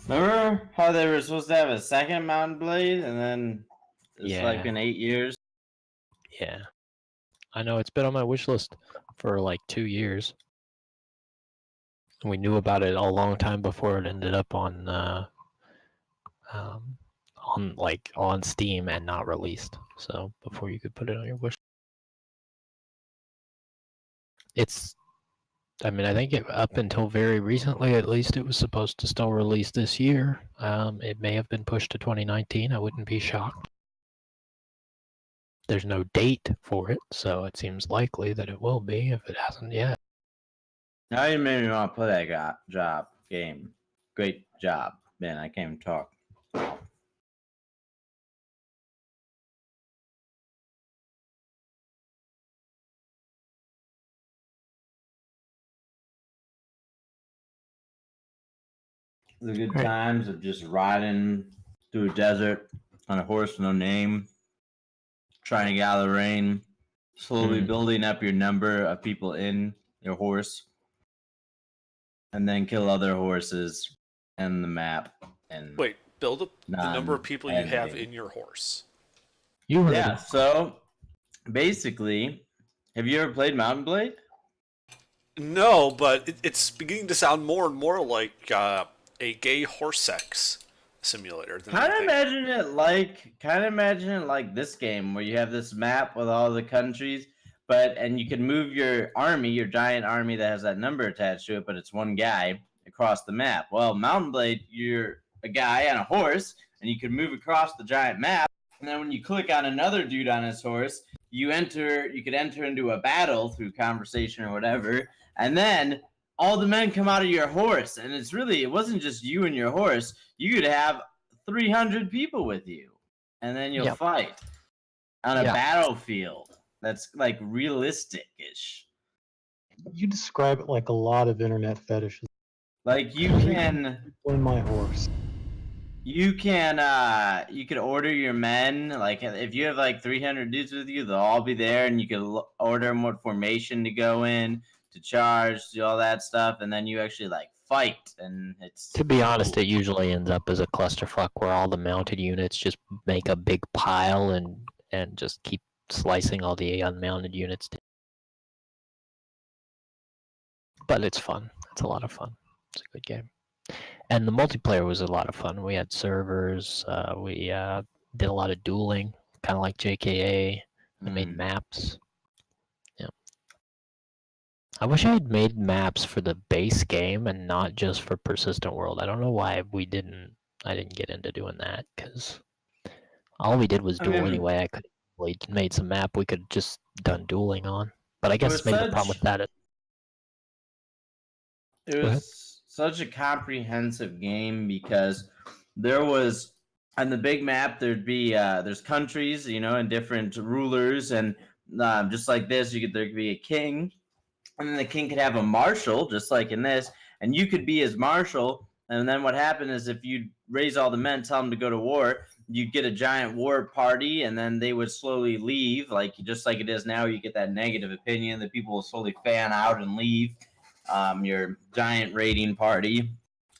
Remember how they were supposed to have a second Mountain Blade, and then it's like Yeah. been 8 years? Yeah. I know it's been on my wish list for like 2 years. We knew about it a long time before it ended up um, on Steam and not released. So before you could put it on your wish, I think up until very recently, at least, it was supposed to still release this year. It may have been pushed to 2019. I wouldn't be shocked. There's no date for it, so it seems likely that it will be if it hasn't yet. Now you made me want to play that game. Great job, man. I can't even talk. The good Right. times of just riding through a desert on a horse, no name, trying to get out of the rain, slowly building up your number of people in your horse, and then kill other horses and the map. And Wait, build up the number of people you have in your horse. Yeah, so basically, have you ever played Mountain Blade? No, but it's beginning to sound more and more like a gay horse sex simulator. Kind of imagine it like this game where you have this map with all the countries, and you can move your army, your giant army that has that number attached to it, but it's one guy across the map. Well, Mountain Blade, you're a guy on a horse, and you can move across the giant map. And then when you click on another dude on his horse, you could enter into a battle through conversation or whatever, and then all the men come out of your horse, and it wasn't just you and your horse. You could have 300 people with you, and then you'll fight on a battlefield that's like realistic-ish. You describe it like a lot of internet fetishes. Like you can on my horse. You could order your men, like if you have like 300 dudes with you, they'll all be there, and you can order them what formation to go in, to charge, do all that stuff, and then you actually like fight. And it's, to be honest, it usually ends up as a clusterfuck where all the mounted units just make a big pile and just keep slicing all the unmounted units. But it's fun. It's a lot of fun. It's a good game. And the multiplayer was a lot of fun. We had servers. We did a lot of dueling, kind of like JKA. We made maps. Yeah. I wish I had made maps for the base game and not just for Persistent World. I don't know why I didn't get into doing that, because all we did was duel anyway. I could have made some map we could have just done dueling on. But I guess maybe the problem with that is... It was such a comprehensive game because there was, on the big map, there'd be there's countries, and different rulers, and just like this, there could be a king, and then the king could have a marshal, just like in this, and you could be his marshal. And then what happened is, if you raise all the men, tell them to go to war, you'd get a giant war party, and then they would slowly leave, just like it is now. You get that negative opinion that people will slowly fan out and leave your giant raiding party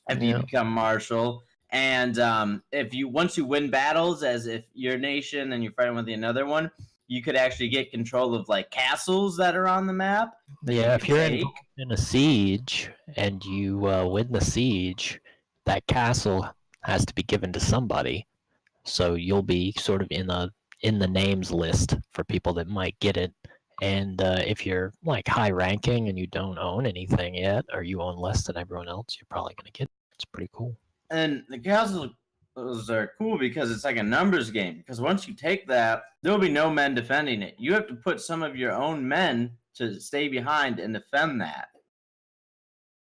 if you become marshal. And once you win battles, as if your nation and you're fighting with another one, you could actually get control of like castles that are on the map. Yeah, if you're in a siege and you win the siege, that castle has to be given to somebody. So you'll be sort of in the names list for people that might get it. And if you're like high ranking and you don't own anything yet, or you own less than everyone else, you're probably going to get it. It's pretty cool. And the castles are cool because it's like a numbers game. Because once you take that, there'll be no men defending it. You have to put some of your own men to stay behind and defend that.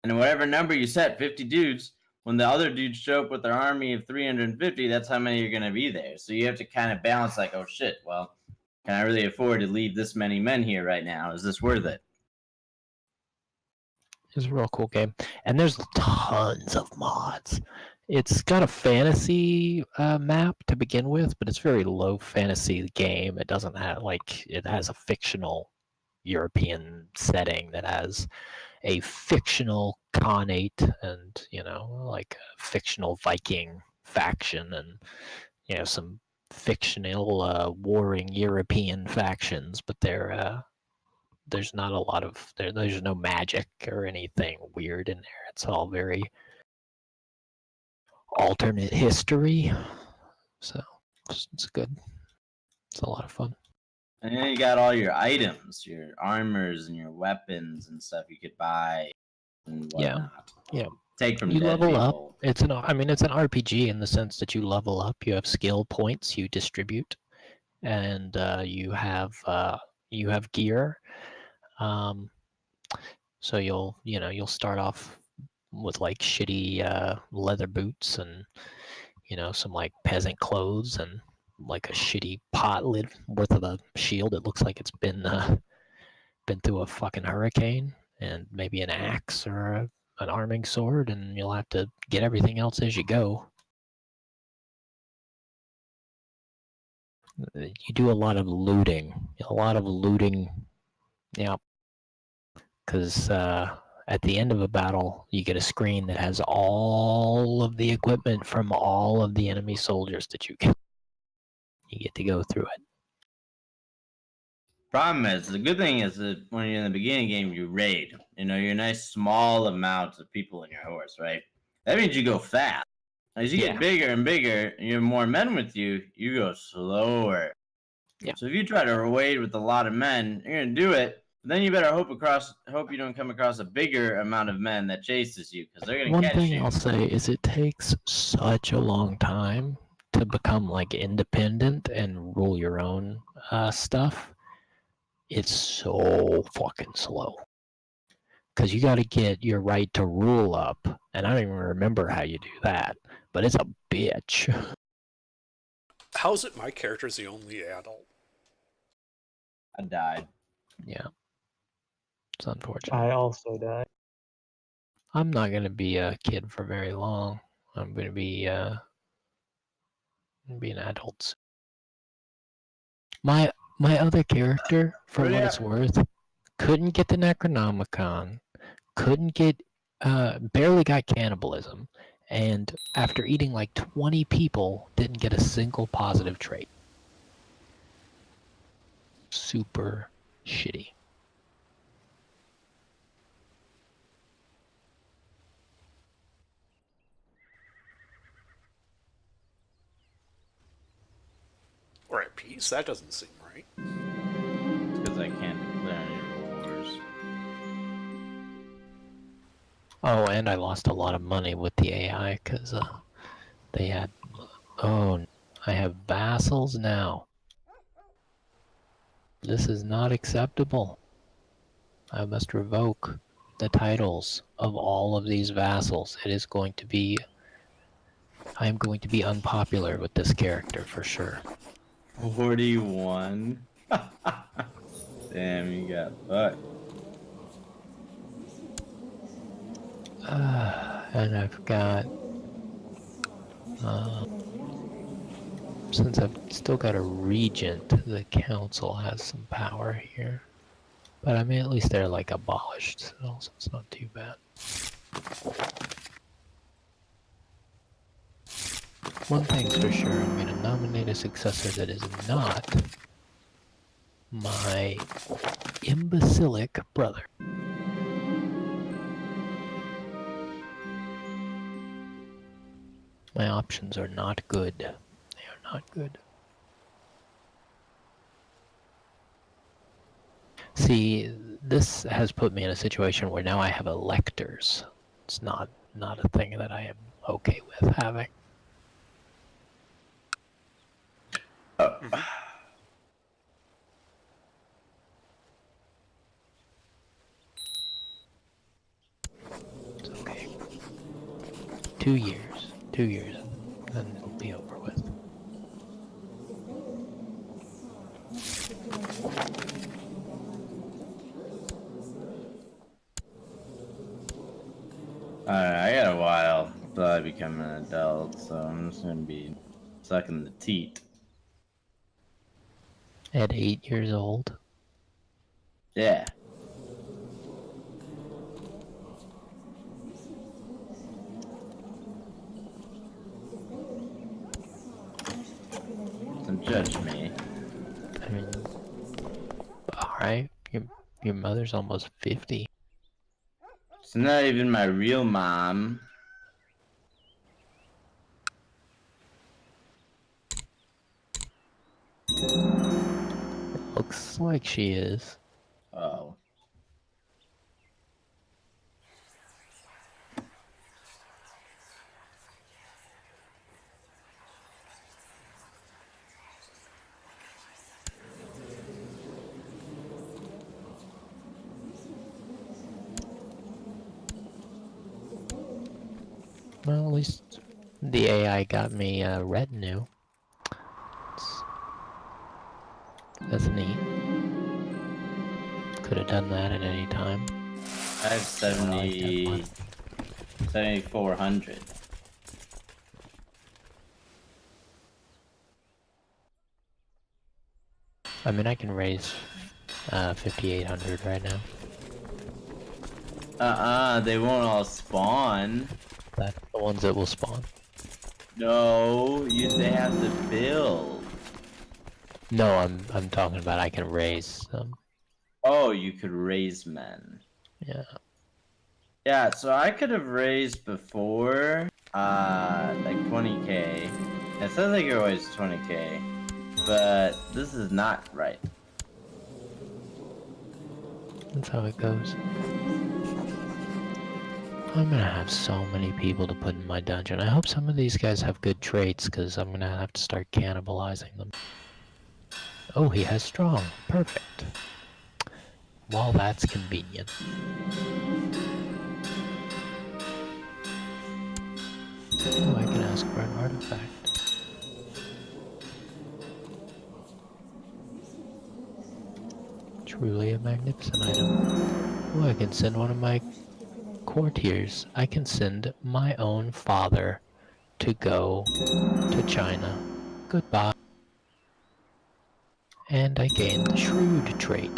And whatever number you set, 50 dudes, when the other dudes show up with their army of 350, that's how many are going to be there. So you have to kind of balance like, oh shit, well, can I really afford to leave this many men here right now? Is this worth it? It's a real cool game. And there's tons of mods. It's got a fantasy map to begin with, but it's a very low fantasy game. It doesn't have, it has a fictional European setting that has a fictional Khanate and, like a fictional Viking faction and, some fictional warring European factions, but there's not a lot of there's no magic or anything weird in there. It's all very alternate history. So it's good. It's a lot of fun. And then you got all your items, your armors and your weapons and stuff you could buy and whatnot. Yeah. Take from You dead level people. up. It's an RPG in the sense that you level up. You have skill points you distribute, and you have gear. So you'll start off with like shitty leather boots and some like peasant clothes and like a shitty pot lid worth of a shield. It looks like it's been through a fucking hurricane, and maybe an axe or an arming sword, and you'll have to get everything else as you go. You do a lot of looting. Yeah, because at the end of a battle, you get a screen that has all of the equipment from all of the enemy soldiers that you get. You get to go through it. Problem is, the good thing is that when you're in the beginning game, you raid. You're a nice small amount of people in your horse, right? That means you go fast. As you get bigger and bigger, and you have more men with you, you go slower. Yeah. So if you try to raid with a lot of men, you're gonna do it. But then you better hope you don't come across a bigger amount of men that chases you, because they're gonna catch you. One thing I'll say is it takes such a long time to become like independent and rule your own stuff. It's so fucking slow. Because you got to get your right to rule up, and I don't even remember how you do that, but it's a bitch. How is it my character's the only adult? I died. Yeah. It's unfortunate. I also died. I'm not going to be a kid for very long. I'm going to be an adult. My other character, for what it's worth, couldn't get the Necronomicon, barely got cannibalism, and after eating like 20 people, didn't get a single positive trait. Super shitty. We're at peace? That doesn't seem right. Because I can't declare any wars. Oh, and I lost a lot of money with the AI because they had... Oh, I have vassals now. This is not acceptable. I must revoke the titles of all of these vassals. It is going to be... I am going to be unpopular with this character for sure. 41. Damn, you got fucked. And I've got... since I've still got a regent, the council has some power here. But I mean, at least they're like abolished, so it's not too bad. One thing's for sure, I'm going to nominate a successor that is not my imbecilic brother. My options are not good. They are not good. See, this has put me in a situation where now I have electors. It's not a thing that I am okay with having. It's okay. 2 years. 2 years, and it'll be over with. Alright, I got a while till I become an adult, so I'm just gonna be sucking the teat. At 8 years old. Yeah. Don't judge me. I mean, alright. Your mother's almost 50. It's not even my real mom. Looks like she is. Oh. Well, at least the AI got me retinue. That's neat. Could have done that at any time. I have 7,400. I mean, I can raise 5,800 right now. They won't all spawn. That's the ones that will spawn. No, they have to build. No, I'm talking about I can raise them. Oh, you could raise men. Yeah. Yeah, so I could have raised before, like 20k. It sounds like you're always 20k, but this is not right. That's how it goes. I'm gonna have so many people to put in my dungeon. I hope some of these guys have good traits, because I'm gonna have to start cannibalizing them. Oh, he has strong. Perfect. Well, that's convenient. Oh, I can ask for an artifact. Truly a magnificent item. Oh, I can send one of my courtiers. I can send my own father to go to China. Goodbye. And I gain the shrewd trait.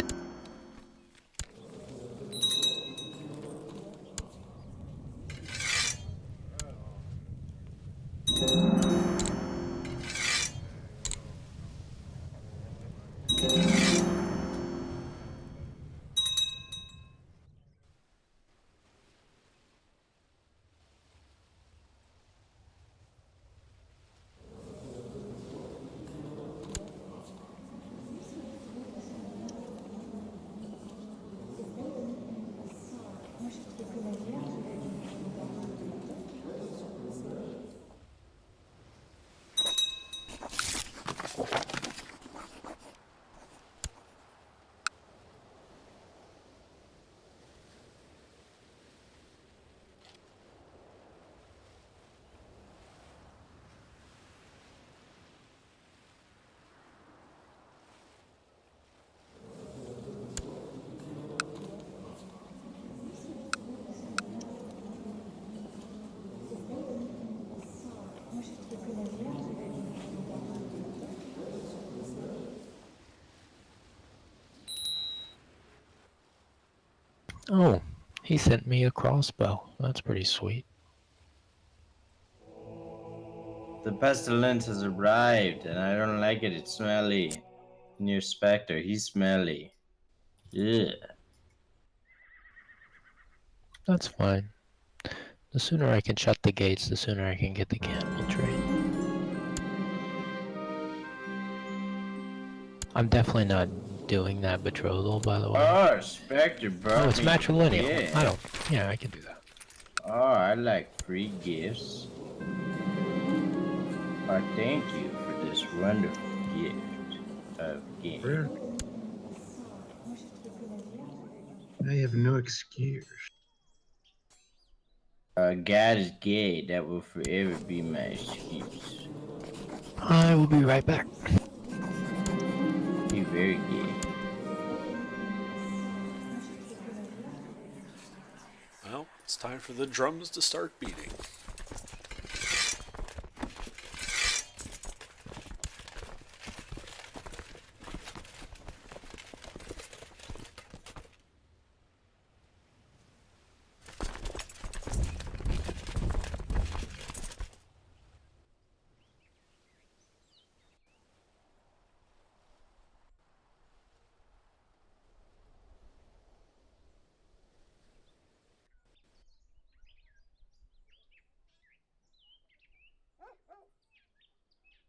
Oh, he sent me a crossbow. That's pretty sweet. The pestilence has arrived, and I don't like it. It's smelly. Near Spectre, he's smelly. Yeah. That's fine. The sooner I can shut the gates, the sooner I can get the cannibal trade. I'm definitely not doing that betrothal, by the way. Oh, Spectre brought Oh, it's me- matrilineal. Yeah. Yeah, I can do that. Oh, I like free gifts. Oh, thank you for this wonderful gift of game. Where? I have no excuse. God is gay. That will forever be my excuse. I will be right back. You're very gay. Well, it's time for the drums to start beating.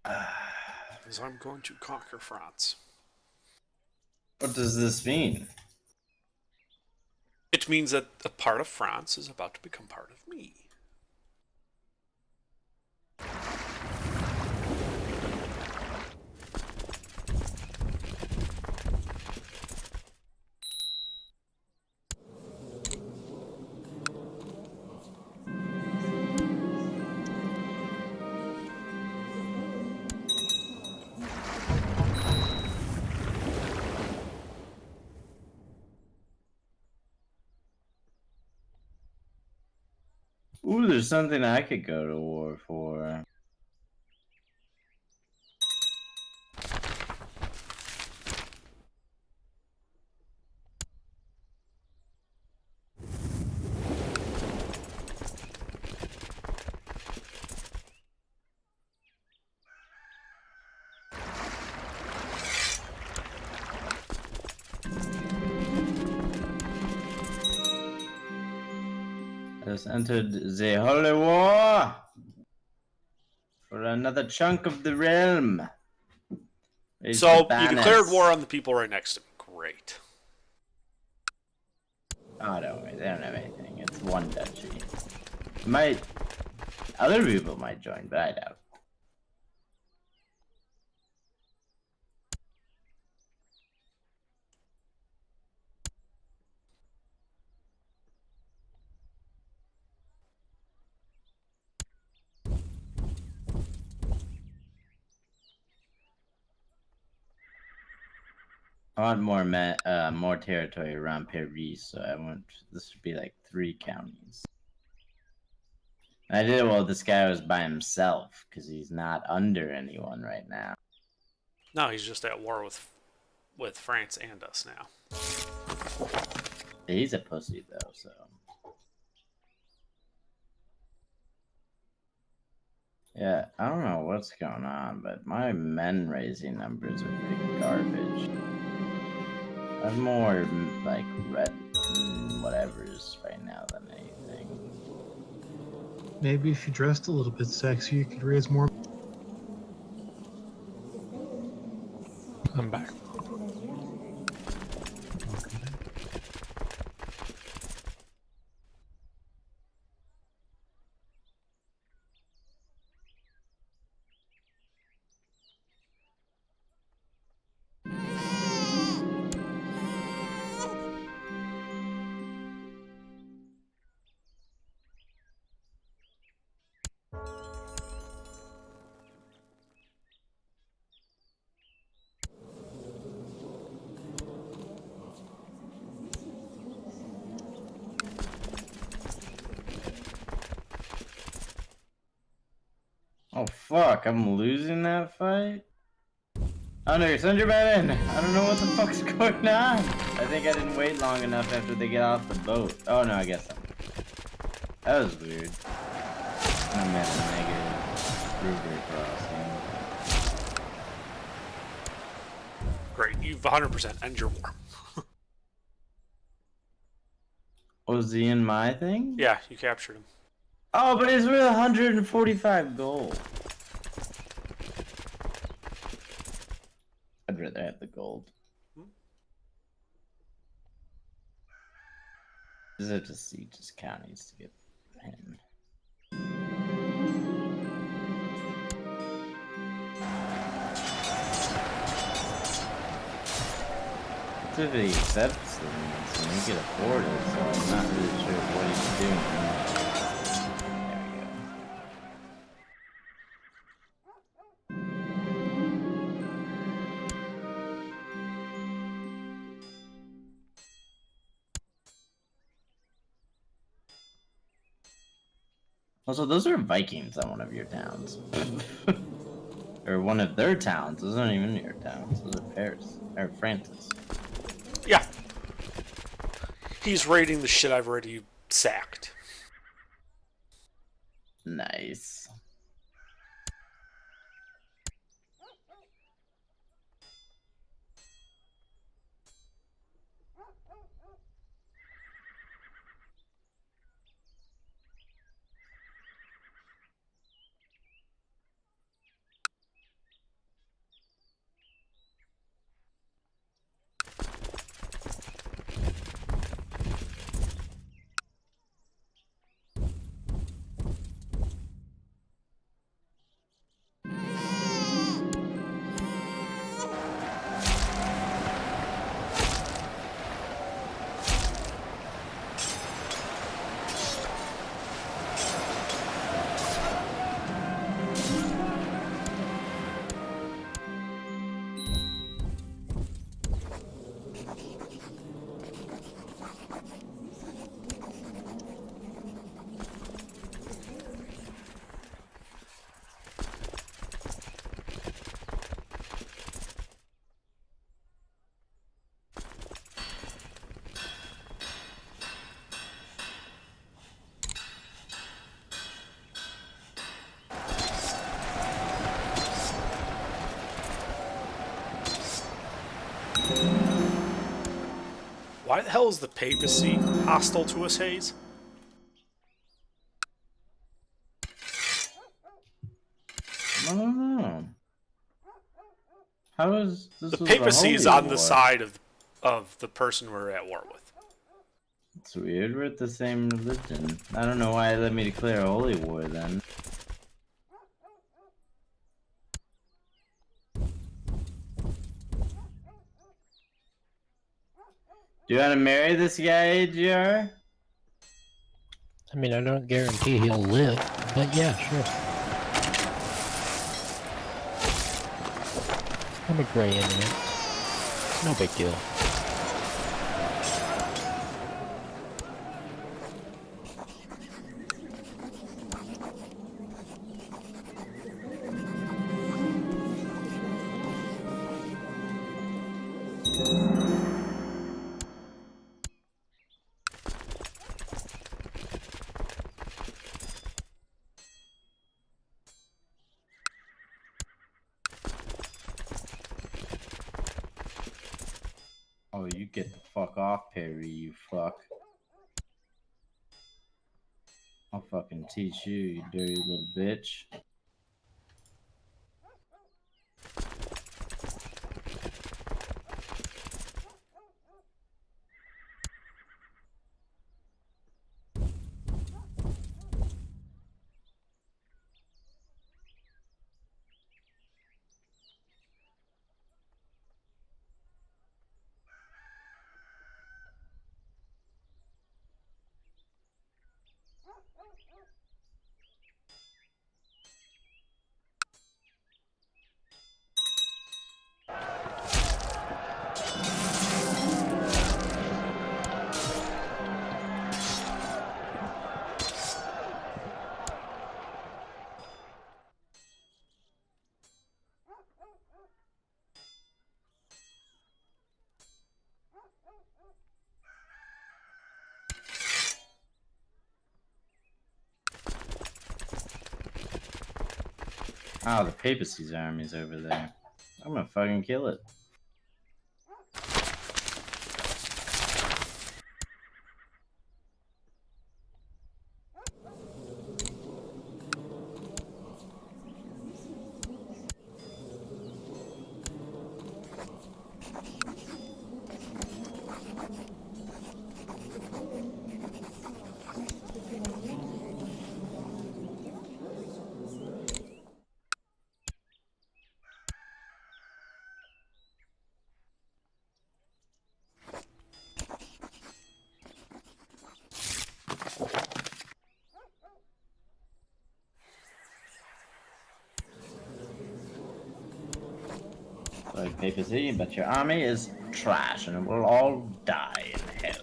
Because I'm going to conquer France. What does this mean? It means that a part of France is about to become part of me. Ooh, there's something I could go to war for. Has entered the Holy War for another chunk of the realm. Raise the So you banners. declared war on the people right next to me. Great. Oh, don't worry, they don't have anything. It's one duchy. Might other people might join, but I doubt. I want more territory around Paris, so I want this would be like 3 counties. I did it while this guy was by himself because he's not under anyone right now. No, he's just at war with France and us now. He's a pussy though, so. Yeah, I don't know what's going on, but my men raising numbers are pretty garbage. I have more like red whatevers right now than anything. Maybe if you dressed a little bit sexy, you could raise more. I'm back. Oh fuck, I'm losing that fight? Oh no, send your man in! I don't know what the fuck's going on! I think I didn't wait long enough after they get off the boat. Oh no, I guess that was weird. I'm at a negative river crossing. Great. You've 100% end your war. Was he in my thing? Yeah, you captured him. Oh, but it's worth 145 gold. I'd rather have the gold. Just have to see just counties to get him. It's if he accepts them, so he can afford it, so I'm not really sure what he's doing. Also, those are Vikings on one of your towns. Or one of their towns. Those aren't even your towns. Those are Paris. Or Francis. Yeah. He's raiding the shit I've already sacked. Nice. Why the hell is the papacy hostile to us, Hayes? I don't know. How is this? The was a papacy is holy on the war. side of the person we're at war with. It's weird. We're at the same religion. I don't know why it led me to declare a holy war then. Do you want to marry this guy, AGR? I mean, I don't guarantee he'll live, but yeah, sure. I'm a gray Indian. No big deal. Oh, you get the fuck off, Perry, you fuck. I'll fucking teach you, you dirty little bitch. Oh, the papacy's army's over there. I'm gonna fucking kill it. Like papacy, but your army is trash and it will all die in hell.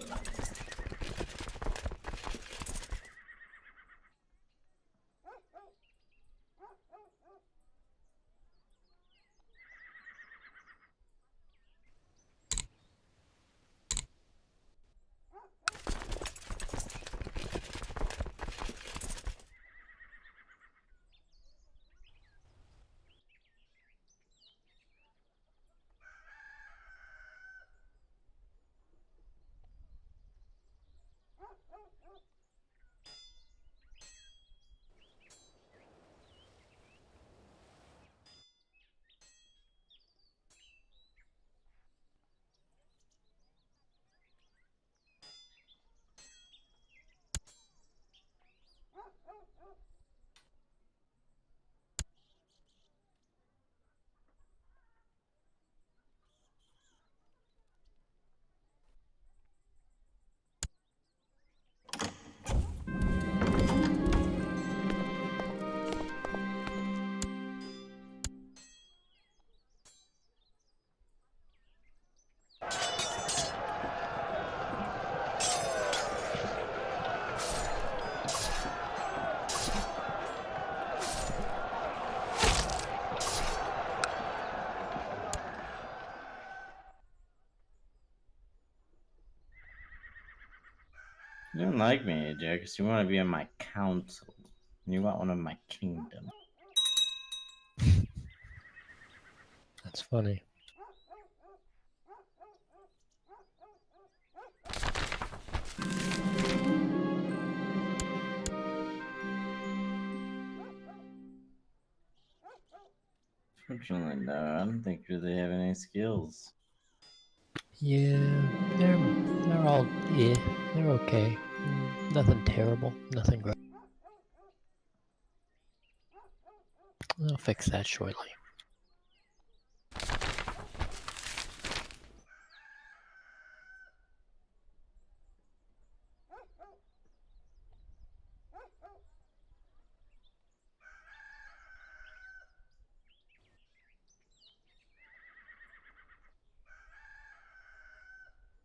You don't like me, AJ, because you want to be on my council. You want one of my kingdom. That's funny. Fortunately, no. I don't think they have any skills. Yeah, they're all they're okay. Nothing terrible, nothing great. I'll fix that shortly.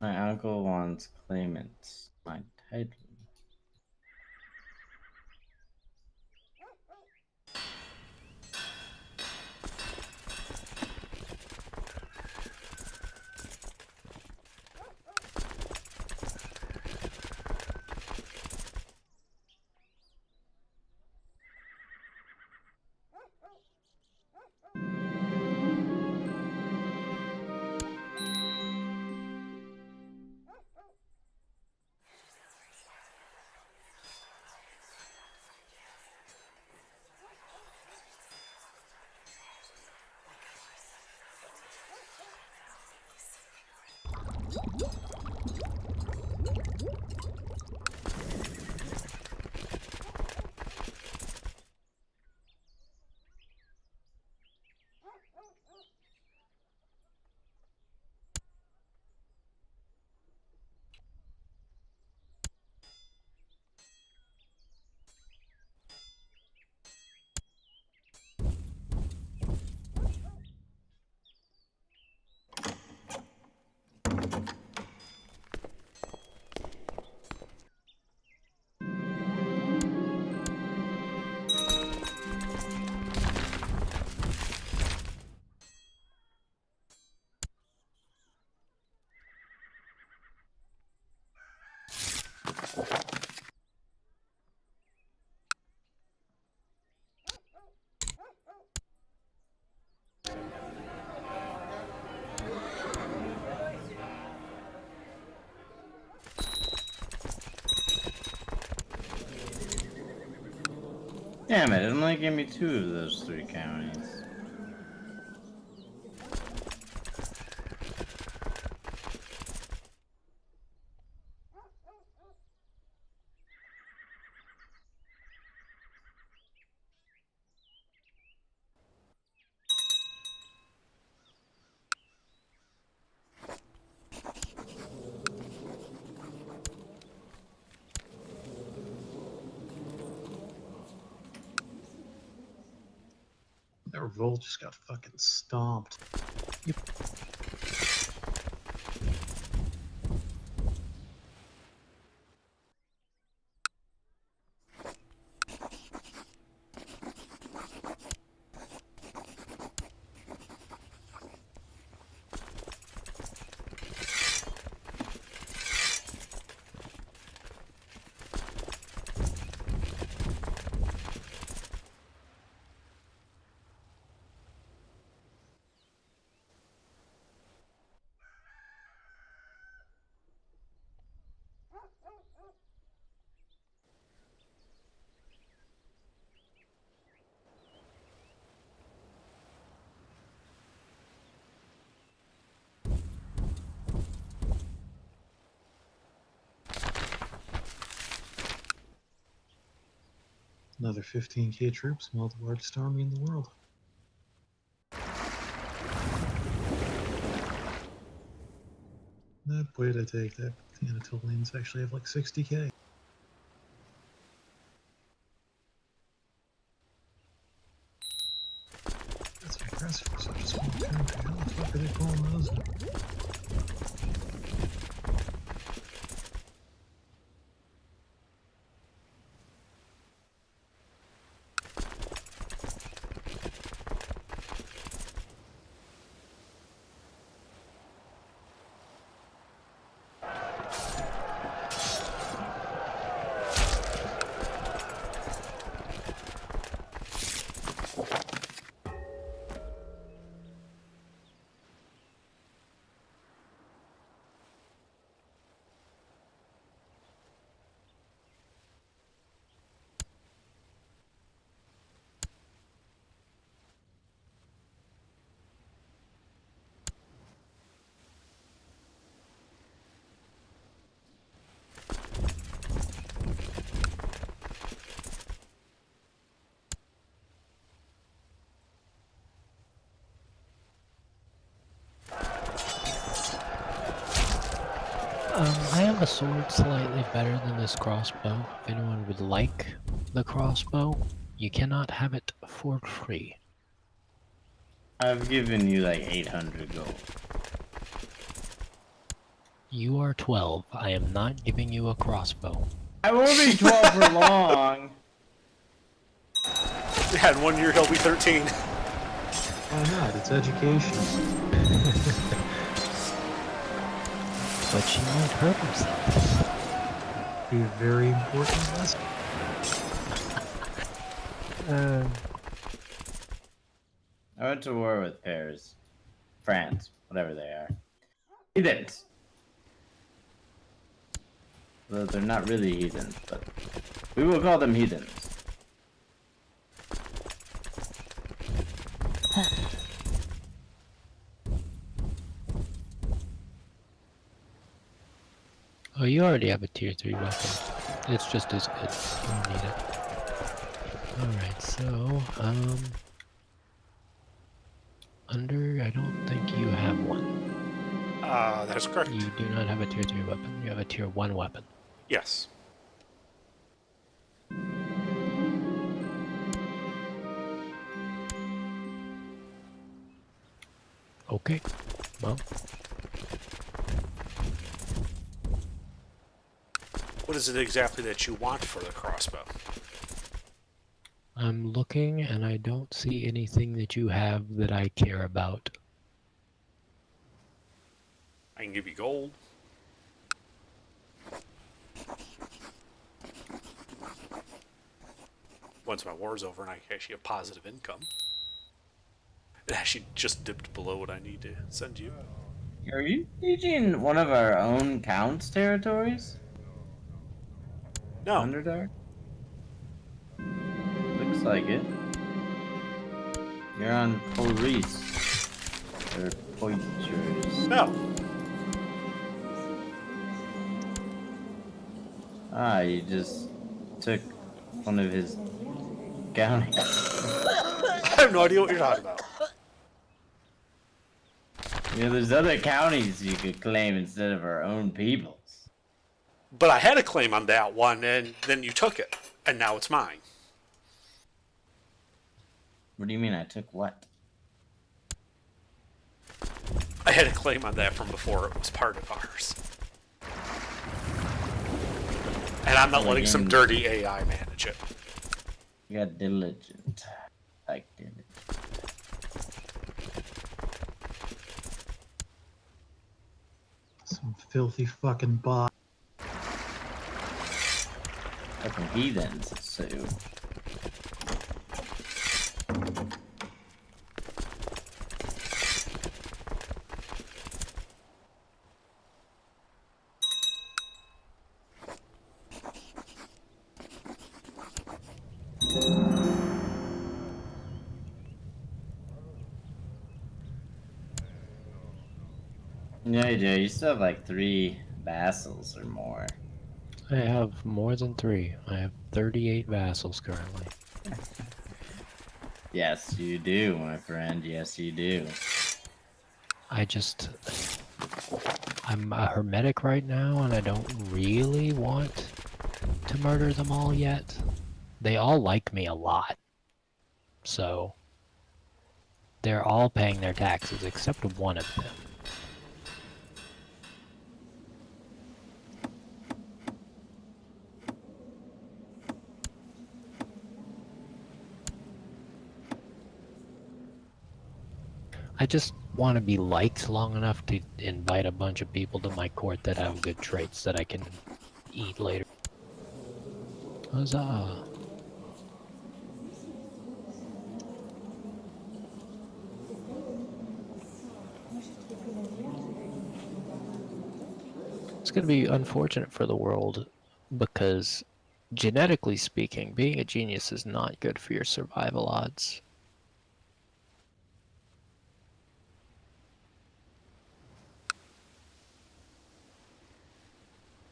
My uncle wants claimants. My title. Damn it, it only gave me 2 of those 3 counties. That revolt just got fucking stomped. Another 15k troops, the largest army in the world. That way to take that. The Anatolians actually have like 60k. That's impressive for such a small country. How the fuck are they pulling those in? have a sword slightly better than this crossbow. If anyone would like the crossbow, you cannot have it for free. I've given you like 800 gold. You are 12. I am not giving you a crossbow. I won't be 12 for long. Yeah, in 1 year he'll be 13. Why not? It's education. But she might hurt herself. Be a very important lesson. I went to war with Paris, France, whatever they are. Heathens. Well, they're not really heathens, but we will call them heathens. Oh, you already have a tier 3 weapon. It's just as good. You don't need it. Alright, so, Under, I don't think you have one. That's correct. You do not have a tier 3 weapon. You have a tier 1 weapon. Yes. Okay. Well, What is it exactly that you want for the crossbow? I'm looking and I don't see anything that you have that I care about. I can give you gold. Once my war's over and I actually have positive income. It actually just dipped below what I need to send you. Are you teaching one of our own count's territories? No. Underdark? Looks like it. You're on police. Or pointers. No. Ah, you just took one of his counties. I have no idea what you're talking about. You know, there's other counties you could claim instead of our own people's. But I had a claim on that one, and then you took it, and now it's mine. What do you mean I took what? I had a claim on that from before it was part of ours. And I'm not letting some dirty AI manage it. You got diligent. Like diligent. Some filthy fucking bot. Fucking heathens, so. Yeah, you do. You still have like 3 vassals or more. I have more than 3. I have 38 vassals currently. Yes, you do, my friend. Yes, you do. I'm a hermetic right now, and I don't really want to murder them all yet. They all like me a lot. So, they're all paying their taxes, except one of them. I just want to be liked long enough to invite a bunch of people to my court that have good traits that I can eat later. Huzzah! It's going to be unfortunate for the world because, genetically speaking, being a genius is not good for your survival odds.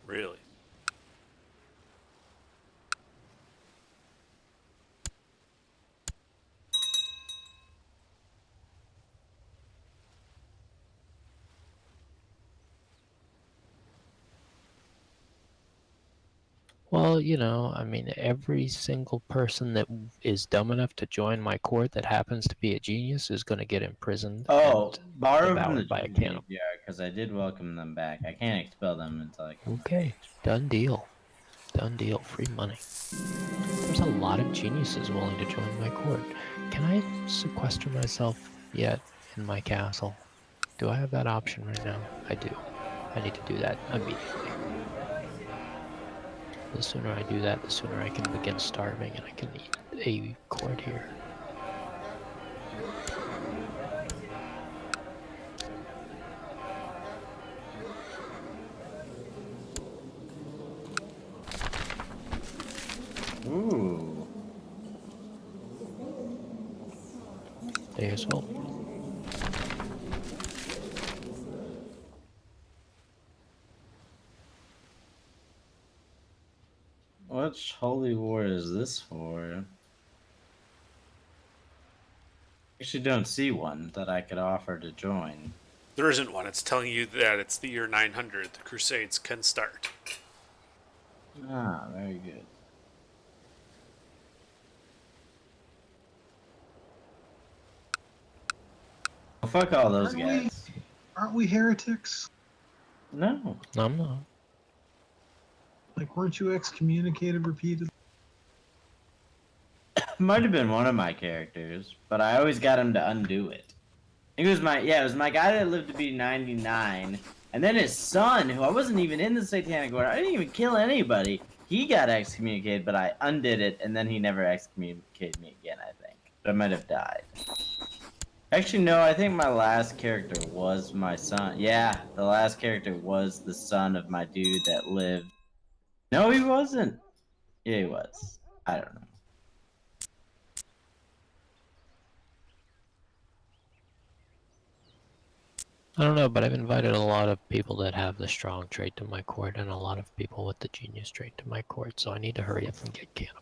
Really? Well, you know, I mean, every single person that is dumb enough to join my court that happens to be a genius is going to get imprisoned Oh, and borrow from the devoured by a GDPR cannibal. because I did welcome them back. I can't expel them until I come back. Okay, done deal. Done deal. Free money. There's a lot of geniuses willing to join my court. Can I sequester myself yet in my castle? Do I have that option right now? I do. I need to do that immediately. The sooner I do that, the sooner I can begin starving and I can eat a court here. Ooh. May as well. Which holy war is this for? Actually, don't see one that I could offer to join. There isn't one. It's telling you that it's the year 900. The Crusades can start. Ah, very good. Well, fuck all those guys. Aren't we heretics? No. I'm not. Like, weren't you excommunicated repeatedly? Might have been one of my characters, but I always got him to undo it. It was my guy that lived to be 99, and then his son, who I wasn't even in the Satanic Order. I didn't even kill anybody. He got excommunicated, but I undid it, and then he never excommunicated me again, I think. But I might have died. Actually, no, I think my last character was my son. Yeah, the last character was the son of my dude that lived. No, he wasn't. Yeah, he was. I don't know. I don't know, but I've invited a lot of people that have the strong trait to my court and a lot of people with the genius trait to my court, so I need to hurry up and get cannibal.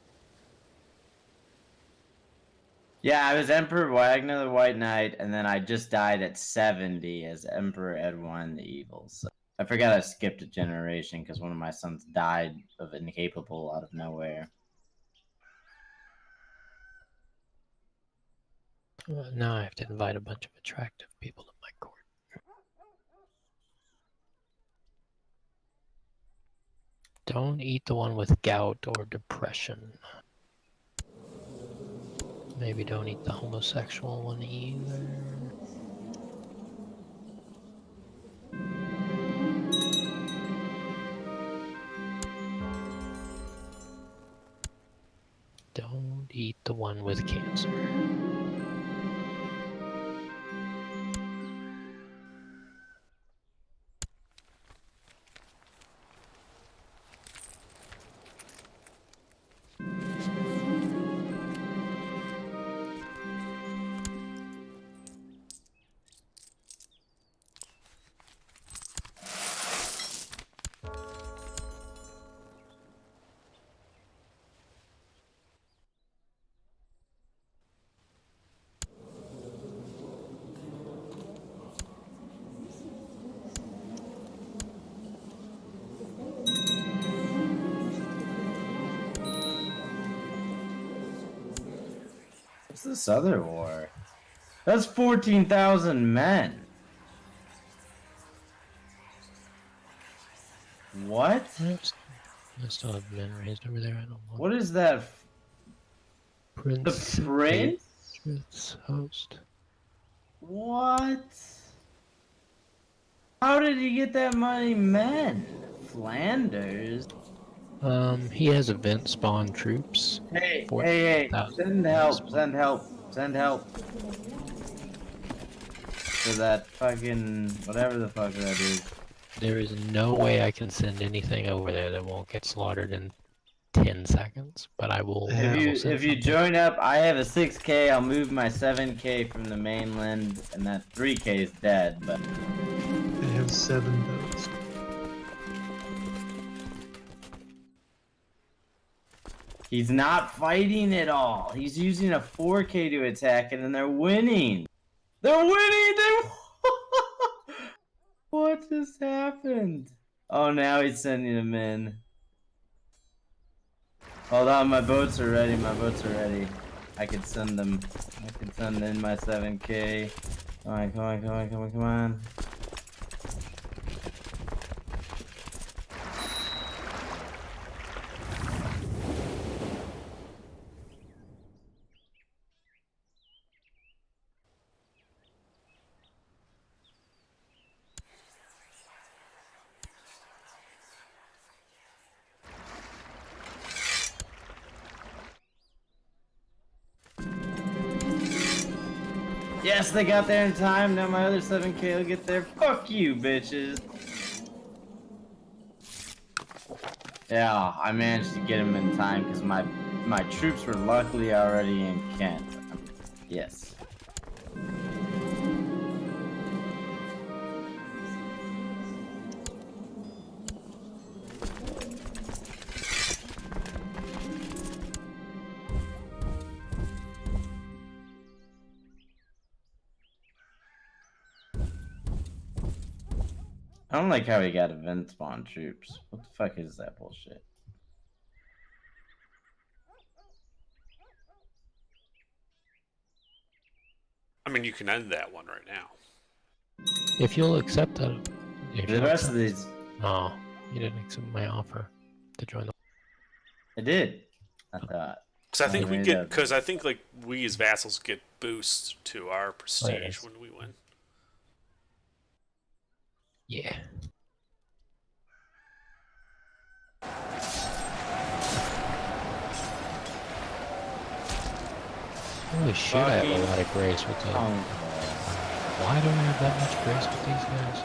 Yeah, I was Emperor Wagner the White Knight, and then I just died at 70 as Emperor Edwin the Evil. So I forgot I skipped a generation because one of my sons died of incapable out of nowhere. Now I have to invite a bunch of attractive people to my court. Don't eat the one with gout or depression. Maybe don't eat the homosexual one either. Don't eat the one with cancer. What's this other war? That's 14,000 men. What? I still have men raised over there. I don't know. What is that? Prince? The Prince? Prince host. What? How did he get that many men? Flanders? He has event spawn troops. Hey, 14,000 send help, send help, send help. For that fucking, whatever the fuck that is. There is no way I can send anything over there that won't get slaughtered in 10 seconds, but I will. Yeah. I will If send you something. join up, I have a 6K, I'll move my 7K from the mainland, and that 3K is dead, but... They have 7 votes. He's not fighting at all. He's using a 4K to attack it, and they're winning. They're winning! What just happened? Oh, now he's sending them in. Hold on, my boats are ready. My boats are ready. I can send them. I can send in my 7K. Come on, come on, come on, come on, come on. Yes, they got there in time. Now my other 7K will get there. Fuck you, bitches. Yeah, I managed to get him in time because my troops were luckily already in Kent. Yes. I don't like how he got event spawn troops. What the fuck is that bullshit? I mean, you can end that one right now. If you'll accept that. If The you'll rest of accept- these, Oh, you didn't accept my offer to join the. I did. I thought. Because I think we made get, up. because I think like we as vassals get boosts to our prestige yes. when we win. Yeah. Holy shit, I have a Fucking- lot of grace with them. Oh, Why do I have that much grace with these guys?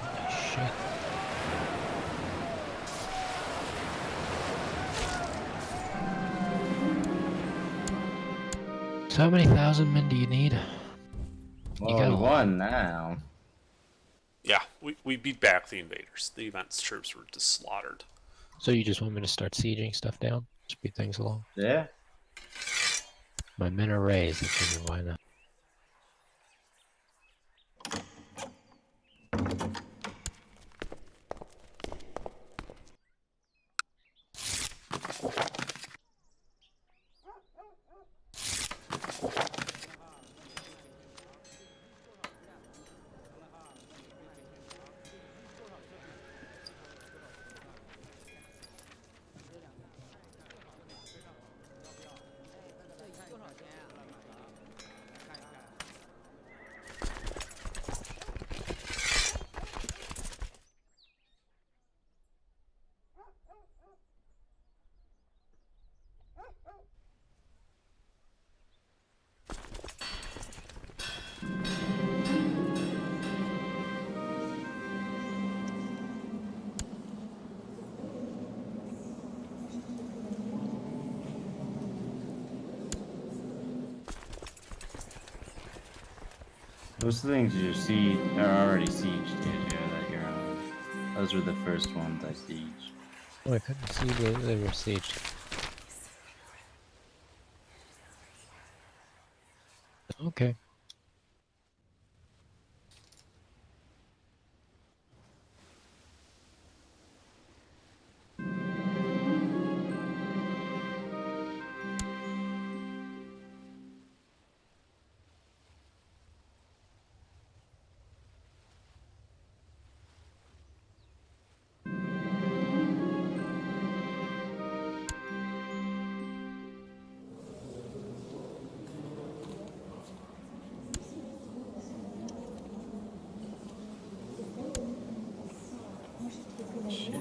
Holy shit. So how many thousand men do you need? well, got we a lot. won now. Yeah, we beat back the invaders. The event's troops were just slaughtered. So you just want me to start sieging stuff down? Speed things along? Yeah. My men are raised, I figured why not? Those things you see are already sieged, dude, that you're on. Those were the first ones I sieged. Oh, I couldn't see they were sieged. Okay. Shit.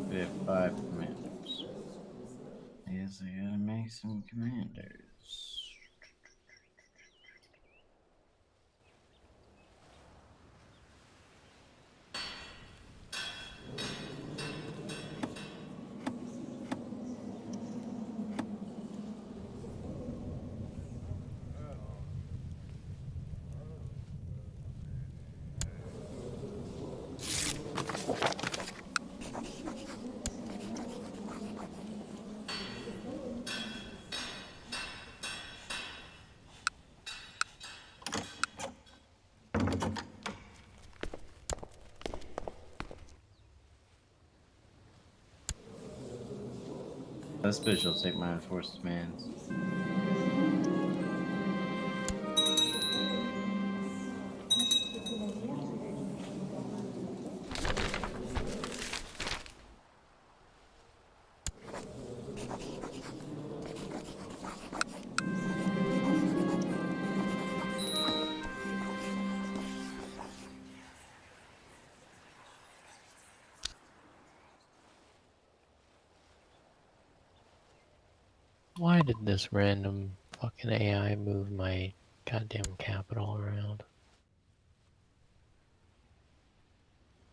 We have 5 commanders. I guess I gotta make some commanders. This bitch will take my enforced demands. Why did this random fucking AI move my goddamn capital around?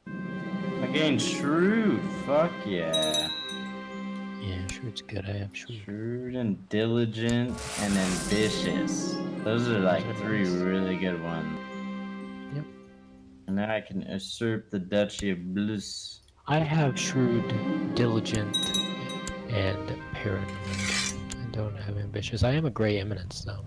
I gained shrewd. Fuck yeah. Yeah, sure it's good. I have shrewd. Shrewd and diligent and ambitious. Those are like Those are 3 nice. really good ones. Yep. And now I can usurp the Duchy of Bliss. I have shrewd, diligent, and paranoid. I don't have ambitious. I am a gray eminence though.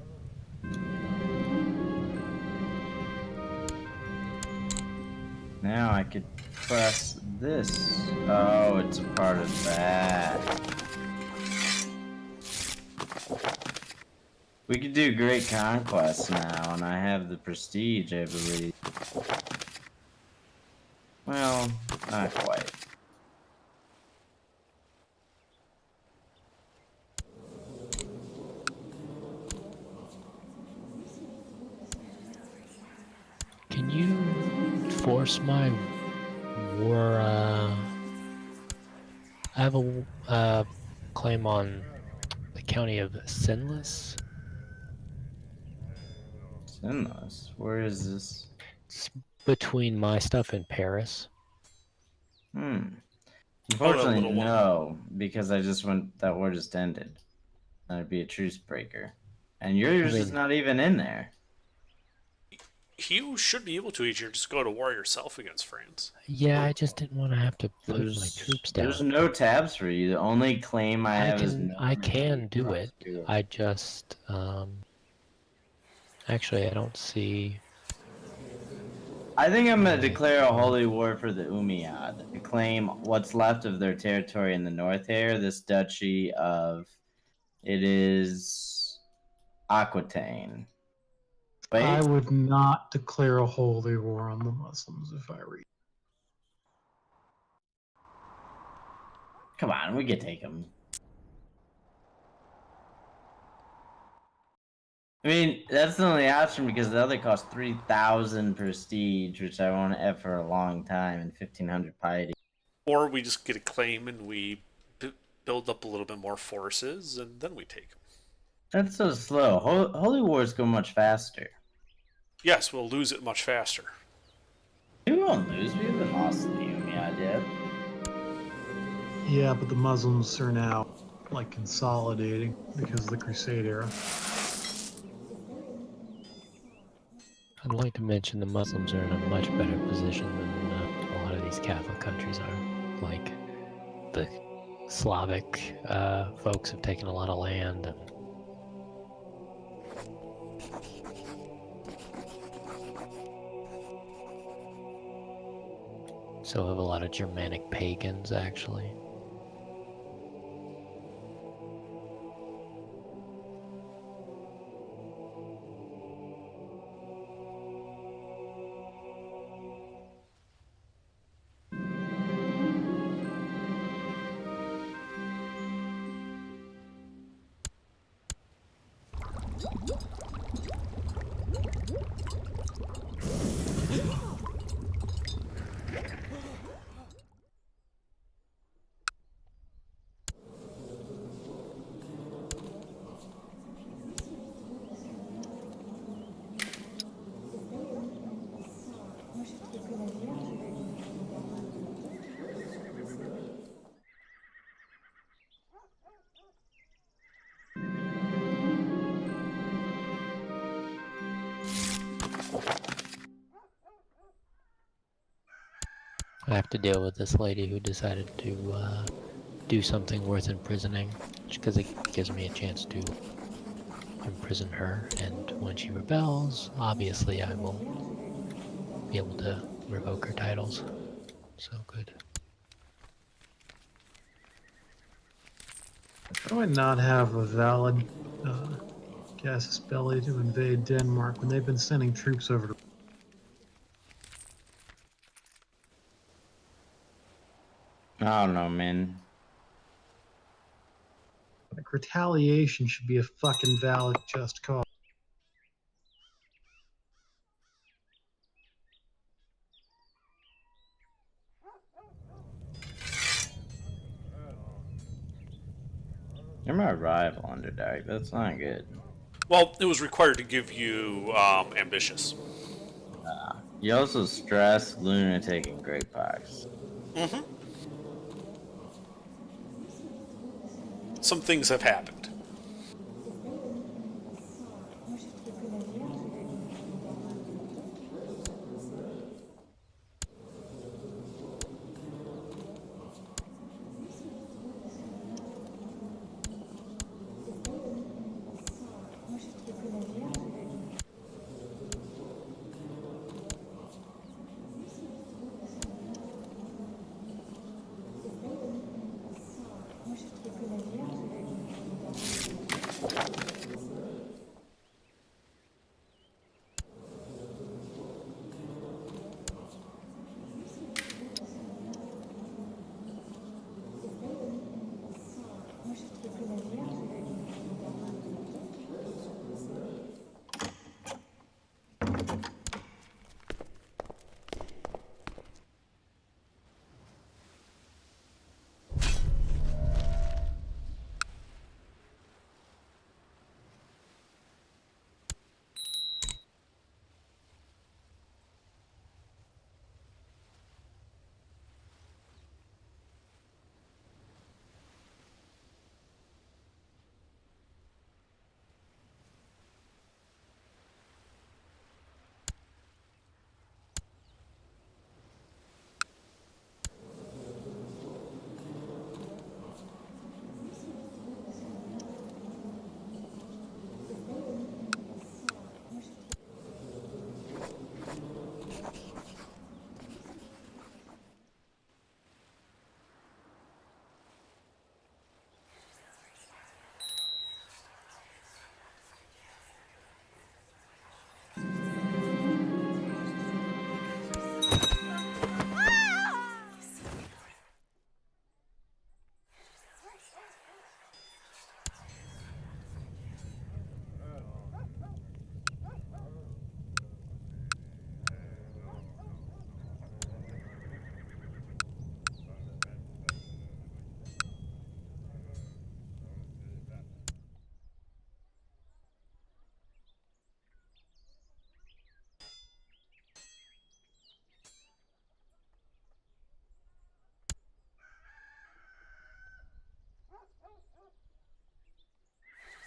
Now I could press this. Oh, it's a part of that. We could do great conquests now, and I have the prestige, I believe. Well, not quite. Can you force my war? I have a claim on the county of Sinless. Sinless? Where is this? It's between my stuff and Paris. Unfortunately, little one. no, because I just went. That war just ended. That'd be a truce breaker, and yours is mean- not even in there. You should be able to easier just go to war yourself against France. Yeah, I just didn't want to have to put my There's, troops down. there's no tabs for you. The only claim I have is no. I can do it. Do I just actually I don't see. I think I'm gonna declare a holy war for the Umayyad to claim what's left of their territory in the north here. This duchy of, it is Aquitaine. Wait, I would not declare a holy war on the Muslims if I were you. come on, we could take them. I mean, that's the only option because the other costs 3,000 prestige, which I won't have for a long time, and 1,500 piety. Or we just get a claim and we build up a little bit more forces, and then we take them. That's so slow. Holy wars go much faster. Yes, we'll lose it much faster. We won't lose. We haven't lost the Umayyad yet. Yeah, but the Muslims are now like consolidating because of the Crusade era. I'd like to mention the Muslims are in a much better position than a lot of these Catholic countries are. Like the Slavic folks have taken a lot of land, and so have a lot of Germanic pagans actually. I have to deal with this lady who decided to do something worth imprisoning, because it gives me a chance to imprison her, and when she rebels, obviously I will be able to revoke her titles. So good. How do I not have a valid casus belli to invade Denmark when they've been sending troops over to? I don't know, man. Like, retaliation should be a fucking valid, just cause. You're my rival, Underdark. That's not good. Well, it was required to give you ambitious. You also stress lunatic and great pox. Some things have happened.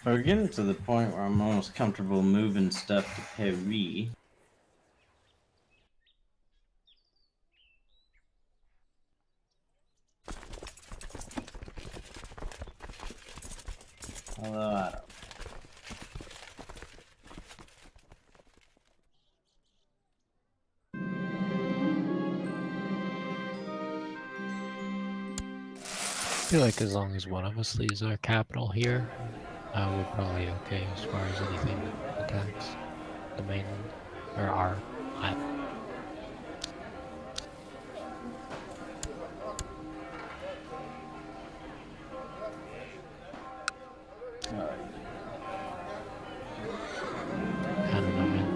We're getting to the point where I'm almost comfortable moving stuff to Paris. Although I don't. I feel like as long as one of us leaves our capital here, we're probably okay as far as anything that attacks the mainland or our island. I don't know, man.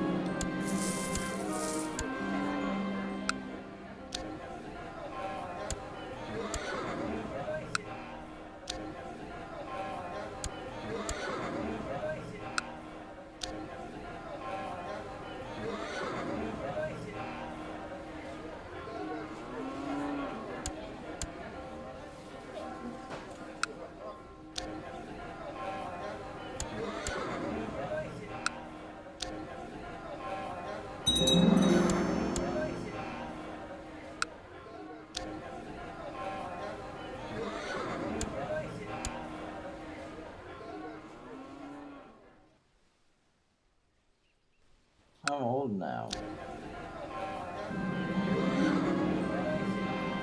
I'm old now.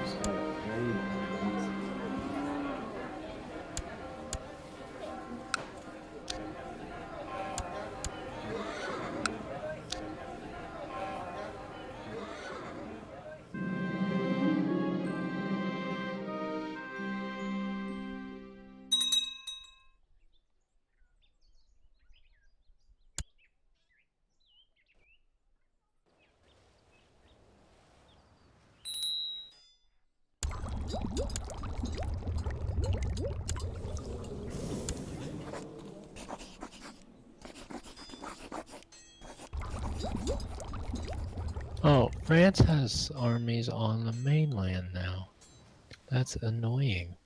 So great. Oh, France has armies on the mainland now. That's annoying.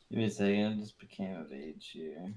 Give me a second. I just became of age here.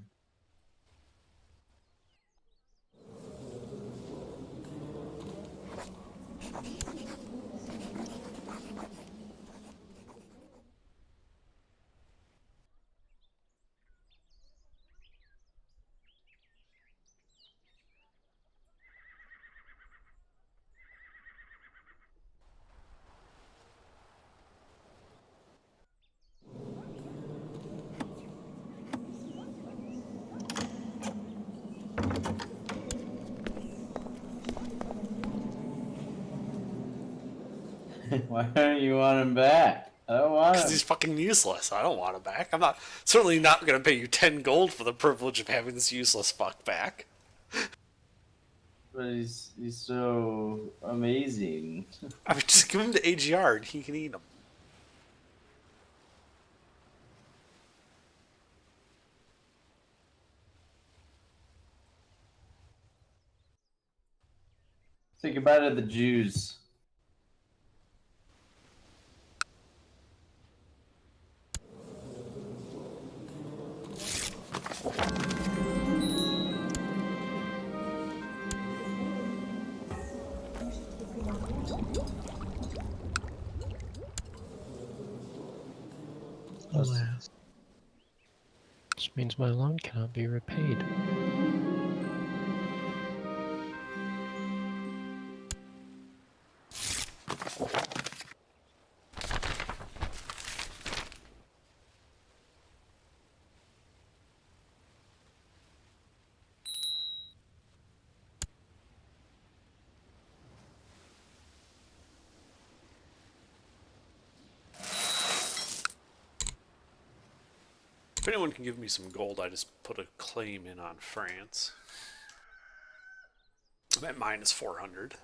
Why don't you want him back? I don't want Because him. he's fucking useless. I don't want him back. I'm not certainly not going to pay you 10 gold for the privilege of having this useless fuck back. But he's so amazing. I mean, just give him to AGR and he can eat him. Say goodbye to the Jews. Alas. Which means my loan cannot be repaid. If anyone can give me some gold, I just put a claim in on France. I'm at minus 400.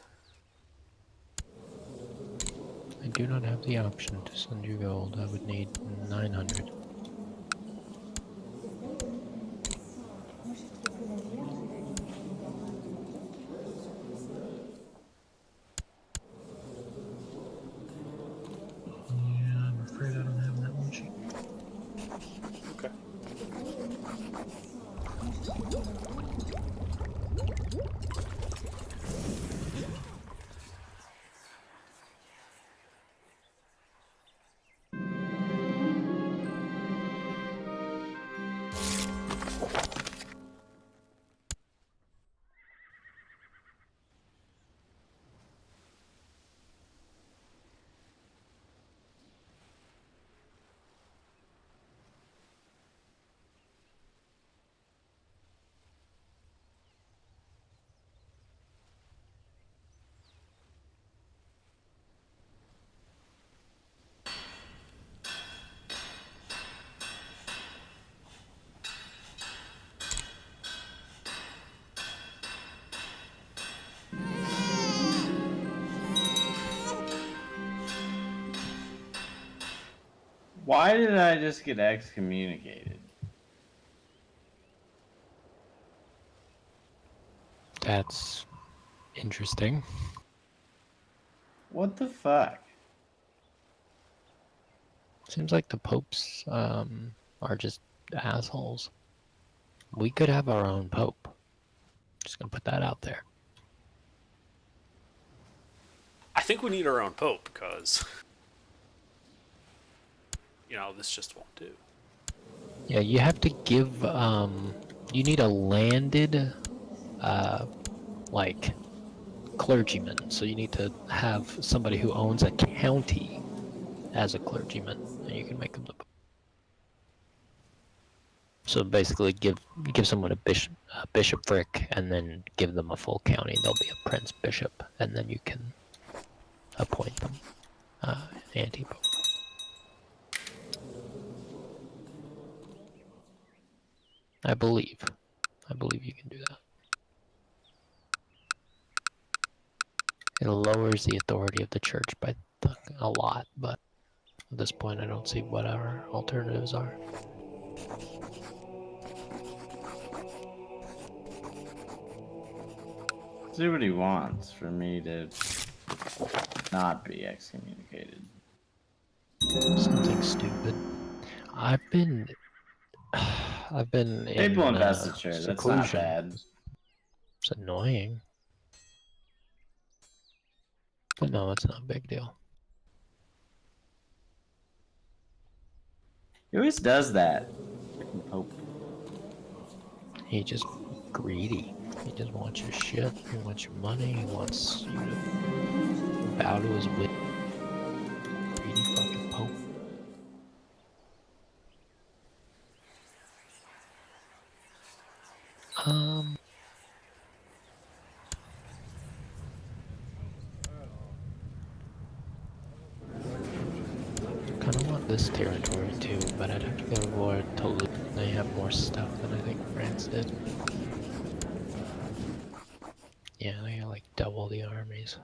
I do not have the option to send you gold. I would need 900. Yeah, I'm afraid I don't have that much. Okay. Why did I just get excommunicated? That's interesting. What the fuck? Seems like the popes are just assholes. We could have our own pope. Just gonna put that out there. I think we need our own pope because, you know, this just won't do. Yeah, you have to give, you need a landed, like, clergyman. So you need to have somebody who owns a county as a clergyman, and you can make them the pope. So basically give someone a bishopric, and then give them a full county. They'll be a prince bishop, and then you can appoint them anti-pope. I believe you can do that. It lowers the authority of the church by a lot, but at this point I don't see what our alternatives are. See what he wants for me to not be excommunicated. Something stupid. I've been Papal in investiture, that's not seclusion. bad. It's annoying. But no, it's not a big deal. He always does that. Freaking Pope. He just greedy. He just wants your shit. He wants your money. He wants you to bow to his will. Greedy fucking Pope. Kind of want this territory too, but I'd have to go avoid Toulouse. They have more stuff than I think France did. Yeah, they got like double the armies.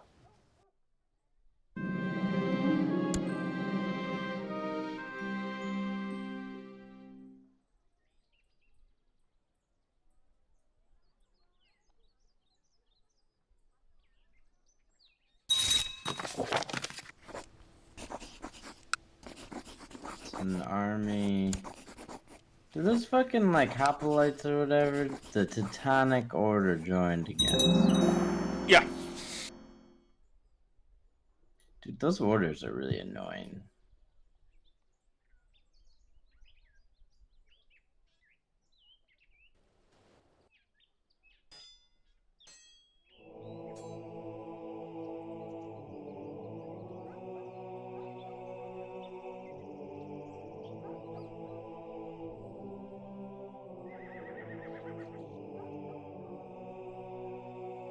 It's an army. Do those fucking like hoplites or whatever the Teutonic Order joined against? Yeah. Dude, those orders are really annoying.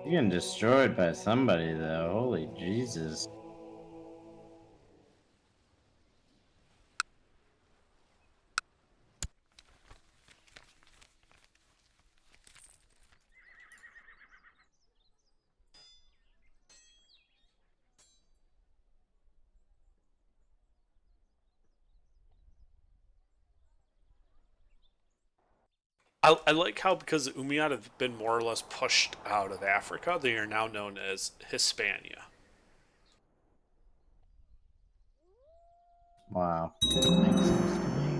You're getting destroyed by somebody though. Holy Jesus. I like how, because the Umayyad have been more or less pushed out of Africa, they are now known as Hispania. Wow. Makes sense to me.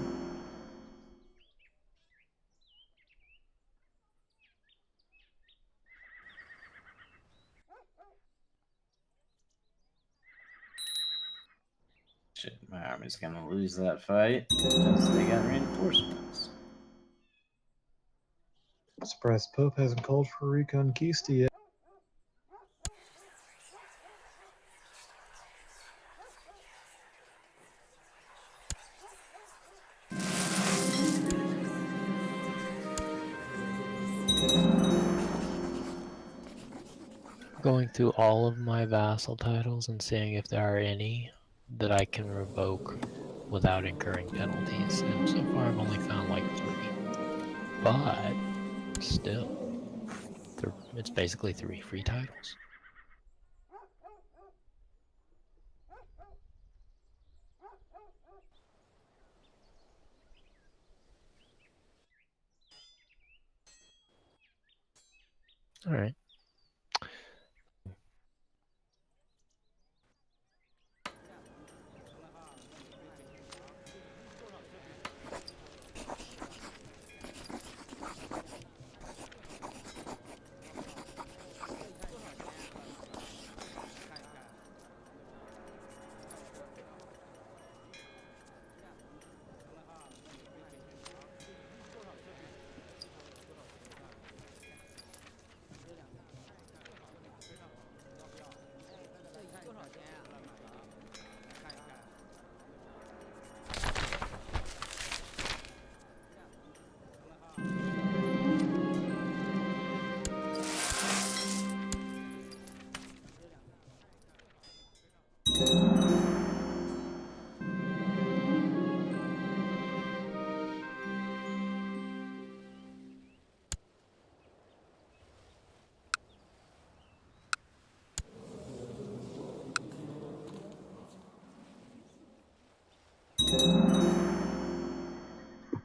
Shit, my army's gonna lose that fight because they got reinforcements. I'm surprised Pope hasn't called for Reconquista yet. Going through all of my vassal titles and seeing if there are any that I can revoke without incurring penalties. And so far I've only found like 3. But still, it's basically 3 free titles. Alright.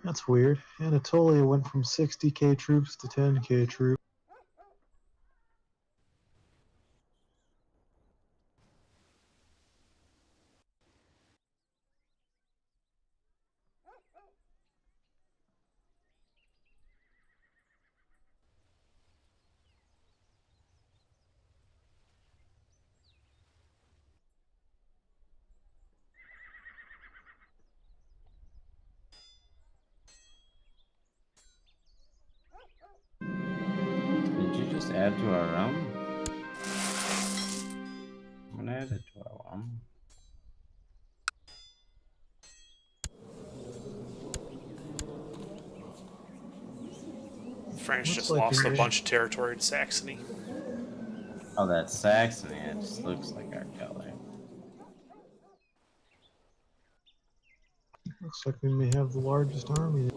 That's weird. Anatolia went from 60k troops to 10k troops. just add to our realm? I'm gonna add it to our realm. France Looks just like lost a we- bunch of territory to Saxony. Oh, that's Saxony. It just looks like our color. Looks like we may have the largest army.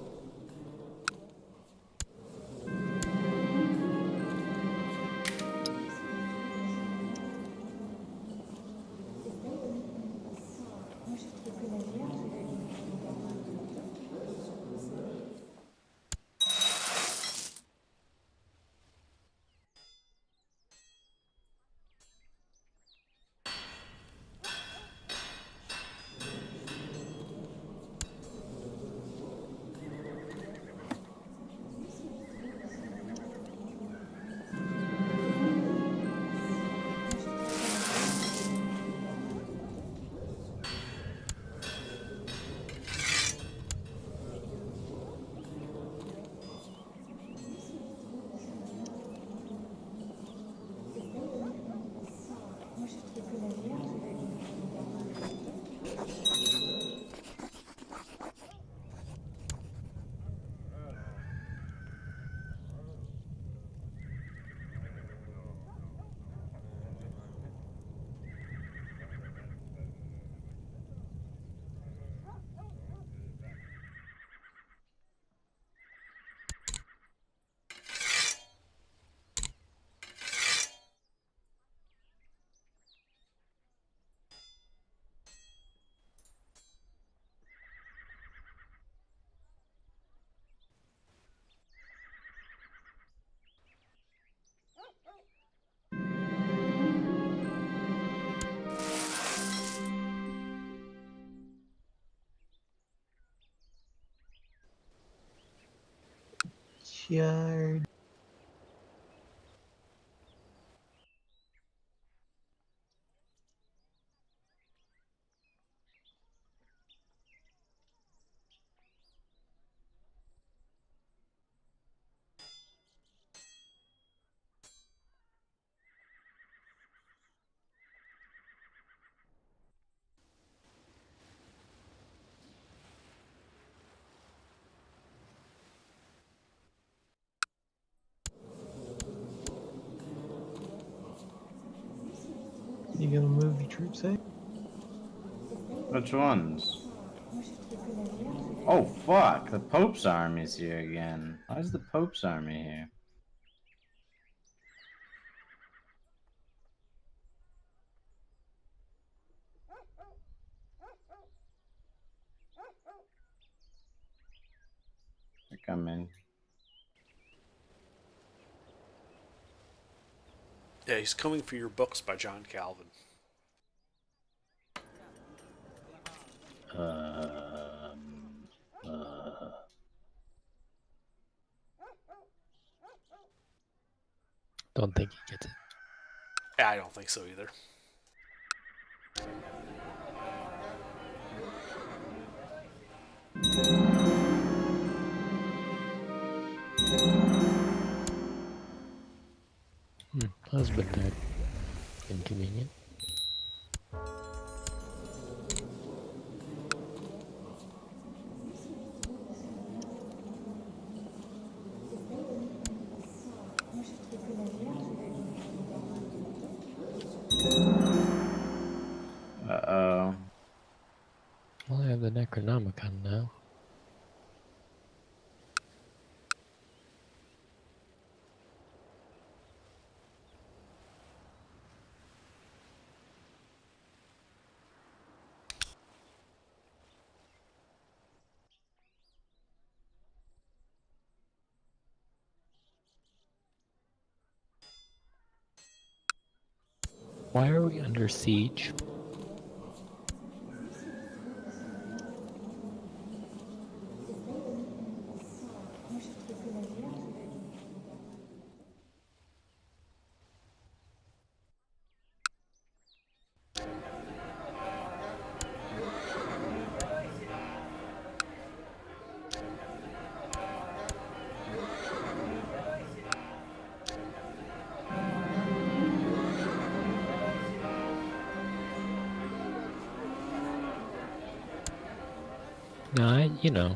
Yard. You gonna move your troops, eh? Which ones? Oh, fuck. The Pope's army's here again. Why is the Pope's army here? They're coming. Yeah, he's coming for your books by John Calvin. Don't think he gets it. Yeah, I don't think so either. That was a bit inconvenient. Uh-oh. Well, I have the Necronomicon now. Why are we under siege? No,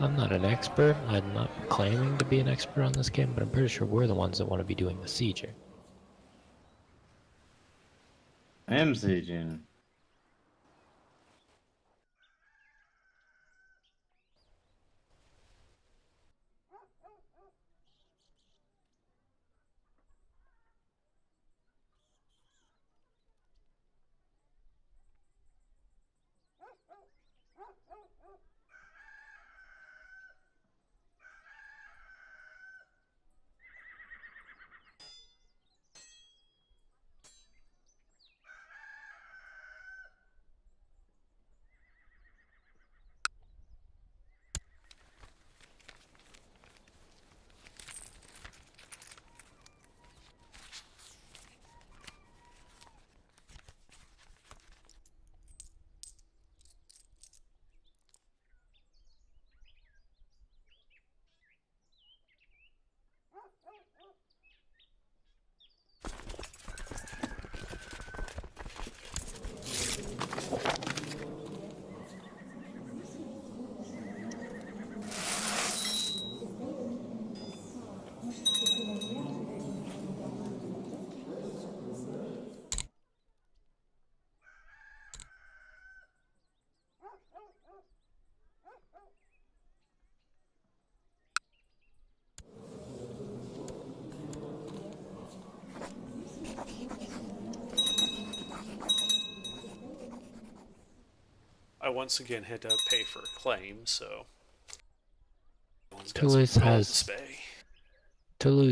I'm not an expert. I'm not claiming to be an expert on this game, but I'm pretty sure we're the ones that want to be doing the sieging. I am sieging. I once again had to pay for a claim, so. Toulouse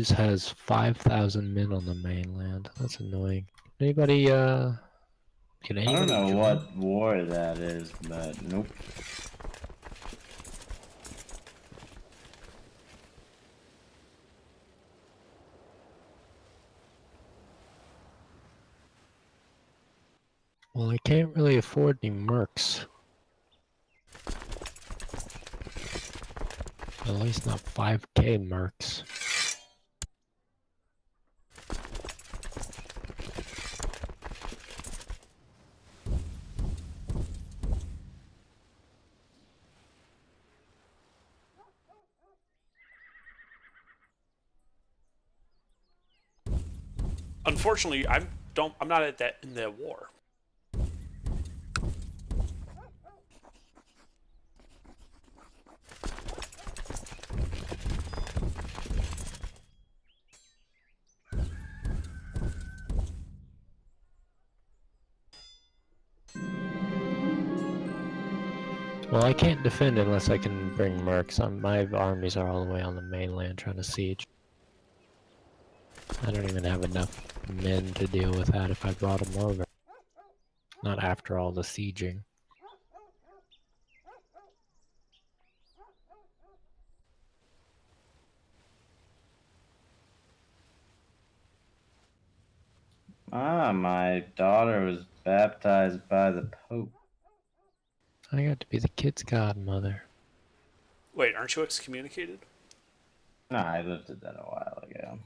has 5,000 men on the mainland. That's annoying. Anybody, can anybody I don't know join? what war that is, but nope. Well, I can't really afford any mercs. At least not 5k mercs. Unfortunately, I'm not at that in the war. Well, I can't defend unless I can bring mercs. My armies are all the way on the mainland trying to siege. I don't even have enough men to deal with that if I brought them over. Not after all the sieging. Ah, my daughter was baptized by the Pope. I got to be the kid's godmother. Wait, aren't you excommunicated? Nah, I lifted that a while ago.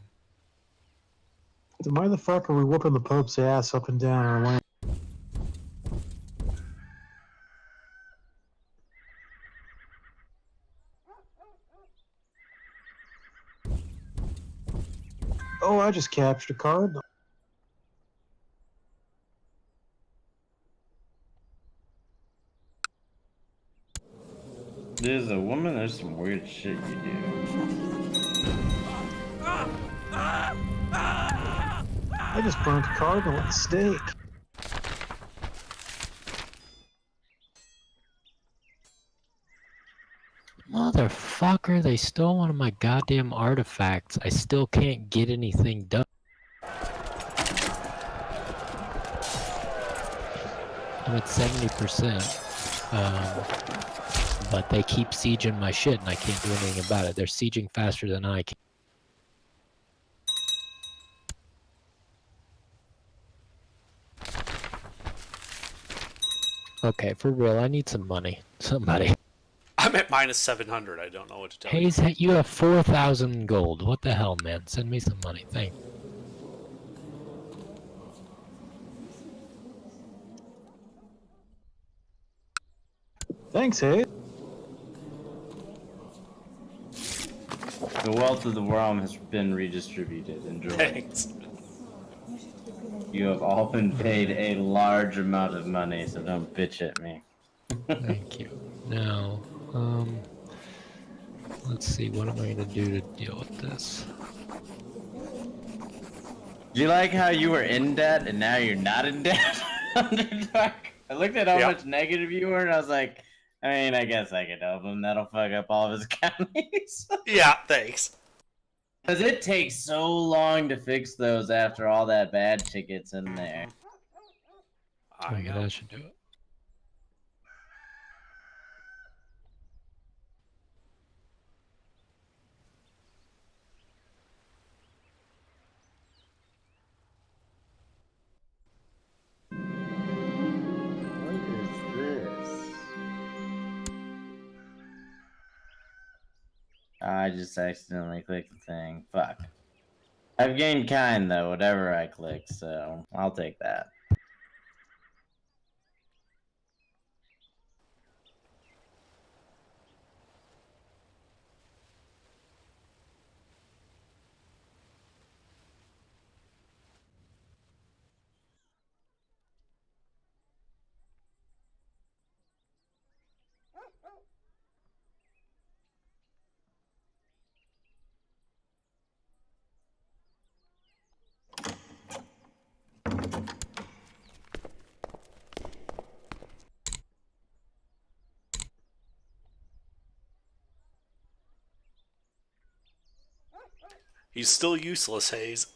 Then why the fuck are we whooping the Pope's ass up and down our lane? Oh, I just captured a card. There's a woman, there's some weird shit you do. I just burnt a cardinal at the stake. Motherfucker, they stole one of my goddamn artifacts. I still can't get anything done. I'm at 70%. But they keep sieging my shit and I can't do anything about it. They're sieging faster than I can. Okay, for real, I need some money. Somebody. I'm at minus 700. I don't know what to tell you. Hayes, you have 4,000 gold. What the hell, man? Send me some money. Thanks. Thanks, Hayes. The wealth of the realm has been redistributed. Enjoy. Thanks. You have all been paid a large amount of money, so don't bitch at me. Thank you. Now, let's see. What am I gonna do to deal with this? Do you like how you were in debt and now you're not in debt? Underdark? I looked at how Yeah. much negative you were and I was like, I mean, I guess I could help him. That'll fuck up all of his counties. Yeah, thanks. Because it takes so long to fix those after all that bad shit gets in there. I Okay, know. that should do it. What is this? I just accidentally clicked the thing. Fuck. I've gained kind though, whatever I click, so I'll take that. He's still useless, Hayes.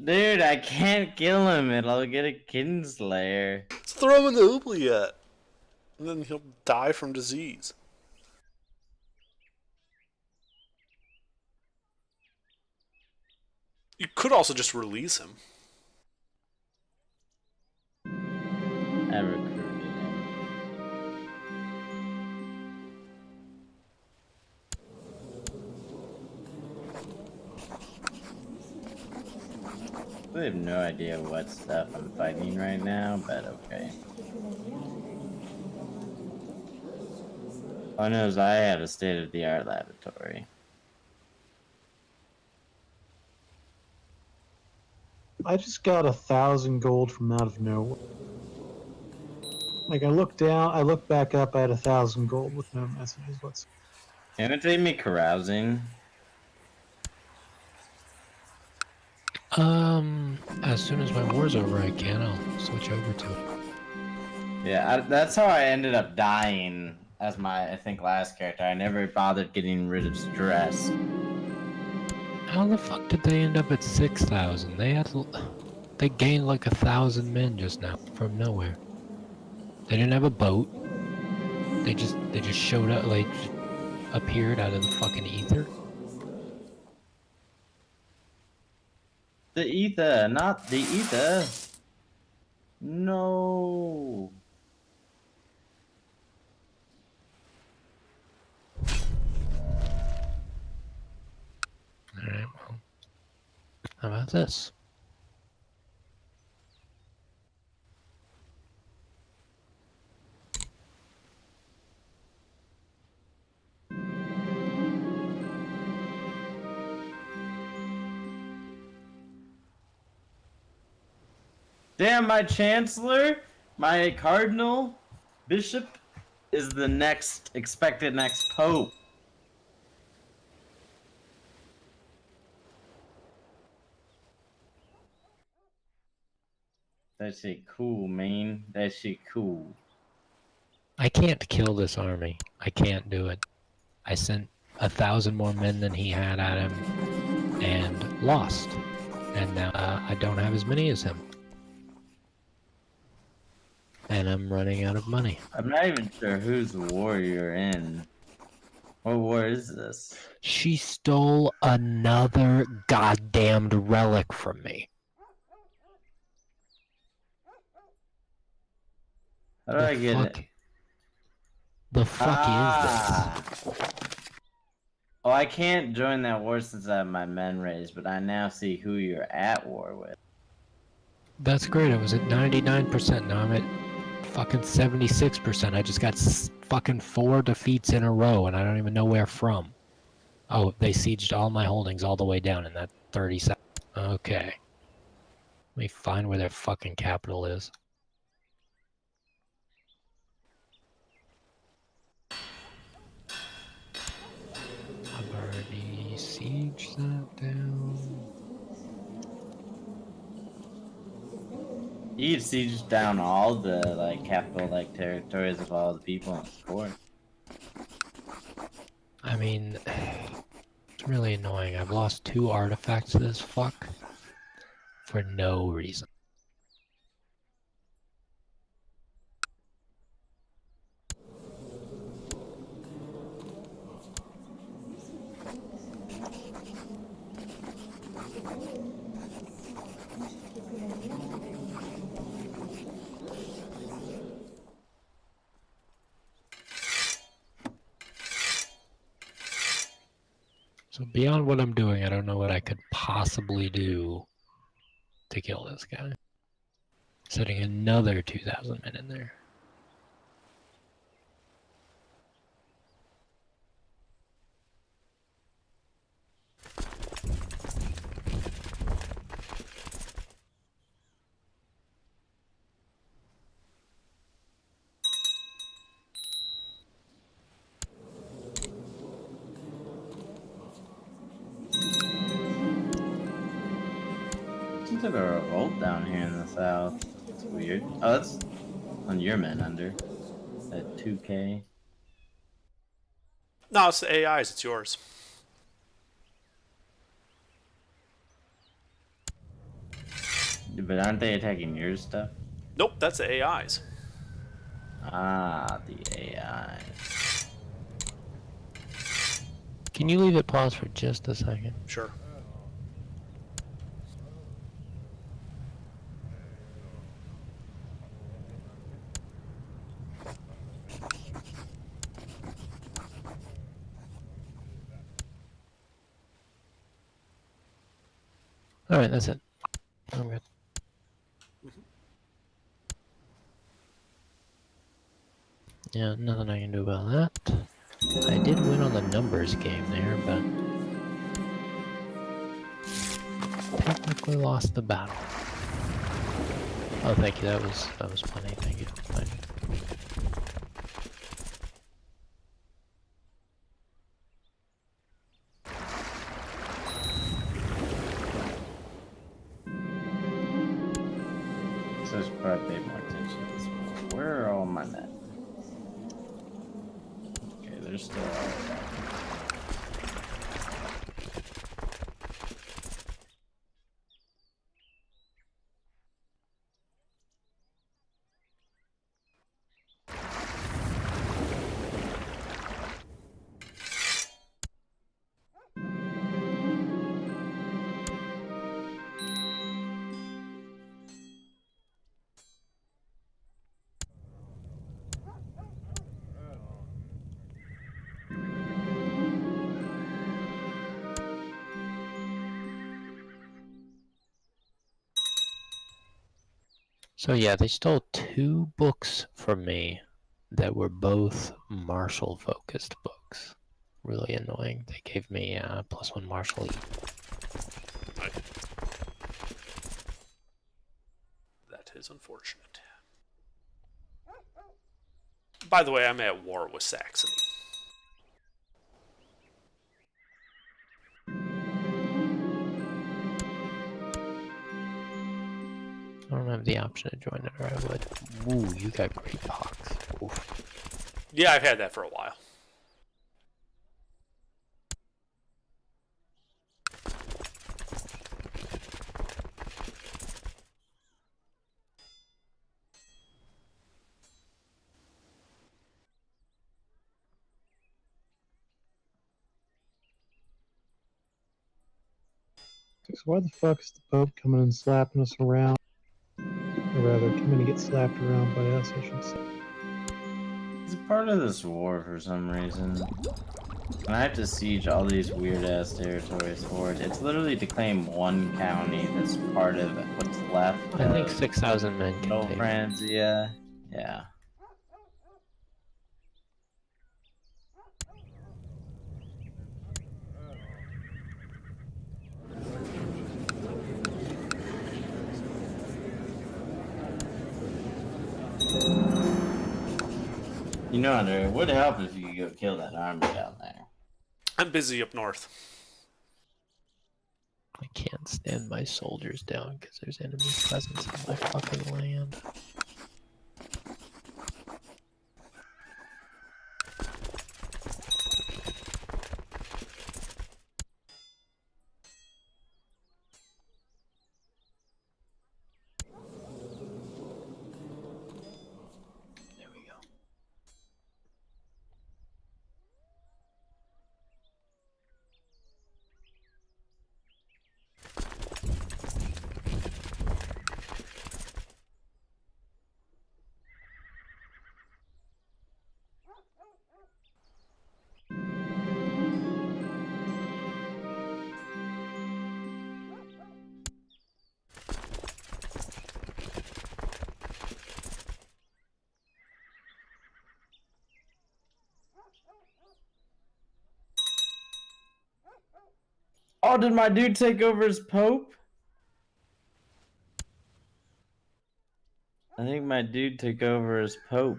Dude, I can't kill him. It'll get a kinslayer. Let's throw him in the oubliette. And then he'll die from disease. You could also just release him. I recruited him. I have no idea what stuff I'm fighting right now, but okay. All I know is I have a state-of-the-art laboratory. I just got 1,000 gold from out of nowhere. Like I looked down, I looked back up, I had 1,000 gold with no messages. What's Imitate me carousing. As soon as my war's over, I can. I'll switch over to it. Yeah, that's how I ended up dying as my, I think, last character. I never bothered getting rid of stress. How the fuck did they end up at 6,000? They gained like 1,000 men just now from nowhere. They didn't have a boat. They just showed up, like appeared out of the fucking ether. The ether, not the ether. No. Alright, well. How about this? Damn, my chancellor, my cardinal, bishop, is the next expected next pope. That shit cool, man. That shit cool. I can't kill this army. I can't do it. I sent 1,000 more men than he had at him and lost. And now I don't have as many as him. And I'm running out of money. I'm not even sure whose war you're in. What war is this? She stole another goddamned relic from me. How do I get it? The fuck is this? Oh, I can't join that war since I have my men raised, but I now see who you're at war with. That's great. I was at 99%. Now I'm at fucking 76%. I just got fucking 4 defeats in a row, and I don't even know where from. Oh, they sieged all my holdings all the way down in that 30 seconds. Okay. Let me find where their fucking capital is. I've already sieged that down. You could siege down all the like capital like territories of all the people in support. I mean, it's really annoying. I've lost 2 artifacts to this fuck for no reason. So beyond what I'm doing, I don't know what I could possibly do to kill this guy. Setting another 2,000 men in there. Seems like a revolt down here in the south. It's weird. Oh, that's on your men under at 2K. No, it's the AI's. It's yours. But aren't they attacking your stuff? Nope, that's the AI's. Ah, the AI. Can you leave it paused for just a second? Sure. Alright, that's it. I'm good. Yeah, nothing I can do about that. I did win on the numbers game there, but technically lost the battle. Oh, thank you. That was plenty. Thank you. Fine. So I should probably pay more attention to this one. Where are all my men? Okay, they're still all around. So yeah, they stole 2 books from me that were both martial focused books. Really annoying. They gave me +1 martial E. Right. That is unfortunate. By the way, I'm at war with Saxony. I don't have the option to join it, or I would. Ooh, you got great pox. Oof. Yeah, I've had that for a while. So why the fuck is the Pope coming and slapping us around? Or rather, coming to get slapped around by us, I should say. He's a part of this war for some reason. And I have to siege all these weird ass territories for it. It's literally to claim one county that's part of what's left. I think of 6,000 men can Middle take it. Franzia. Yeah. You know, Andre, it would help if you could go kill that army down there. I'm busy up north. I can't stand my soldiers down because there's enemy presence in my fucking land. There we go. Oh, did my dude take over as Pope? I think my dude took over as Pope.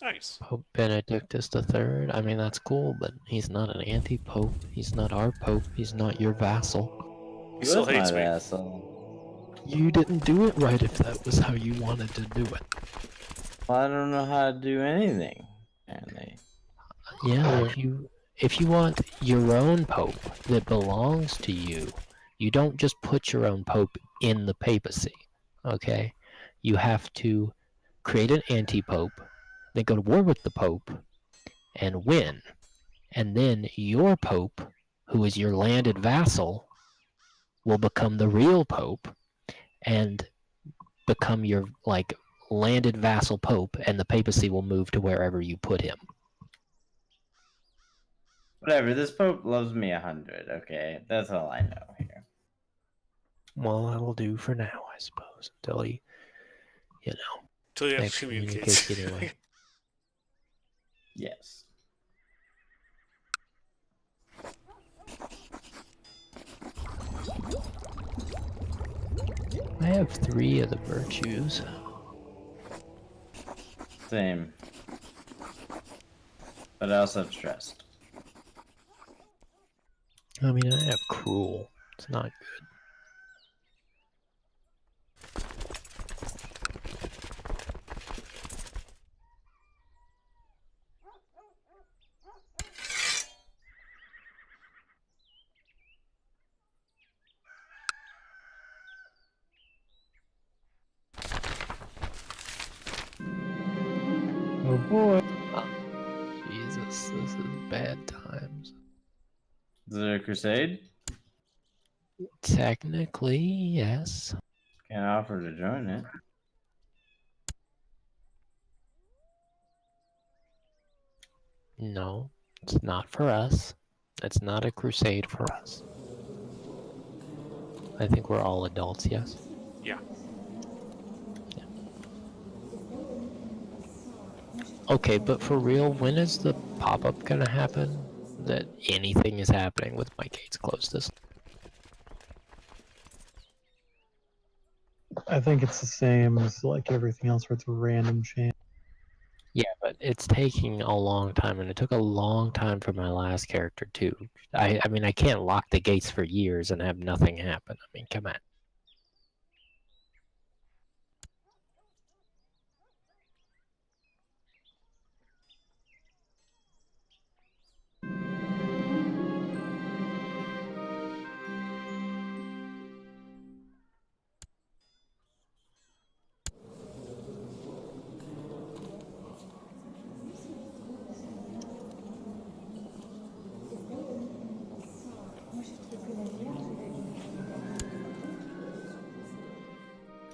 Nice. Pope Benedictus III. I mean, that's cool, but he's not an anti-pope. He's not our pope. He's not your vassal. He still was hates my me. vassal. You didn't do it right if that was how you wanted to do it. Well, I don't know how to do anything. Apparently. Yeah, if you want your own pope that belongs to you, you don't just put your own pope in the papacy. Okay? You have to create an anti-pope, then go to war with the pope and win. And then your pope, who is your landed vassal, will become the real pope and become your like landed vassal pope, and the papacy will move to wherever you put him. Whatever, this Pope loves me 100, okay? That's all I know here. Well, that'll do for now, I suppose, until he, you know, Till you excommunicates excommunicates. anyway. Yes. I have 3 of the virtues. Same. But I also have trust. I mean, I have cruel. It's not good. Oh boy. Jesus, this is bad times. Is it a crusade? Technically, yes. Can't offer to join it. No, it's not for us. It's not a crusade for us. I think we're all adults, yes? Yeah. Okay, but for real, when is the pop-up gonna happen? That anything is happening with my gates closed this? I think it's the same as like everything else where it's a random chance. Yeah, but it's taking a long time, and it took a long time for my last character too. I mean, I can't lock the gates for years and have nothing happen. I mean, come on.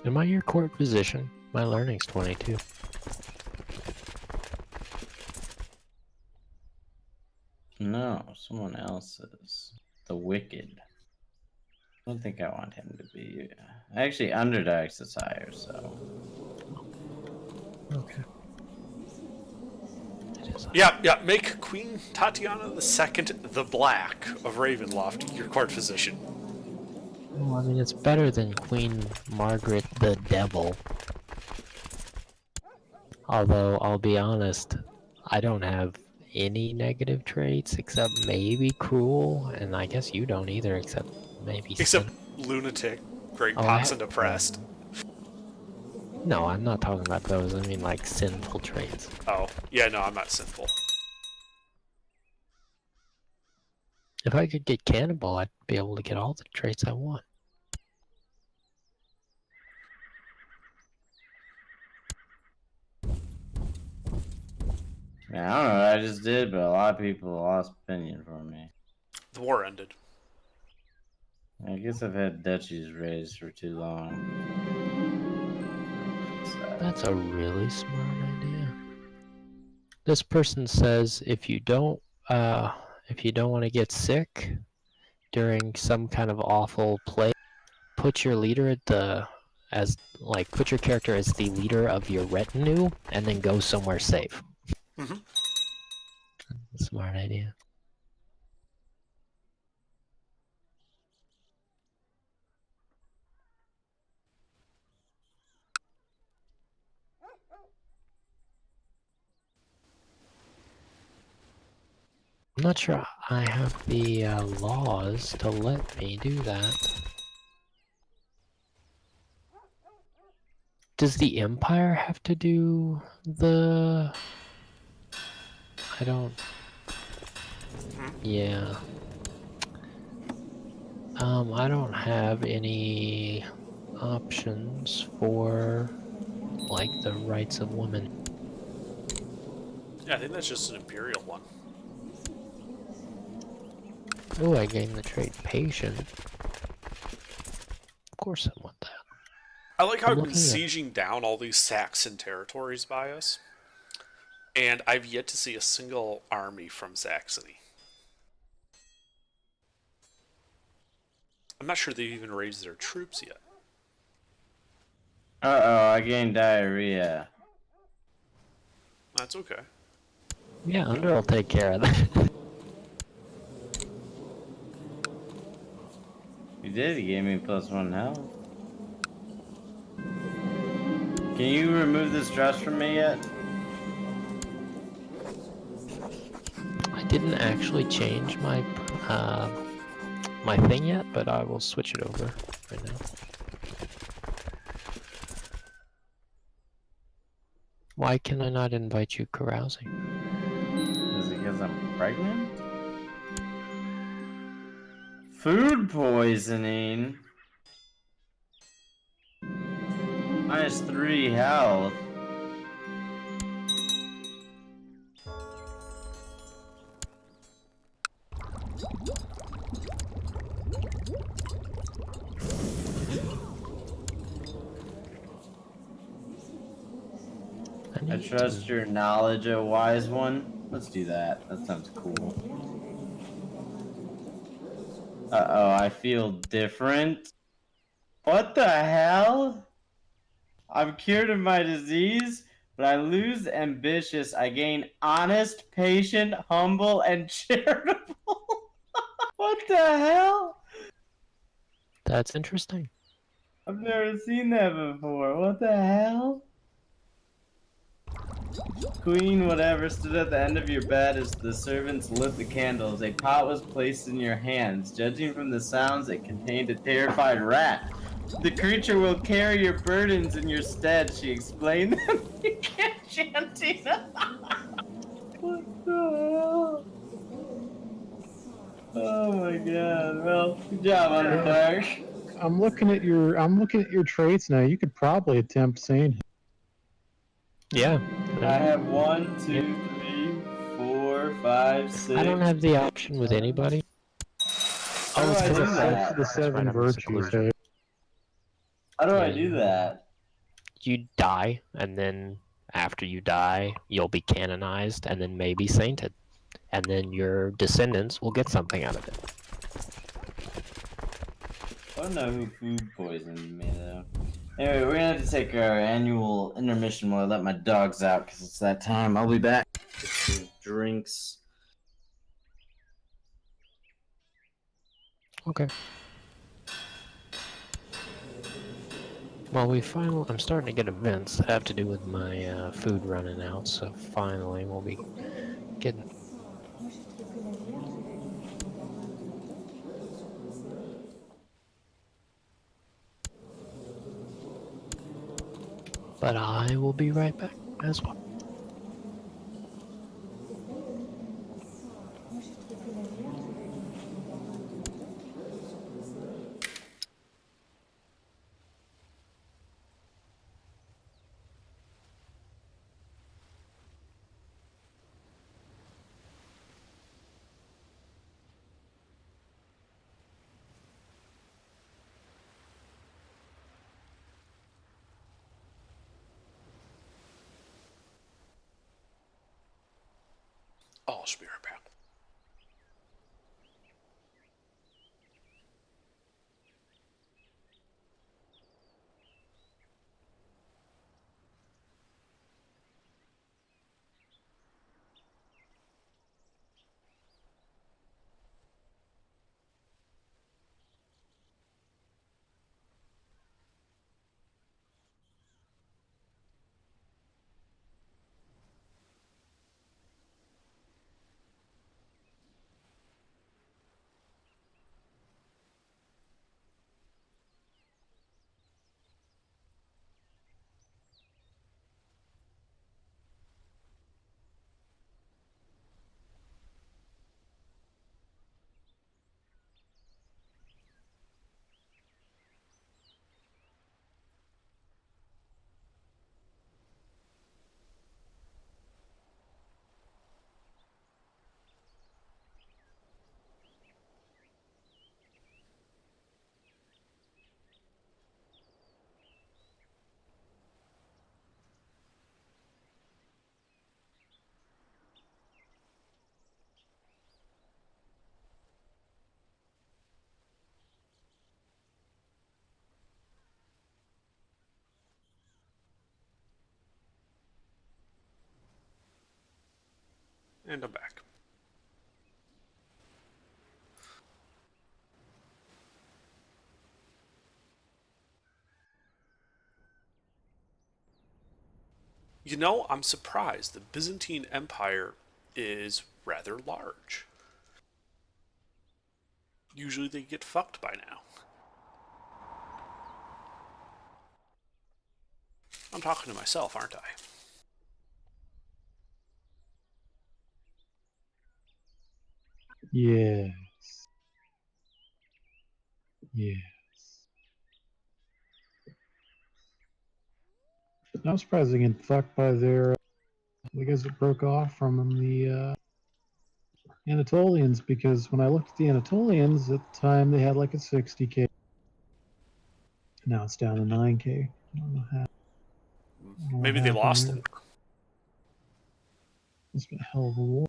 Am I your court physician? My learning's 22. No, someone else's. The Wicked. I don't think I want him to be. Actually, Underdog's is higher, so. Okay. It is. Yeah. Make Queen Tatiana II the Black of Ravenloft your court physician. Well, I mean, it's better than Queen Margaret the Devil. Although, I'll be honest, I don't have any negative traits except maybe cruel, and I guess you don't either, except maybe Except sin. lunatic, great Oh, I pots, have and depressed. No, I'm not talking about those. I mean like sinful traits. Oh, yeah, no, I'm not sinful. If I could get cannibal, I'd be able to get all the traits I want. Man, I don't know what I just did, but a lot of people lost opinion for me. The war ended. I guess I've had duchies raised for too long. That's a really smart idea. This person says if you don't want to get sick during some kind of awful play, put your leader at the put your character as the leader of your retinue and then go somewhere safe. Mhm. Smart idea. I'm not sure I have the laws to let me do that. Does the Empire have to do the... I don't... Yeah. I don't have any options for, like, the rights of women. Yeah, I think that's just an imperial one. Oh, I gained the trait patient. Of course I want that. I like how I'm I've been looking at- sieging down all these Saxon territories by us, and I've yet to see a single army from Saxony. I'm not sure they've even raised their troops yet. Uh-oh, I gained diarrhea. That's okay. Yeah, Under will take care of that. You did, he gave me +1 health. Can you remove this dress from me yet? I didn't actually change my my thing yet, but I will switch it over right now. Why can I not invite you carousing? Is it because I'm pregnant? Food poisoning? -3 health. I need trust to- your knowledge, a wise one. Let's do that. That sounds cool. Uh-oh, I feel different. What the hell? I'm cured of my disease, but I lose ambitious. I gain honest, patient, humble, and charitable. What the hell? That's interesting. I've never seen that before. What the hell? Queen whatever stood at the end of your bed as the servants lit the candles. A pot was placed in your hands. Judging from the sounds, it contained a terrified rat. The creature will carry your burdens in your stead, she explained. You can't chanting. What the hell? Oh my god. Well, good job, Underdark. I'm looking at your traits now. You could probably attempt saying Yeah. I have 1, 2, 3, 4, 5, 6. I don't have the option with anybody. How do I do because that? the seven I'm virtues. seclusion. Hey. How do I Yeah, do you- that? You die, and then after you die, you'll be canonized, and then maybe sainted. And then your descendants will get something out of it. I don't know who food poisoned me though. Anyway, we're gonna have to take our annual intermission while I let my dogs out because it's that time. I'll be back. Get some drinks. Okay. Well, I'm starting to get events that have to do with my food running out, so finally we'll be getting. But I will be right back as well. Oh, I'll just be right back. And I'm back. You know, I'm surprised. The Byzantine Empire is rather large. Usually they get fucked by now. I'm talking to myself, aren't I? Yes. Yes. I'm surprised they get fucked by their the guys that broke off from them, the Anatolians, because when I looked at the Anatolians at the time, they had like a 60K. Now it's down to 9K. I don't know how. I don't know what Maybe they happened lost there. it. It's been a hell of a war.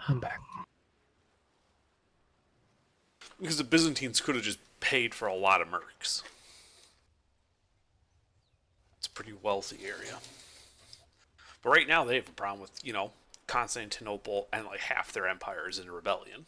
I'm back. Because the Byzantines could have just paid for a lot of mercs. It's a pretty wealthy area. But right now they have a problem with, Constantinople and like half their empire is in rebellion.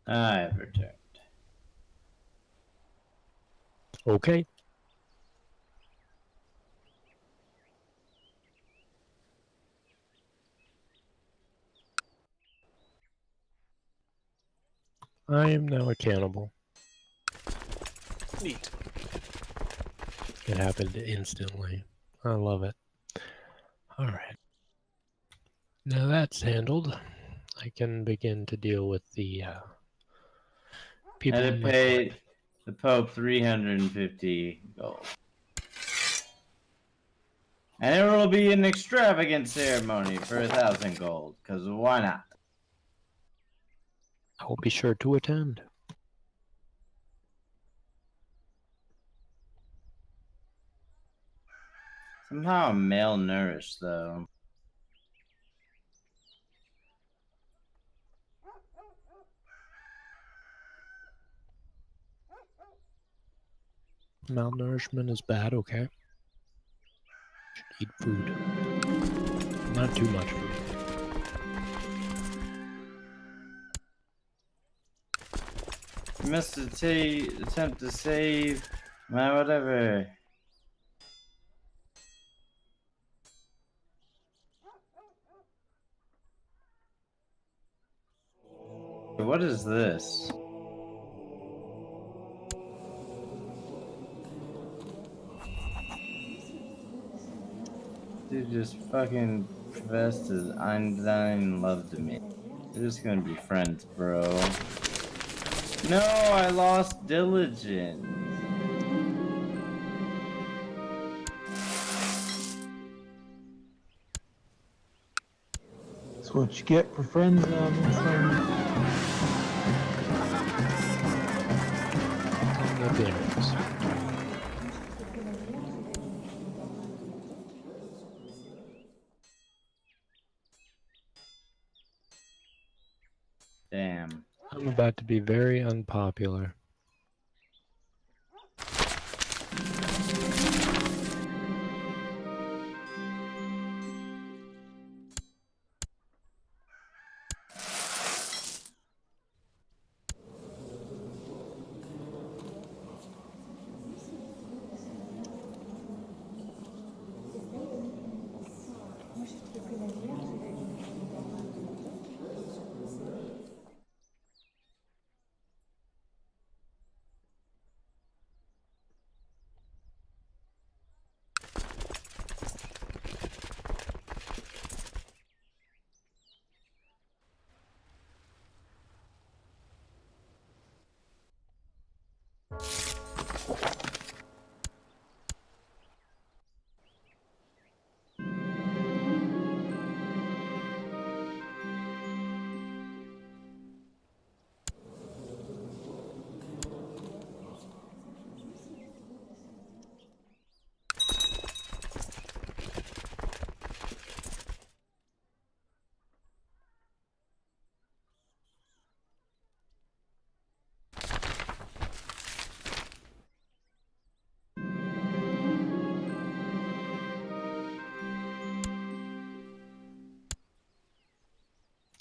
I have returned. Okay. I am now a cannibal. Neat. It happened instantly. I love it. Alright. Now that's handled. I can begin to deal with the people And in it my paid the Pope 350 gold. And it will be an extravagant ceremony for 1,000 gold, because why not? I will be sure to attend. Somehow I'm malnourished, though. Malnourishment is bad, okay? Should eat food. Not too much food. You must attempt to save my whatever. What is this? Dude just fucking professed his undying love to me. We're just gonna be friends, bro. No, I lost diligence. That's what you get for friends on this thing. No bearings. Damn. I'm about to be very unpopular.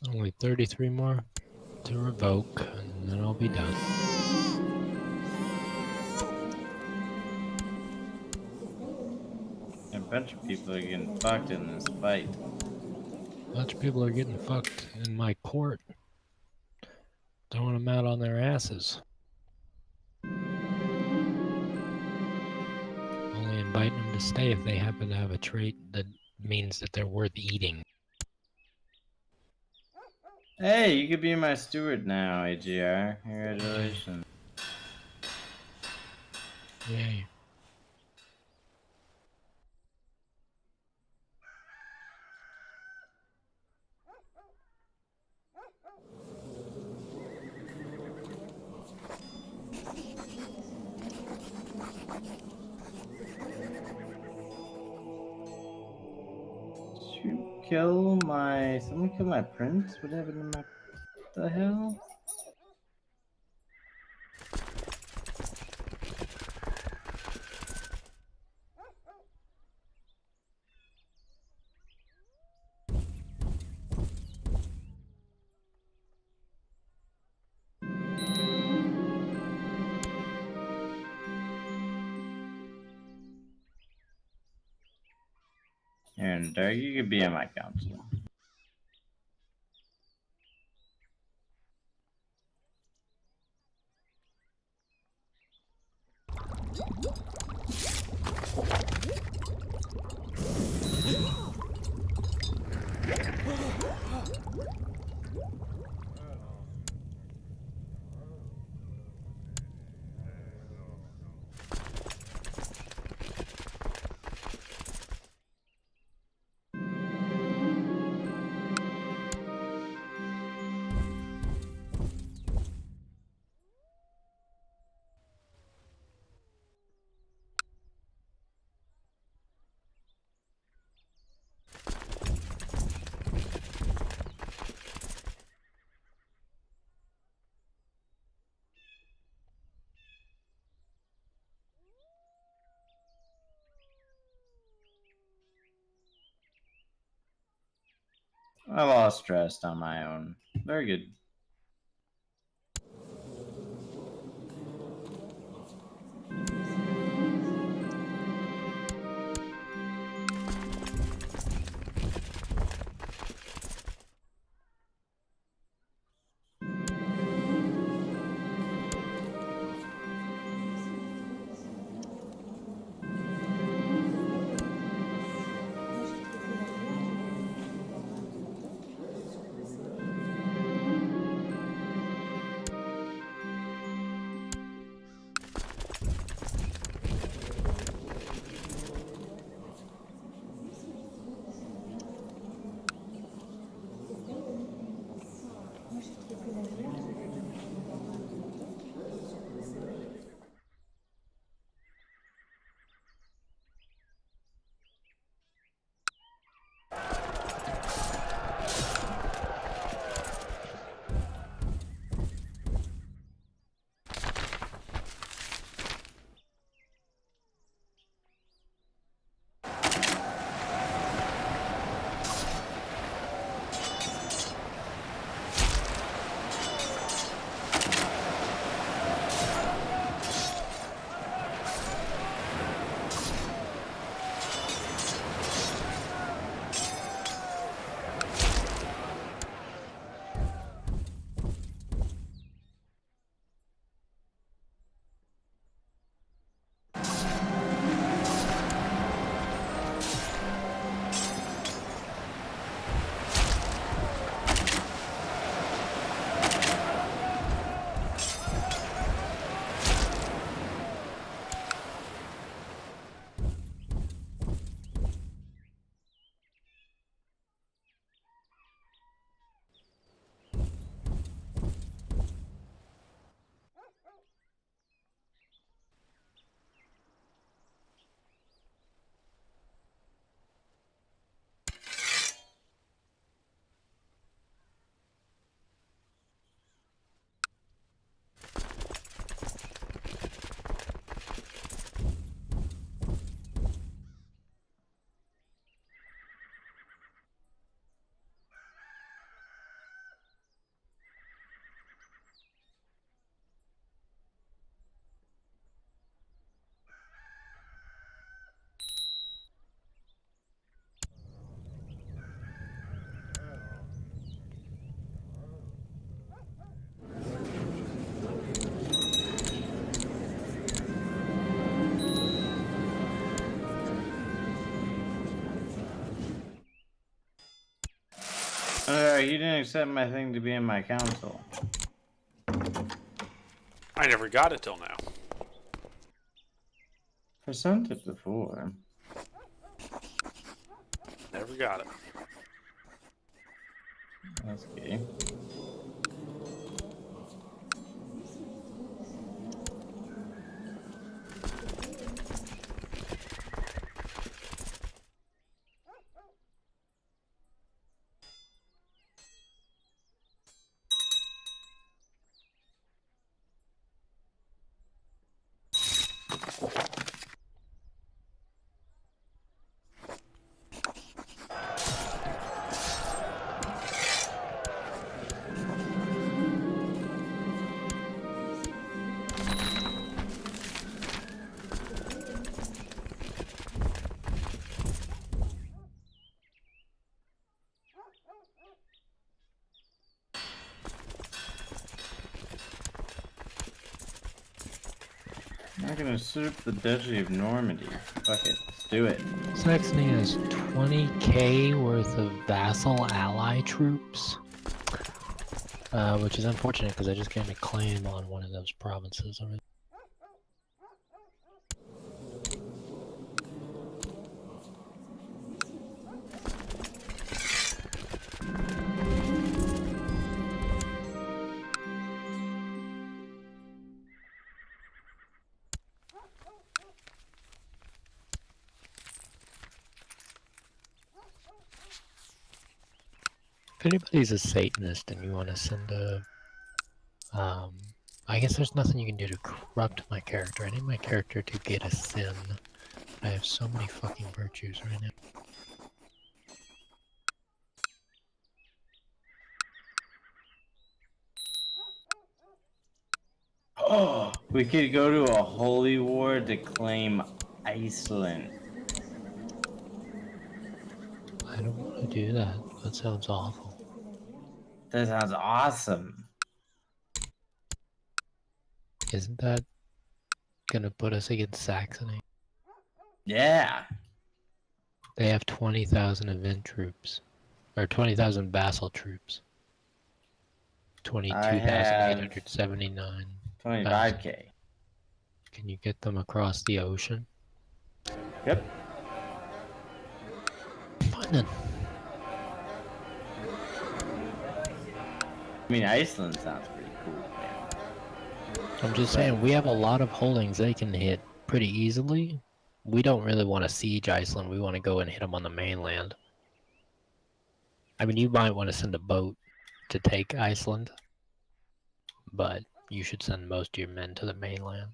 Only 33 more to revoke, and then I'll be done. A bunch of people are getting fucked in this fight. A bunch of people are getting fucked in my court. Throwing them out on their asses. Only inviting them to stay if they happen to have a trait that means that they're worth eating. Hey, you could be my steward now, AGR. Congratulations. Yay. Someone kill my prince? What happened to my... the hell? Here, and Derek, you could be in my council. I lost trust on my own. Very good. You didn't accept my thing to be in my council. I never got it till now. I sent it before. Never got it. That's gay. I'm gonna usurp the Duchy of Normandy. Fuck it, let's do it. Saxony has 20k worth of vassal ally troops. Which is unfortunate because I just gained a claim on one of those provinces already. If anybody's a Satanist and you want to send a, I guess there's nothing you can do to corrupt my character. I need my character to get a sin. I have so many fucking virtues right now. Oh, we could go to a holy war to claim Iceland. I don't want to do that. That sounds awful. That sounds awesome. Isn't that gonna put us against Saxony? Yeah. They have 20,000 event troops. Or 20,000 vassal troops. 22,879. 25k. Can you get them across the ocean? Yep. Fine then. I mean, Iceland sounds pretty cool, man. I'm just saying, we have a lot of holdings they can hit pretty easily. We don't really want to siege Iceland. We want to go and hit them on the mainland. I mean, you might want to send a boat to take Iceland, but you should send most of your men to the mainland.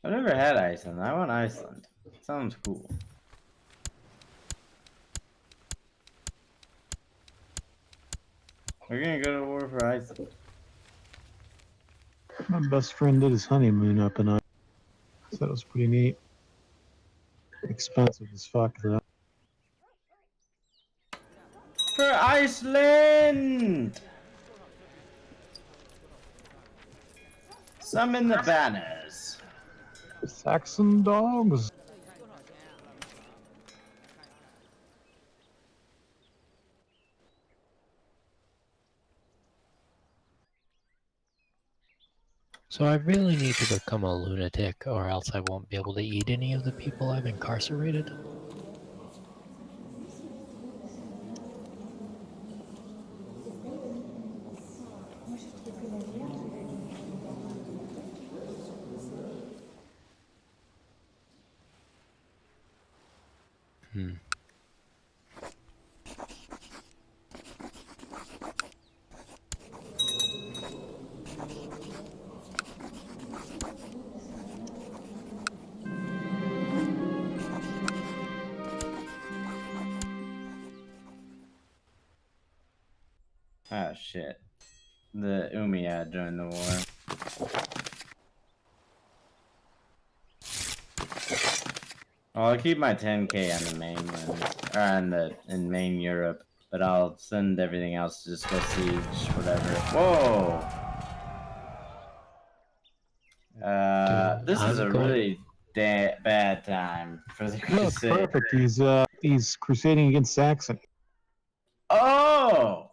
I've never had Iceland. I want Iceland. Sounds cool. We're gonna go to war for Iceland. My best friend did his honeymoon up in Iceland. So that was pretty neat. Expensive as fuck though. For Iceland! Summon the banners. Saxon dogs. So I really need to become a lunatic, or else I won't be able to eat any of the people I've incarcerated. Hmm. Oh shit. The Umayyad joined the war. Well, I'll keep my 10k on the mainland, or in main Europe, but I'll send everything else to just go siege, whatever. Whoa! Dude, This is I'm a going- really bad time for the No, it's crusade. perfect. He's crusading against Saxony. Oh! Are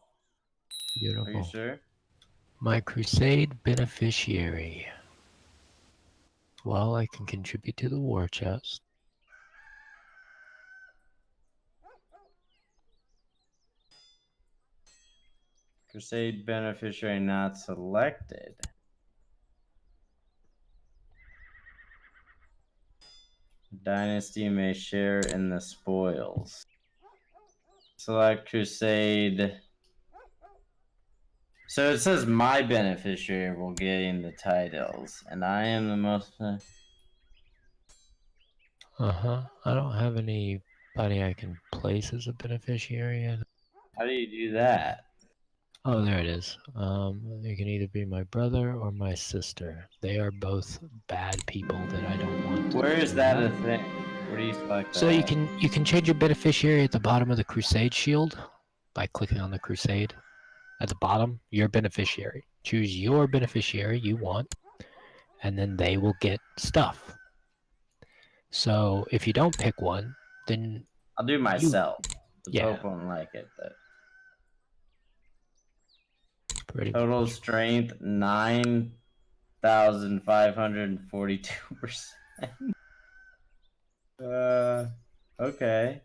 Beautiful. you sure? My crusade beneficiary. Well, I can contribute to the war chest. Crusade beneficiary not selected. Dynasty may share in the spoils. Select Crusade. So it says my beneficiary will gain the titles, and I am the most. Uh-huh. I don't have anybody I can place as a beneficiary yet. How do you do that? Oh, there it is. You can either be my brother or my sister. They are both bad people that I don't want. Where is to that have. a thing? Where do you select So that? you can change your beneficiary at the bottom of the Crusade shield by clicking on the Crusade. At the bottom, your beneficiary. Choose your beneficiary you want, and then they will get stuff. So if you don't pick one, then I'll do myself. The Yeah. Pope won't like it, but pretty total much. strength 9,542%. Okay.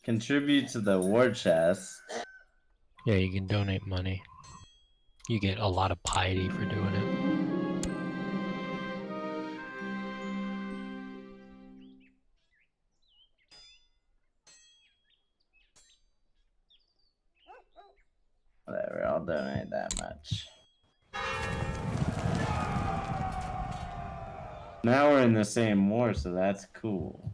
Contribute to the war chest. Yeah, you can donate money. You get a lot of piety for doing it. Whatever, I'll donate that much. Now we're in the same war, so that's cool.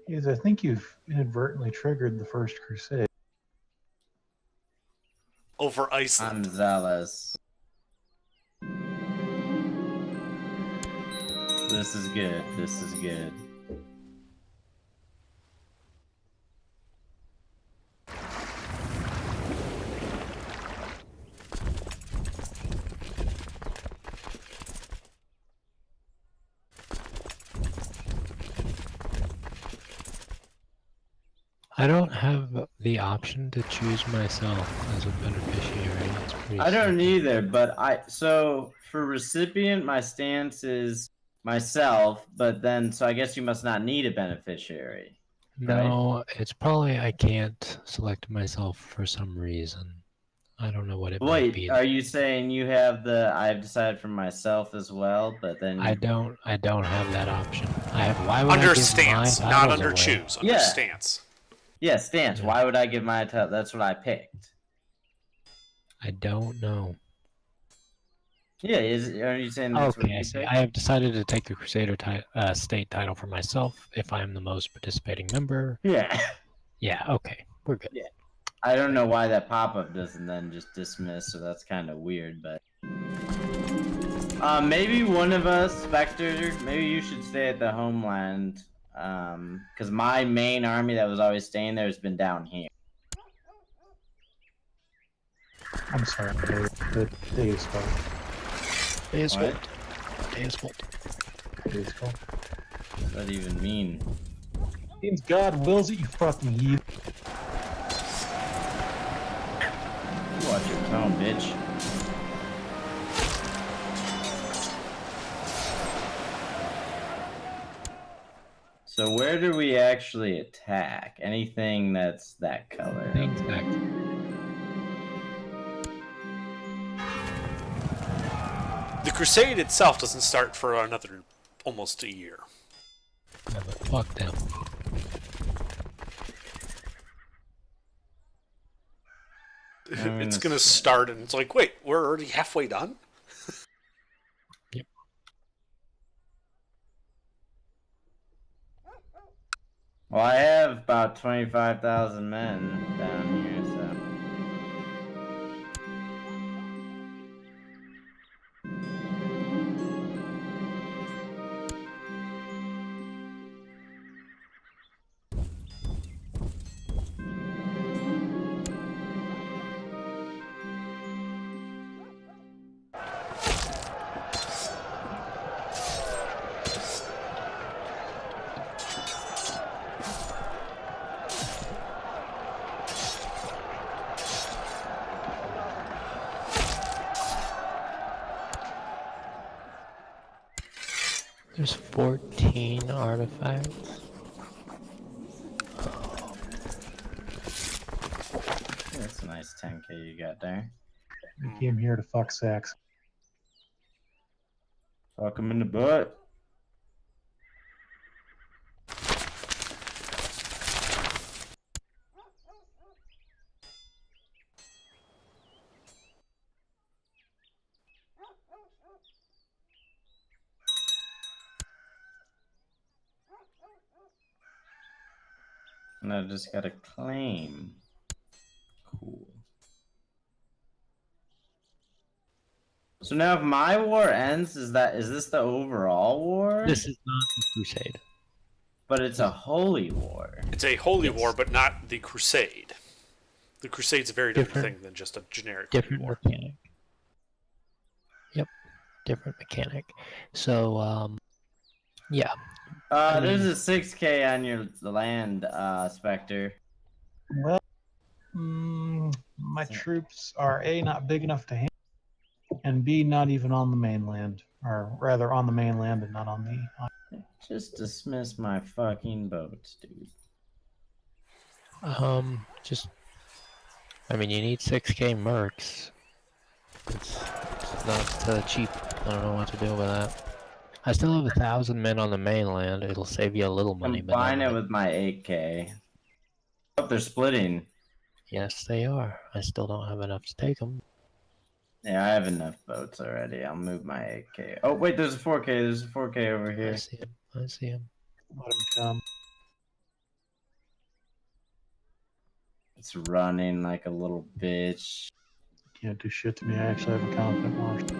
Is I think you've inadvertently triggered the First Crusade. Over Iceland. I'm zealous. This is good. This is good. I don't have the option to choose myself as a beneficiary. It's pretty I don't simple. either, but so for recipient, my stance is myself, but then so I guess you must not need a beneficiary. No, it's probably I can't select myself for some reason. I don't know what it might be. Wait, are you saying you have the I've decided for myself as well, but then I don't have that option. I have why would I Under give stance, my not titles under away? choose. Under Yeah. stance. Yeah, stance. Yeah. Why would I give my title? That's what I picked. I don't know. Yeah, are you saying that's what Okay, you I see. picked? I have decided to take the Crusader state title for myself if I am the most participating member. Yeah. Yeah, okay. We're good. Yeah. I don't know why that pop-up doesn't then just dismiss, so that's kind of weird, but maybe one of us, Spectre, maybe you should stay at the homeland, because my main army that was always staying there has been down here. I'm sorry, the day is called. Deus What? Vult. Deus Vult. Day is called. What does that even mean? Means God wills it, you fucking heathen. Watch your tone, bitch. So where do we actually attack? Anything that's that color. Exactly. The crusade itself doesn't start for another almost a year. Yeah, but fuck them. It's gonna start and it's like, wait, we're already halfway done? Yep. Well, I have about 25,000 men down here, so. There's 14 artifacts. That's a nice 10k you got there. I came here to fuck Sax. Fuck him in the butt. And I just got a claim. Cool. So now if my war ends, is this the overall war? This is not the Crusade. But it's a holy war. It's a holy Yes. war, but not the Crusade. The Crusade's a very different Different- thing than just a generic holy Different war. mechanic. Yep, different mechanic. So, yeah. There's a 6K on your land, Spectre. Well, my troops are A, not big enough to handle, and B, not even on the mainland. Or rather, on the mainland and not on the. Just dismiss my fucking boats, dude. Just, I mean, you need 6K mercs. It's not cheap. I don't know what to do with that. I still have 1,000 men on the mainland. It'll save you a little money, but Combine not it with my 8K. Oh, they're splitting. yes, they are. I still don't have enough to take them. Yeah, I have enough boats already. I'll move my 8K. Oh, wait, there's a 4K. There's a 4K over I here. see him. I see him. Let them come. It's running like a little bitch. Can't do shit to me. I actually have a competent marshal.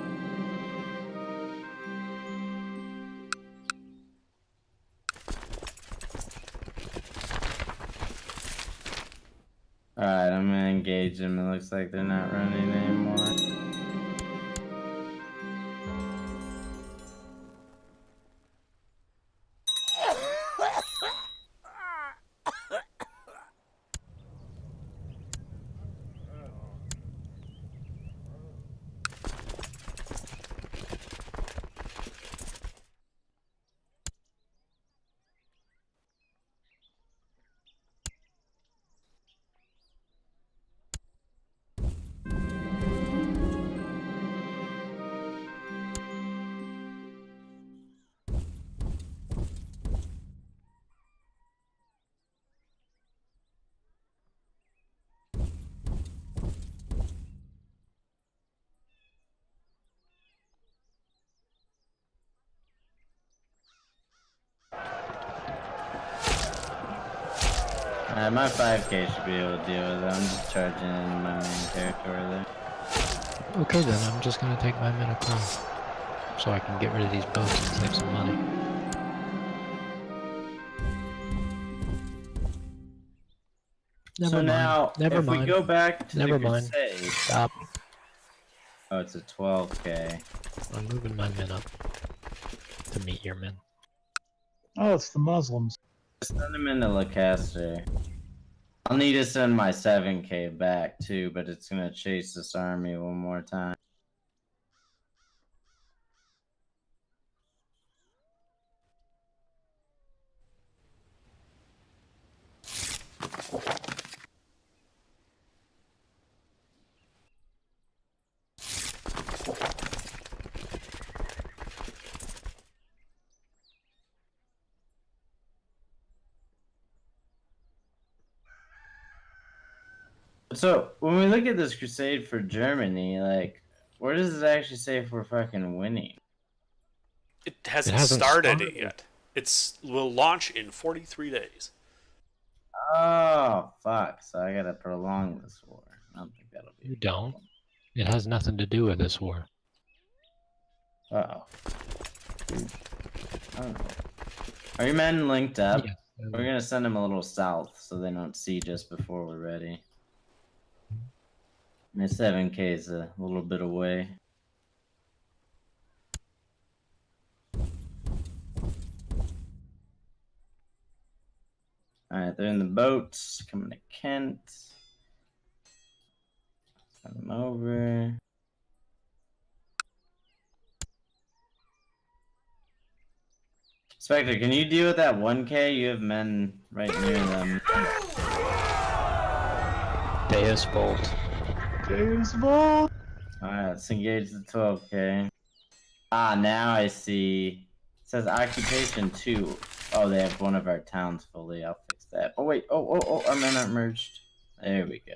Alright, I'm gonna engage them. It looks like they're not running anymore. My 5K should be able to deal with it. I'm just charging in my main territory there. Okay, then I'm just gonna take my men across, so I can get rid of these boats and save some money. Never So mind. now, Never if mind. we go back to Never the mind. Crusade... Stop. Oh, it's a 12K. I'm moving my men up to meet your men. Oh, it's the Muslims. Send them into Lancaster. I'll need to send my 7K back too, but it's gonna chase this army one more time. So when we look at this crusade for Germany, like, where does it actually say if we're fucking winning? It hasn't, hasn't started started. yet. Will launch in 43 days. Oh fuck! So I gotta prolong this war. I don't think that'll be. You don't. It has nothing to do with this war. Oh. Are your men linked up? Yes. We're gonna send them a little south so they don't siege us before we're ready. My 7K is a little bit away. Alright, they're in the boats, coming to Kent. Send them over. Spectre, can you deal with that 1K? You have men right near them. Deus Bolt. James Bond. Alright, let's engage the 12K. Ah, now I see. It says occupation 2. Oh, they have one of our towns fully. I'll fix that. Oh, wait. Oh, our men aren't merged. There we go.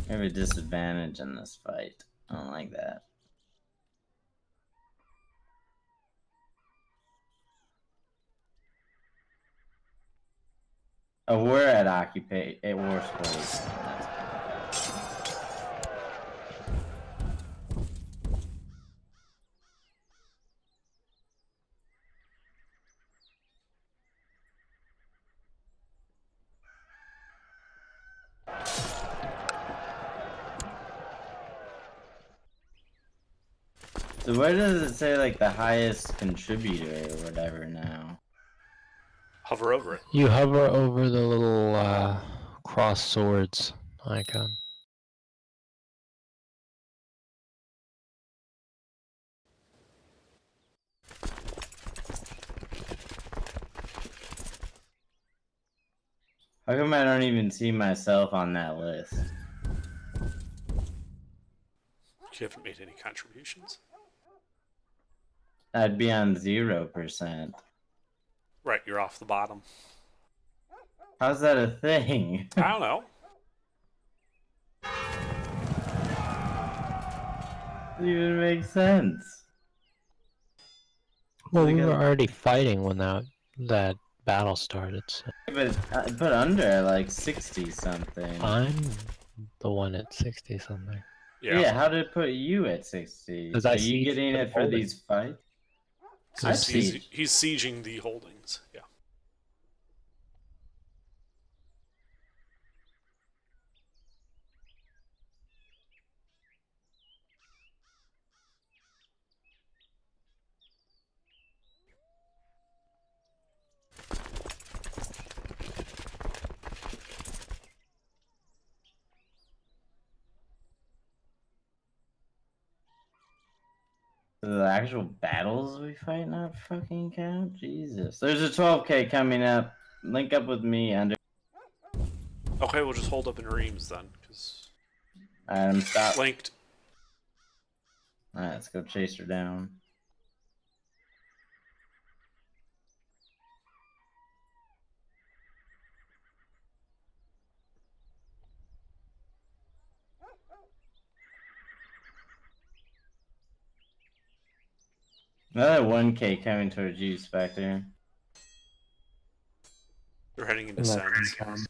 We have a disadvantage in this fight. I don't like that. Oh, we're at occupy at war space. So where does it say like the highest contributor or whatever now? Hover over it. You hover over the little cross swords icon. How come I don't even see myself on that list? You haven't made any contributions. I'd be on 0%. Right, you're off the bottom. How's that a thing? I don't know. Doesn't even make sense. Well, They we were got- already fighting when that battle started. So But I put under like 60 something. I'm the one at 60 something. Yeah. How did it put you at 60? 'Cause I Are you sieged getting the it for holding. these fights? So I he's, see. he's sieging the holdings. Yeah. The actual battles we fight not fucking count? Jesus. There's a 12k coming up. Link up with me under. Okay, we'll just hold up in Reams then, because I'm stopped. linked. Alright, let's go chase her down. Another 1k coming towards you, Spectre. They're heading into And that Sens. can come.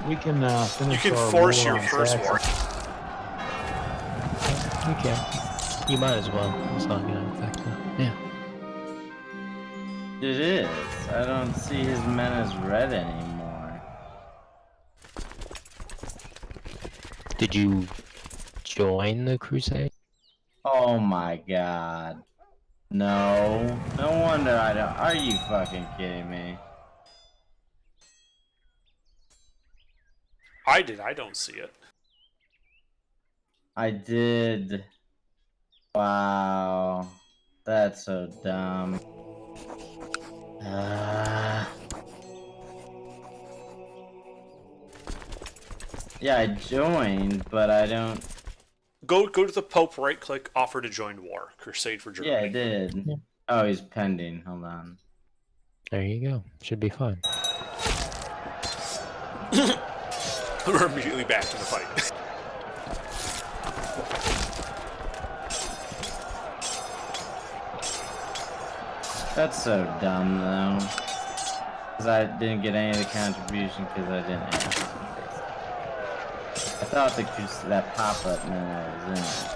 We can You finish can our force war your on first Saxon. war. You can. You might as well. It's not going to affect you. Yeah. It is. I don't see his men as red anymore. Did you join the crusade? Oh my god. No. No wonder I don't. Are you fucking kidding me? I did. I don't see it. I did. Wow. That's so dumb. Yeah, I joined, but I don't. Go to the Pope, right click, offer to join war. Crusade for Germany. Yeah, I did. Yeah. Oh, he's pending. Hold on. There you go. Should be fine. We're immediately back in the fight. That's so dumb, though. Because I didn't get any of the contribution because I didn't ask. I thought that pop-up meant I was in it.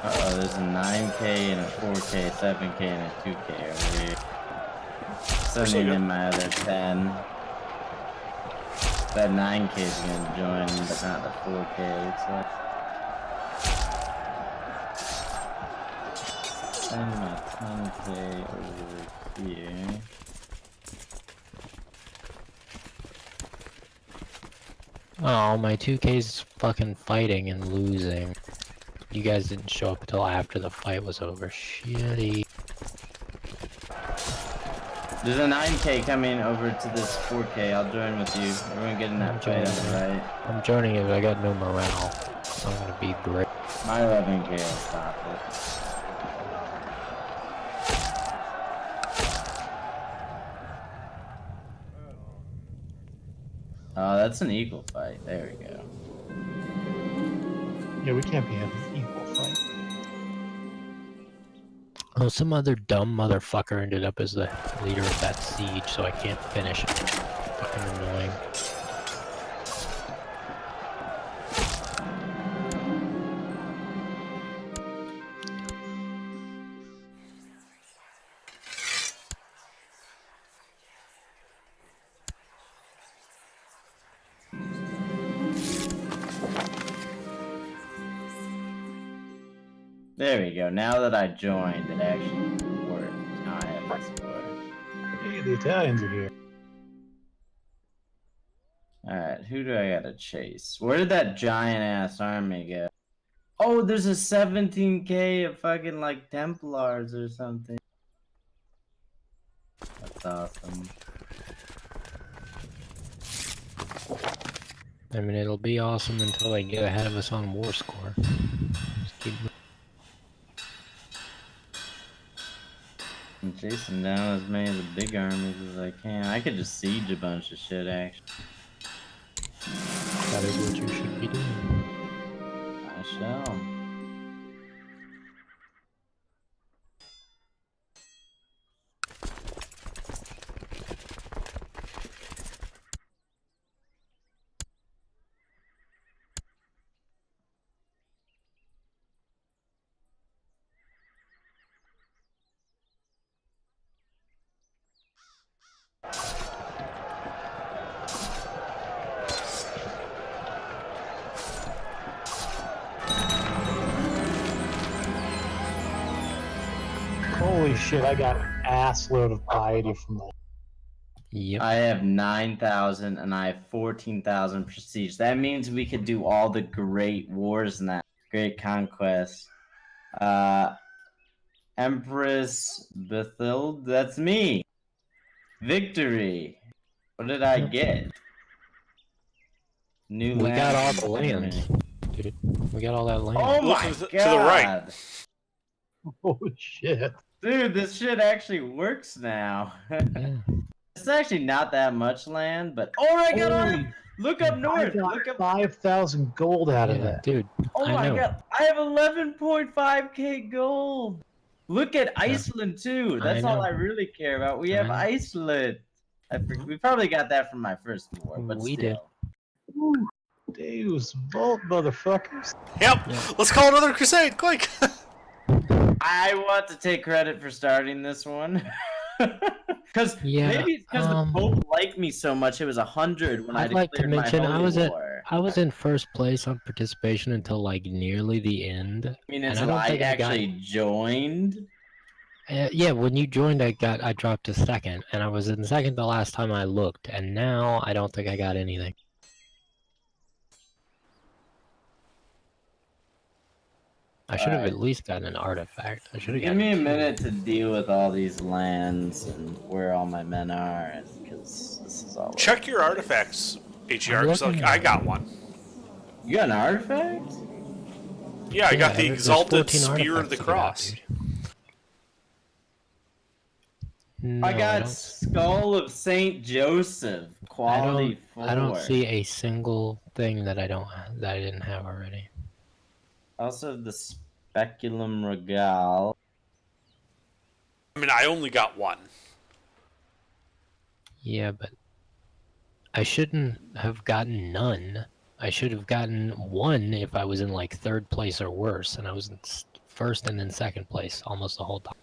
Uh-oh, there's a 9k and a 4k, 7k and a 2k over here. Sending good. in my other 10. That 9K is gonna join, but not the 4K. It looks like. Send my 10K over here. Oh, my 2K's fucking fighting and losing. You guys didn't show up until after the fight was over. Shitty. There's a 9K coming over to this 4K. I'll join with you. We're gonna get in that fight on the right. I'm joining it, but I got no morale. So I'm gonna be great. My 11K will stop it. Oh, that's an equal fight. There we go. Yeah, we can't be having an equal fight. Oh, some other dumb motherfucker ended up as the leader of that siege, so I can't finish it. Fucking annoying. There we go. Now that I joined, it actually worked. Now I have my score. Hey, the Italians are here. Alright, who do I gotta chase? Where did that giant ass army go? Oh, there's a 17K of fucking like Templars or something. That's awesome. I mean, it'll be awesome until they get ahead of us on war score. Just keep... I'm chasing down as many of the big armies as I can. I could just siege a bunch of shit, actually. That is what you should be doing. I shall. Holy shit, I got an ass load of piety from that. Yep. I have 9,000 and I have 14,000 prestige. That means we could do all the great wars now. Great conquests. Empress Bethild, that's me. Victory. What did I get? New We got all land. the land, dude. We got all that land. Oh Look my to the god. right. Holy shit. Dude, this shit actually works now. Yeah. It's actually not that much land, but oh I got all Holy, look up I north. got Look up 5,000 gold out of Yeah, that. dude. Oh I my know. god, I have 11.5k gold. Look at Iceland too. That's all know. I really care about. We I have know. Iceland. We probably got that from my first war, but We still. did. Woo, Deus Vault, motherfuckers. Yep. Yeah. Let's call another crusade, quick. I want to take credit for starting this one. Because Yeah, maybe it's because the Pope liked me so much. It was 100 when I I'd like to declared mention my I was holy at war. I was in first place on participation until like nearly the end. I mean, and it's I don't I think I got- actually joined. Yeah, when you joined, I dropped to second, and I was in second the last time I looked, and now I don't think I got anything. I should have Alright. at least gotten an artifact. I should have Give gotten me a two. minute to deal with all these lands and where all my men are, because this is all. Check your artifacts, HER, I'm 'cause, like, looking I at got one. You got an artifact? Yeah, I got the there's Exalted 14 Spear of the artifacts to get out, Cross. dude. No, I got don't- Skull of Saint Joseph, quality 4. I don't see a single thing that I didn't have already. Also the Speculum Regal. I mean, I only got one. Yeah, but I shouldn't have gotten none. I should have gotten one if I was in like third place or worse, and I was in first and then second place almost the whole time.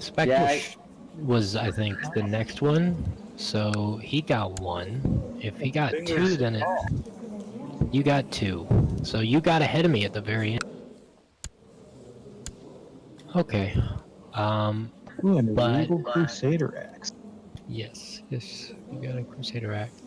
Spectre Yeah, was, I think, the next one, So he got 1. If he got 2, Fingers then you got 2. So you got ahead of me at the very end. Okay. Ooh, and a But- Regal Crusader axe. Yes, you got a Crusader axe.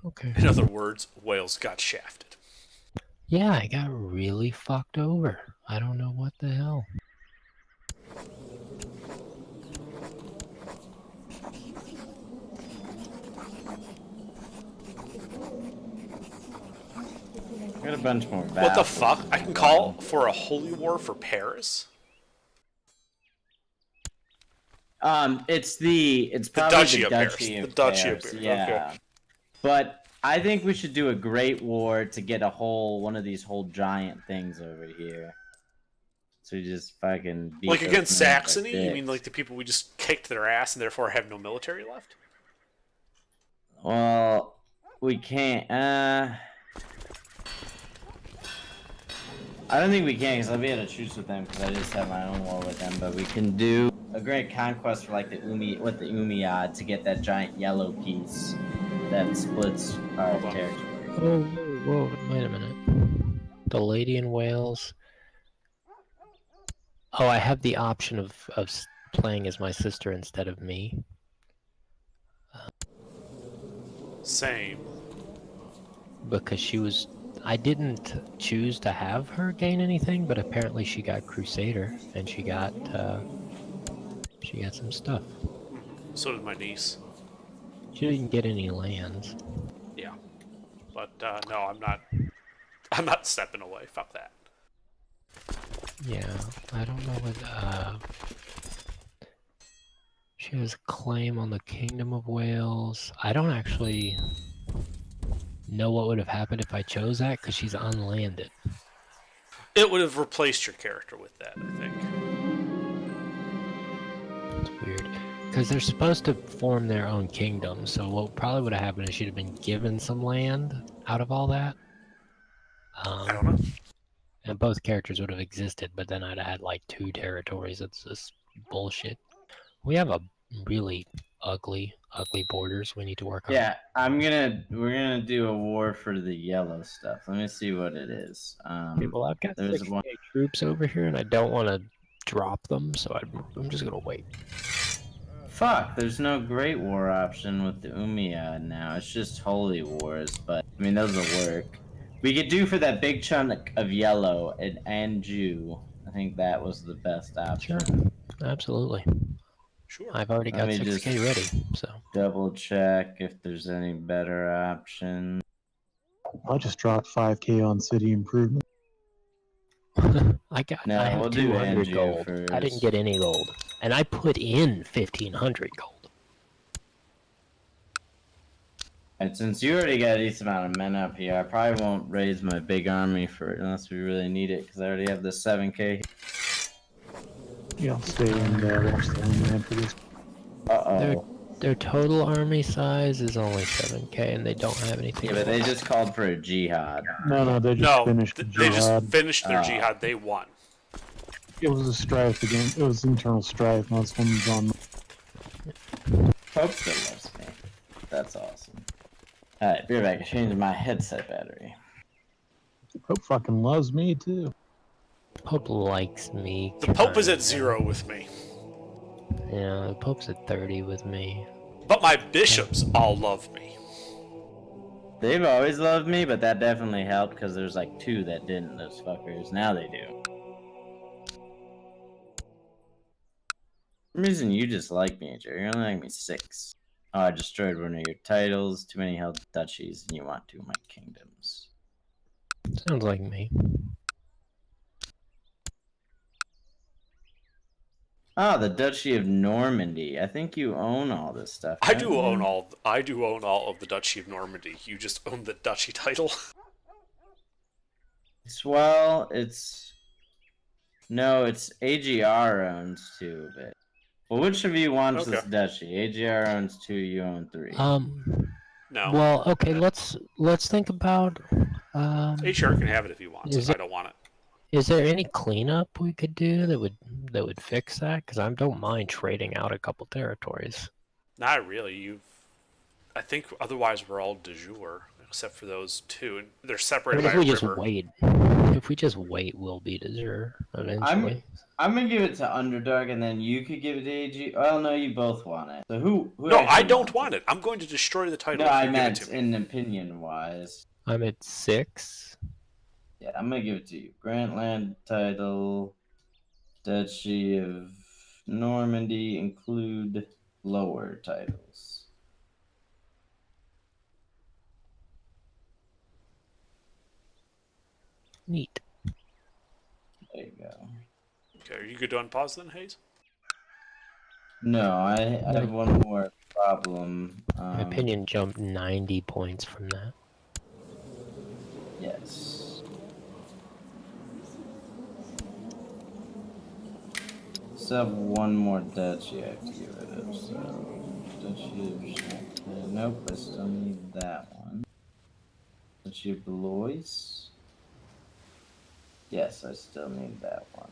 Okay. In other words, Wales got shafted. Yeah, I got really fucked over. I don't know what the hell. Got a bunch more. What the vassals. fuck? I can call for a holy war for Paris? It's probably Duchy the of Paris. Duchy of The Duchy of Paris. Paris, Yeah. okay. But I think we should do a great war to get a whole one of these whole giant things over here. So we just fucking beat Like those against men with our Saxony? You mean dicks. like the people we just kicked their ass and therefore have no military left? Well, we can't. I don't think we can because I'll be able to truce with them because I just have my own war with them. But we can do a great conquest for like the Umayyad to get that giant yellow piece that splits our Hold on. territory. Whoa, wait a minute. The lady in Wales. Oh, I have the option of playing as my sister instead of me. Same. Because I didn't choose to have her gain anything, but apparently she got Crusader, and she got some stuff. So did my niece. She didn't get any lands. Yeah. But no, I'm not stepping away. Fuck that. Yeah, I don't know what, she has a claim on the Kingdom of Wales. I don't actually know what would have happened if I chose that, because she's unlanded. It would have replaced your character with that, I think. It's weird. Because they're supposed to form their own kingdom, so what probably would have happened is she'd have been given some land out of all that. I don't know. And both characters would have existed, but then I'd have had like 2 territories. It's just bullshit. We have a really ugly borders we need to work on. Yeah, we're gonna do a war for the yellow stuff. Let me see what it is. People, I've got there's 6K one- troops over here, and I don't want to drop them, so I'm just gonna wait. Fuck, there's no Great War option with the Umayyad now. It's just Holy Wars, but I mean those will work. We could do for that big chunk of yellow and Anjou. I think that was the best option. Sure, absolutely. Sure. I've already got Let me 6K ready, so. Double check if there's any better option. I just dropped 5K on city improvement. I No, have we'll do 200 Anjou gold. I didn't first. get any gold, and I put in 1,500 gold. And since you already got a decent amount of men up here, I probably won't raise my big army for it unless we really need it, because I already have the 7K. Yeah, I'll stay and watch the homeland for this. Uh-oh. Their total army size is only 7K, and they don't have anything. Yeah, but they just called for a jihad. No, they just No, finished the they just jihad. finished their Ah. jihad. They won. It was a strife again. It was internal strife, not someone's on. Pope still loves me. That's awesome. Alright, be right back. I changed my headset battery. Pope fucking loves me too. Pope likes me. The Pope is kinda. at 0 with me. Yeah, the Pope's at 30 with me. But my bishops all love me. They've always loved me, but that definitely helped because there's like 2 that didn't, those fuckers. Now they do. For some reason you just like me, Jerry. You only like me 6. Oh, I destroyed one of your titles, too many held duchies, and you want 2 of my kingdoms. Sounds like me. Oh, the Duchy of Normandy. I think you own all this stuff. I don't do you? own all. I do own all of the Duchy of Normandy. You just own the duchy title. Well, it's... No, it's AGR owns 2 of it. Well, which of you wants this Okay. duchy? AGR owns 2, you own 3. No. Well, okay, let's think about. HR can have it if he wants Is it. I don't want it. Is there any cleanup we could do that would fix that? Because I don't mind trading out a couple territories. Not really. I think otherwise we're all de jure, except for those two. And they're I separated mean, by a river. if we just wait, we'll be de jure eventually. I'm gonna give it to Underdog, and then you could give it to AG. Oh no, you both want it. So who No, I actually don't wants want it. I'm going to destroy the title. No, if I you give it meant to me. in opinion wise. I'm at 6. Yeah, I'm gonna give it to you. Grantland title, Duchy of Normandy include lower titles. Neat. There you go. Okay, are you good to unpause then, Hayes? No, I have one more problem. My opinion jumped 90 points from that. Yes. Still have one more duchy I have to get rid of, so Duchy of Champagne. Nope, I still need that one. Duchy of Blois. Yes, I still need that one.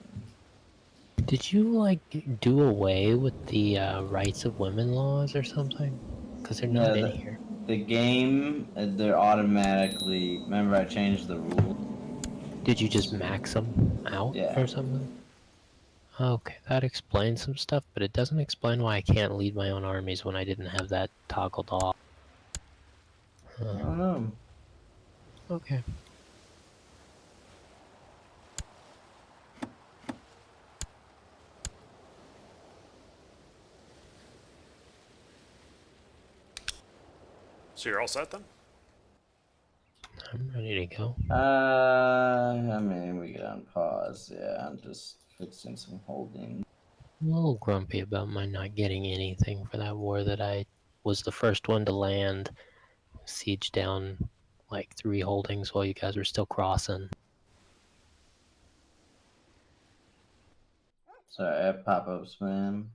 Did you like do away with the rights of women laws or something? Because they're not in here. The game, they're automatically. Remember, I changed the rule. Did you just max them out Yeah. or something? Okay, that explains some stuff, but it doesn't explain why I can't lead my own armies when I didn't have that toggled off. I don't know. Okay. So you're all set then? I'm ready to go. I mean, we get on pause. Yeah, I'm just fixing some holding. I'm a little grumpy about my not getting anything for that war that I was the first one to land, siege down like 3 holdings while you guys were still crossing. Sorry, I have pop-ups, man.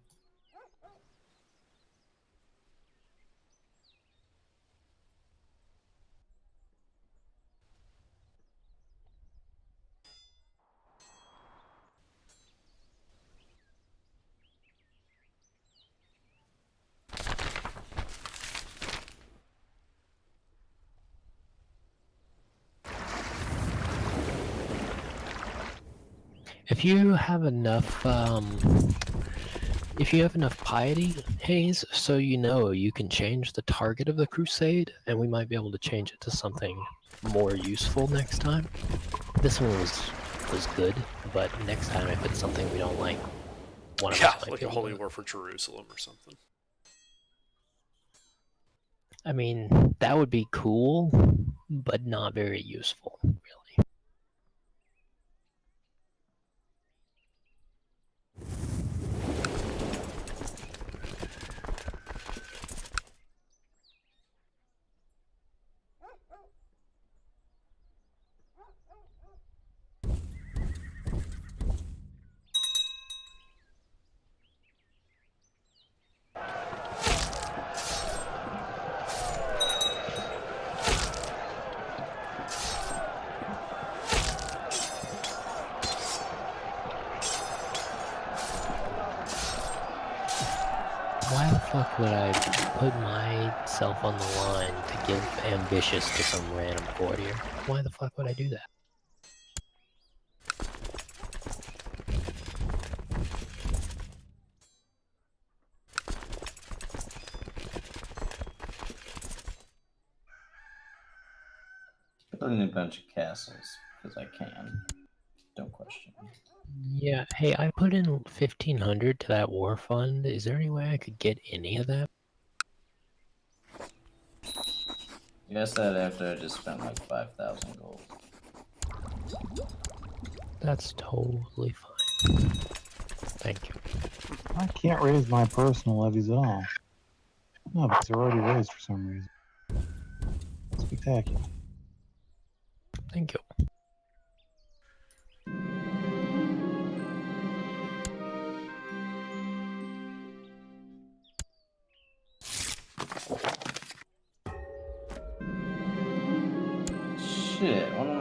If you have enough, piety, Hayes, so you can change the target of the crusade, and we might be able to change it to something more useful next time. This one was good, but next time if it's something we don't like, one of Yeah, us might like be a able holy to- war for Jerusalem or something. I mean, that would be cool, but not very useful, really. Why the fuck would I put myself on the line to give Ambitious to some random courtier? Why the fuck would I do that? Building a bunch of castles because I can. Don't question me. Yeah, hey, I put in 1,500 to that war fund. Is there any way I could get any of that? You guessed that after I just spent like 5,000 gold. That's totally fine. Thank you. I can't raise my personal levies at all. No, because they're already raised for some reason. Spectacular. Thank you.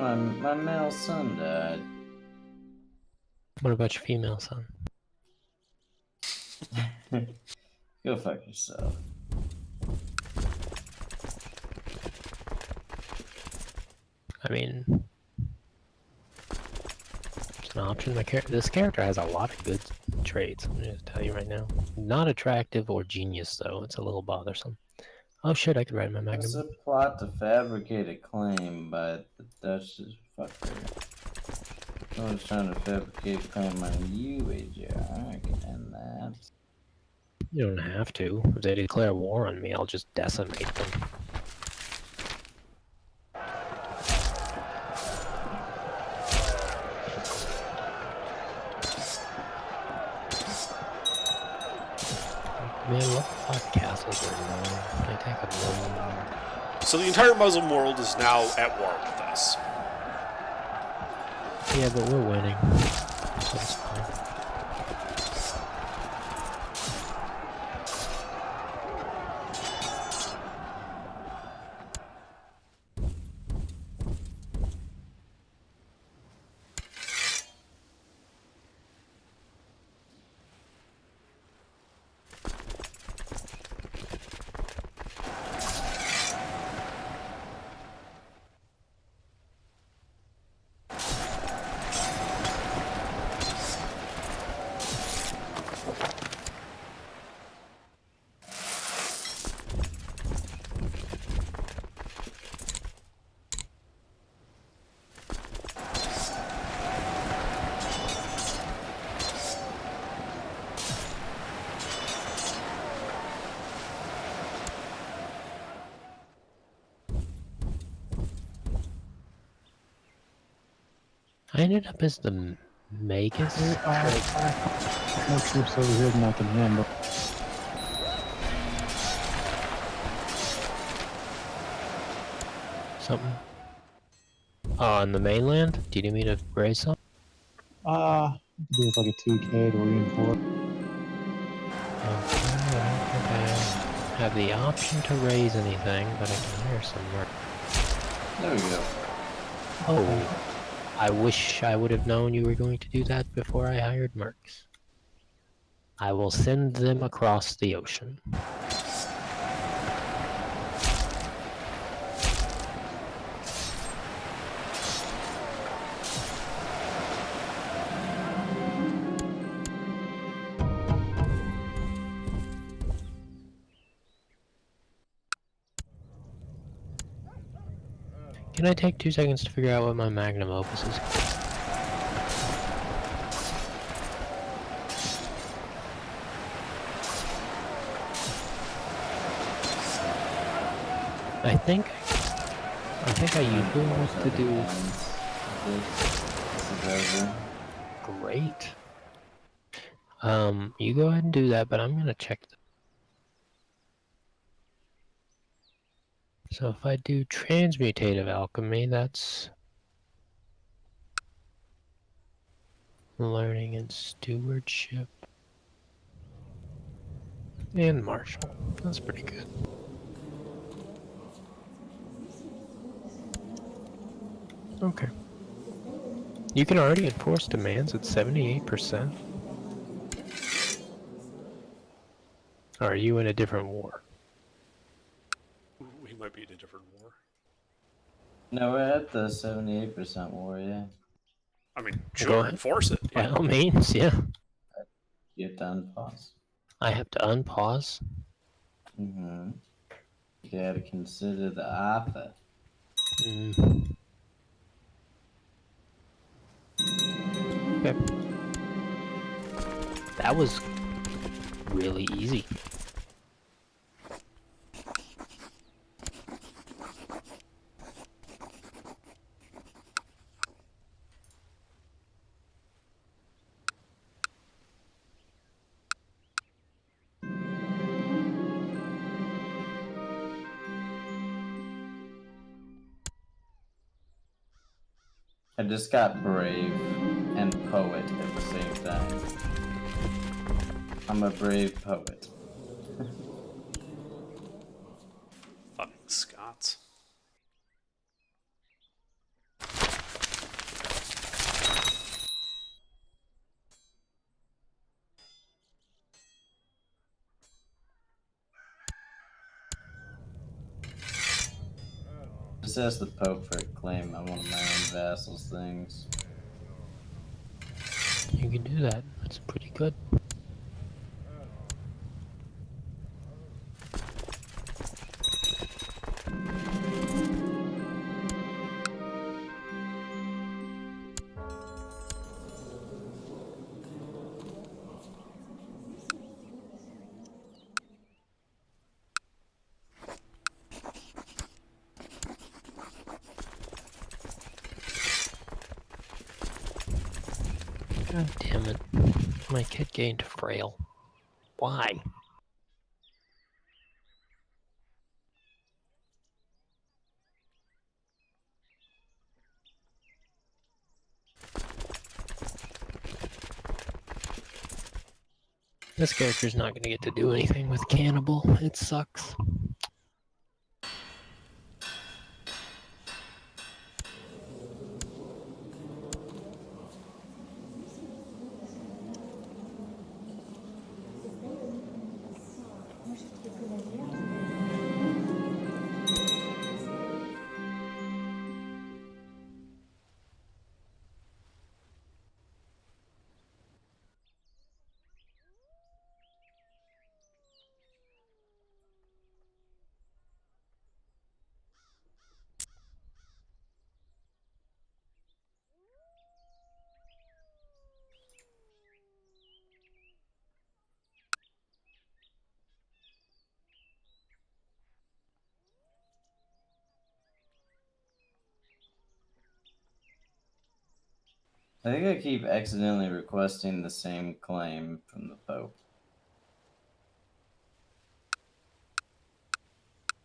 my male son died. What about your female son? Go fuck yourself. I mean, it's an option. This character has a lot of good traits. I'm gonna tell you right now. Not attractive or genius though. It's a little bothersome. Oh shit! I could ride my It's a Magnum. plot to fabricate a claim by the Duchess fucker. I was trying to fabricate a claim on you, AJ. I can end that. You don't have to. If they declare war on me, I'll just decimate them. Man, what the fuck castles are low? I take a low. So the entire Muslim world is now at war with us. Yeah, but we're winning. So it's fine. I ended up as the Magus. More troops over here than I can handle. Something. Oh, on the mainland? Do you need me to raise some? There's like a 2K to reinforce. Okay, I don't think I have the option to raise anything, but I can hire some merc. There we go. Oh, I wish I would have known you were going to do that before I hired mercs. I will send them across the ocean. Can I take 2 seconds to figure out what my magnum opus is? I think I usually want to do This is over. great. You go ahead and do that, but I'm gonna check. So if I do transmutative alchemy, that's learning and stewardship and martial. That's pretty good. Okay. You can already enforce demands at 78%. Or are you in a different war? We might be in a different war. No, we're at the 78% war, yeah. I mean, Go sure, ahead. enforce it. By Yeah. all means, yeah. Get done, pause. I have to unpause. Mm-hmm. You gotta consider the offer. Mm. Okay. That was really easy. I just got brave and poet at the same time. I'm a brave poet. Fucking Scots. Just ask the Pope for a claim on one of my own vassals' things. You can do that. That's pretty good. God damn it. My kid gained frail. Why? This character's not gonna get to do anything with Cannibal. It sucks. I think I keep accidentally requesting the same claim from the Pope.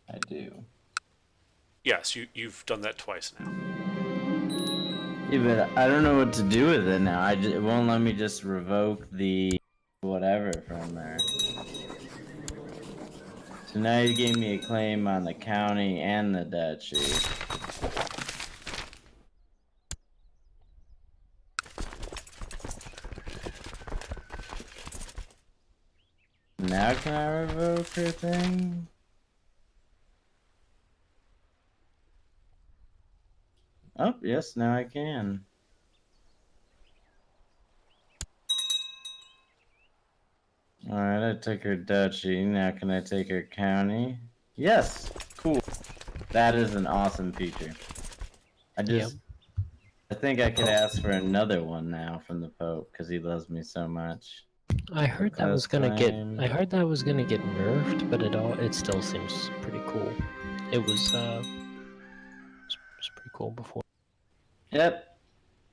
I do. Yes, you've done that twice now. Yeah, but I don't know what to do with it now. It won't let me just revoke the whatever from there. So now you gave me a claim on the county and the duchy. Now can I revoke her thing? Oh, yes, now I can. Alright, I took her duchy. Now can I take her county? Yes! Cool. That is an awesome feature. I think I could ask for another one now from the Pope, because he loves me so much. I heard that was gonna get. I heard that was gonna get nerfed, but it still seems pretty cool. It was pretty cool before. Yep.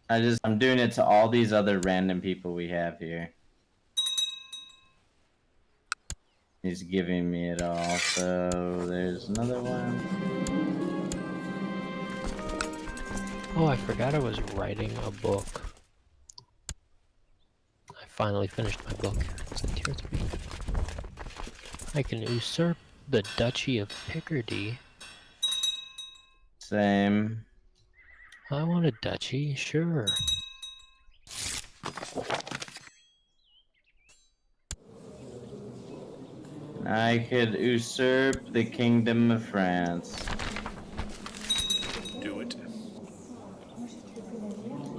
I'm doing it to all these other random people we have here. He's giving me it all, so there's another one. Oh, I forgot I was writing a book. I finally finished my book. It's in tier 3. I can usurp the Duchy of Picardy. Same. I want a duchy, sure. I could usurp the Kingdom of France. Do it.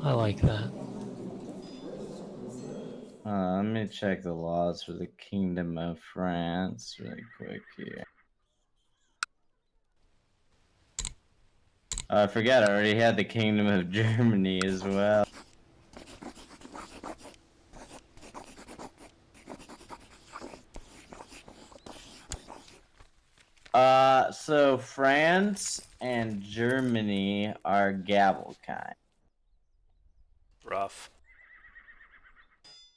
I like that. Let me check the laws for the Kingdom of France really quick here. I forgot I already had the Kingdom of Germany as well. So France and Germany are gavel kind. Rough.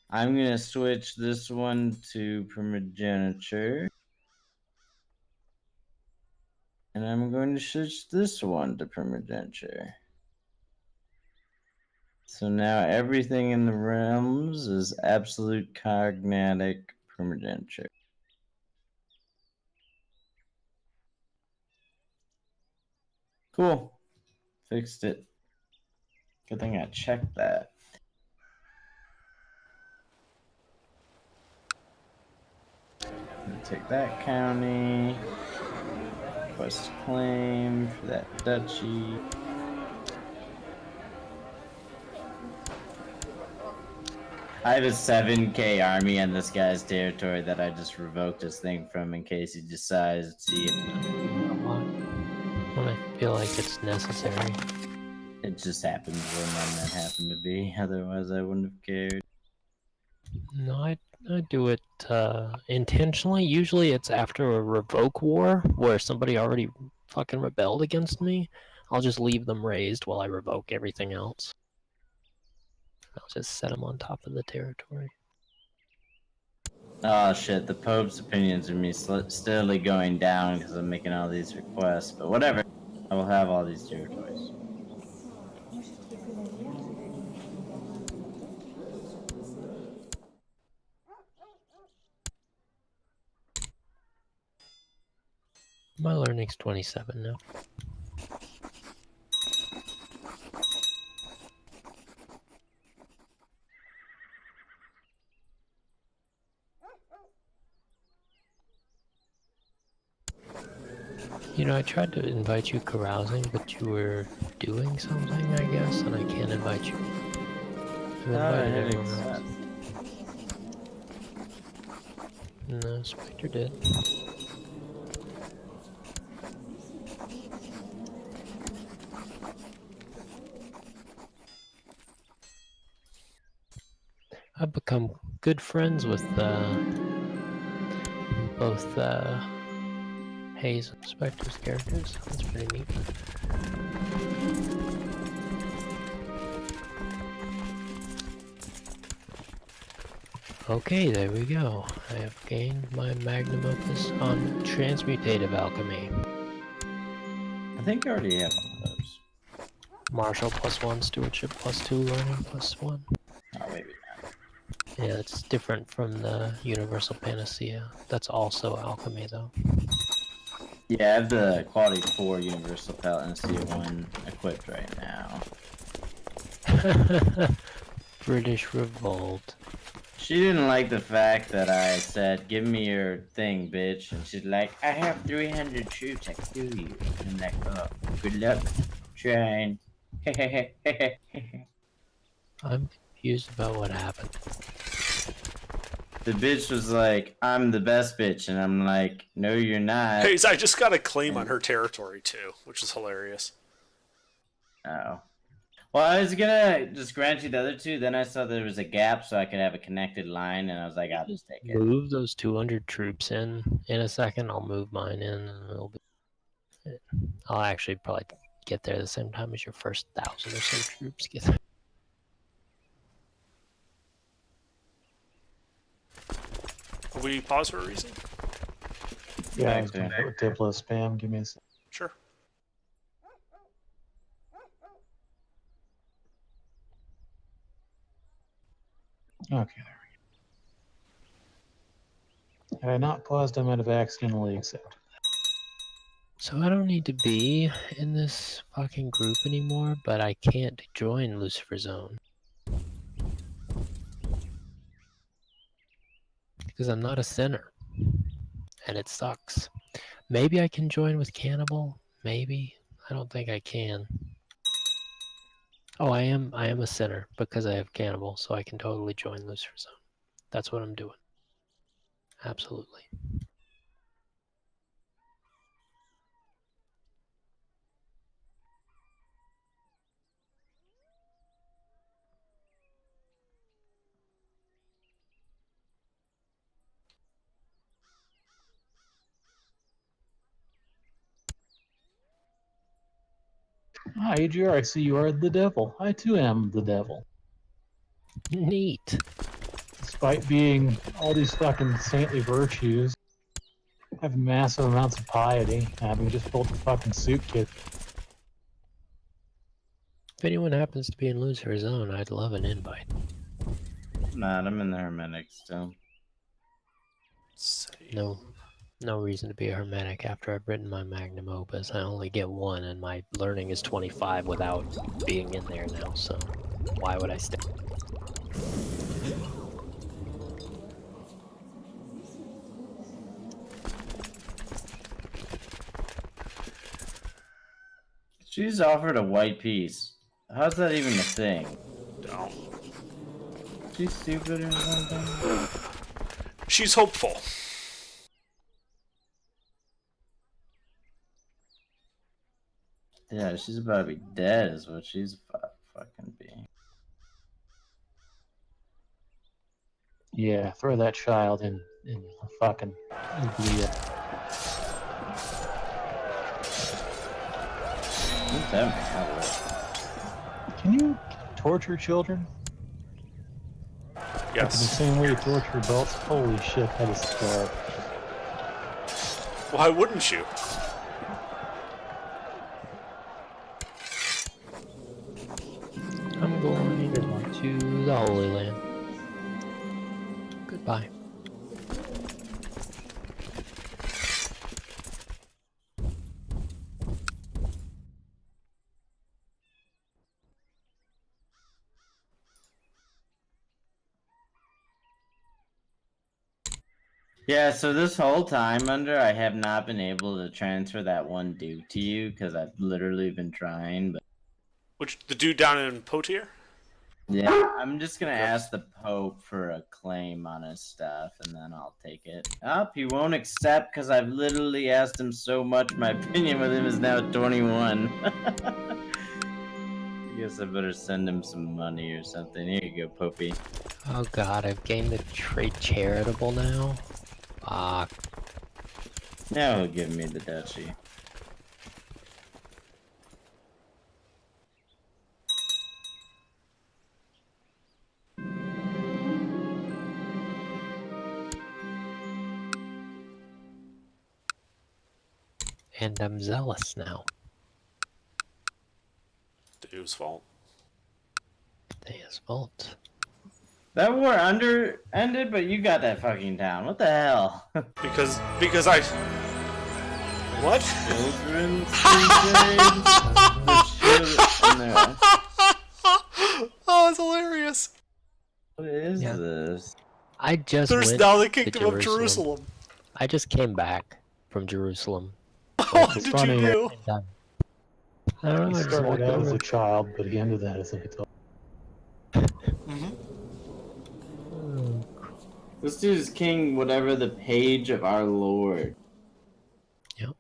I'm gonna switch this one to primogeniture. And I'm going to switch this one to primogeniture. So now everything in the realms is absolute cognatic primogeniture. Cool. Fixed it. Good thing I checked that. Take that county. request claim for that duchy. I have a 7k army on this guy's territory that I just revoked his thing from in case he decides to see it. When I feel like it's necessary. It just happened when that happened to be. Otherwise, I wouldn't have cared. No, I do it intentionally. Usually it's after a revoke war where somebody already fucking rebelled against me. I'll just leave them raised while I revoke everything else. I'll just set them on top of the territory. Oh shit, the Pope's opinions of me steadily going down because I'm making all these requests, but whatever. I will have all these territories. My learning's 27 now. You know, I tried to invite you carousing, but you were doing something, I guess, and I can't invite you. I've invited everyone else. No, Spectre did. I've become good friends with both Hayes and Spectre's characters. That's pretty neat. Okay, there we go. I have gained my magnum opus on transmutative alchemy. I think I already have one of those. Martial +1, stewardship +2, learning +1. Oh, maybe not. Yeah, it's different from the universal panacea. That's also alchemy, though. Yeah, I have the quality 4 universal panacea 1 equipped right now. British revolt. She didn't like the fact that I said, "Give me your thing, bitch," and she's like, "I have 300 troops. I can kill you." And I'm like, "Oh, good luck trying." I'm confused about what happened. The bitch was like, "I'm the best bitch," and I'm like, "No, you're not." Hey, I just got a claim on her territory too, which is hilarious. Oh. Well, I was gonna just grant you the other two, then I saw there was a gap so I could have a connected line, and I was like, I'll just take it. Move those 200 troops in a second. I'll move mine in, and I'll actually probably get there the same time as your first 1,000 or so troops get there. Will we pause for a reason? Yeah, I Thanks, was man. going to Diplo spam. Give me a second. Sure. Okay, there we go. Had I not paused, I might have accidentally accepted. So I don't need to be in this fucking group anymore, but I can't join Lucifer Zone. Because I'm not a sinner. And it sucks. Maybe I can join with Cannibal. Maybe. I don't think I can. Oh, I am a sinner because I have Cannibal, so I can totally join Lucifer Zone. That's what I'm doing. Absolutely. Ah, AGR, I see you are the devil. I too am the devil. Neat. Despite being all these fucking saintly virtues, I have massive amounts of piety, having just built a fucking suit kit. If anyone happens to be in Lucifer Zone, I'd love an invite. Nah, I'm in the Hermetic still. Save. No reason to be a hermetic after I've written my magnum opus. I only get 1 and my learning is 25 without being in there now, so why would I stay? She's offered a white piece. How's that even a thing? Don't. She's stupid or something? She's hopeful. Yeah, she's about to be dead is what she's fucking being. Yeah, throw that child in the fucking Leah. What's that matter? Can you torture children? Like in the Yes. same way you torture adults? Holy shit, that is scary. Why wouldn't you? I'm going to the Holy Land. Goodbye. Yeah, so this whole time under, I have not been able to transfer that one dude to you because I've literally been trying. But Which the dude down in Potier? yeah, I'm just gonna ask the Pope for a claim on his stuff, and then I'll take it. He won't accept because I've literally asked him so much. My opinion with him is now 21. I guess I better send him some money or something. Here you go, Popey. Oh god, I've gained the trait charitable now. Fuck. Now he'll give me the duchy. And I'm zealous now. The dude's fault. His fault. That war ended, but you got that fucking town. What the hell? Because I. What? Children's crusade? Oh, it's hilarious. What is Yeah. this? I just There's went now the to kingdom of Jerusalem. I just came back from Jerusalem. What It's did funny. you do? I don't know, He I just started walked out over. as a child, but he ended that as an adult. Mm-hmm. This dude is king, whatever the page of our Lord. Yep.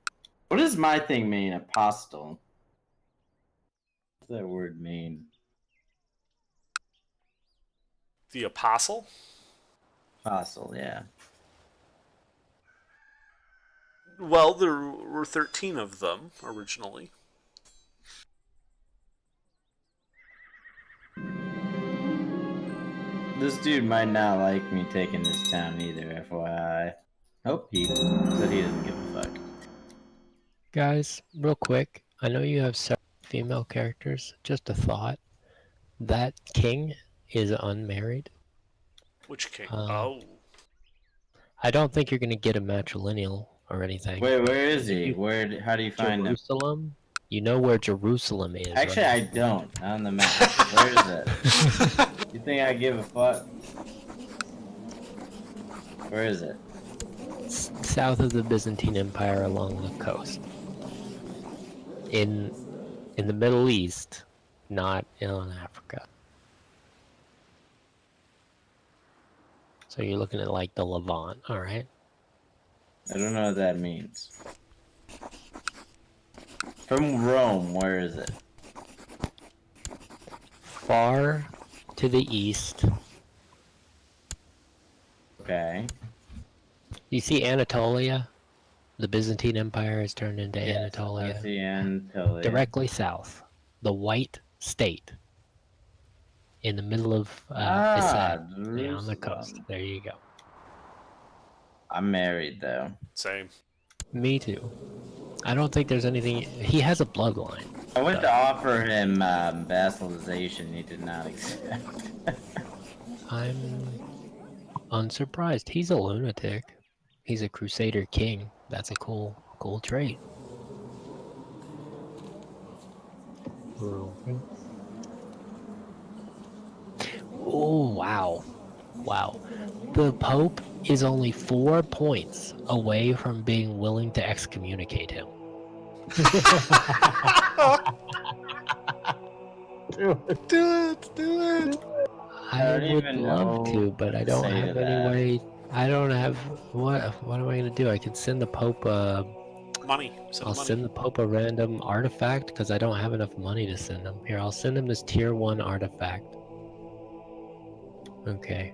What does my thing mean? Apostle. What does that word mean? The apostle? Apostle, yeah. Well, there were 13 of them originally. This dude might not like me taking this town either, FYI. Oh, he said he doesn't give a fuck. Guys, real quick, I know you have several female characters. Just a thought. That king is unmarried. Which king? Uh, I don't think you're gonna get a matrilineal or anything. Wait, where is he? How do you find him? Jerusalem? You know where Jerusalem is, Actually, right? I don't. Not on the map. Where is it? You think I give a fuck? Where is it? South of the Byzantine Empire along the coast. In the Middle East, not in Africa. So you're looking at like the Levant, alright? I don't know what that means. From Rome, where is it? Far to the east. Okay. You see Anatolia? The Byzantine Empire has turned into Yes, Anatolia. that's the Anatolia. Directly south. The White State. In the middle of Assad. Yeah, on the Jerusalem. coast. There you go. I'm married though. Same. Me too. I don't think there's anything. He has a bloodline. I went to offer him vassalization. He did not accept. I'm unsurprised. He's a lunatic. He's a Crusader king. That's a cool trait. Oh, wow. Wow. The Pope is only 4 points away from being willing to excommunicate him. Do it. Do it, do it. I I don't would even love know to, but what I to don't say to have any that. way. I don't have what am I gonna do? I can send the Pope Money. Send I'll money. send the Pope a random artifact because I don't have enough money to send him. Here, I'll send him this tier 1 artifact. Okay.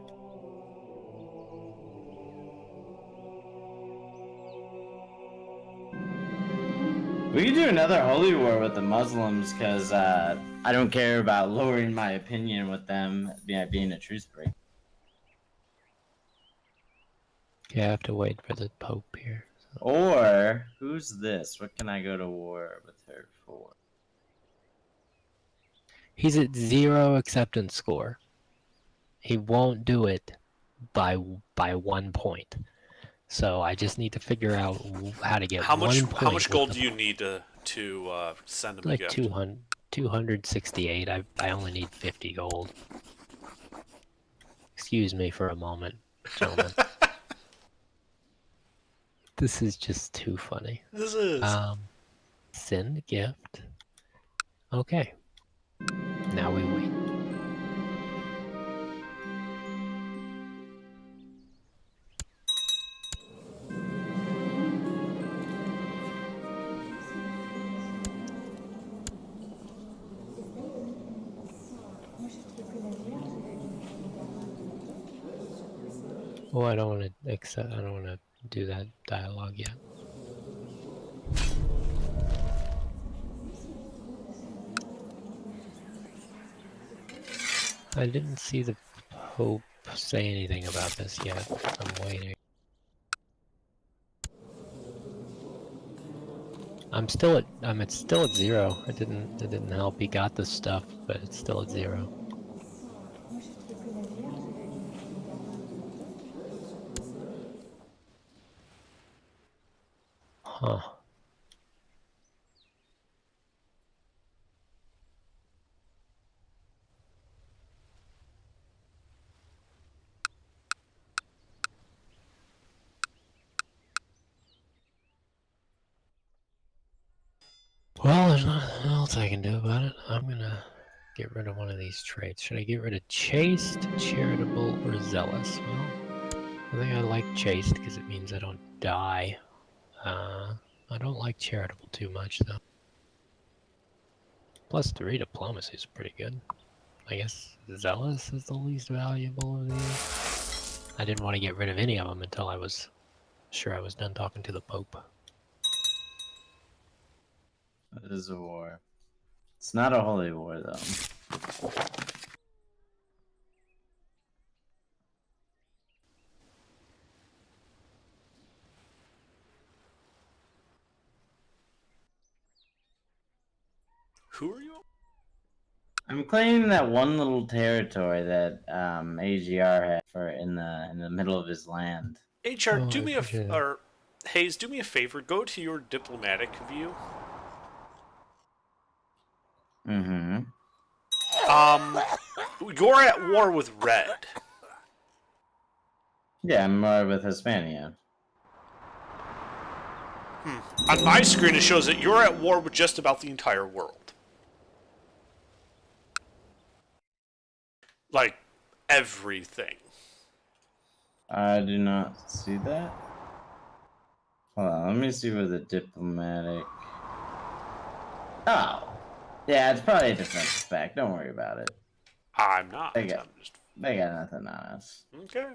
We could do another holy war with the Muslims because I don't care about lowering my opinion with them being a truce break. Yeah, I have to wait for the Pope here. Or who's this? What can I go to war with her for? He's at 0 acceptance score. He won't do it by 1 point. So I just need to figure out how to get How 1 much? point. How much gold with do you need to send him a like gift? 268. I only need 50 gold. Excuse me for a moment, gentlemen. This is just too funny. This is. Send gift. Okay. Now we wait. Oh, I don't want to accept. I don't want to do that dialogue yet. I didn't see the Pope say anything about this yet. I'm waiting. I'm still at 0. It didn't help. He got the stuff, but it's still at 0. Huh. Well, there's nothing else I can do about it. I'm gonna get rid of one of these traits. Should I get rid of chaste, charitable, or zealous? Well, I think I like chaste because it means I don't die. I don't like charitable too much though. +3 diplomacy is pretty good. I guess zealous is the least valuable of these. I didn't want to get rid of any of them until I was sure I was done talking to the Pope. It is a war. It's not a holy war though. Who are you? I'm claiming that one little territory that AGR had for in the middle of his land. HR, Oh, do I me appreciate it. or Hayes, do me a favor. Go to your diplomatic view. Mm-hmm. You're at war with Red. Yeah, I'm more with Hispania. On my screen, it shows that you're at war with just about the entire world. Like, everything. I do not see that. Hold on, let me see where the diplomatic. Oh, yeah, it's probably a defensive pact. Don't worry about it. I'm not. They got, I'm just... they got nothing on us. Okay.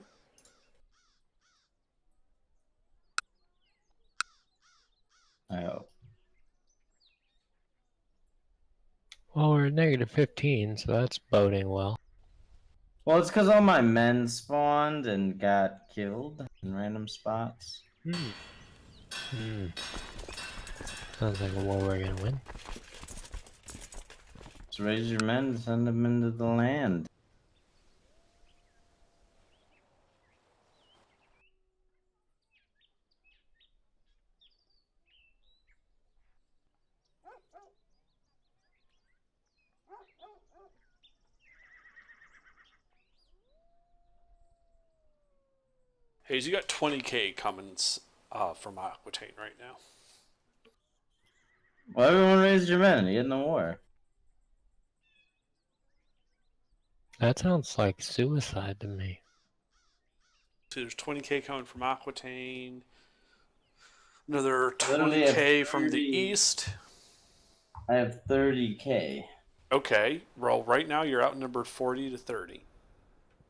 I hope. Well, we're at -15, so that's boding well. Well, it's because all my men spawned and got killed in random spots. Sounds like a war we're gonna win. So raise your men, send them into the land. Hayes, you got 20k coming from Aquitaine right now. Well, everyone raised your men. You had no war. That sounds like suicide to me. So there's 20k coming from Aquitaine. Another Literally have 20k from the 30. east. I have 30k. Okay, well, right now you're outnumbered 40 to 30.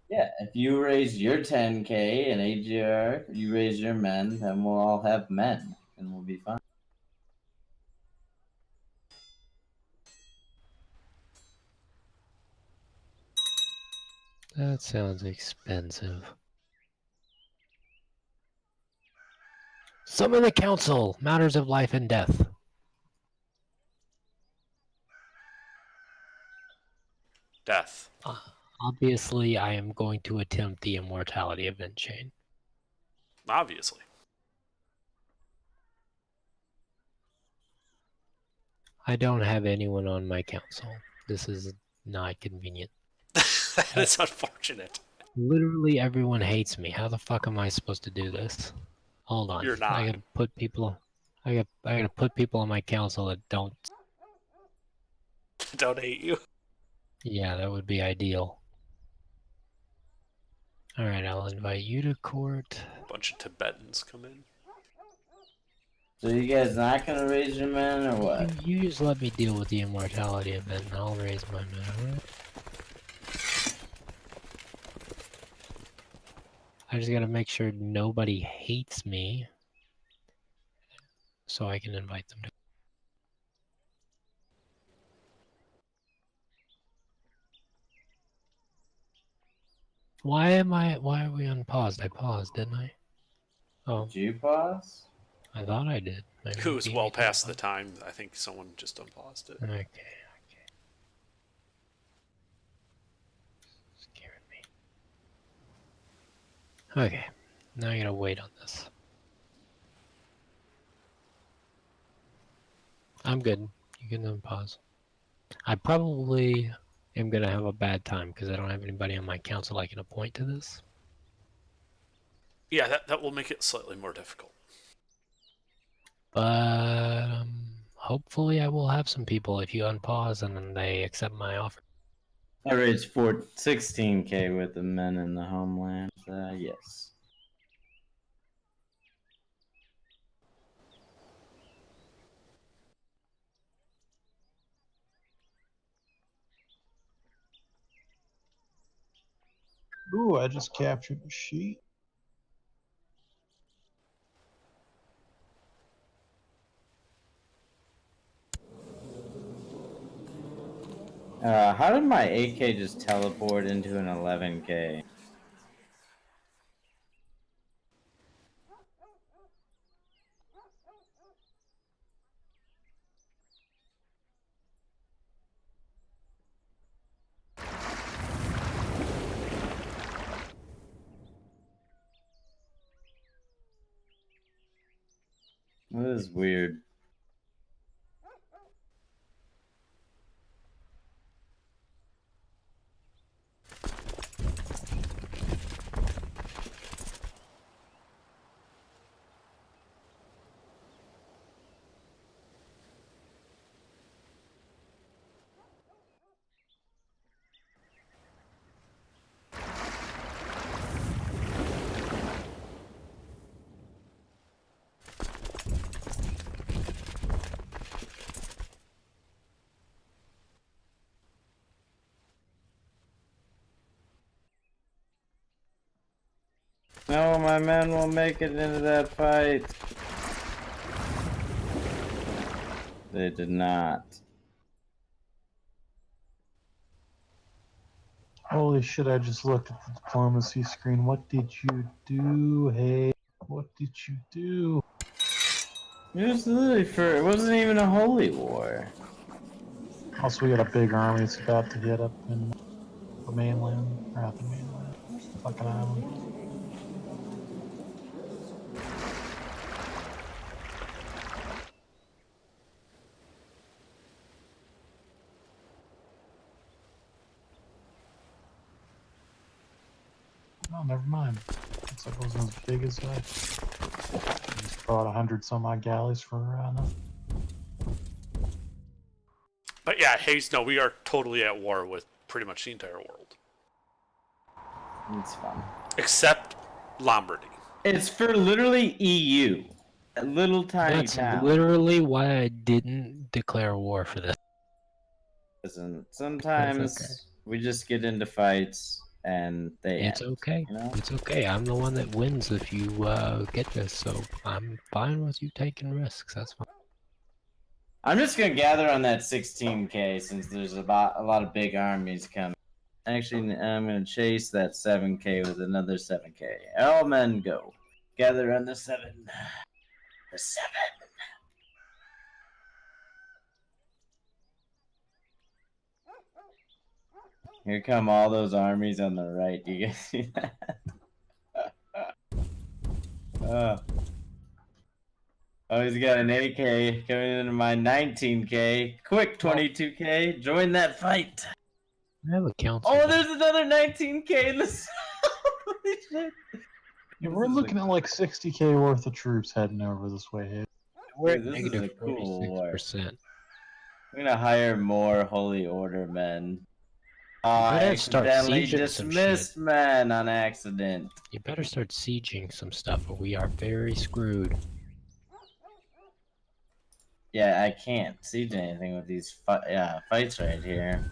Yeah, if you raise your 10k and AGR, you raise your men, then we'll all have men, and we'll be fine. That sounds expensive. Summon the council! Matters of life and death. Death. Obviously, I am going to attempt the immortality event chain. Obviously. I don't have anyone on my council. This is not convenient. That is unfortunate. Literally everyone hates me. How the fuck am I supposed to do this? Hold on. You're not. I gotta put people. I gotta put people on my council that don't. Don't hate you. Yeah, that would be ideal. All right, I'll invite you to court. A bunch of Tibetans come in. So you guys not gonna raise your men or what? You just let me deal with the immortality event, and I'll raise my men. Alright? I just gotta make sure nobody hates me, so I can invite them to. Why are we unpaused? I paused, didn't I? Oh, Did you pause? I thought I did. Maybe It was beat well me to past the punch. time. I think someone just unpaused it. Okay. Scared me. Okay. Now I gotta wait on this. I'm good. You can unpause. I probably am gonna have a bad time because I don't have anybody on my council I can appoint to this. Yeah, that will make it slightly more difficult. But hopefully I will have some people if you unpause and then they accept my offer. I raised 16k with the men in the homeland. Yes. Ooh, I just captured a sheet. How did my 8k just teleport into an 11k? This is weird. No, my men will make it into that fight. They did not. Holy shit, I just looked at the diplomacy screen. What did you do? Hey, what did you do? It was literally it wasn't even a holy war. Also, we got a big army that's about to hit up in the mainland. Or not the mainland. Fucking island. Oh, never mind. Looks like it wasn't as big as I just brought 100 some odd galleys for nothing. But yeah, Hayes, no, we are totally at war with pretty much the entire world. It's fun. Except Lombardy. It's for literally EU. A little tiny That's town. literally why I didn't declare war for this. Listen, sometimes okay. we just get into fights and they It's end, okay. you know? It's okay. I'm the one that wins if you get this, so I'm fine with you taking risks. That's fine. I'm just gonna gather on that 16k since there's a lot of big armies coming. Actually, I'm gonna chase that 7k with another 7k. All men go. Gather on the 7. The 7. Here come all those armies on the right. Do you guys see that? Oh, he's got an 8k coming into my 19k. Quick, 22k. Join that fight. I have a council. Oh, there's another 19k in the south. Holy shit. Yeah, we're looking at like 60k worth of troops heading over this way here. We're Dude, at this is a negative cool war. 46%. I'm gonna hire more Holy Order men. I better start accidentally sieging some dismissed men on accident. You better start sieging some stuff, or we are very screwed. Yeah, I can't siege anything with these fights right here.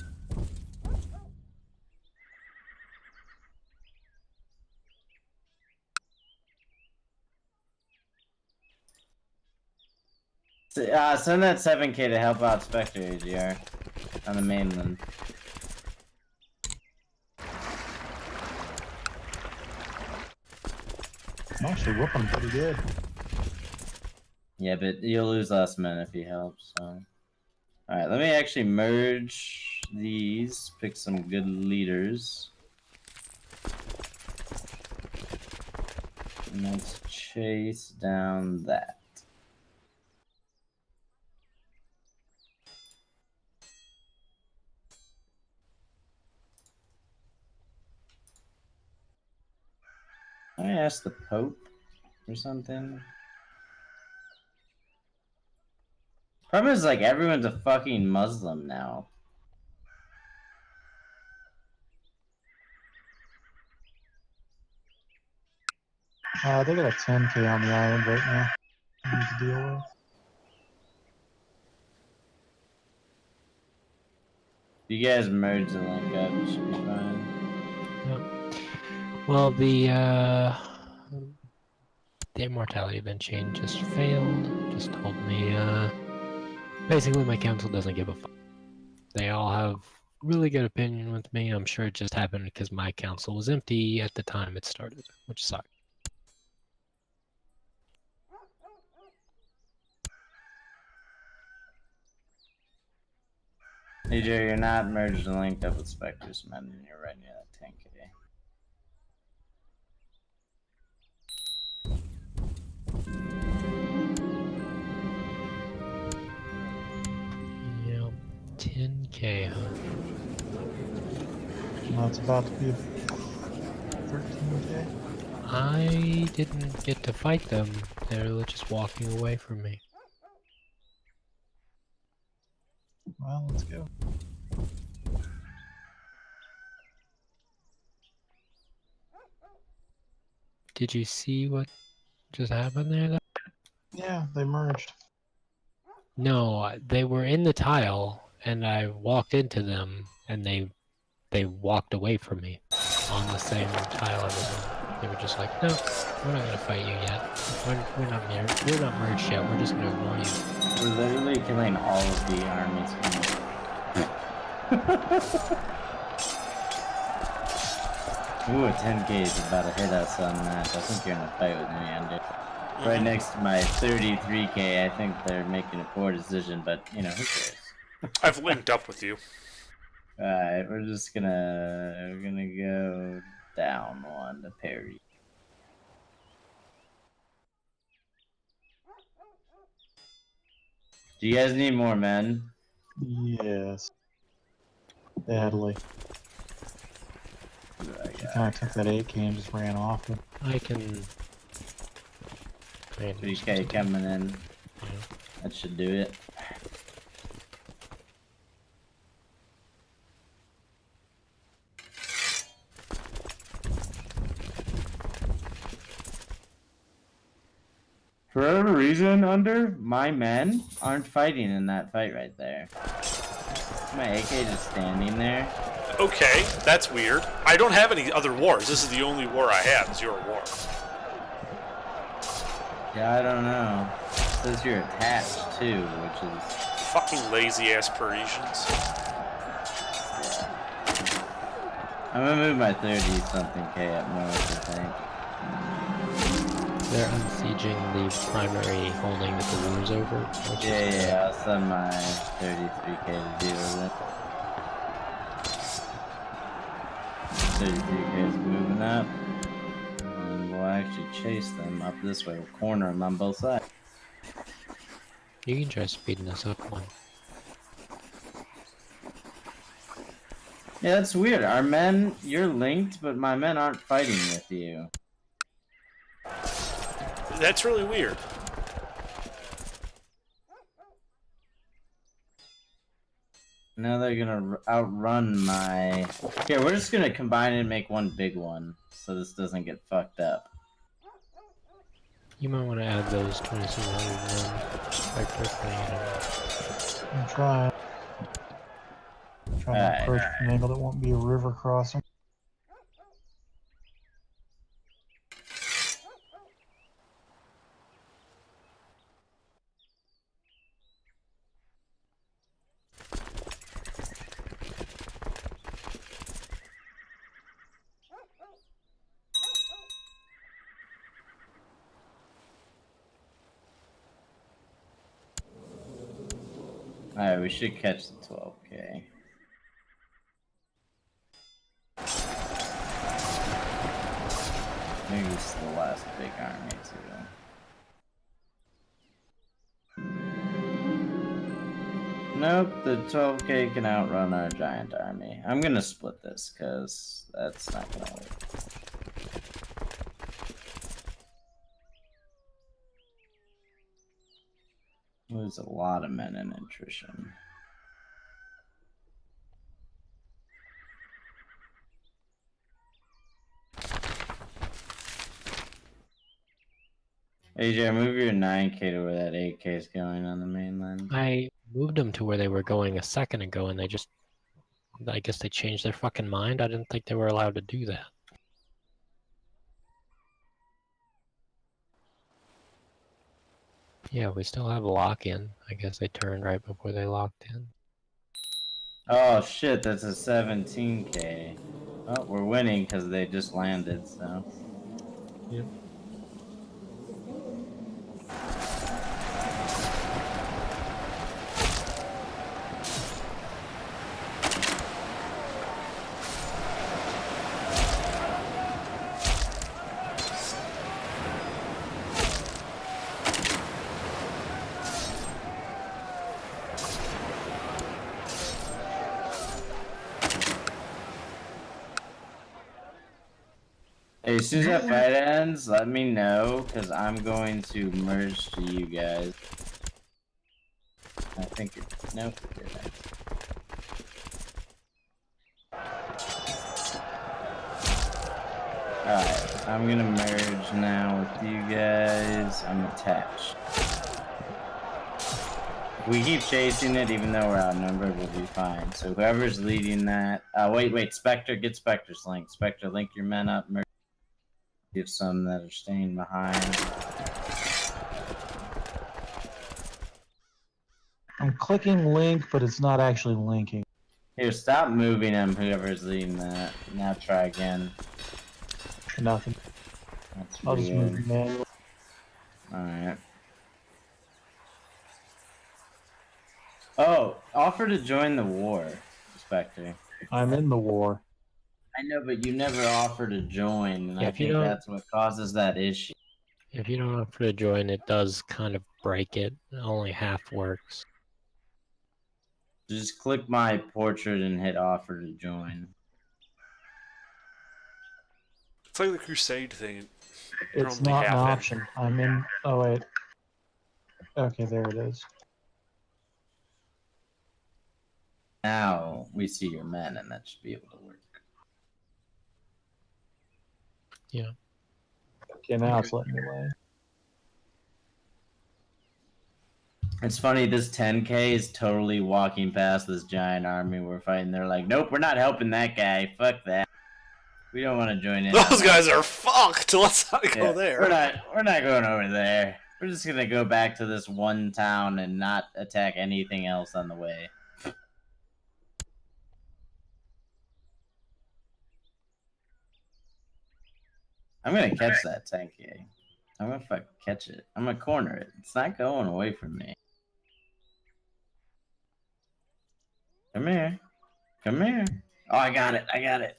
Send that 7k to help out Spectre AGR on the mainland. I'm actually whooping pretty good. Yeah, but you'll lose less men if he helps. So, all right, let me actually merge these. Pick some good leaders. And let's chase down that. I asked the Pope or something. Problem is, like, everyone's a fucking Muslim now. They got a 10k on the island right now. I need to deal with. You guys merge the link up, it should be fine. Well, the immortality event chain just failed. Just told me, basically my council doesn't give a fuck. They all have really good opinion with me. I'm sure it just happened because my council was empty at the time it started, which sucked. Hey Jerry, you're not merged and linked up with Spectre's men, and you're right near that 10k. Yeah, 10k, huh? Now it's about to be 13k. I didn't get to fight them. They're just walking away from me. Well, let's go. Did you see what just happened there, though? Yeah, they merged. No, they were in the tile, and I walked into them, and they walked away from me on the same tile I was on. They were just like, no, we're not gonna fight you yet. We're not merged yet. We're just gonna ignore you. We're literally killing all of the armies. Ooh, a 10k is about to hit us on that. I think you're in a fight with me, Andy. Right next to my 33k, I think they're making a poor decision, but, you know, who cares? I've linked up with you. Alright, we're gonna go down one to parry. Do you guys need more men? Yes. Badly. She kind of took that 8k and just ran off it. I can. 3k coming in. Yeah. That should do it. For whatever reason, my men aren't fighting in that fight right there. My AK just standing there. Okay, that's weird. I don't have any other wars. This is the only war I have, is your war. Yeah, I don't know. It says you're attached too, which is Fucking lazy-ass Parisians. I'm gonna move my 30-something K up north, I think. They're unsieging the primary holding that the war's over. Which is Yeah, I'll send my 33K to deal with it. 33K is moving up. And we'll actually chase them up this way. We'll corner them on both sides. You can try speeding this up one. Yeah, that's weird. Our men, you're linked, but my men aren't fighting with you. That's really weird. Now they're gonna outrun my... Here, we're just gonna combine it and make one big one, so this doesn't get fucked up. You might want to add those 2700 I'm trying. Trying to Alright, approach from an angle that won't be a river crossing. Alright, we should catch the 12K. Maybe it's the last big army too. Nope, the 12K can outrun our giant army. I'm gonna split this, cause that's not gonna work. There's a lot of men in attrition. AJ, move your 9K to where that 8K is going on the mainland. I moved them to where they were going a second ago, and they just... I guess they changed their fucking mind. I didn't think they were allowed to do that. Yeah, we still have a lock-in. I guess they turned right before they locked in. Oh shit, that's a 17K. Oh, we're winning because they just landed, so. Yep. Hey, as soon as that fight ends, let me know, because I'm going to merge to you guys. I think it... Nope, it didn't. Alright, I'm gonna merge now with you guys. I'm attached. If we keep chasing it, even though we're outnumbered, we'll be fine. So whoever's leading that... wait, Spectre, get Spectre's link. Spectre, link your men up, merge. Give some that are staying behind. I'm clicking link, but it's not actually linking. Here, stop moving him, whoever's leading that. Now try again. Nothing. That's I'll just weird. move manually. Alright. Oh, offer to join the war, Spectre. I'm in the war. I know, but you never offer to join, and Yeah, I if you think don't- that's what causes that issue. If you don't offer to join, it does kind of break it. Only half works. Just click my portrait and hit offer to join. It's like the Crusade thing. It's Only not an half in. option. I'm in. Oh, wait. Okay, there it is. Now we see your men, and that should be able to work. Yeah. Okay, now it's letting me land. It's funny, this 10K is totally walking past this giant army we're fighting. They're like, nope, we're not helping that guy. Fuck that. We don't want to join in. Those guys are fucked. Let's not go Yeah, there. We're not going over there. We're just gonna go back to this one town and not attack anything else on the way. I'm gonna catch that 10K. I'm gonna fucking catch it. I'm gonna corner it. It's not going away from me. Come here. Come here. Oh, I got it. I got it.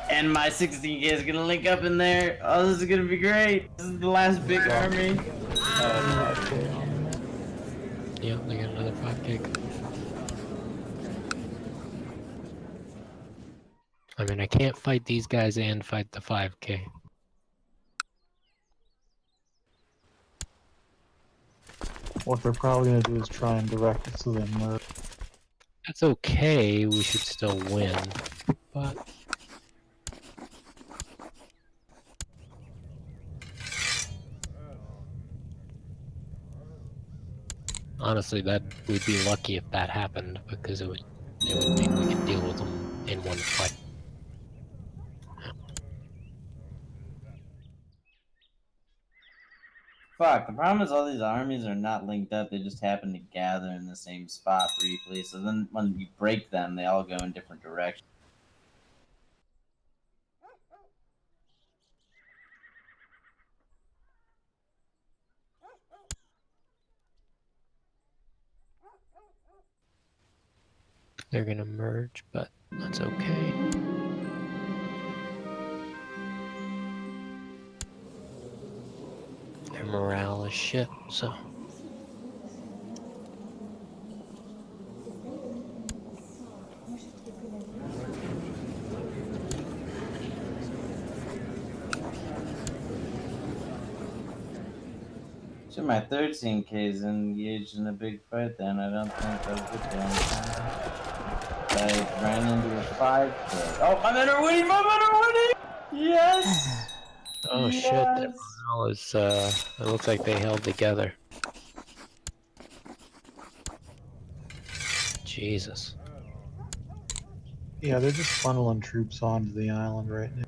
And my 16K is gonna link up in there. Oh, this is gonna be great. This is the last big army. Yeah, they got another 5K. I mean, I can't fight these guys and fight the 5K. What they're probably gonna do is try and direct it so they merge. That's okay, we should still win. But honestly, that we'd be lucky if that happened because it would mean we could deal with them in one fight. Fuck, the problem is all these armies are not linked up. They just happen to gather in the same spot briefly. So then when you break them, they all go in different directions. They're gonna merge, but that's okay. Their morale is shit, so. So my 13K is engaged in a big fight then. I don't think I'll get down. I ran into a 5K. Oh, my men are winning! My men are winning! Yes! Oh shit, that morale is, it looks like they held together. Jesus. Yeah, they're just funneling troops onto the island right now.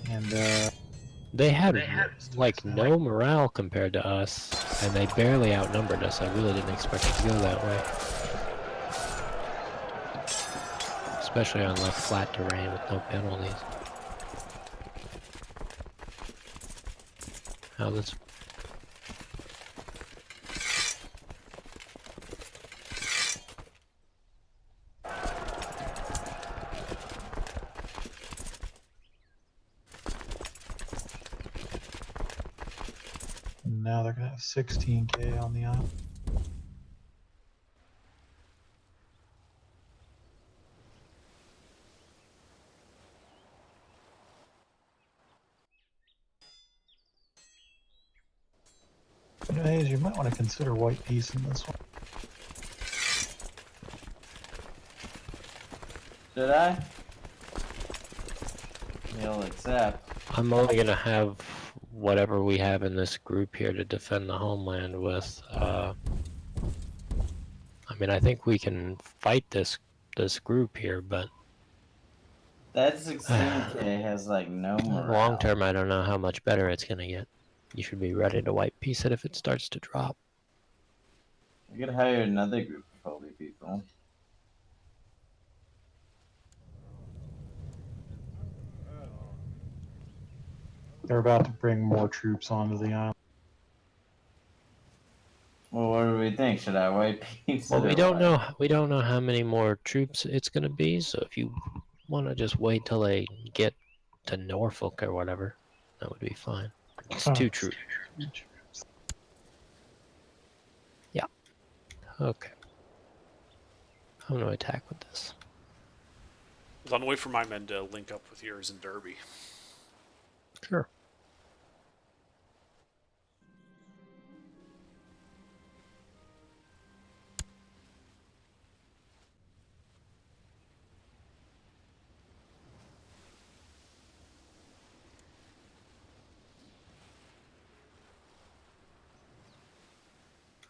And They had like no morale compared to us, and they barely outnumbered us. I really didn't expect it to go that way. Especially on like flat terrain with no penalties. How this... now they're gonna have 16K on the island. Anyways, you might want to consider white peace in this one. Should I? He'll accept. I'm only gonna have whatever we have in this group here to defend the homeland with. I mean, I think we can fight this group here, but That 16K has like no morale. long term, I don't know how much better it's gonna get. You should be ready to white peace it if it starts to drop. I could hire another group of holy people. They're about to bring more troops onto the island. Well, what do we think? Should I white peace? Well, it we or don't what? know. We don't know how many more troops it's gonna be. So if you want to just wait till they get to Norfolk or whatever, that would be fine. It's 2 troops. Yeah. Okay. I'm gonna attack with this. I was on the way for my men to link up with yours in Derby. Sure.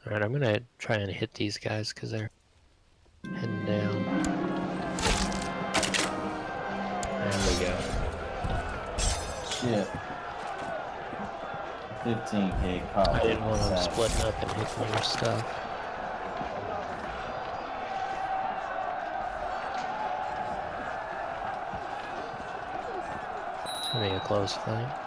Alright, I'm gonna try and hit these guys because they're heading down. There we go. Shit. 15k caught. I didn't want them Sad. splitting up and hitting your stuff. It's gonna be a close fight.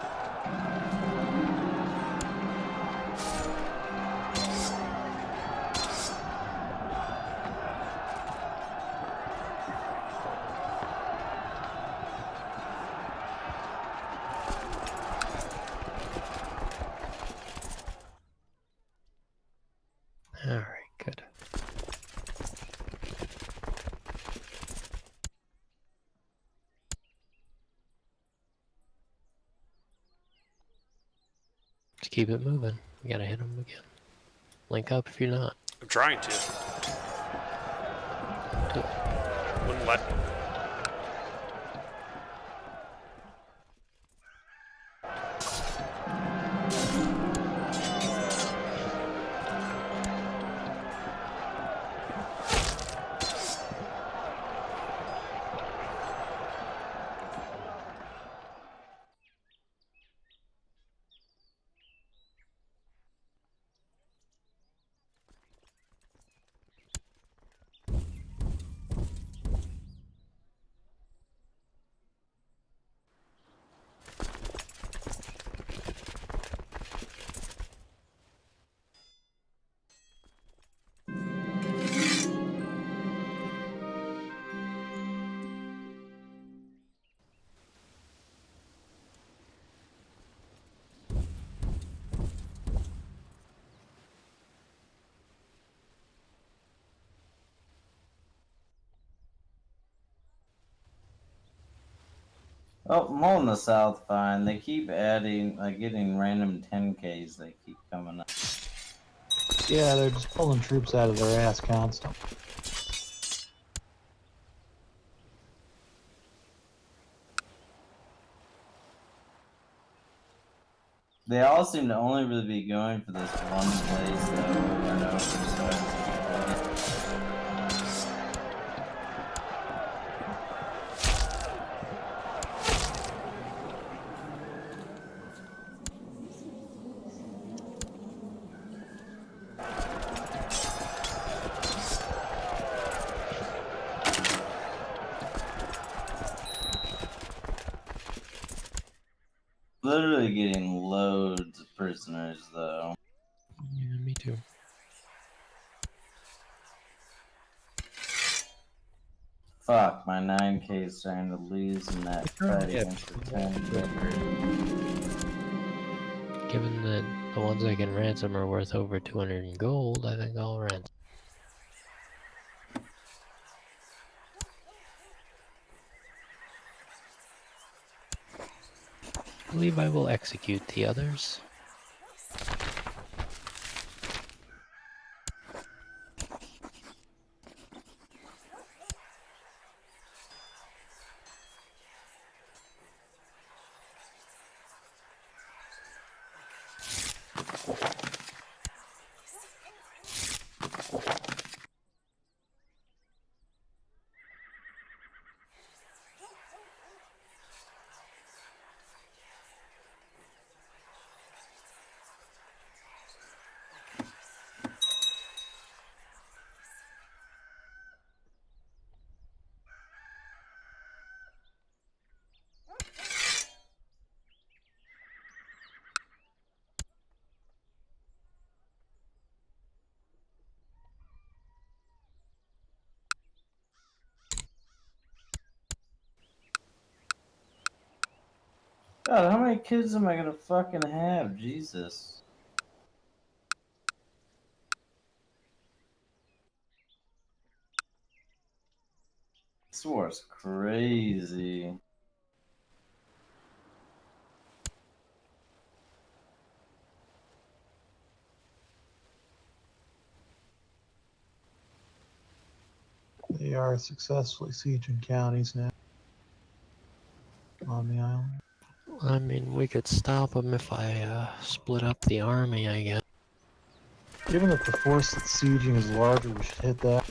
Alright, good. Just keep it moving. We gotta hit them again. Link up if you're not. I'm trying to. Do it. Wouldn't let me. Oh, I'm all in the south fine. They keep adding, like getting random 10Ks. They keep coming up. Yeah, they're just pulling troops out of their ass constantly. They all seem to only really be going for this one place though, over and over. So I just keep going. Literally getting loads of prisoners though. Yeah, me too. Fuck, my 9K is starting to lose in that fight Yeah, against the 10K. Given that the ones I can ransom are worth over 200 in gold, I think I'll ransom. I believe I will execute the others. God, how many kids am I gonna fucking have? Jesus. This war's crazy. They are successfully sieging counties now on the island. I mean, we could stop them if I split up the army, I guess. Given that the force that's sieging is larger, we should hit that.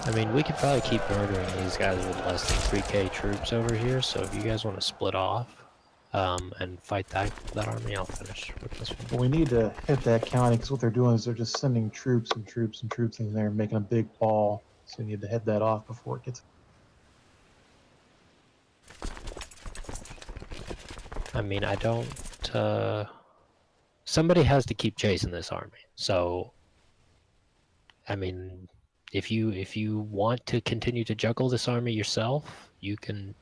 I mean, we could probably keep murdering these guys with less than 3k troops over here, so if you guys want to split off and fight that army, I'll finish with this one. But we need to hit that county because what they're doing is they're just sending troops and troops and troops in there and making a big ball. So we need to head that off before it gets. I mean, I don't... Somebody has to keep chasing this army, so... I mean, if you want to continue to juggle this army yourself, you can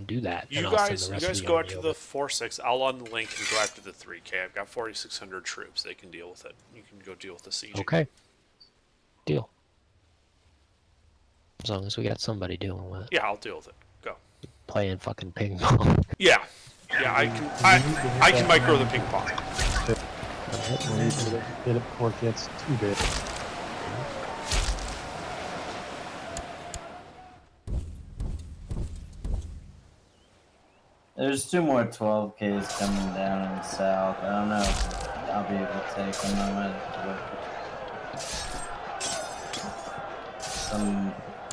do that. You and I'll send guys, the you rest of guys the go army after over. the 4-6. I'll unlink and go after the 3K. I've got 4,600 troops. They can deal with it. You can go deal with the siege. Okay. Deal. As long as we got somebody dealing with it. Yeah, I'll deal with it. Go. Playing fucking ping pong. Yeah. Yeah, I can micro the ping pong. We need to hit it before it gets too big. There's 2 more 12Ks coming down in the south. I don't know if I'll be able to take them. I might have to look.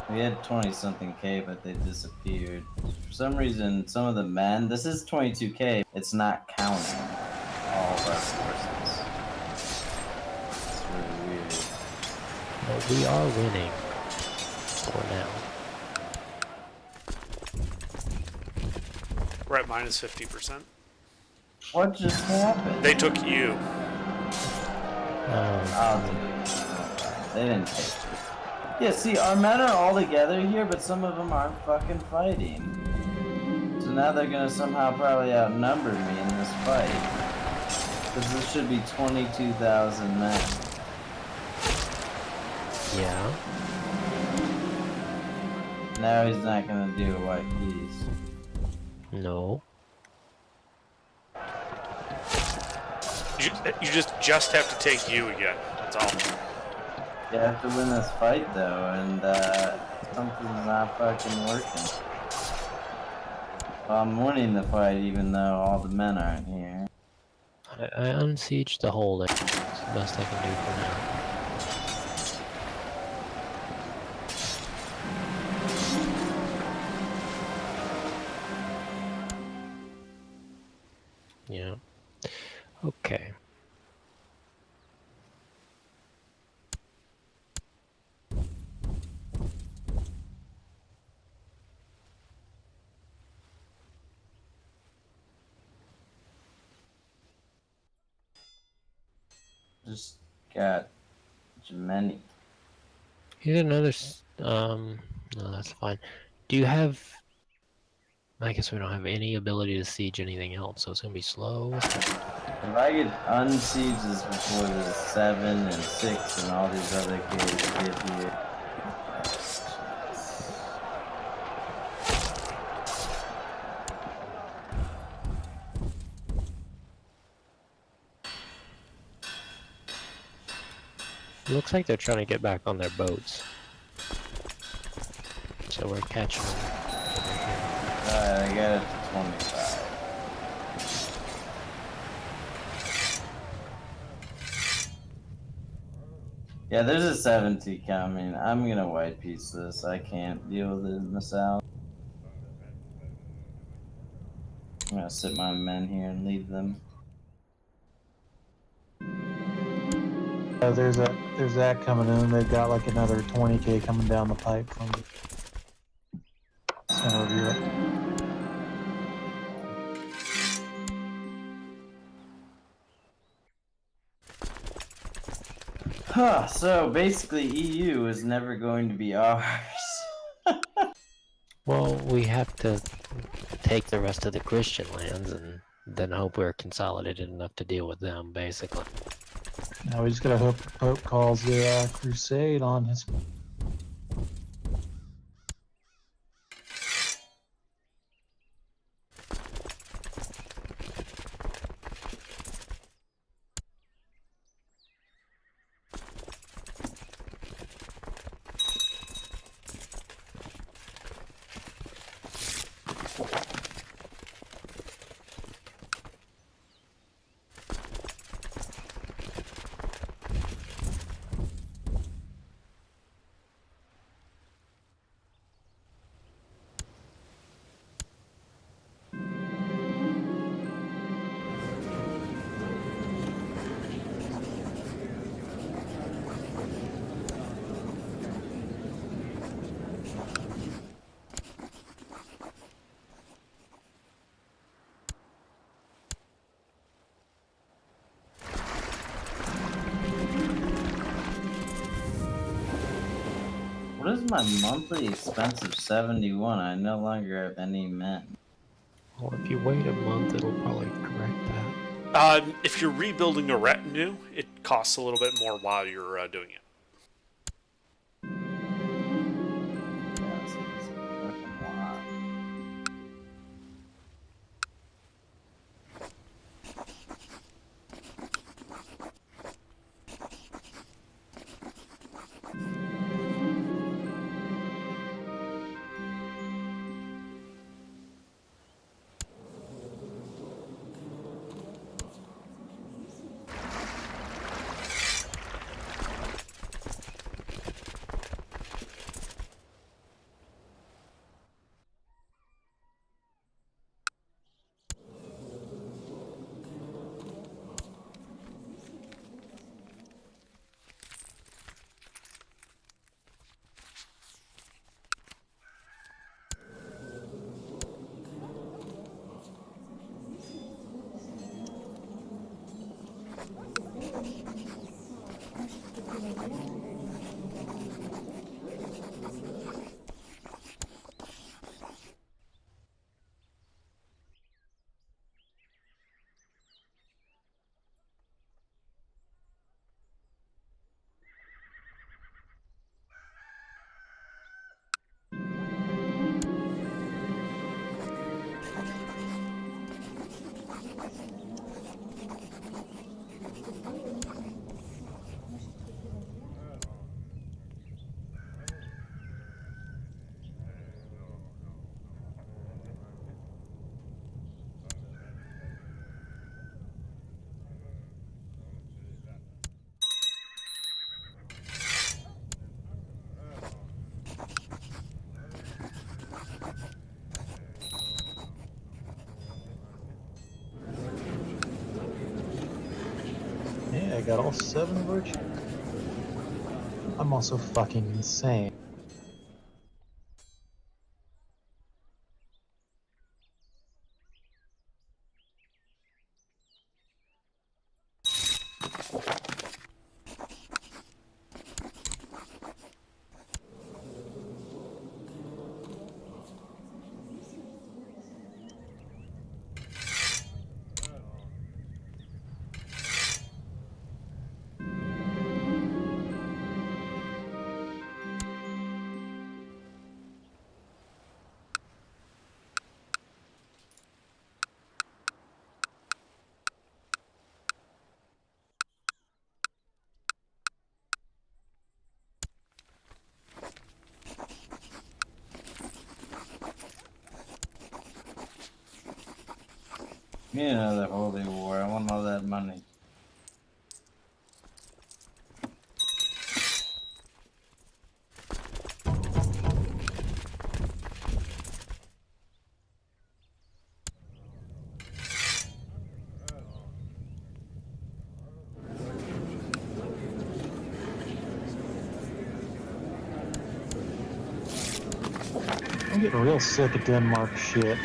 We had 20-something K, but they disappeared. For some reason, some of the men... This is 22K. It's not counting all of our forces. It's really weird. But we are winning. For now. We're at minus 50%. What just happened? They took you. Oh, they didn't take it. Yeah, see, our men are all together here, but some of them aren't fucking fighting. So now they're gonna somehow probably outnumber me in this fight. Because this should be 22,000 men. Yeah. Now he's not gonna do a white piece. No. You just have to take you again. That's all. You have to win this fight though, and something's not fucking working. Well, I'm winning the fight even though all the men aren't here. I unsieged the holding. It's the best I can do for now. Yeah. Okay. Just got many. Here's another. No, that's fine. Do you have? I guess we don't have any ability to siege anything else, so it's gonna be slow. If I could unsiege this before the 7 and 6 and all these other kids get here. It looks like they're trying to get back on their boats, so we're catching them over here. Alright, I got it to 25. Yeah, there's a 70 coming. I'm gonna white piece this. I can't deal with it in the south. I'm gonna sit my men here and leave them. There's that coming in. They've got like another 20K coming down the pipe from the center of Europe. Huh, so basically EU is never going to be ours. Well, we have to take the rest of the Christian lands and then hope we're consolidated enough to deal with them, basically. Now we just gotta hope the Pope calls the crusade on his. What is my monthly expense of 71? I no longer have any men. Well, if you wait a month, it'll probably correct that. If you're rebuilding a retinue, it costs a little bit more while you're doing it. Yeah, it's a fucking lot. Yeah, I got all 7 virtues. I'm also fucking insane. Give me another holy war. I want all that money. I'm getting real sick of Denmark shit.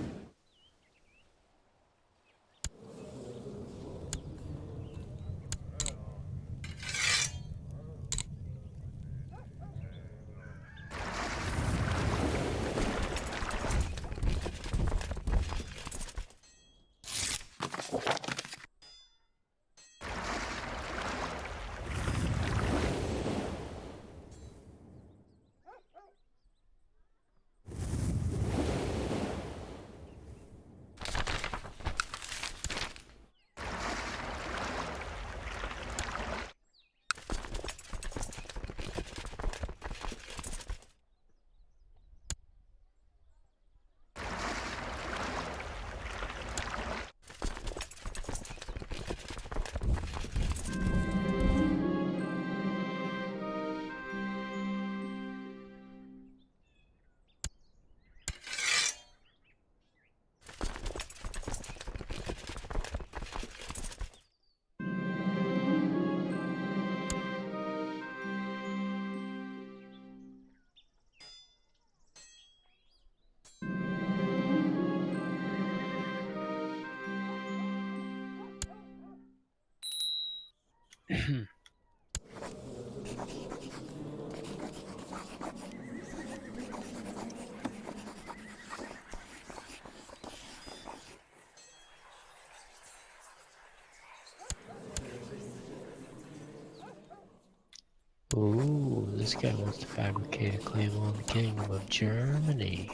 Ooh, this guy wants to fabricate a claim on the Kingdom of Germany.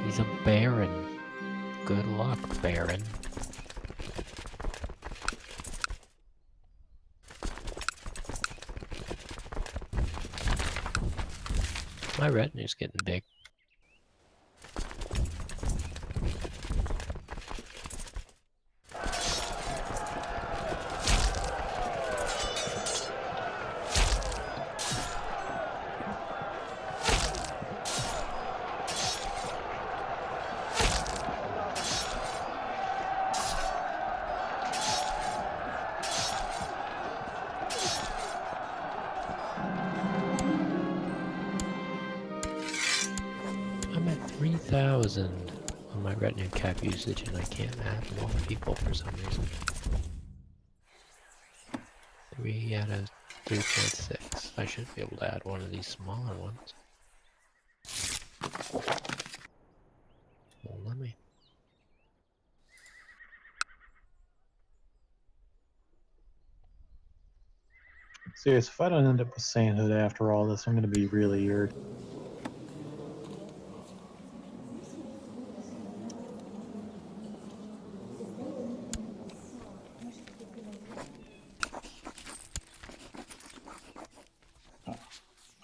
He's a baron. Good luck, baron. My retinue's getting big. I'm at 3,000 on my retinue cap usage and I can't add more people for some reason. 3 out of 3.6. I should be able to add one of these smaller ones. Well, let me. Serious, if I don't end up with sainthood after all this, I'm gonna be really irritated.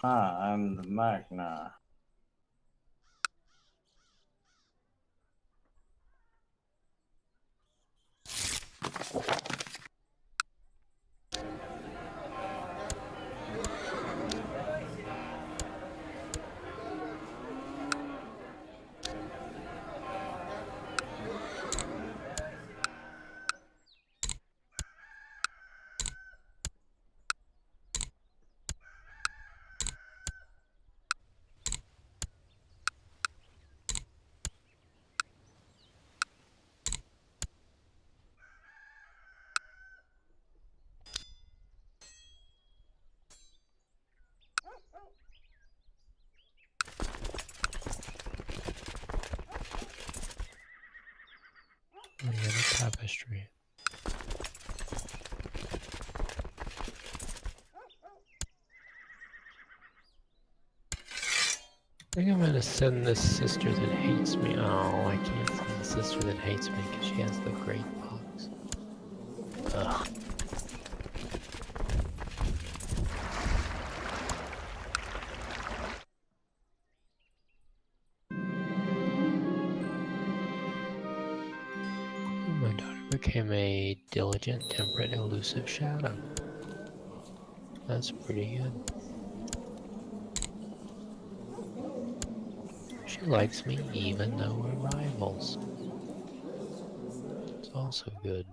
I'm the Magna. We got a tapestry. I think I'm gonna send this sister that hates me. Oh, I can't send the sister that hates me because she has the great box. Ugh. My daughter became a diligent, temperate, elusive shadow. That's pretty good. She likes me even though we're rivals. It's also good.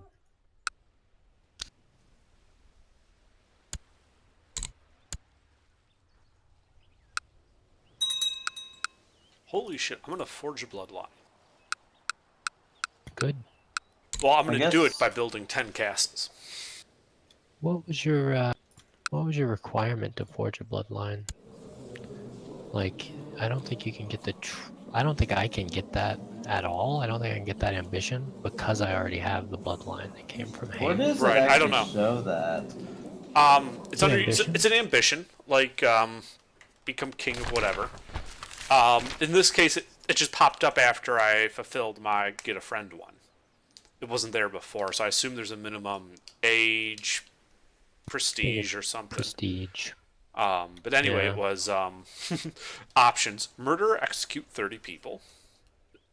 Holy shit, I'm gonna forge a bloodline. Good. Well, I'm gonna do it guess- by building 10 castles. What was your requirement to forge a bloodline? Like, I don't think you can get the I don't think I can get that at all. I don't think I can get that ambition because I already have the bloodline that came from Where Hayes. does Right, it I don't actually know. show that? It's An under ambition? it's an ambition, like become king of whatever. In this case, it just popped up after I fulfilled my get a friend one. It wasn't there before, so I assume there's a minimum age, prestige, or something. Prestige. But anyway, Yeah. it was options: murder, or execute 30 people,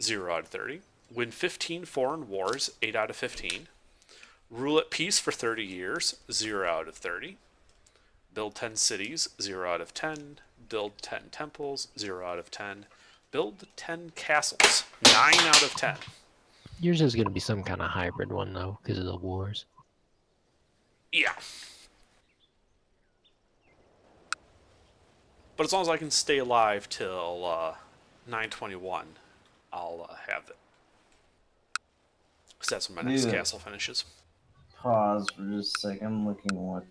0 out of 30. Win 15 foreign wars, 8 out of 15. Rule at peace for 30 years, 0 out of 30. Build 10 cities, 0 out of 10. Build 10 temples, 0 out of 10. Build 10 castles, 9 out of 10. Yours is gonna be some kind of hybrid one though, because of the wars. Yeah. But as long as I can stay alive till 921, I'll have it. Because that's when my next Yeah. castle finishes. Pause for just a second. I'm looking what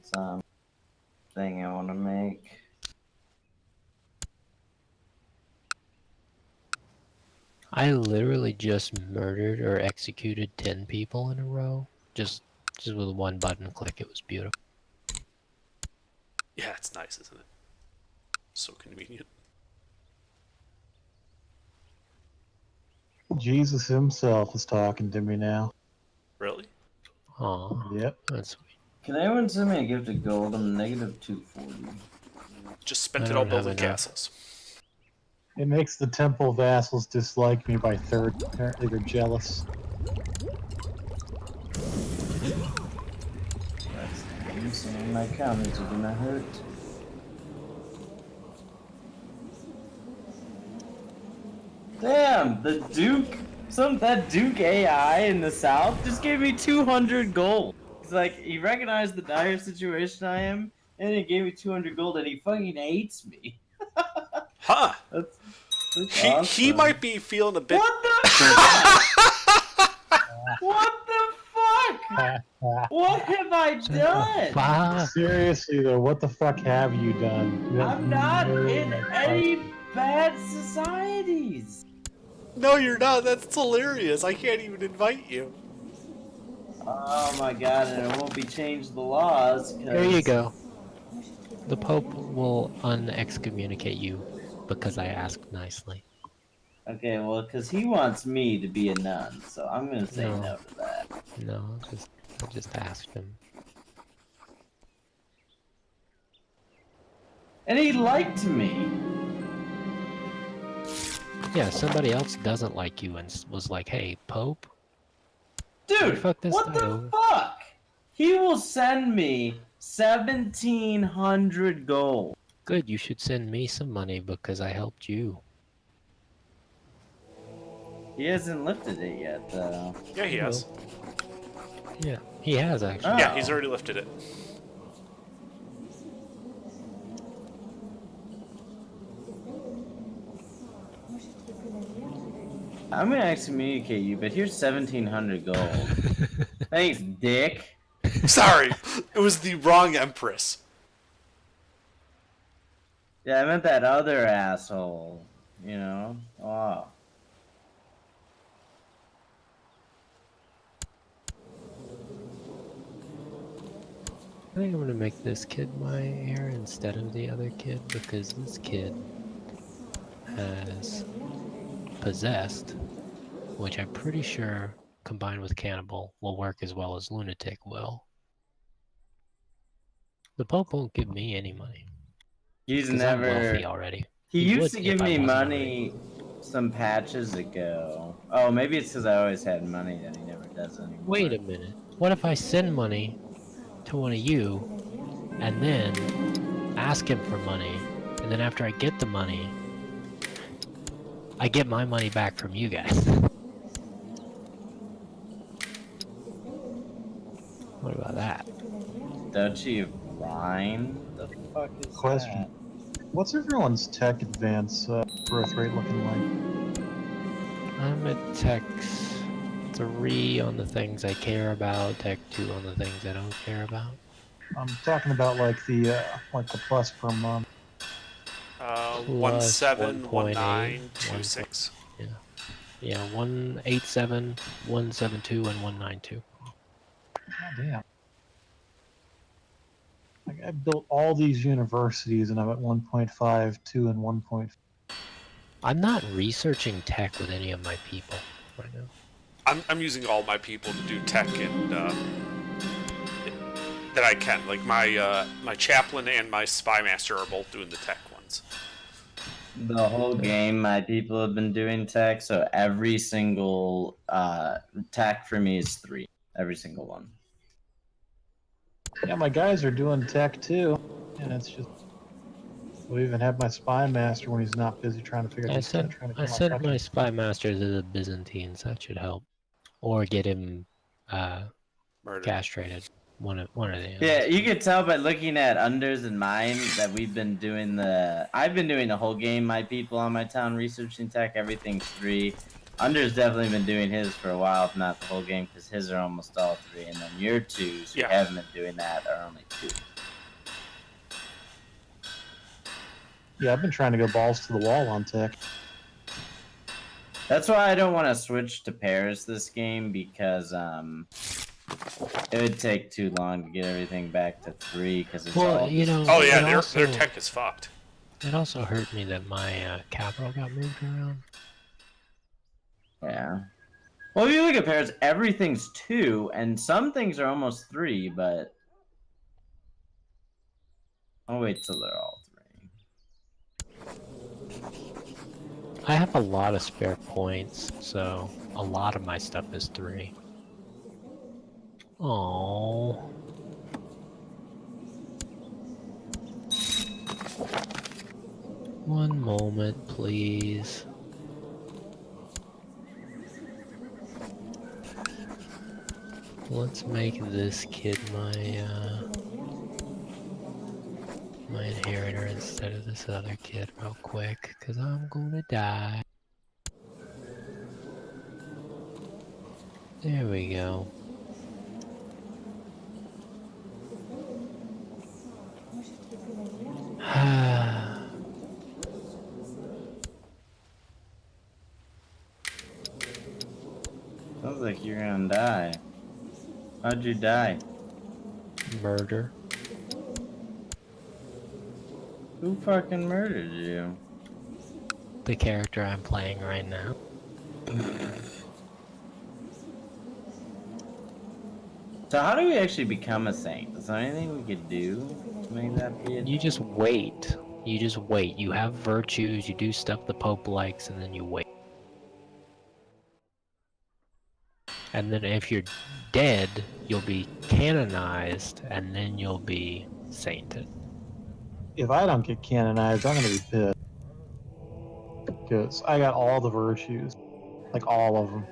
thing I want to make. I literally just murdered or executed 10 people in a row. Just Just with one button click, it was beautiful. Yeah, it's nice, isn't it? So convenient. Jesus himself is talking to me now. Really? Aw, Yep. that's sweet. Can anyone send me a gift of gold? I'm negative 240. Just spent I it all don't have building enough. castles. It makes the temple vassals dislike me by third. Apparently they're jealous. That's insane. My comments are gonna hurt. Damn, the Duke, that Duke AI in the South just gave me 200 gold. It's like he recognized the dire situation I am, and he gave me 200 gold, and he fucking hates me. Huh. That's He awesome. might be feeling a bit. What the fuck? What the fuck? What have I done? Fuck. Seriously though, what the fuck have you done? You have I'm not no in fuck- any bad societies. No, you're not. That's hilarious. I can't even invite you. Oh my god, and it won't be changed the laws. 'Cause... There you go. The Pope will unexcommunicate you because I asked nicely. Okay, well, because he wants me to be a nun, so I'm gonna say No. no to that. No, I just asked him. And he liked me. Yeah, somebody else doesn't like you and was like, "Hey, Pope, Dude, fuck this what guy the over." fuck? He will send me 1,700 gold. Good, you should send me some money because I helped you." He hasn't lifted it yet, though. Yeah, he has. Yeah, he has actually. Oh. Yeah, he's already lifted it. I'm gonna excommunicate you, but here's 1,700 gold. Thanks, dick. Sorry, it was the wrong empress. Yeah, I meant that other asshole. You know? Oh. I think I'm gonna make this kid my heir instead of the other kid because this kid has possessed, which I'm pretty sure combined with cannibal will work as well as lunatic will. The Pope won't give me any money He's 'cause I'm wealthy never. already. He He used would to give if I me wasn't money some patches ago. Oh, maybe it's because I always had money that he never does anymore. Wait a minute. What if I send money to one of you and then ask him for money, and then after I get the money, I get my money back from you guys? What about that? Duchy of Rhine? The fuck is Question. that? What's everyone's tech advance growth rate looking like? I'm at Tech 3 on the things I care about, Tech 2 on the things I don't care about. I'm talking about like the plus per month. 171926. Yeah, 187, 172, and 192. God damn. Like I built all these universities and I'm at 1.5, 2, and 1. I'm not researching tech with any of my people right now. I'm using all my people to do tech and that I can. Like my chaplain and my spy master are both doing the tech ones. The whole game, my people have been doing tech, so every single tech for me is 3. Every single one. Yeah, my guys are doing tech too, and it's just. We even have my spy master when he's not busy trying to figure I this out. sent my spy master to the Byzantines. That should help, or get him Murder. castrated. One or the other. Yeah, you can tell by looking at unders and mine that we've been doing I've been doing the whole game, my people on my town, researching tech, everything's 3. Under's definitely been doing his for a while, if not the whole game, because his are almost all 3, and then your 2s who Yeah. haven't been doing that are only 2. Yeah, I've been trying to go balls to the wall on tech. That's why I don't want to switch to Paris this game, because It would take too long to get everything back to 3 because it's Well, all you just- know. Oh yeah, it their also, tech is fucked. It also hurt me that my capital got moved around. Yeah. Well, if you look at pairs, everything's 2, and some things are almost 3, but I'll wait till they're all 3. I have a lot of spare points, so a lot of my stuff is 3. Oh. One moment, please. Let's make this kid my inheritor instead of this other kid real quick, because I'm gonna die. There we go. Sounds like you're gonna die. How'd you die? Murder. Who fucking murdered you? The character I'm playing right now. So how do we actually become a saint? Is there anything we could do to make that be a You just wait. You just wait. You have virtues, you do stuff the Pope likes, and then you wait. And then if you're dead, you'll be canonized, and then you'll be sainted. If I don't get canonized, I'm gonna be pissed. Because I got all the virtues. Like all of them.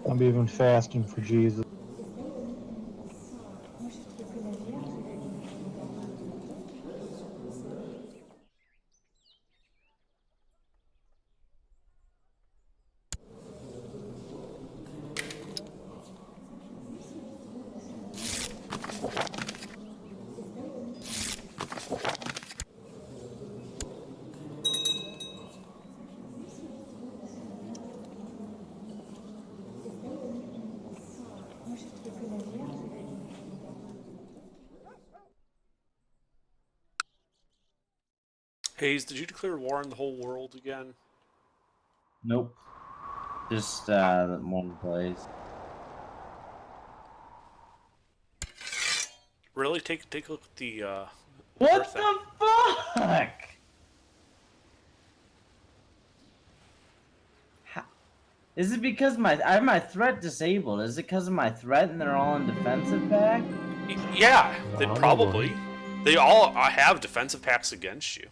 I'm even fasting for Jesus. Hayes, did you declare war on the whole world again? Nope. Just one place. Really? Take a look at the What Earth thing. the fuck? Is it because I have my threat disabled? Is it because of my threat and they're all on defensive pack? Yeah, they Probably. probably. They all have defensive packs against you.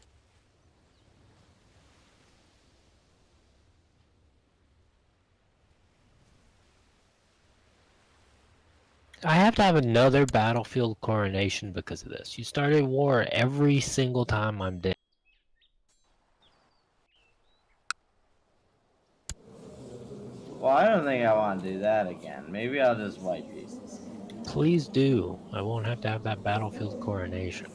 I have to have another battlefield coronation because of this. You started war every single time I'm dead. Well, I don't think I want to do that again. Maybe I'll just white pieces. Please do. I won't have to have that battlefield coronation.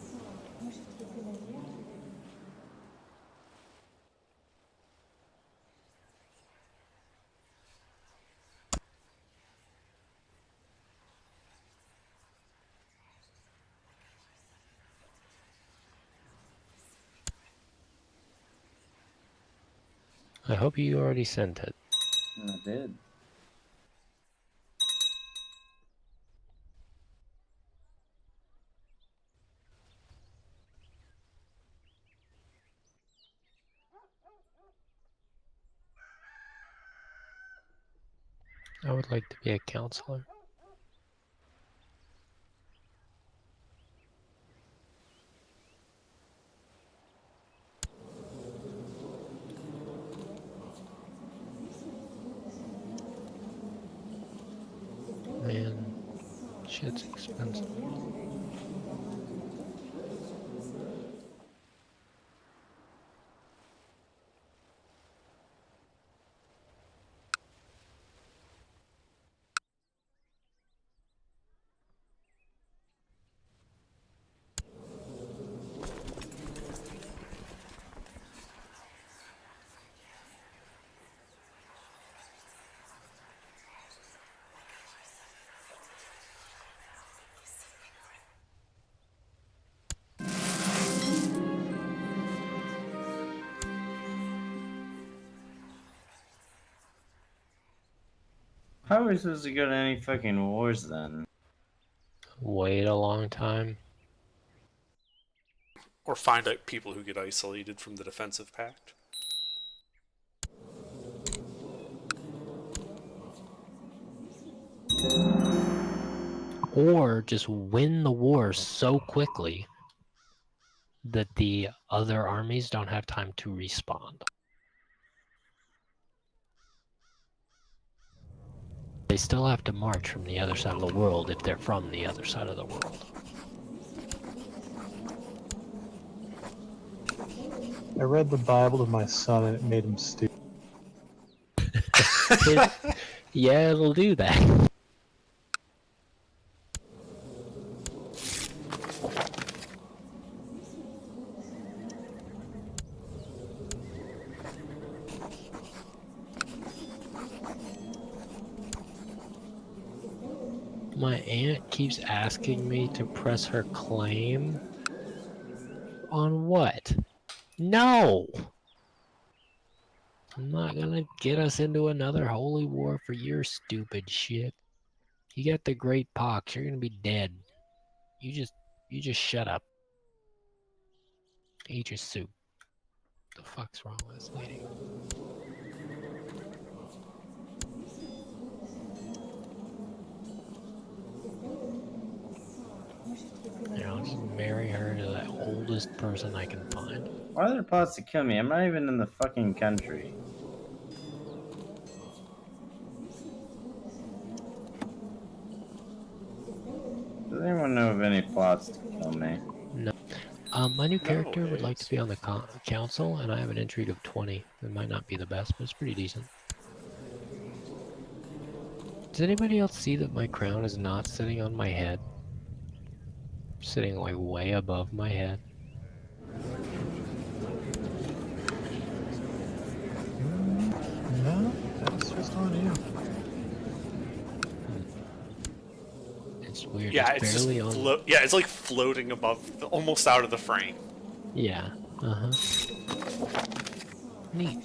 I hope you already sent it. I did. I would like to be a counselor. Man, shit's expensive. How are we supposed to go to any fucking wars then? Wait a long time. Or find out people who get isolated from the defensive pact. Or just win the war so quickly that the other armies don't have time to respond. They still have to march from the other side of the world if they're from the other side of the world. I read the Bible to my son and it made him stupid. Yeah, it'll do that. My aunt keeps asking me to press her claim. On what? No! I'm not gonna get us into another holy war for your stupid shit. You got the great pox, you're gonna be dead. You just shut up. Eat your soup. The fuck's wrong with this lady? Yeah, I'll just marry her to the oldest person I can find. Why are there plots to kill me? I'm not even in the fucking country. Does anyone know of any plots to kill me? No. My new character would like to be on the council, and I have an intrigue of 20. It might not be the best, but it's pretty decent. Does anybody else see that my crown is not sitting on my head? Sitting like way above my head. No, that's just on you. It's weird. Yeah, it's it's barely just on. yeah, it's like floating above, almost out of the frame. Yeah. Uh-huh. Neat.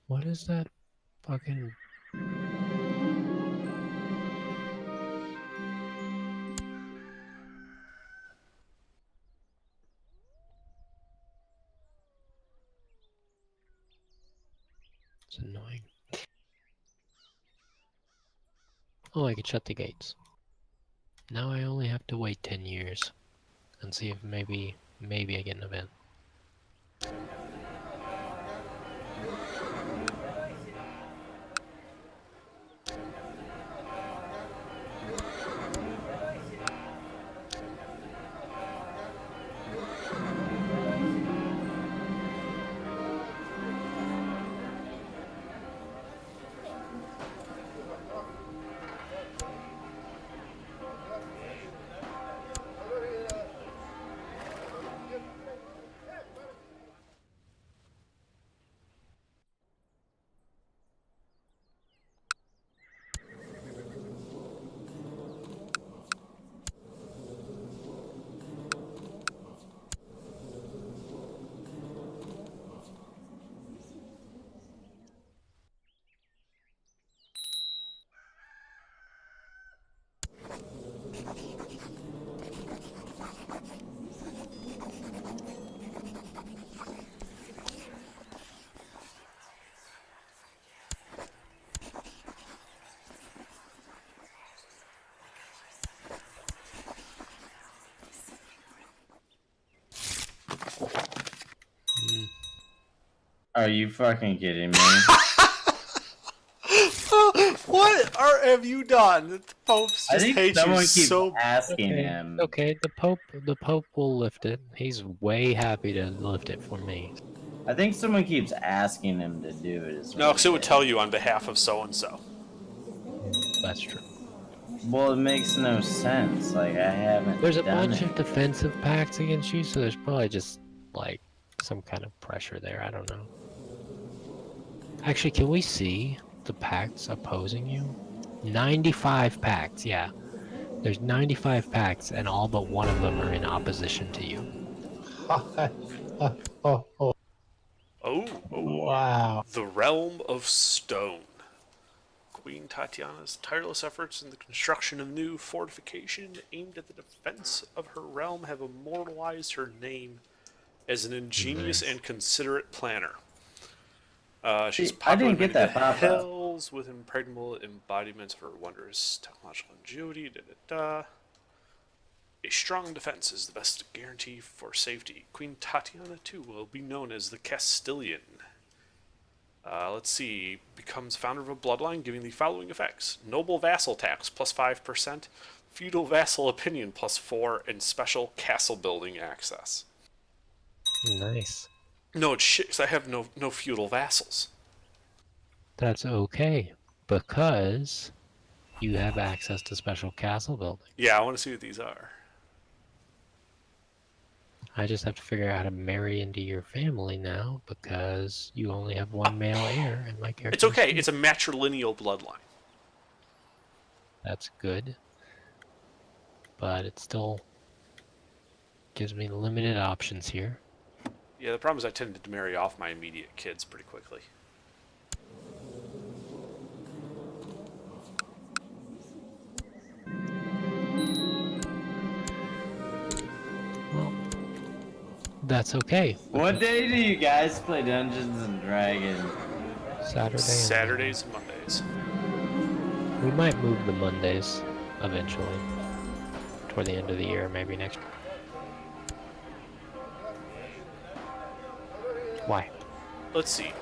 What is that fucking... It's annoying. Oh, I could shut the gates. Now I only have to wait 10 years and see if maybe I get an event. Are you fucking kidding me? What have you done? The Pope's I just think hate someone you keeps so. asking Okay, him. okay, the Pope will lift it. He's way happy to lift it for me. I think someone keeps asking him to do it. Is No, what because it would is. tell you on behalf of so and so. That's true. Well, it makes no sense. Like, I haven't There's a done bunch it. of defensive pacts against you, so there's probably just like some kind of pressure there. I don't know. Actually, can we see the pacts opposing you? 95 pacts, yeah. There's 95 packs, and all but one of them are in opposition to you. Oh, Oh, wow. the Realm of Stone. Queen Tatiana's tireless efforts in the construction of new fortification aimed at the defense of her realm have immortalized her name as an ingenious Nice. and considerate planner. She's See, I popular didn't get many that the pop-up. hills with impregnable embodiments of her wondrous technological ingenuity. A strong defense is the best guarantee for safety. Queen Tatiana, too, will be known as the Castilian. Let's see. Becomes founder of a bloodline, giving the following effects: noble vassal tax plus 5%, feudal vassal opinion plus 4, and special castle building access. Nice. No, it's shit, 'cause I have no feudal vassals. That's okay, because you have access to special castle building. Yeah, I want to see what these are. I just have to figure out how to marry into your family now, because you only have one male heir, and my character. It's okay. It's a matrilineal bloodline. That's good. But it still gives me limited options here. Yeah, the problem is I tended to marry off my immediate kids pretty quickly. Well, that's okay. What day do you guys play Dungeons and Dragons? Saturday. Saturdays and Mondays. We might move the Mondays eventually. Toward the end of the year, maybe next. Why? Let's see.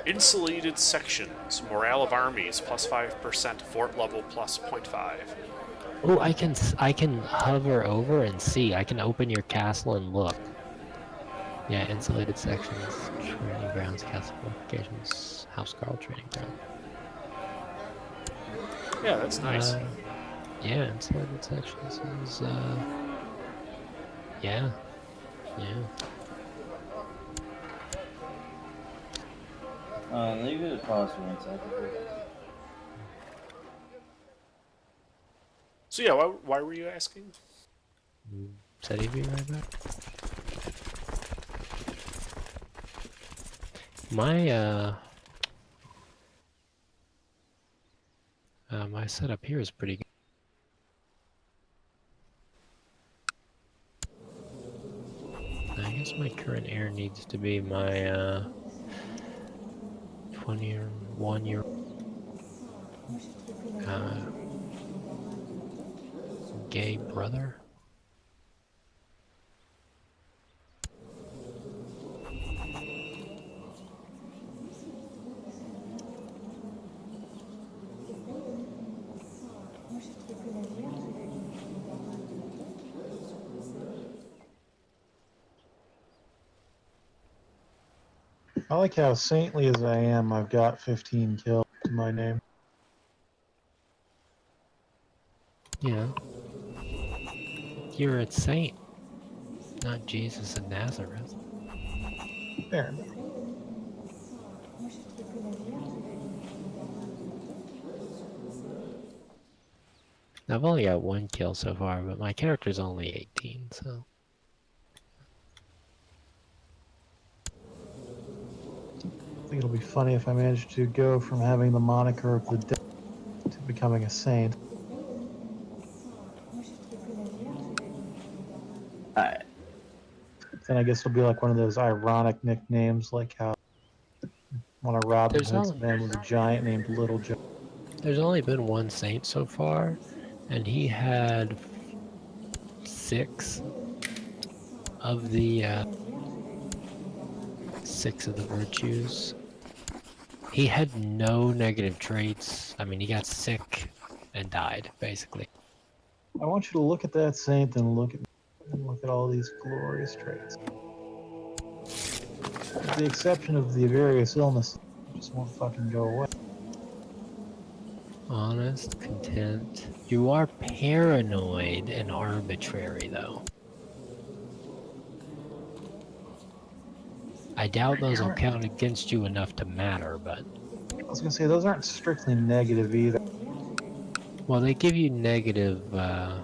Insulated sections. Morale of armies plus 5%. Fort level plus 0.5. Oh, I can hover over and see. I can open your castle and look. Yeah, insulated sections, training grounds, castle fortifications, Housecarl training ground. Yeah, that's nice. Yeah, insulated sections is yeah. Leave it at pause for 1 second. So yeah, why were you asking? Said he'd be right back. My setup here is pretty good. I guess my current heir needs to be my 21-year gay brother. I like how saintly as I am, I've got 15 kills to my name. Yeah. You're a saint, not Jesus of Nazareth. Fair enough. I've only got 1 kill so far, but my character's only 18, so. I think it'll be funny if I manage to go from having the moniker of the dead to becoming a saint. Alright. Then I guess it'll be like one of those ironic nicknames, like how one of Robin There's Hood's only- men was a giant named Little Giant. There's only been 1 saint so far, and he had 6 of the 6 of the virtues. He had no negative traits. I mean, he got sick and died, basically. I want you to look at that saint and look at all these glorious traits. With the exception of the various illnesses, they just won't fucking go away. Honest, content. You are paranoid and arbitrary, though. I doubt those will count against you enough to matter, but I was gonna say those aren't strictly negative either. Well, they give you negative. Oh,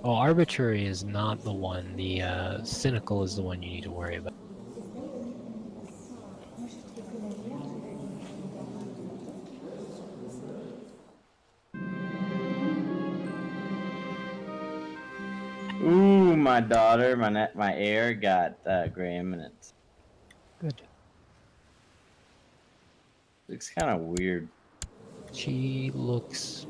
arbitrary is not the one. The cynical is the one you need to worry about. Ooh, my daughter, my heir got gray eminence. Good. Looks kind of weird. She looks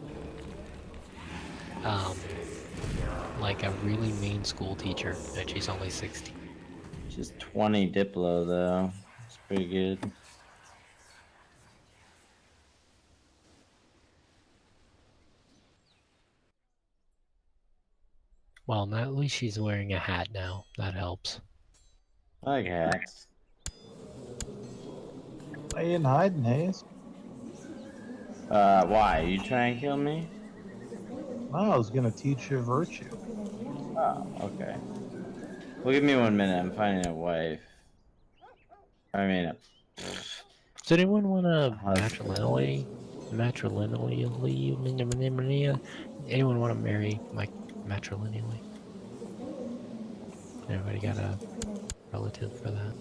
like a really mean school teacher, and she's only 60. She's 20 Diplo though. It's pretty good. Well, at least she's wearing a hat now. That helps. I like hats. Playing hiding, Hayes. Why? You trying to kill me? No, I was gonna teach you virtue. Oh, okay. Well, give me 1 minute. I'm finding a wife. I mean, Does anyone want to Husband. matrilineally? Anyone want to marry Mike matrilineally? Everybody got a relative for that?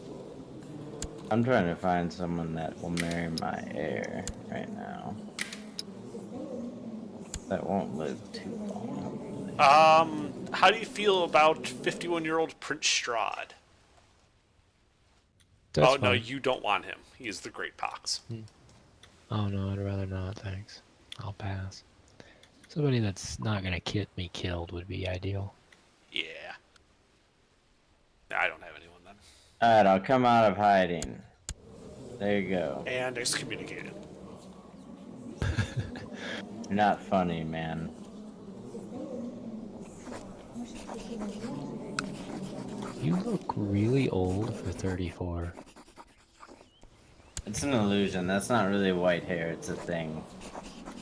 I'm trying to find someone that will marry my heir right now. That won't live too long. How do you feel about 51-year-old Prince Strahd? That's Oh, no, fine. you don't want him. He is the Great Pox. Oh no, I'd rather not, thanks. I'll pass. Somebody that's not gonna get me killed would be ideal. Yeah. I don't have anyone then. Alright, I'll come out of hiding. There you go. And excommunicated. You're not funny, man. You look really old for 34. It's an illusion. That's not really white hair. It's a thing.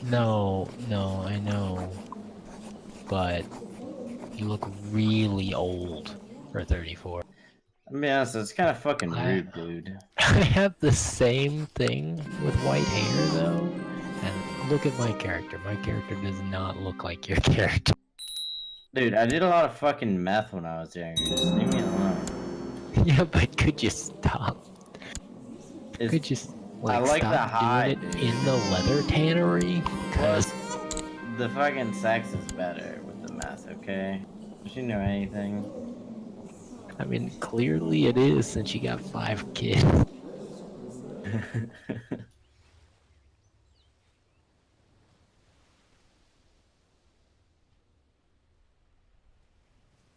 No, I know. But you look really old for 34. I'll be honest, it's kind of fucking I- rude, dude. I have the same thing with white hair though. And look at my character. My character does not look like your character. Dude, I did a lot of fucking meth when I was younger. Just leave me alone. Yeah, but could you stop? It's, Could you I like the stop hide, doing it dude. in the leather tannery? Plus, Cause the fucking sex is better with the meth, okay? Does she know anything? I mean, clearly it is since you got 5 kids.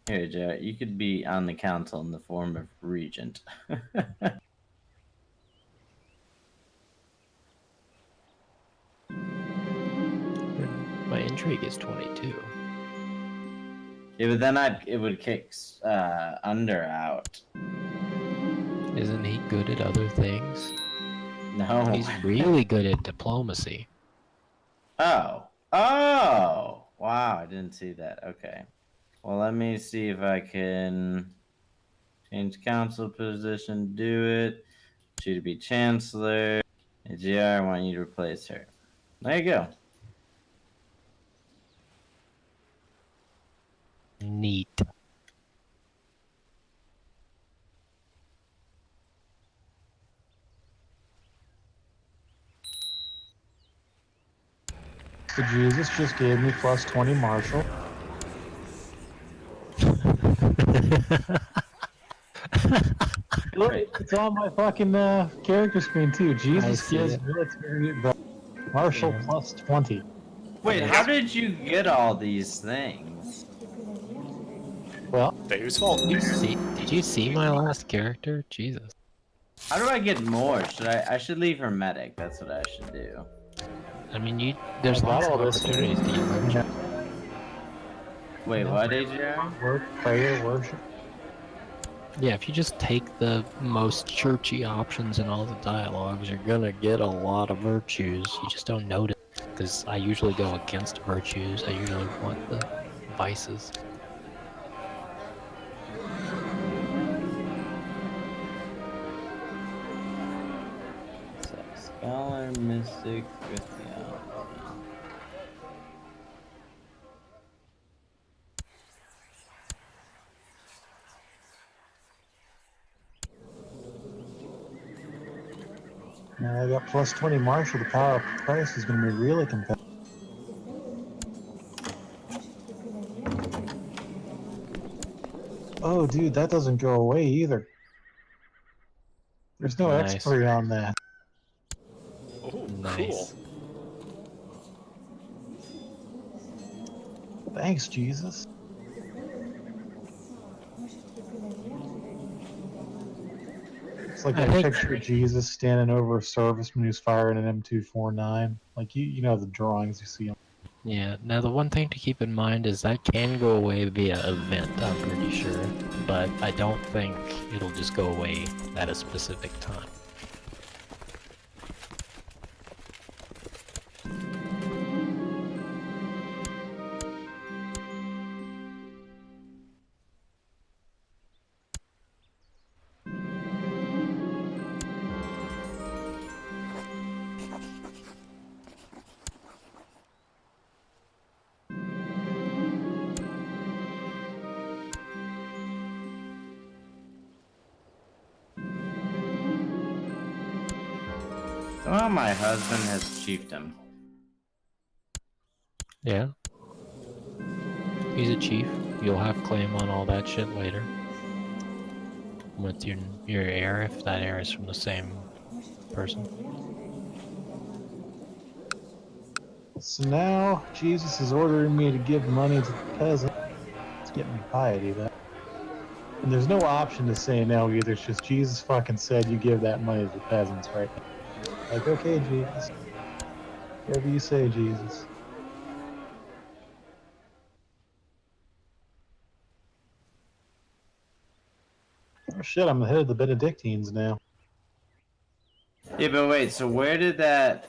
Here, Joe, you could be on the council in the form of regent. My intrigue is 22. Yeah, but then it would kick Under out. Isn't he good at other things? No. He's really good at diplomacy. Oh. Oh! Wow, I didn't see that. Okay. Well, let me see if I can change council position, do it. She to be chancellor. AGR, I want you to replace her. There you go. Neat. So Jesus just gave me plus 20 martial. Look, it's on my fucking character screen too. Jesus see gives it. military martial Yeah. plus 20. Wait, how did you get all these things? Well, Dave's fault. Did you see my last character? Jesus. How do I get more? I should leave her medic. That's what I should do. I mean, there's I got lots of all this. opportunities to get virtue. Wait, what, AGR? work, prayer, worship. Yeah, if you just take the most churchy options in all the dialogues, you're gonna get a lot of virtues. You just don't notice, because I usually go against virtues. I usually want the vices. So, Scholar, Mystic, Christianity. Now I got plus 20 Marshall. The power price is going to be really competitive. Oh, dude, that doesn't go away either. There's no Nice. expiry on that. Oh, Nice. cool. Thanks, Jesus. It's like I that think- picture of Jesus standing over a serviceman who's firing an M249. Like, you know the drawings you see. Yeah, now the one thing to keep in mind is that can go away via event, I'm pretty sure. But I don't think it'll just go away at a specific time. Well, my husband has chiefdom. Yeah. He's a chief. You'll have claim on all that shit later. With your heir, if that heir is from the same person. So now Jesus is ordering me to give money to the peasant. It's getting me piety, that. And there's no option to say no either. It's just Jesus fucking said you give that money to the peasants right now. Like, okay, Jesus. Whatever you say, Jesus. Oh shit, I'm the head of the Benedictines now. Yeah, but wait. So where did that?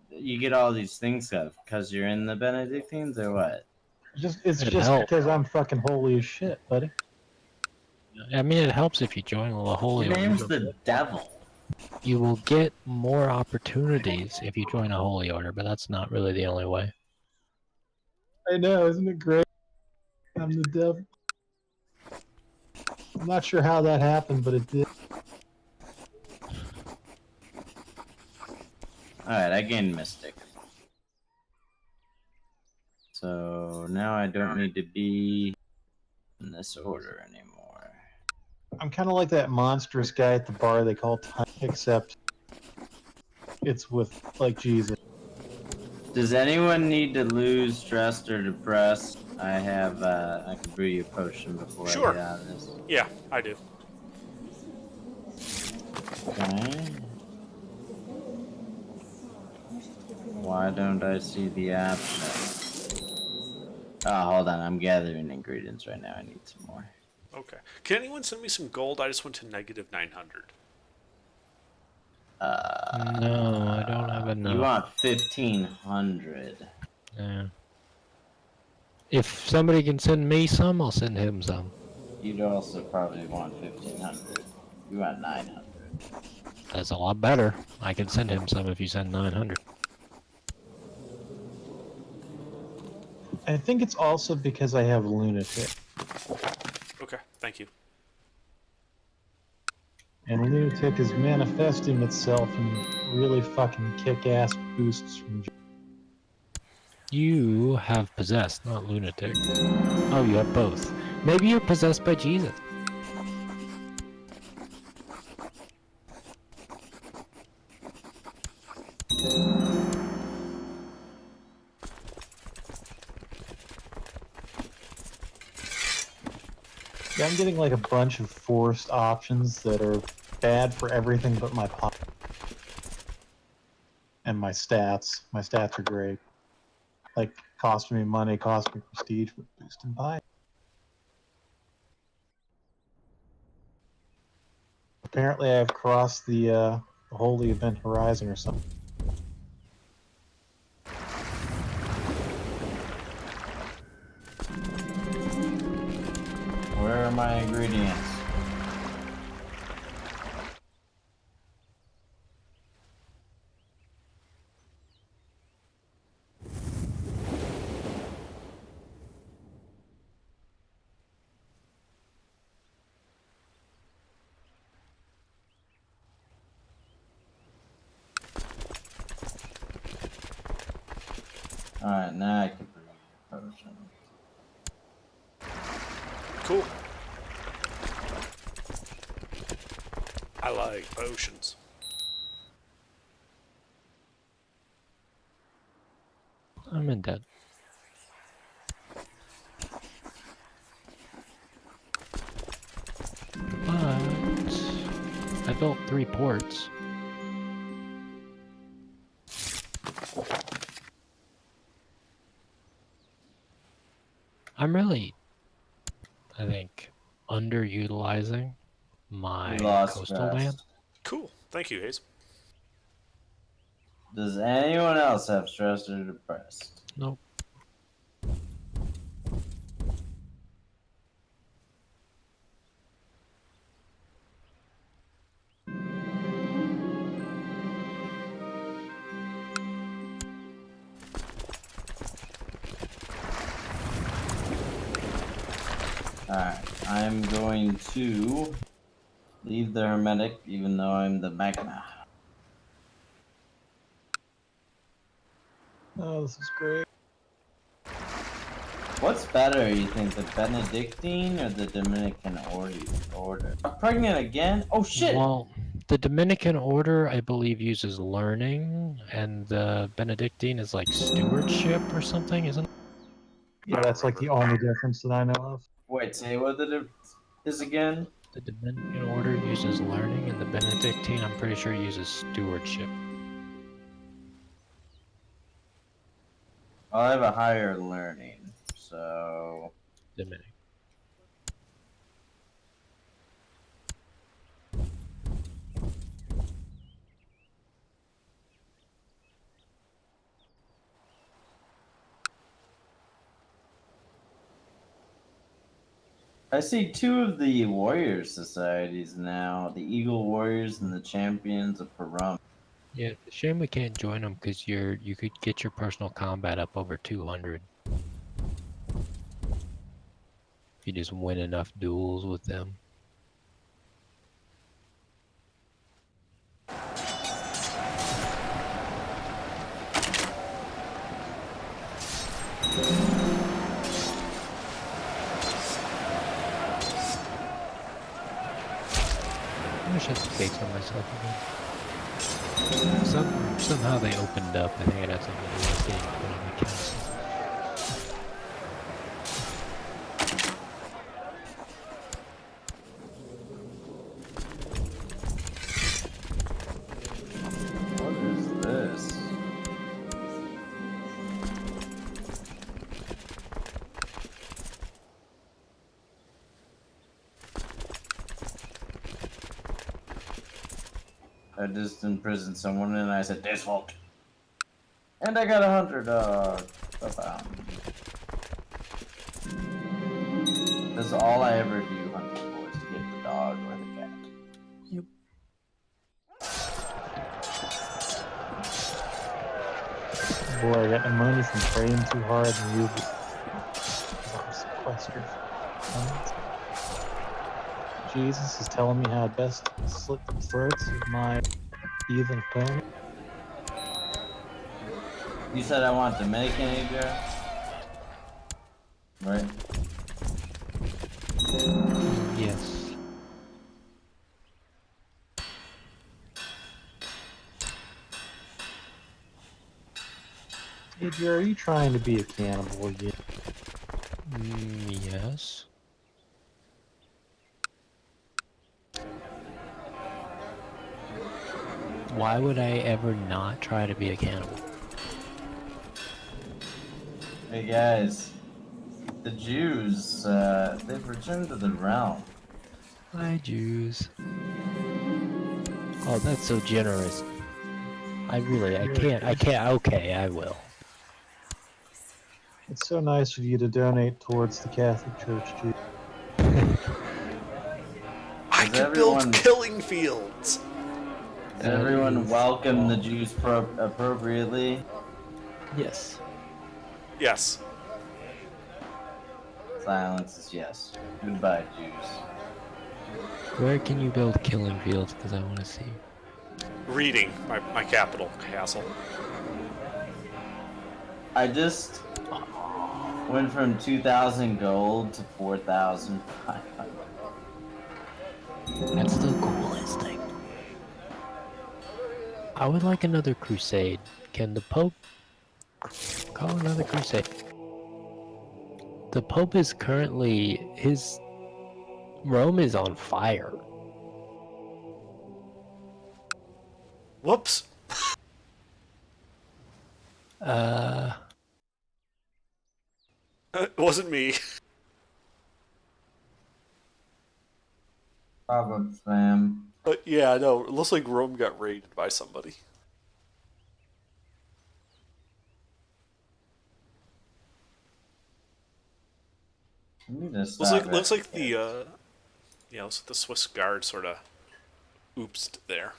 You get all these things of? Because you're in the Benedictines, or what? It's It just helps. because I'm fucking holy as shit, buddy. I mean, it helps if you join the Holy Your Order. name's the devil. You will get more opportunities if you join a Holy Order, but that's not really the only way. I know, isn't it great? I'm the devil. I'm not sure how that happened, but it did. Alright, I gained Mystic. So now I don't need to be in this order anymore. I'm kind of like that monstrous guy at the bar they call Time, except it's with, like, Jesus. Does anyone need to lose, stressed, or depressed? I have, I can brew you a potion before Sure. I get out of this. Yeah, I do. Okay. Why don't I see the option? Oh, hold on. I'm gathering ingredients right now. I need some more. Okay. Can anyone send me some gold? I just went to negative 900. No, I don't have enough. You want 1,500. Yeah. If somebody can send me some, I'll send him some. You'd also probably want 1,500. You want 900. That's a lot better. I can send him some if you send 900. I think it's also because I have Lunatic. Okay, thank you. And Lunatic is manifesting itself in really fucking kick-ass boosts from... You have possessed, not lunatic. Oh, you have both. Maybe you're possessed by Jesus. Yeah, I'm getting like a bunch of forced options that are bad for everything but my pocket. And my stats. My stats are great. Like, costing me money, cost me prestige, but boosting buy. Apparently I've crossed the holy event horizon or something. Where are my ingredients? Alright, now I can brew your potion. Cool. I like potions. I'm in debt. But I built 3 ports. I'm really, I think, underutilizing my We lost coastal trust. land. Cool. Thank you, Hayes. Does anyone else have stressed or depressed? Nope. Alright, I'm going to leave the Hermetic, even though I'm the Magna. Oh, this is great. What's better, you think, the Benedictine or the Dominican order? I'm pregnant again? Oh shit! Well, the Dominican order, I believe, uses learning, and the Benedictine is like stewardship or something, isn't it? Yeah, that's like the only difference that I know of. Wait, say what the difference is again? The Dominican order uses learning, and the Benedictine, I'm pretty sure, uses stewardship. I'll have a higher learning, so... Dominican. I see 2 of the warrior societies now, the Eagle Warriors and the Champions of Parum. Yeah, it's a shame we can't join them because you could get your personal combat up over 200. If you just win enough duels with them. I wish I had cakes on myself again. Somehow they opened up. I think it had something to do with getting put on the council. What is this? I just imprisoned someone and I said, this Hulk. And I got a hunter dog. Ba-bam. That's all I ever do hunting for, is to get the dog or the cat. Yep. Boy, I got my money from praying too hard and really sequestered. Jesus is telling me how best to slit the throats of my heathen opponent. You said I want Dominican, Adrian? Right? Yes. Hey, Jerry, are you trying to be a cannibal again? Yes. Why would I ever not try to be a cannibal? Hey guys, the Jews, they've returned to the realm. Hi, Jews. Oh, that's so generous. I can't, okay, I will. It's so nice of you to donate towards the Catholic Church, too. I Does can build everyone- killing fields. Does everyone welcome the Jews appropriately? Yes. Yes. Silence is yes. Goodbye, Jews. Where can you build killing fields? Because I want to see. Reading, my capital castle. I just went from 2,000 gold to 4,500. That's the coolest thing. I would like another crusade. Can the Pope call another crusade? The Pope is currently Rome is on fire. Whoops. It wasn't me. Probably spam. But yeah, no, it looks like Rome got raided by somebody. Looks like the looks like the Swiss Guard sort of oopsed there.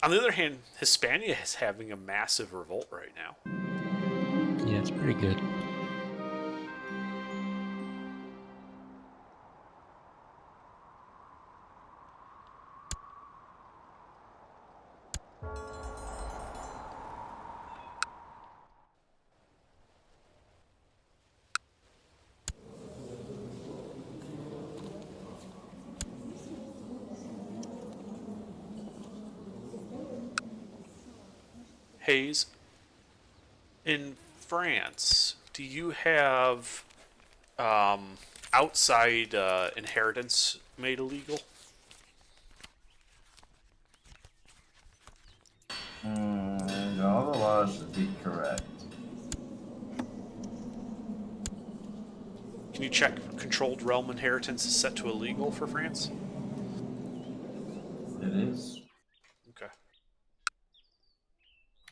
On the other hand, Hispania is having a massive revolt right now. Yeah, it's pretty good. Hayes, in France, do you have outside inheritance made illegal? All the laws should be correct. Can you check controlled realm inheritance is set to illegal for France? It is. Okay.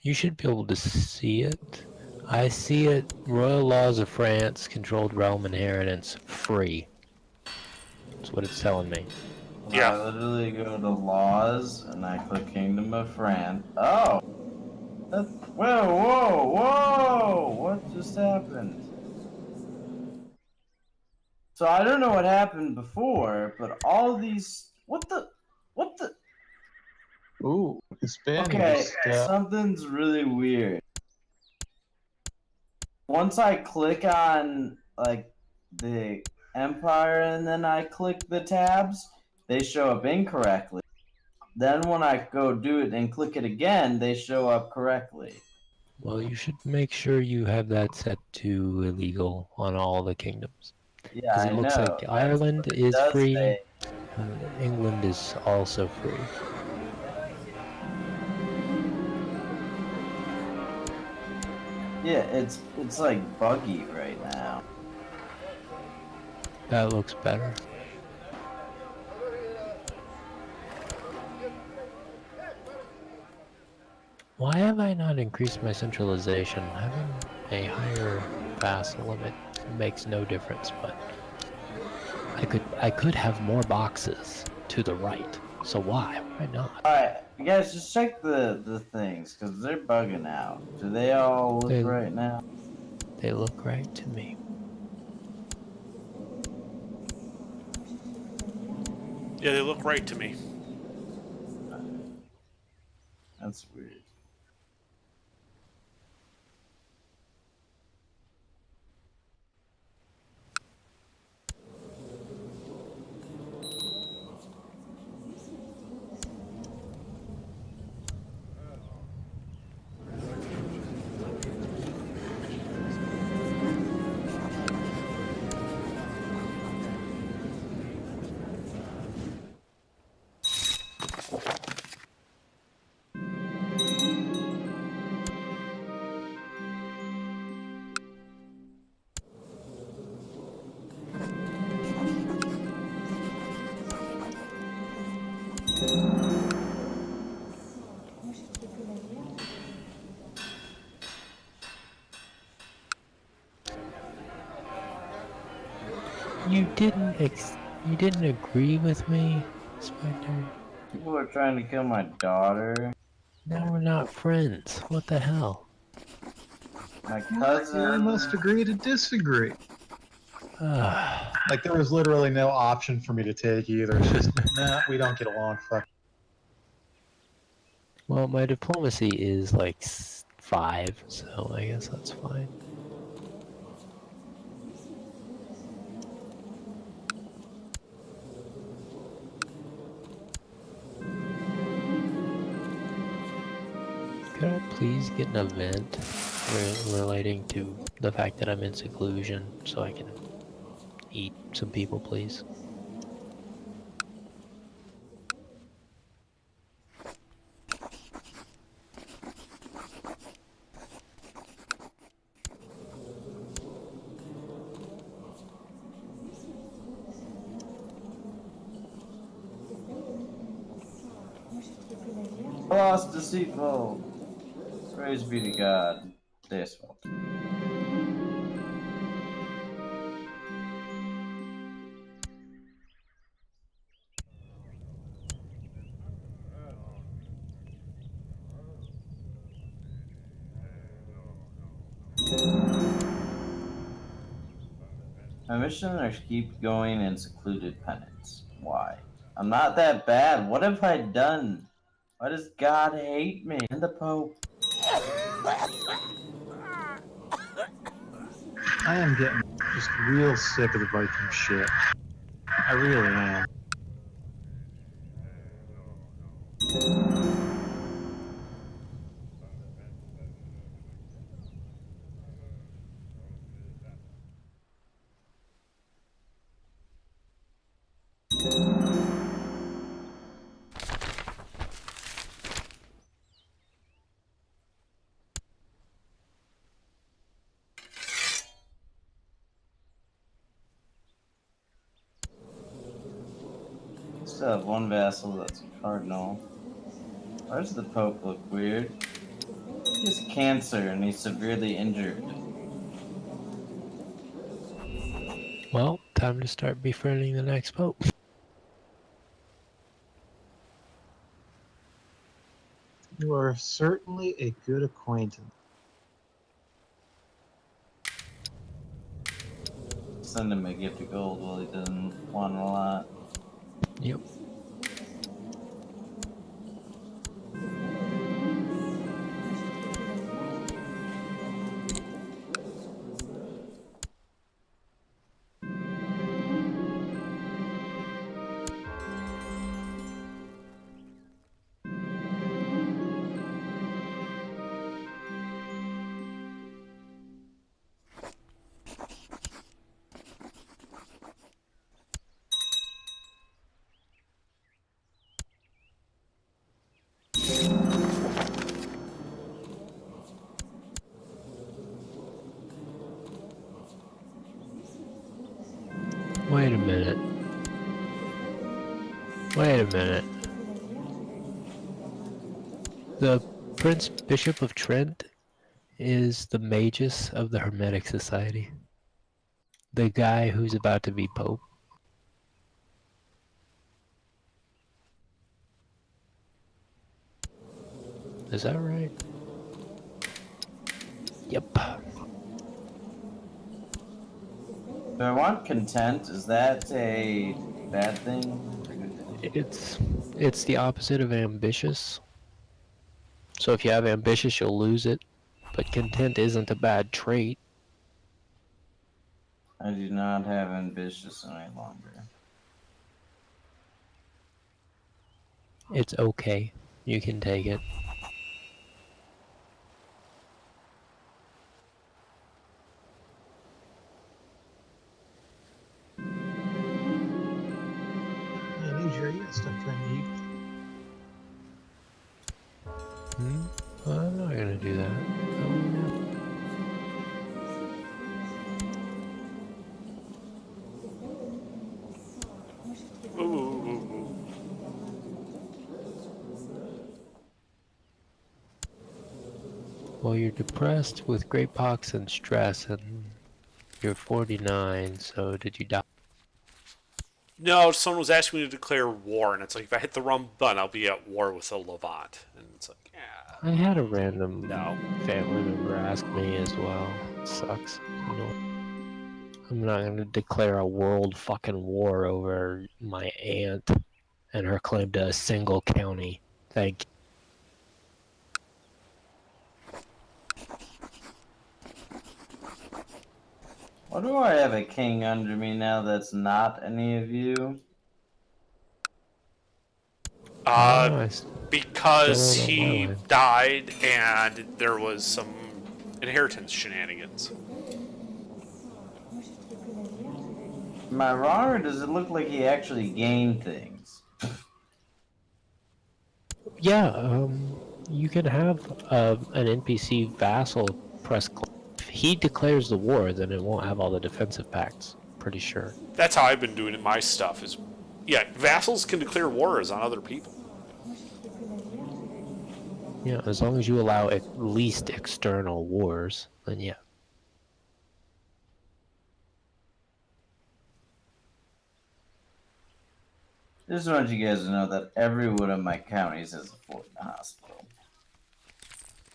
You should be able to see it. I see it. Royal Laws of France, Controlled Realm Inheritance, free. That's what it's telling me. Yeah. I literally go to laws and I click Kingdom of France. Oh! That's, whoa! What just happened? So I don't know what happened before, but all these... What the... Ooh, Hispanic. Okay, something's really weird. Once I click on, like, the Empire and then I click the tabs, they show up incorrectly. Then when I go do it and click it again, they show up correctly. Well, you should make sure you have that set to illegal on all the kingdoms. Yeah, Because I it looks know. like Ireland is does free, say- and England is also free. Yeah, it's like buggy right now. That looks better. Why have I not increased my centralization? Having a higher vassal limit makes no difference, but I could have more boxes to the right. So why? Why not? Alright, you guys just check the things, because they're bugging out. Do they all look They- right now? They look right to me. Yeah, they look right to me. That's weird. You didn't agree with me, Spectre? People are trying to kill my daughter. Now we're not friends. What the hell? My We cousin. must agree to disagree. Like, there was literally no option for me to take either. It's just, nah, we don't get along. Fuck. Well, my diplomacy is like 5, so I guess that's fine. Could I please get an event relating to the fact that I'm in seclusion so I can eat some people, please? Lost deceitful. Praise be to God. This one. My mission are to keep going in secluded penance. Why? I'm not that bad. What have I done? Why does God hate me? And the Pope. I am getting just real sick of the Viking shit. I really am. Still have one vassal that's a cardinal. Why does the Pope look weird? He has cancer and he's severely injured. Well, time to start befriending the next pope. You are certainly a good acquaintance. Send him a gift of gold while he doesn't want a lot. Yep. Wait a minute. Wait a minute. The Prince Bishop of Trent is the Magus of the Hermetic Society. The guy who's about to be Pope. Is that right? Yep. Do I want content? Is that a bad thing? Or a good thing? It's the opposite of ambitious. So if you have ambitious, you'll lose it. But content isn't a bad trait. I do not have ambitious any longer. It's okay. You can take it. Yeah, these are stop trying to eat. Well, I'm not gonna do that. Ooh, ooh, ooh, ooh. Well, you're depressed with great pox and stress, and you're 49, so did you die? No, someone was asking me to declare war, and it's like, if I hit the wrong button, I'll be at war with the Levant. And it's like, yeah. I had a random No. family member ask me as well. It sucks. I'm not gonna declare a world fucking war over my aunt and her claim to a single county. Thank you. Why do I have a king under me now that's not any of you? Because Still don't know he why. died and there was some inheritance shenanigans. Am I wrong, or does it look like he actually gained things? Yeah, you can have an NPC vassal press. If he declares the war, then it won't have all the defensive pacts. Pretty sure. That's how I've been doing it. My stuff is, yeah, vassals can declare wars on other people. Yeah, as long as you allow at least external wars, then yeah. Just want you guys to know that every one of my counties has a fort and a hospital.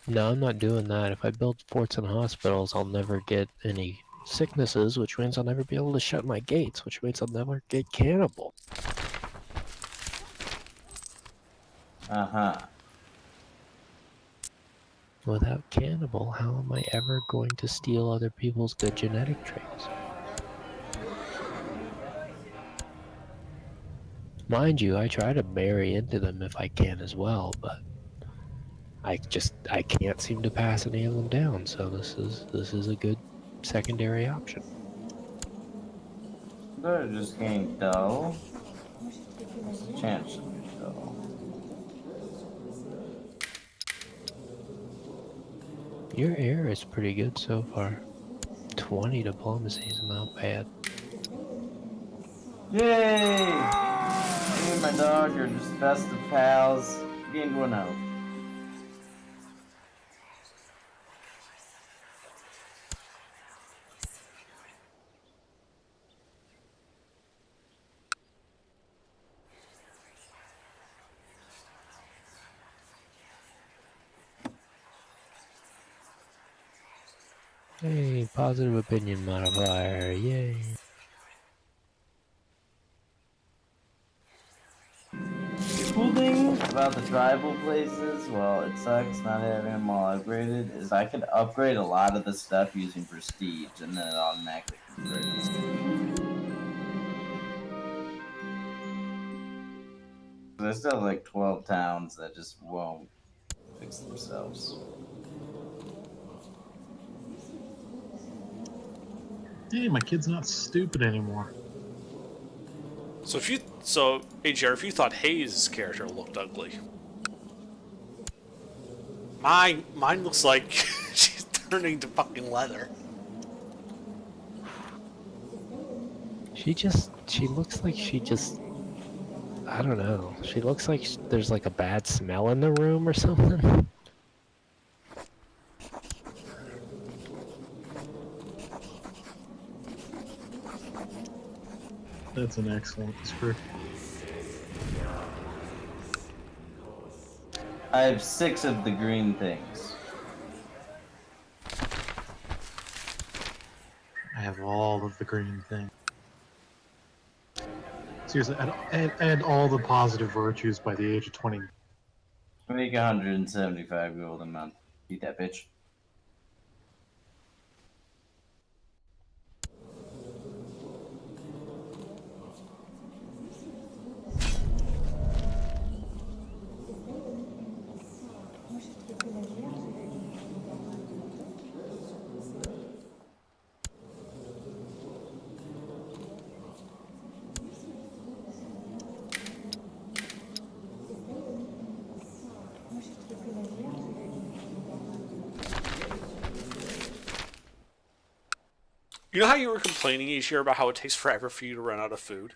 No, I'm not doing that. If I build forts and hospitals, I'll never get any sicknesses, which means I'll never be able to shut my gates, which means I'll never get cannibal. Uh-huh. Without cannibal, how am I ever going to steal other people's good genetic traits? Mind you, I try to marry into them if I can as well, but I can't seem to pass any of them down, so this is a good secondary option. They're just getting dull. There's a chance to be dull. Your air is pretty good so far. 20 diplomacy is not bad. Yay! Me and my dog are just best of pals. Gained one out. Hey, positive opinion modifier, yay. The cool thing about the tribal places, well, it sucks not having them all upgraded, is I could upgrade a lot of the stuff using prestige, and then it automatically converts. There's still like 12 towns that just won't fix themselves. Hey, my kid's not stupid anymore. So AGR, if you thought Hayes' character looked ugly, mine looks like she's turning to fucking leather. She looks like I don't know. She looks like there's like a bad smell in the room or something. That's an excellent description. I have 6 of the green things. I have all of the green things. Seriously, add all the positive virtues by the age of 20. Make 175 gold a month. Beat that bitch. You know how you were complaining each year about how it takes forever for you to run out of food?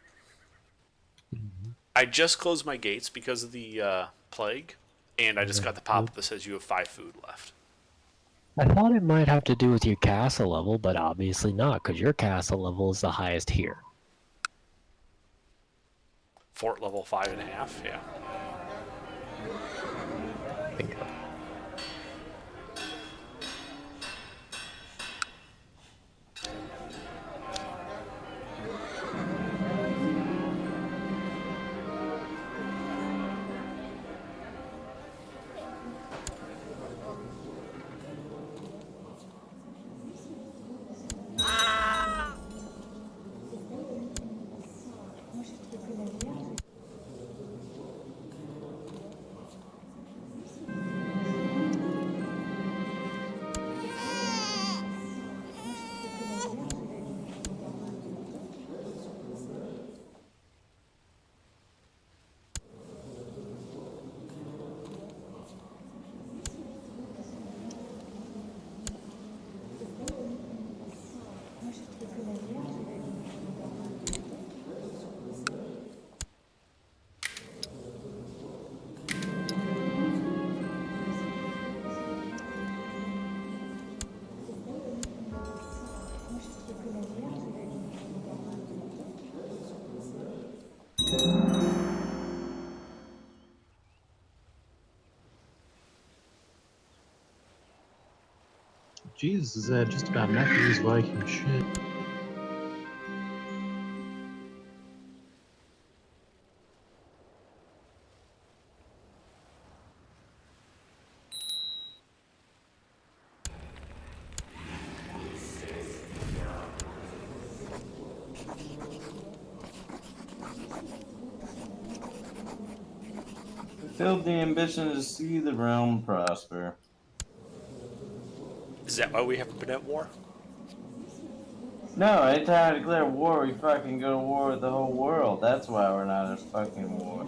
Mm-hmm. I just closed my gates because of the plague, and I just got the pop-up that says you have 5 food left. I thought it might have to do with your castle level, but obviously not, because your castle level is the highest here. Fort level 5.5, yeah. Bingo. Jesus is just about Mercury's Viking shit. Fulfilled the ambition to see the realm prosper. Is that why we haven't been at war? No, anytime I declare war, we fucking go to war with the whole world. That's why we're not at fucking war.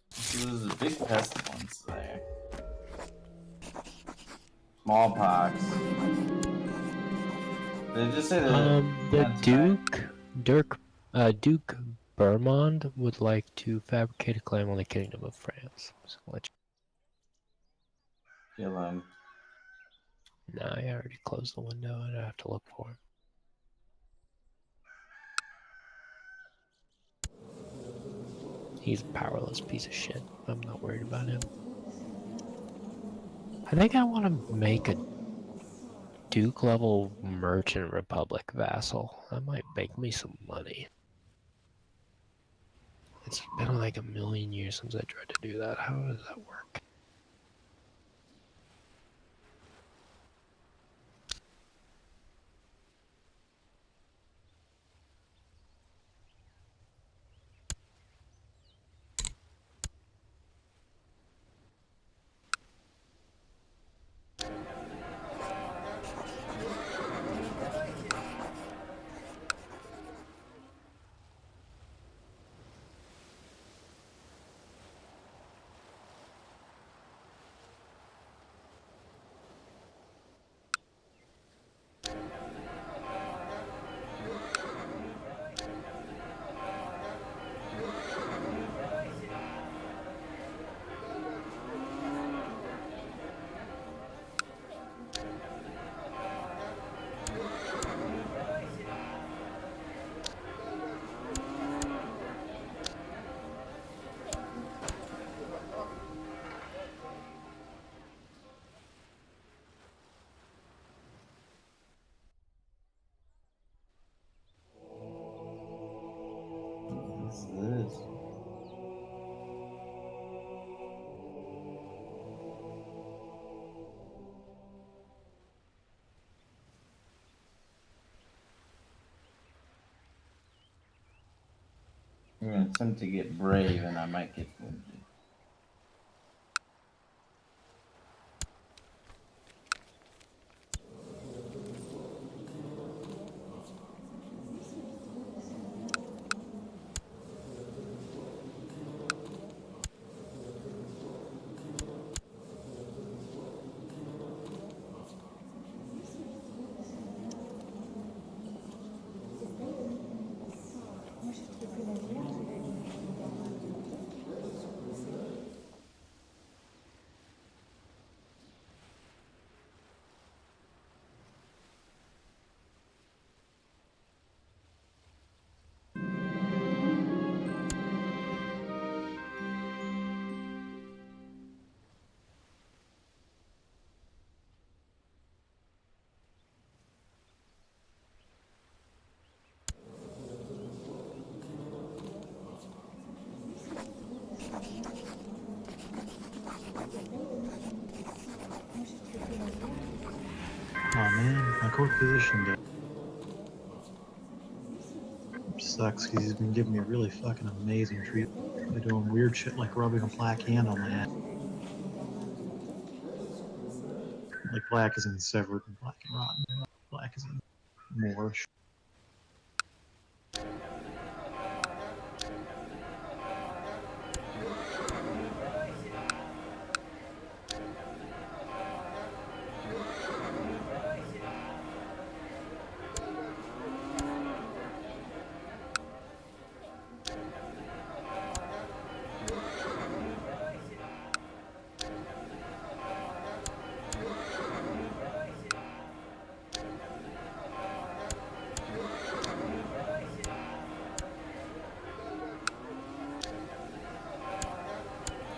So there's a big pestilence there. Smallpox. They just say that. The that's Duke Bermond would like to fabricate a claim on the Kingdom of France. So Kill him. no, I already closed the window. I'd have to look for him. He's a powerless piece of shit. I'm not worried about him. I think I want to make a Duke level Merchant Republic vassal. That might make me some money. It's been like 1,000,000 years since I tried to do that. How does that work? What's this? I'm gonna attempt to get brave and I might get wounded. Oh man, my court position deck sucks because he's been giving me a really fucking amazing treatment. They're doing weird shit like rubbing a black hand on my ass. Like black is in severed and black and rotten. Black is in Moorish.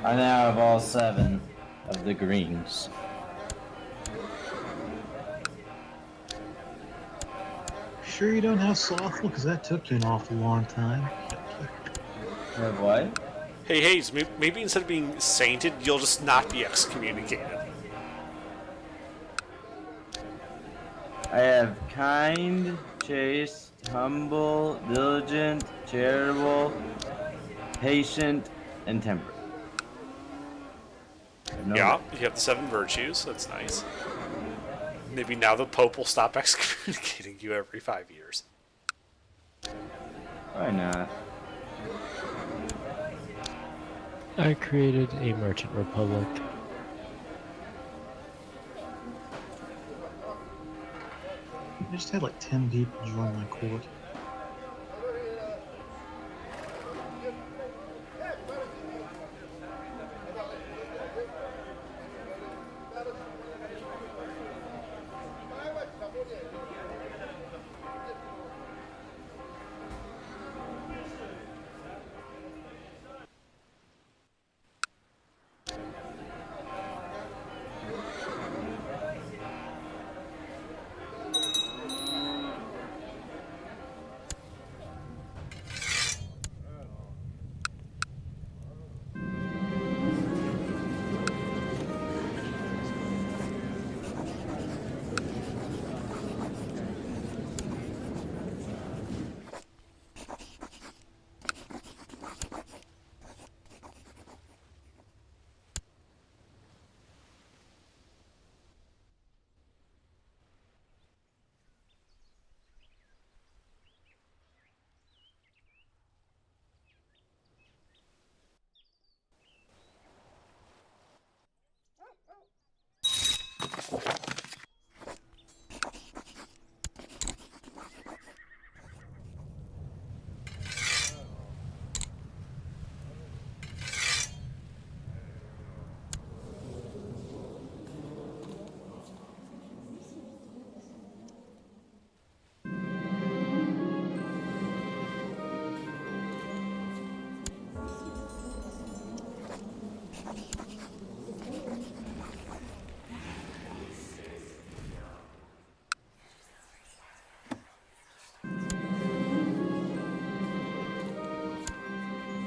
I now have all 7 of the greens. Sure you don't have Slothful? Because that took you an awful long time. You have what? Hey, Hayes, maybe instead of being sainted, you'll just not be excommunicated. I have kind, chaste, humble, diligent, charitable, patient, and temperate. No. Yeah, you have the 7 virtues. That's nice. Maybe now the Pope will stop excommunicating you every 5 years. Why not? I created a merchant republic. I just had like 10 people join my court.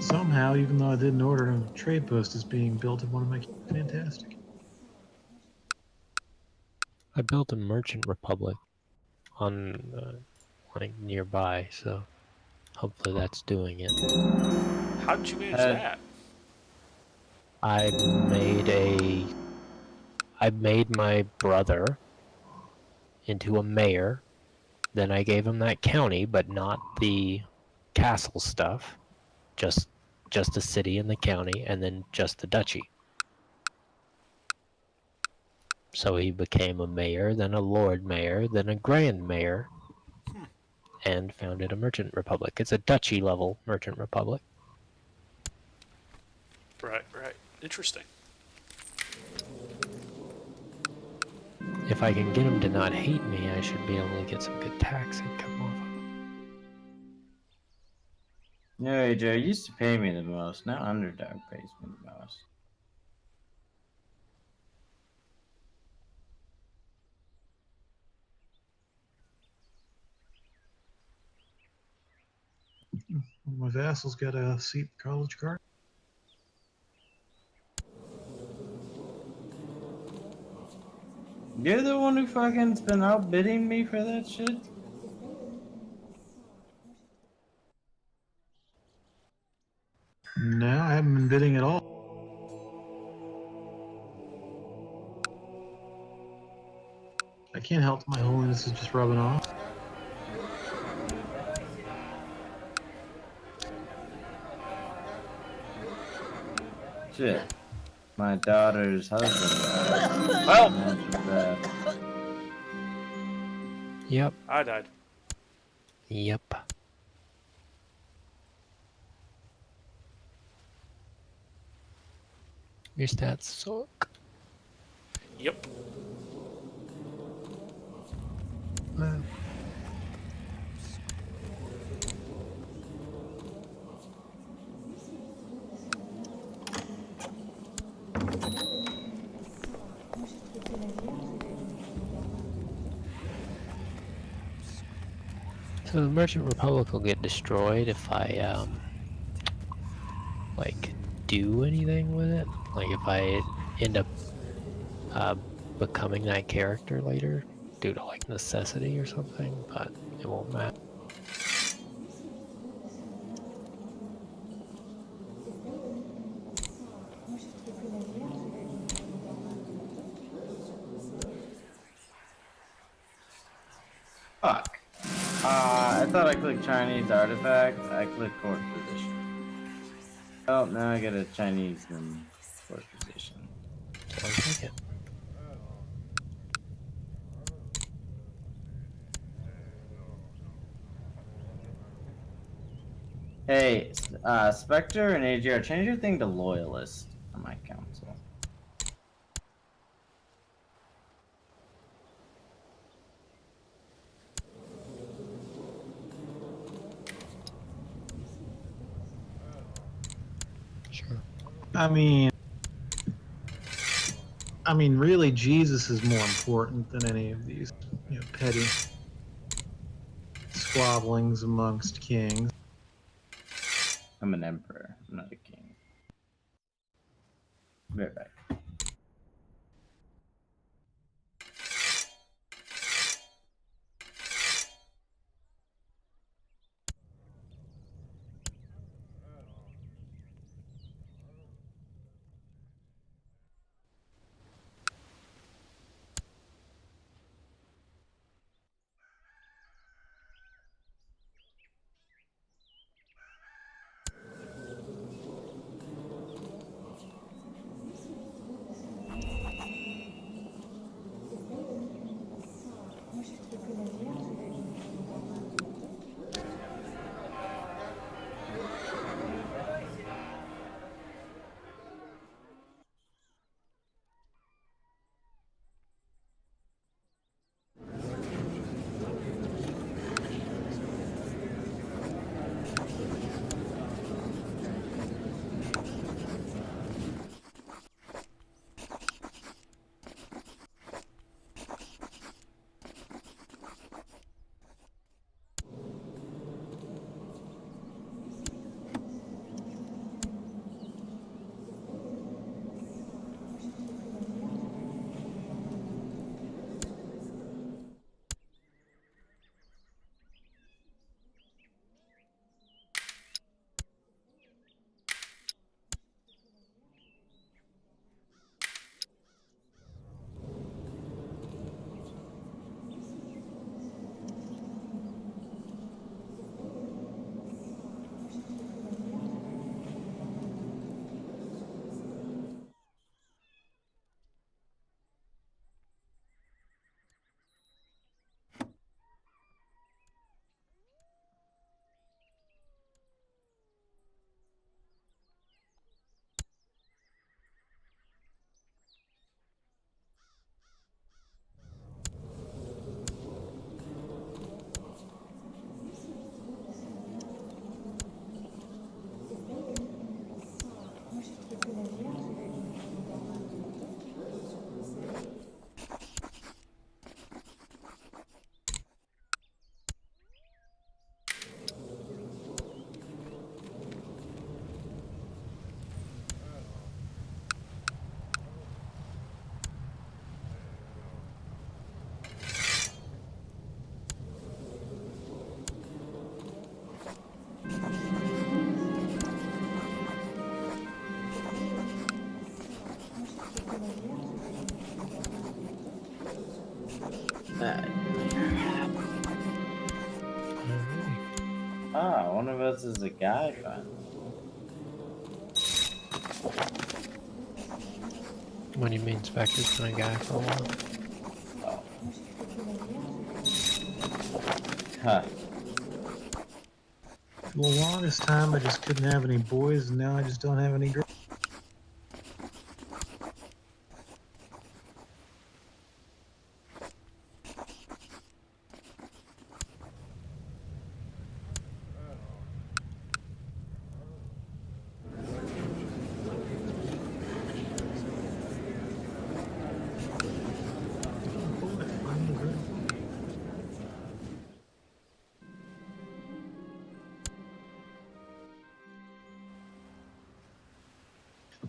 Somehow, even though I didn't order a trade post, is being built in one of my fantastic. I built a merchant republic on like nearby, so hopefully that's doing it. How did you manage that? I made my brother into a mayor. Then I gave him that county, but not the castle stuff. Just the city and the county, and then just the duchy. So he became a mayor, then a lord mayor, then a grand mayor, and founded a merchant republic. It's a duchy level merchant republic. Right. Interesting. If I can get him to not hate me, I should be able to get some good tax income off of him. No, Joe, you used to pay me the most. Now Underdog pays me the most. My vassal's got a seat college card. You're the one who fucking's been outbidding me for that shit? No, I haven't been bidding at all. I can't help my holiness is just rubbing off. Shit. My daughter's husband died. Well, Imagine that. Yep. I died. Yep. Your stats suck. Yep. So the Merchant Republic will get destroyed if I like do anything with it. Like if I end up becoming that character later due to like necessity or something, but it won't matter. Fuck. I thought I clicked Chinese artifact. I clicked court position. Oh, now I get a Chinese in court position. Sounds like it. Hey, Spectre and AGR, change your thing to loyalist on my council. Sure. I mean, really, Jesus is more important than any of these, petty squabblings amongst kings. I'm an emperor, I'm not a king. Be right back. Ah, one of us is a guy finally. What do you mean, Spectre's been a guy for a while? Oh. Huh. For the longest time, I just couldn't have any boys, and now I just don't have any girls.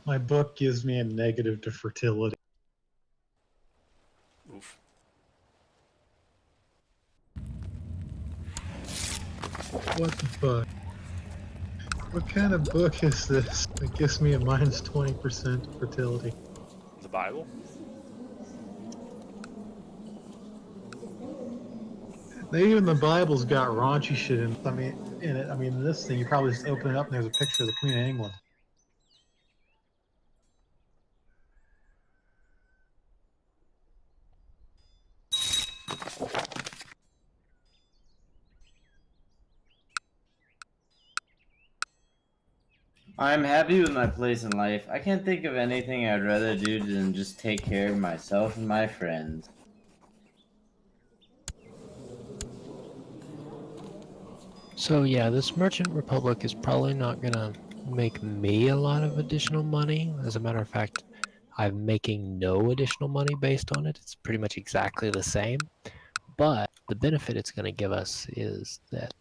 My book gives me a negative to fertility. Oof. What the fuck? What kind of book is this that gives me a minus 20% fertility? The Bible? Even the Bible's got raunchy shit in. In it. I mean, this thing you probably just open it up and there's a picture of the Queen of England. I'm happy with my place in life. I can't think of anything I'd rather do than just take care of myself and my friends. So yeah, this Merchant Republic is probably not gonna make me a lot of additional money. As a matter of fact, I'm making no additional money based on it. It's pretty much exactly the same. But the benefit it's gonna give us is that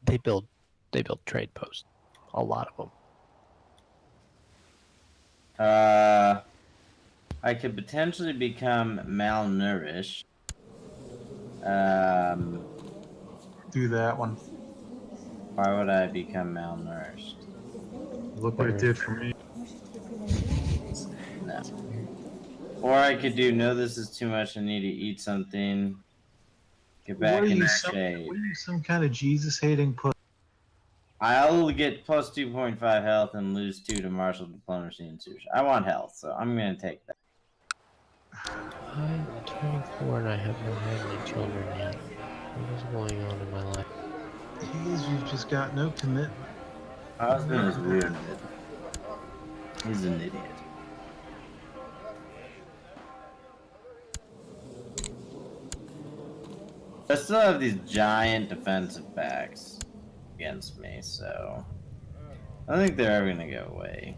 they build trade posts, a lot of them. I could potentially become malnourished. Do that one. Why would I become malnourished? Look what it did for me. No. Or I could do, no, this is too much, I need to eat something. Get back in the shade. What are you, some kind of Jesus-hating put? I'll get plus 2.5 health and lose 2 to martial diplomacy and sushi. I want health, so I'm gonna take that. I'm 24 and I have not had any children yet. What is going on in my life? Jeez, you've just got no commitment. My husband is weird. He's an idiot. I still have these giant defensive backs against me, so I don't think they're ever gonna go away.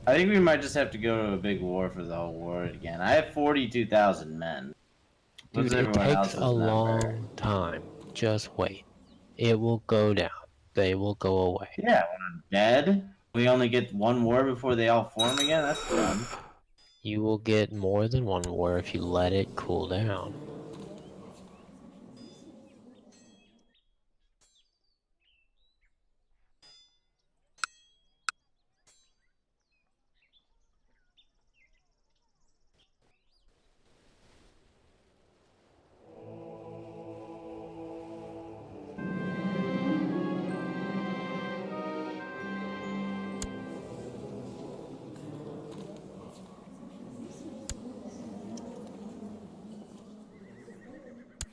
I think we might just have to go to a big war for the whole war again. I have 42,000 men. What's Dude, it everyone takes else's a number? long time. Just wait. It will go down. They will go away. Yeah, when I'm dead, we only get one war before they all form again? That's dumb. You will get more than one war if you let it cool down.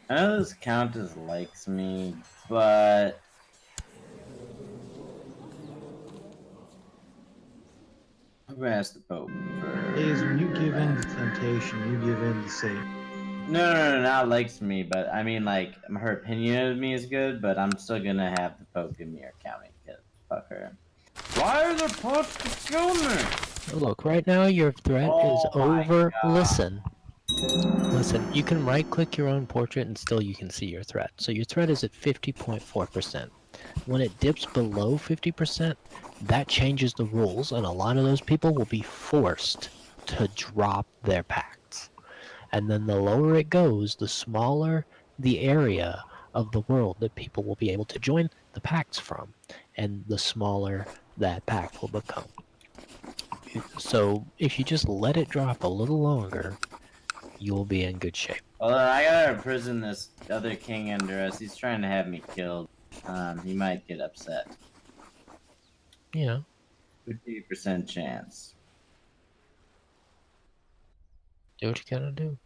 I know this Countess likes me, but I'm gonna ask the Pope for. Is when you give in to temptation, you give in to Satan. No, not likes me, but I mean, like, her opinion of me is good, but I'm still gonna have the Pope give me her county, because fuck her. Why are there posts to kill me? Look, right now your threat is Oh my over. God. Listen, you can right click your own portrait and still you can see your threat. So your threat is at 50.4%. When it dips below 50%, that changes the rules and a lot of those people will be forced to drop their pacts. And then the lower it goes, the smaller the area of the world that people will be able to join the pacts from, and the smaller that pact will become. So if you just let it drop a little longer, you will be in good shape. Well, I gotta imprison this other king under us. He's trying to have me killed. He might get upset. Yeah. 50% chance. Do what you gotta do.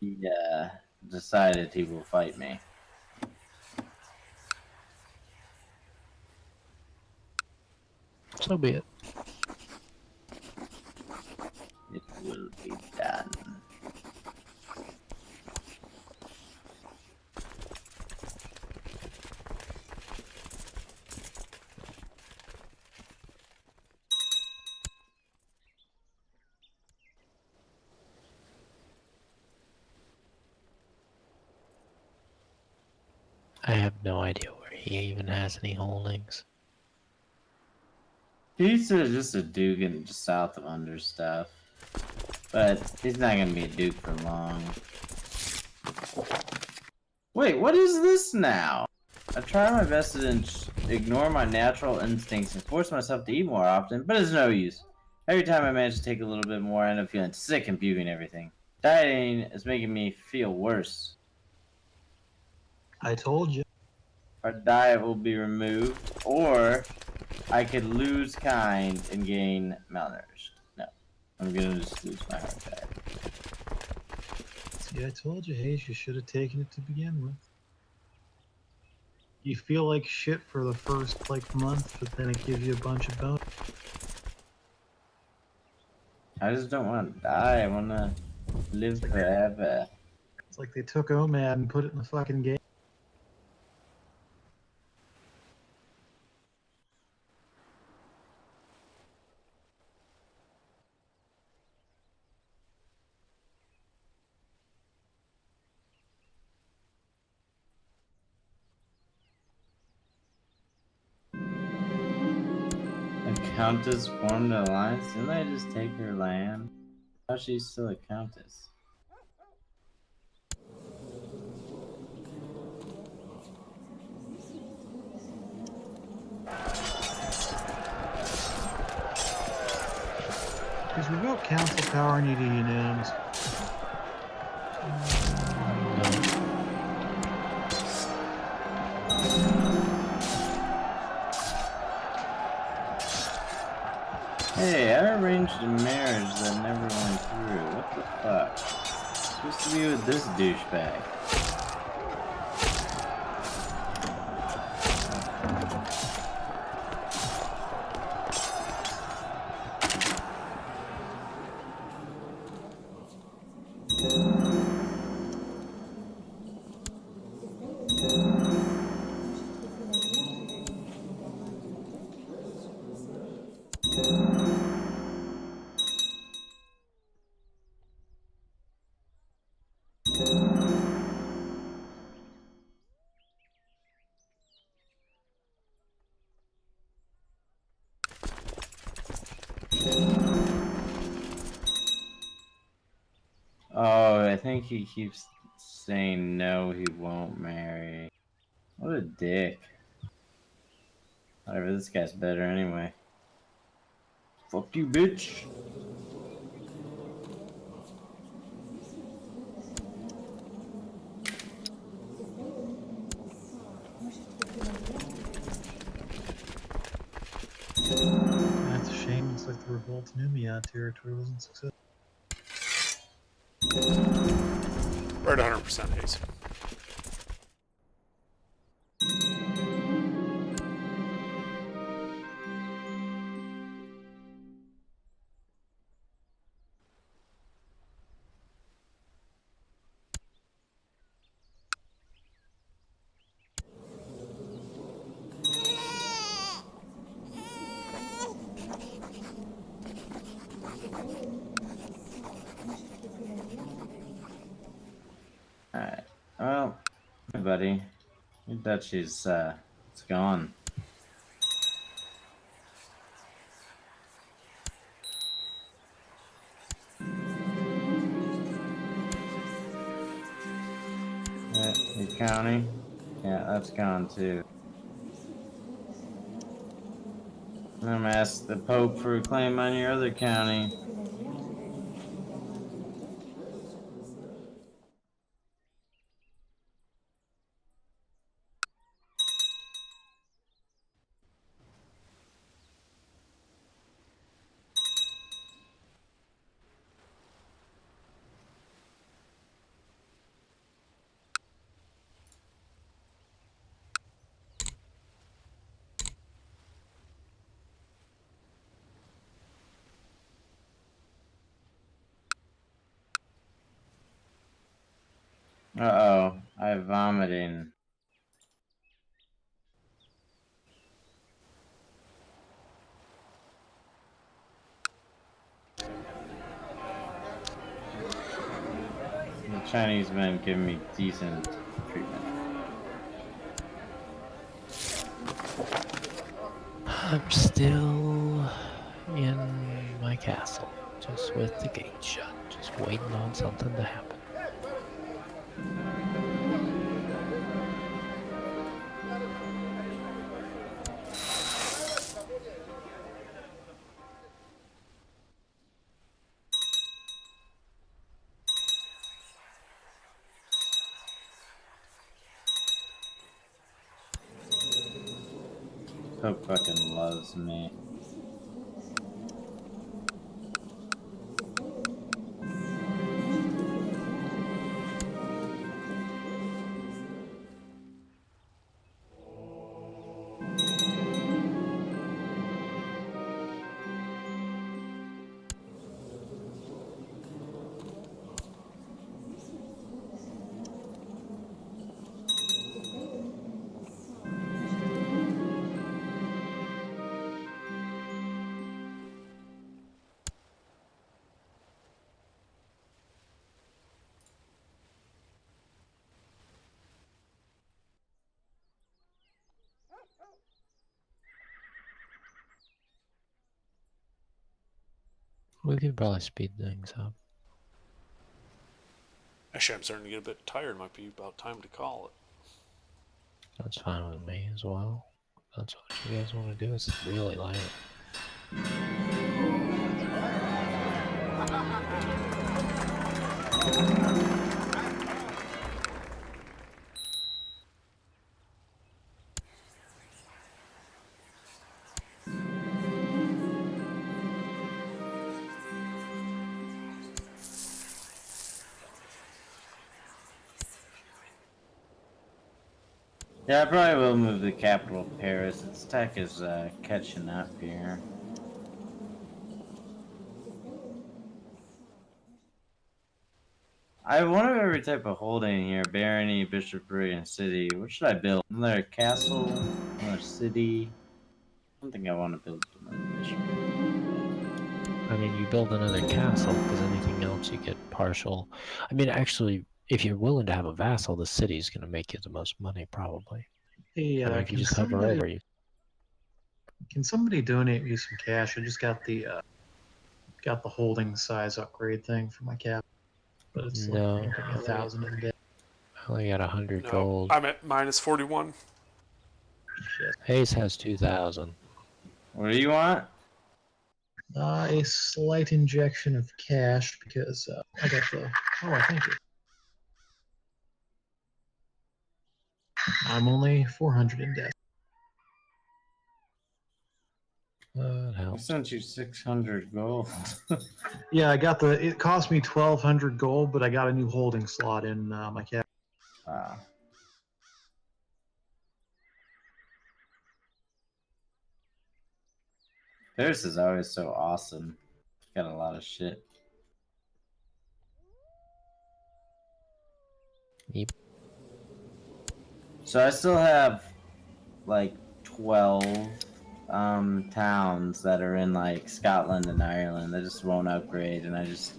He decided he will fight me. So be it. It will be done. I have no idea where he he even has any holdings. He's just a duke in just south of Understuff. But he's not gonna be a duke for long. Wait, what is this now? I try my best to ignore my natural instincts and force myself to eat more often, but it's no use. Every time I manage to take a little bit more, I end up feeling sick and puking everything. Dieting is making me feel worse. I told you. Our diet will be removed, or I could lose kind and gain malnourished. No, I'm gonna just lose my heart diet. See, I told you, Hayes, you should have taken it to begin with. You feel like shit for the first, like, month, but then it gives you a bunch of bonus. I just don't want to die. I want to live forever. It's like they took OMAD and put it in the fucking game. A countess formed an alliance? Didn't I just take her land? How's she still a countess? Because revoke council power and you do unanimous. Hey, I arranged a marriage that never went through. What the fuck? Supposed to be with this douchebag. Oh, I think he keeps saying no, he won't marry. What a dick. Whatever, this guy's better anyway. Fuck you, bitch. That's a shame. Looks like the revolt in Umiat territory wasn't successful. We're at 100% Hayes. Alright. Well, hey buddy. Your duchy's it's gone. Your county? Yeah, that's gone too. I'm gonna ask the Pope for a claim on your other county. Uh-oh, I'm vomiting. The Chinese men give me decent treatment. I'm still in my castle, just with the gate shut, just waiting on something to happen. Pope fucking loves me. We could probably speed things up. Actually, I'm starting to get a bit tired. Might be about time to call it. That's fine with me as well. That's what you guys want to do. It's really late. Yeah, I probably will move the capital to Paris. Its tech is catching up here. I have one of every type of holding here: barony, bishopric, and city. What should I build? Another castle, another city. I don't think I want to build another bishopric. I mean, you build another castle, because anything else you get partial. I mean, actually, if you're willing to have a vassal, the city's going to make you the most money, probably. Hey, But if you can just hover somebody over, you can somebody donate me some cash? I just got the holding size upgrade thing for my cap, but it's No. like 1,000 in debt. I only got 100 No, gold. I'm at minus 41. Shit. Hayes has 2,000. What do you want? A slight injection of cash because I got the. Oh, thank you. I'm only 400 in debt. That I helps. sent you 600 gold. Yeah, I got the. It cost me 1,200 gold, but I got a new holding slot in my cap. Wow. Paris is always so awesome. Got a lot of shit. Yep. So I still have like 12 towns that are in like Scotland and Ireland that just won't upgrade, and I just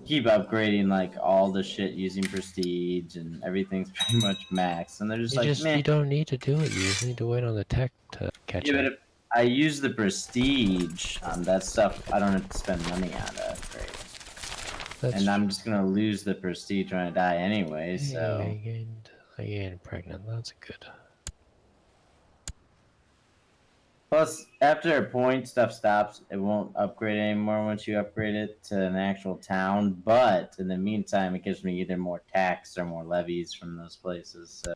keep upgrading like all the shit using prestige, and everything's pretty much max, and they're just like, meh. You don't need to do it. You just need to wait on the tech to catch Yeah, but up. if I use the prestige on that stuff, I don't have to spend money on to upgrade. That's And I'm just gonna lose the prestige when I die anyway, Hey, so I gained pregnant. That's good. plus after a point stuff stops, it won't upgrade anymore once you upgrade it to an actual town, but in the meantime it gives me either more tax or more levies from those places. So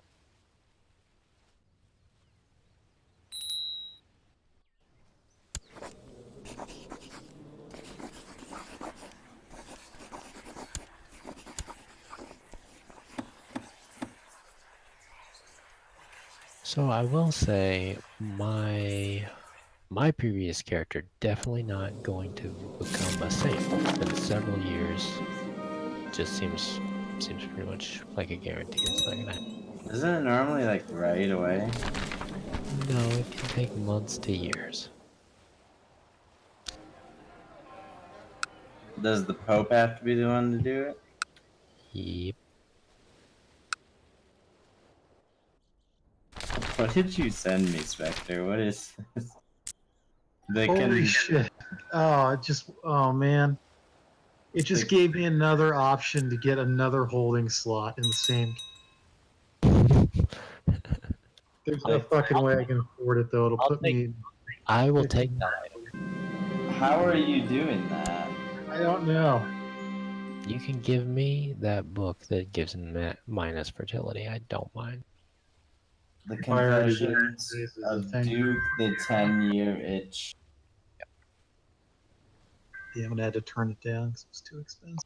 So I will say my previous character definitely not going to become a saint. It's been several years. Just seems pretty much like a guarantee it's not gonna happen. isn't it normally like right away? No, it can take months to years. Does the Pope have to be the one to do it? Yep. What did you send me, Spectre? What is this? They Holy can. shit. Oh, oh man. It just gave me another option to get another holding slot in the same. There's no fucking way I can afford it though. It'll I'll put take- me. I will take that item. How are you doing that? I don't know. You can give me that book that gives minus fertility. I don't mind. The I already did. Confessions This is of a thing. Duke the 10-Year Itch. Yeah, I'm gonna have to turn it down because it's too expensive.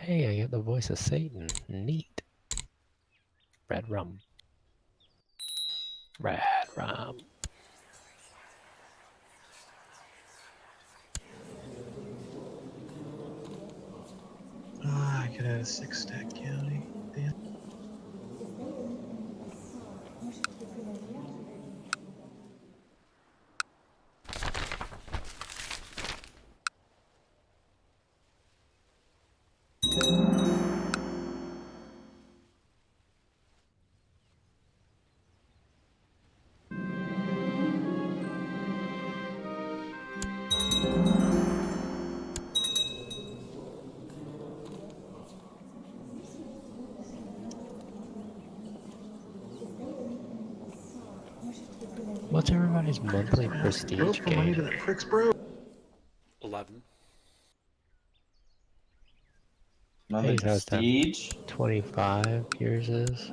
Hey, I got the voice of Satan. Neat. Red rum. Red rum. Ah, I could add a 6-stack county. Damn. What's everybody's monthly prestige Go for money to gain? that pricks, bro. 11. Another Hey, how's that? Prestige. 25 yours is?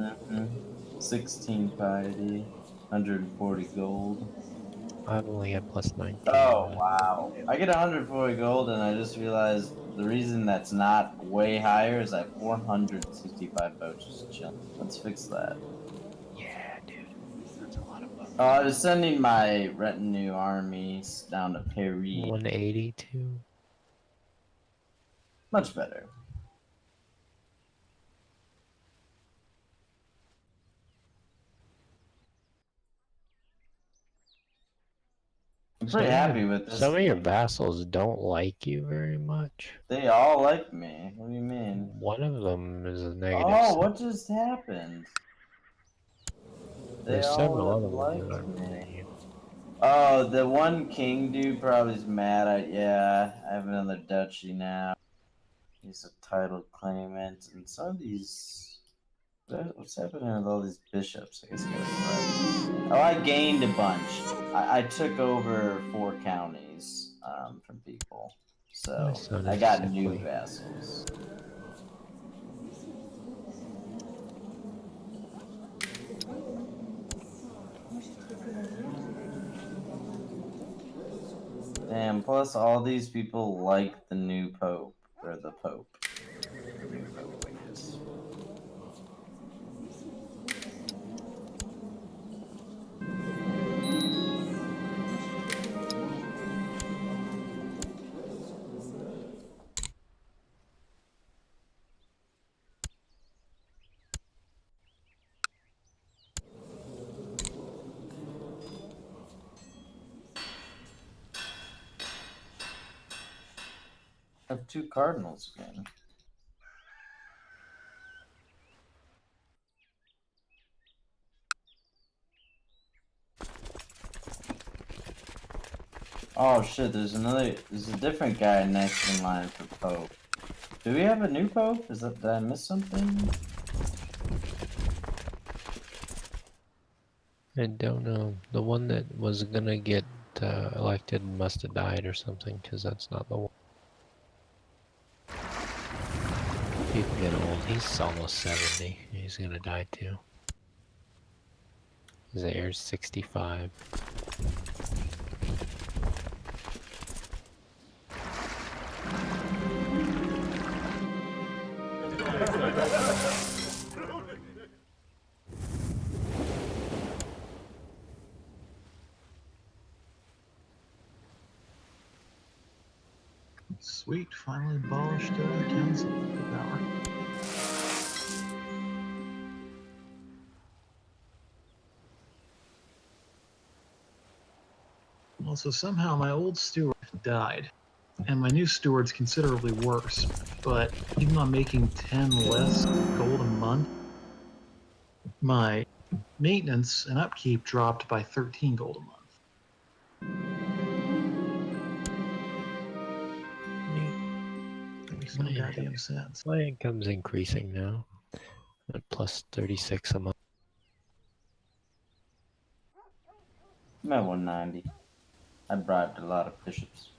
16 piety. 140 gold. I've only got plus 19. Oh, wow. I get 140 gold, and I just realized the reason that's not way higher is I have 465 vouchers chilling. Let's fix that. Yeah, dude. That's a lot of bucks. Oh, I was sending my retinue armies down to Paris. 182. Much better. I'm pretty happy with this. Some of your vassals don't like you very much. They all like me. What do you mean? One of them is a negative. Oh, what just happened? They There's all several have other ones that liked aren't me. for you. Oh, the one king dude probably is mad. Yeah, I have another duchy now. He's a title claimant, and some of these. What's happening with all these bishops? I guess I gotta try. Oh, I gained a bunch. I took over 4 counties from people, so My son I is got sickly. new vassals. Damn, plus all these people like the new pope, or the pope. The new pope, I guess. I have 2 cardinals again. Oh shit, there's a different guy next in line for Pope. Do we have a new Pope? Did I miss something? I don't know. The one that was gonna get elected must have died or something, because that's not the one. People get old. He's almost 70. He's gonna die too. His heir's 65. Sweet, finally abolished council power. Also, somehow my old steward died, and my new steward's considerably worse. But even though I'm making 10 less gold a month, my maintenance and upkeep dropped by 13 gold a month. Makes no goddamn sense. My income's increasing now. At plus 36 a month. I'm at 190. I bribed a lot of bishops.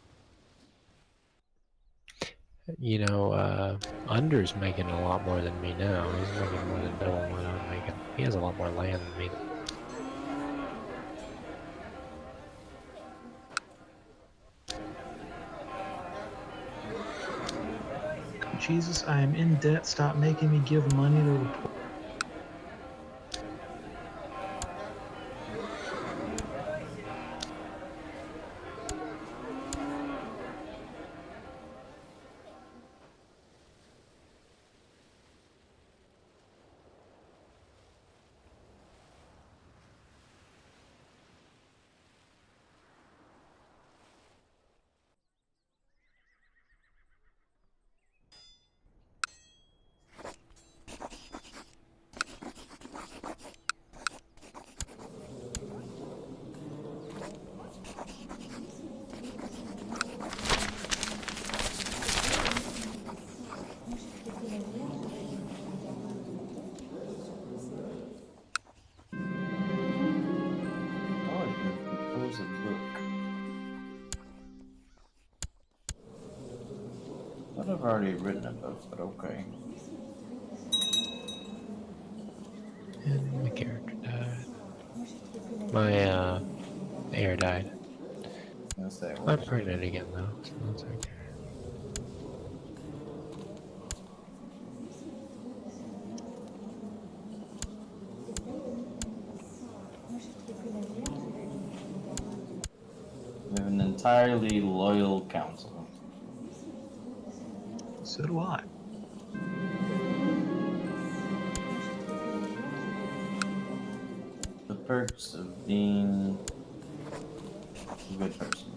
You know, Under's making a lot more than me now. He's making more than double what I'm making. He has a lot more land than me. Jesus, I am in debt. Stop making me give money to the poor. Oh, I can compose a book. What I've already written a book, but okay. And my character died. My heir died. I'm gonna say I'm what? pregnant again though, so that's okay. We have an entirely loyal council. So do I. The perks of being a good person.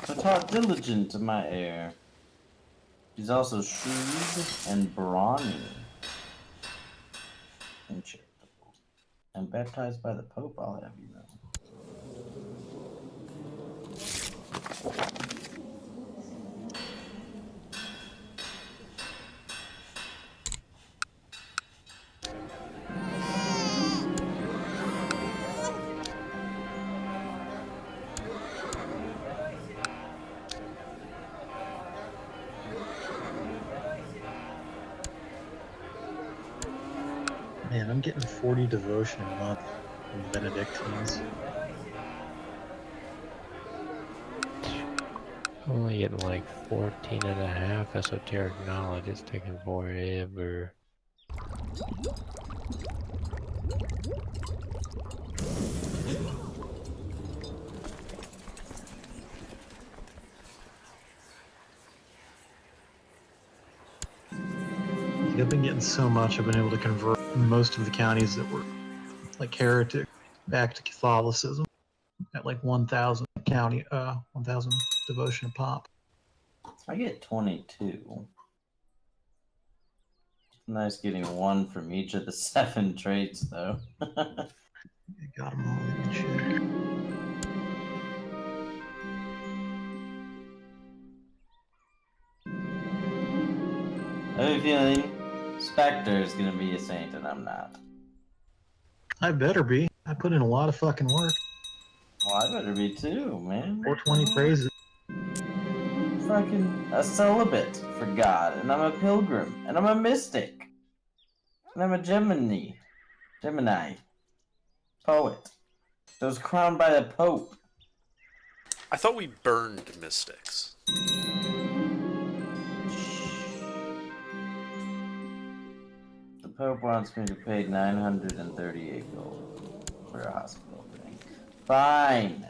So taught diligent to my heir. He's also shrewd and brawny. And charitable. And baptized by the Pope, I'll have you know. Man, I'm getting 40 devotion a month from Benedictines. I'm only getting like 14 and a half esoteric knowledge. It's taking forever. I've been getting so much, I've been able to convert most of the counties that were like heretic back to Catholicism at like 1,000 county, 1,000 devotion a pop. I get 22. Nice getting one from each of the 7 traits, though. I got them all in check. I have a feeling Spectre is gonna be a saint, and I'm not. I better be. I put in a lot of fucking work. Well, I better be too, man. 420 praises. Fucking a celibate for God, and I'm a pilgrim, and I'm a mystic, and I'm a Gemini poet. That was crowned by the Pope. I thought we burned mystics. Pope wants me to pay 938 gold for a hospital thing. Fine.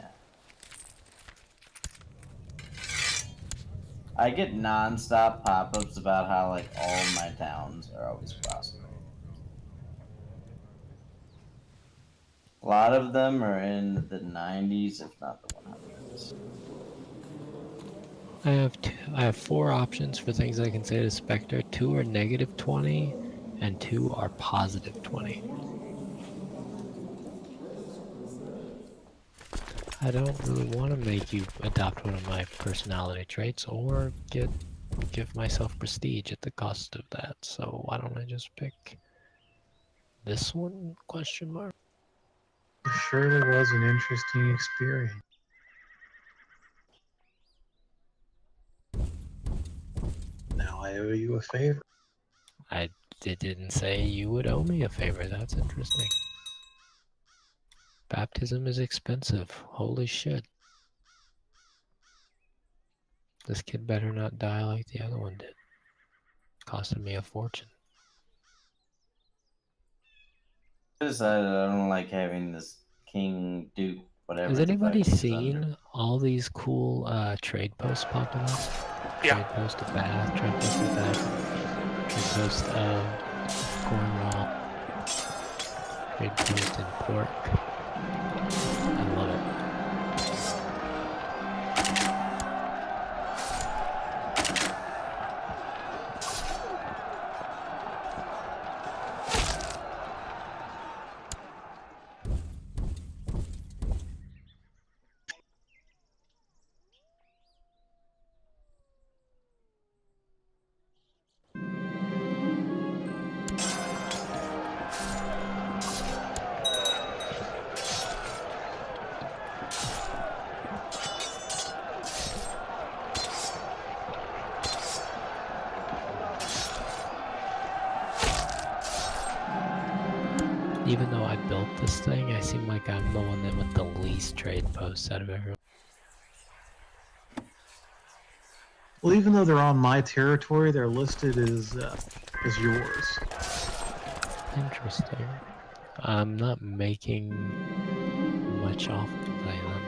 I get non-stop pop-ups about how like all my towns are always prospering. A lot of them are in the 90s, if not the 100s. I have 4 options for things I can say to Spectre. 2 are negative 20, and 2 are positive 20. I don't really want to make you adopt one of my personality traits or give myself prestige at the cost of that. So why don't I just pick this one? Question mark. It surely was an interesting experience. Now I owe you a favor. It didn't say you would owe me a favor. That's interesting. Baptism is expensive. Holy shit. This kid better not die like the other one did. Costing me a fortune. I decided I don't like having this king, duke, whatever. Has the anybody fuck he's seen under. all these cool trade posts popping up? Yeah. Trade post of Bath, trade post of Bath, trade post of Cornwall, trade post in Cork. I love it. Even though I built this thing, I seem like I'm the one that with the least trade posts out of everyone. Well, even though they're on my territory, they're listed as yours. Interesting. I'm not making much off of that much.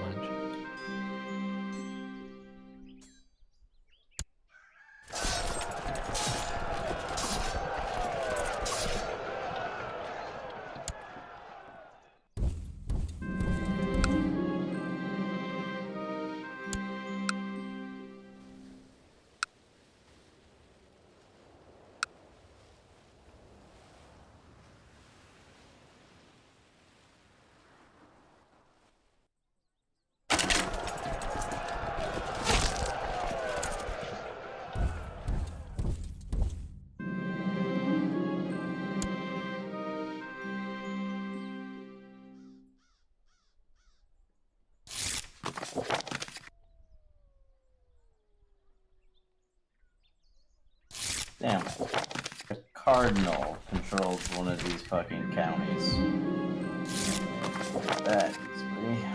Damn it. The cardinal controls one of these fucking counties. That easily.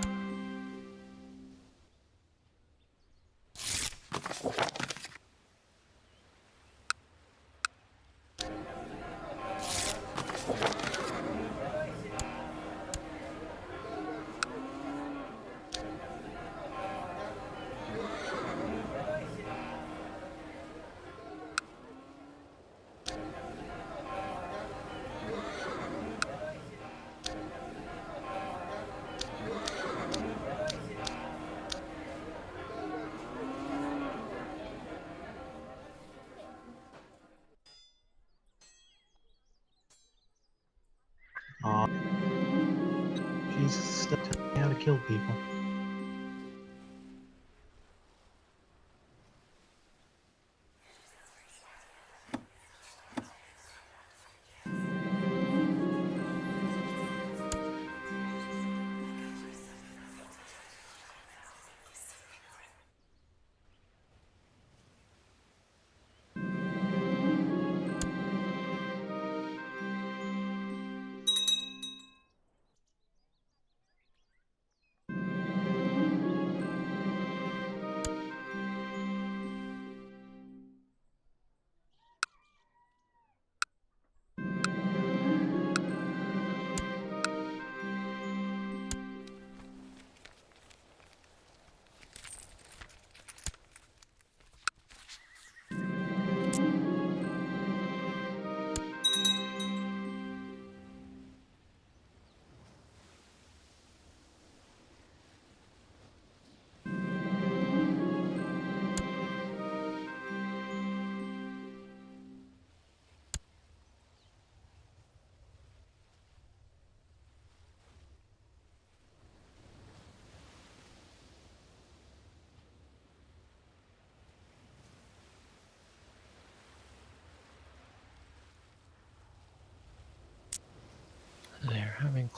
Jesus still telling me how to kill people.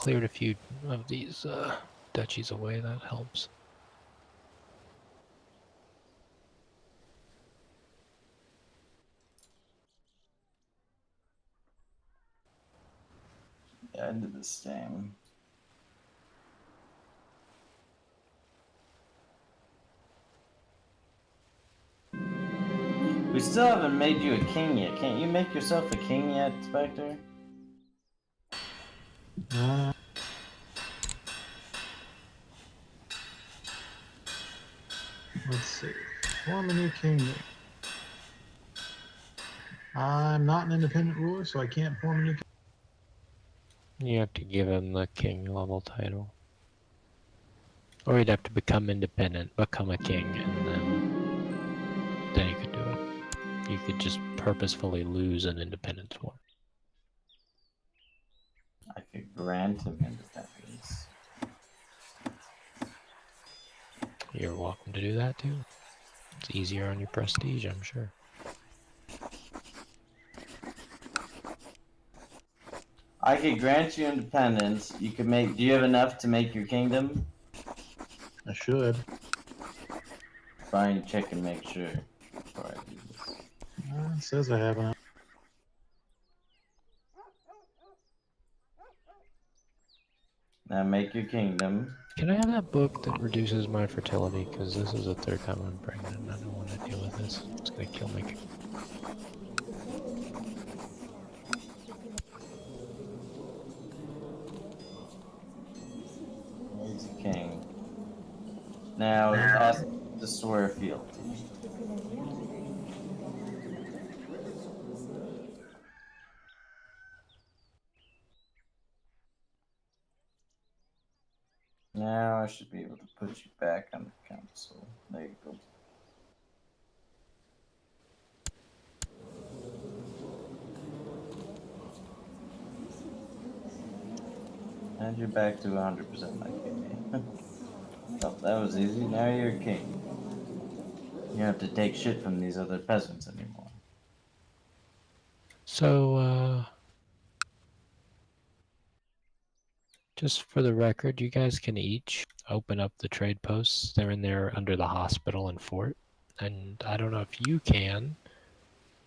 cleared a few of these duchies away. That helps. Yeah, I did the same. We still haven't made you a king yet. Can't you make yourself a king yet, Spectre? Let's see. Form a new kingdom. I'm not an independent ruler, so I can't form a new kingdom. You have to give him the king level title. Or you'd have to become independent, become a king, and then you could do it. You could just purposefully lose an independence war. I could grant him independence. You're welcome to do that too. It's easier on your prestige, I'm sure. I could grant you independence. You could make. Do you have enough to make your kingdom? I should. Fine, check and make sure before I do this. It says I have enough. Now make your kingdom. Can I have that book that reduces my fertility? Because this is the third time I'm pregnant and I don't want to deal with this. It's going to kill me. He's a king. Now ask to swear fealty. Now I should be able to put you back on the council. There you go. And you're back to 100% like me. Oh, that was easy. Now you're a king. You don't have to take shit from these other peasants anymore. So, just for the record, you guys can each open up the trade posts. They're in there under the hospital and fort. And I don't know if you can,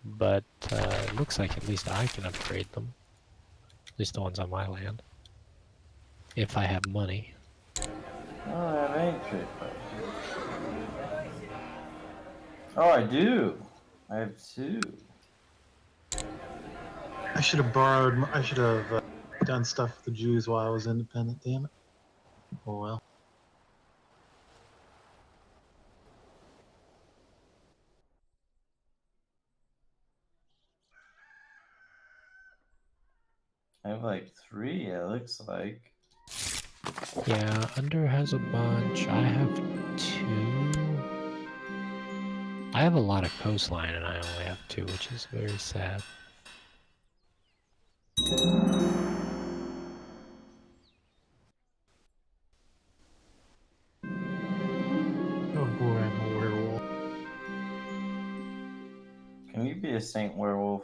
but it looks like at least I can upgrade them. At least the ones on my land. If I have money. Oh, I have any trade posts. Oh, I do. I have 2. I should have borrowed. I should have done stuff with the Jews while I was independent. Damn it. Oh well. I have like 3, it looks like. Yeah, Under has a bunch. I have 2. I have a lot of coastline and I only have 2, which is very sad. Oh boy, I'm a werewolf. Can you be a saint werewolf?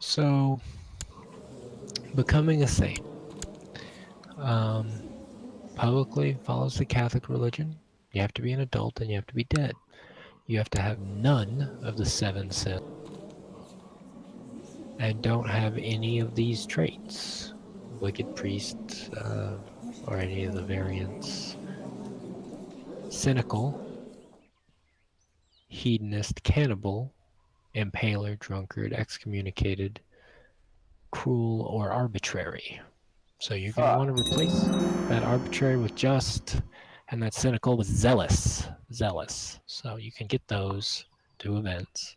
So, becoming a saint publicly follows the Catholic religion. You have to be an adult and you have to be dead. You have to have none of the 7 sins and don't have any of these traits. Wicked priest or any of the variants. Cynical, hedonist, cannibal, impaler, drunkard, excommunicated, cruel, or arbitrary. So you're going to want to replace that arbitrary with just, and that cynical with zealous. Zealous. So you can get those 2 events.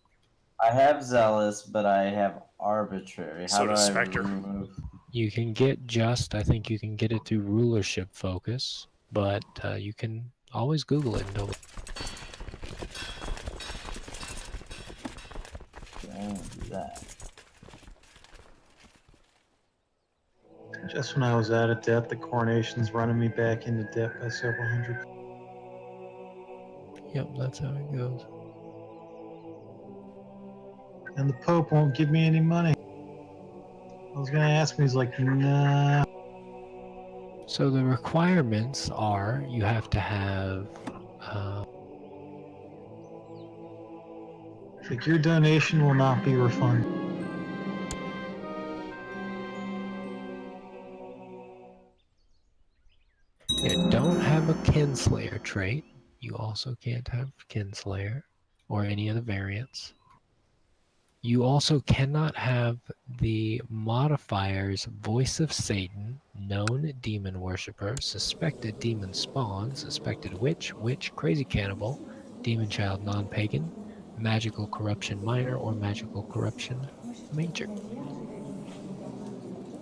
I have zealous, but I have arbitrary. How So do does I Spectre. remove? You can get just, I think you can get it through rulership focus, but you can always Google it and double. I don't do that. Just when I was out of debt, the coronation's running me back into debt by several hundred. Yep, that's how it goes. And the Pope won't give me any money. I was gonna ask him, he's like, nah. So the requirements are you have to have It's like, your donation will not be refunded. don't have a Kinslayer trait. You also can't have Kinslayer or any of the variants. You also cannot have the modifiers Voice of Satan, Known Demon Worshipper, Suspected Demon Spawn, Suspected Witch, Witch, Crazy Cannibal, Demon Child Non-Pagan, Magical Corruption Minor, or Magical Corruption Major.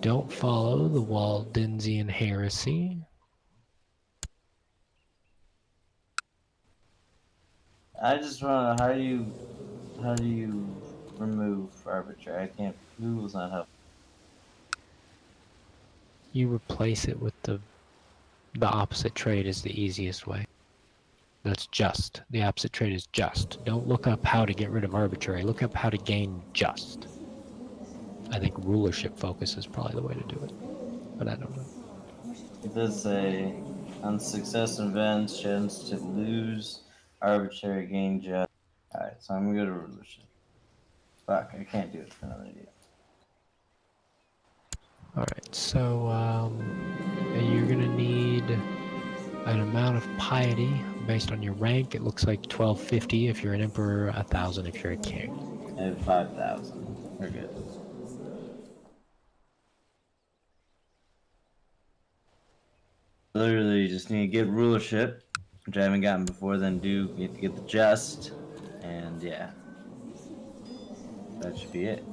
Don't follow the Waldensian Heresy. I just want to. How do you remove arbitrary? I can't. Google's not helping. You replace it with the opposite trait is the easiest way. That's just. The opposite trait is just. Don't look up how to get rid of arbitrary. Look up how to gain just. I think rulership focus is probably the way to do it, but I don't know. It does say on success events, chance to lose arbitrary gain just. Alright, so I'm gonna go to rulership. Fuck, I can't do it for another year. Alright, so you're gonna need an amount of piety based on your rank. It looks like 1250 if you're an emperor, 1000 if you're a king. I have 5,000. We're good. Literally, you just need to get rulership, which I haven't gotten before. Then you have to get the just, and yeah, that should be it.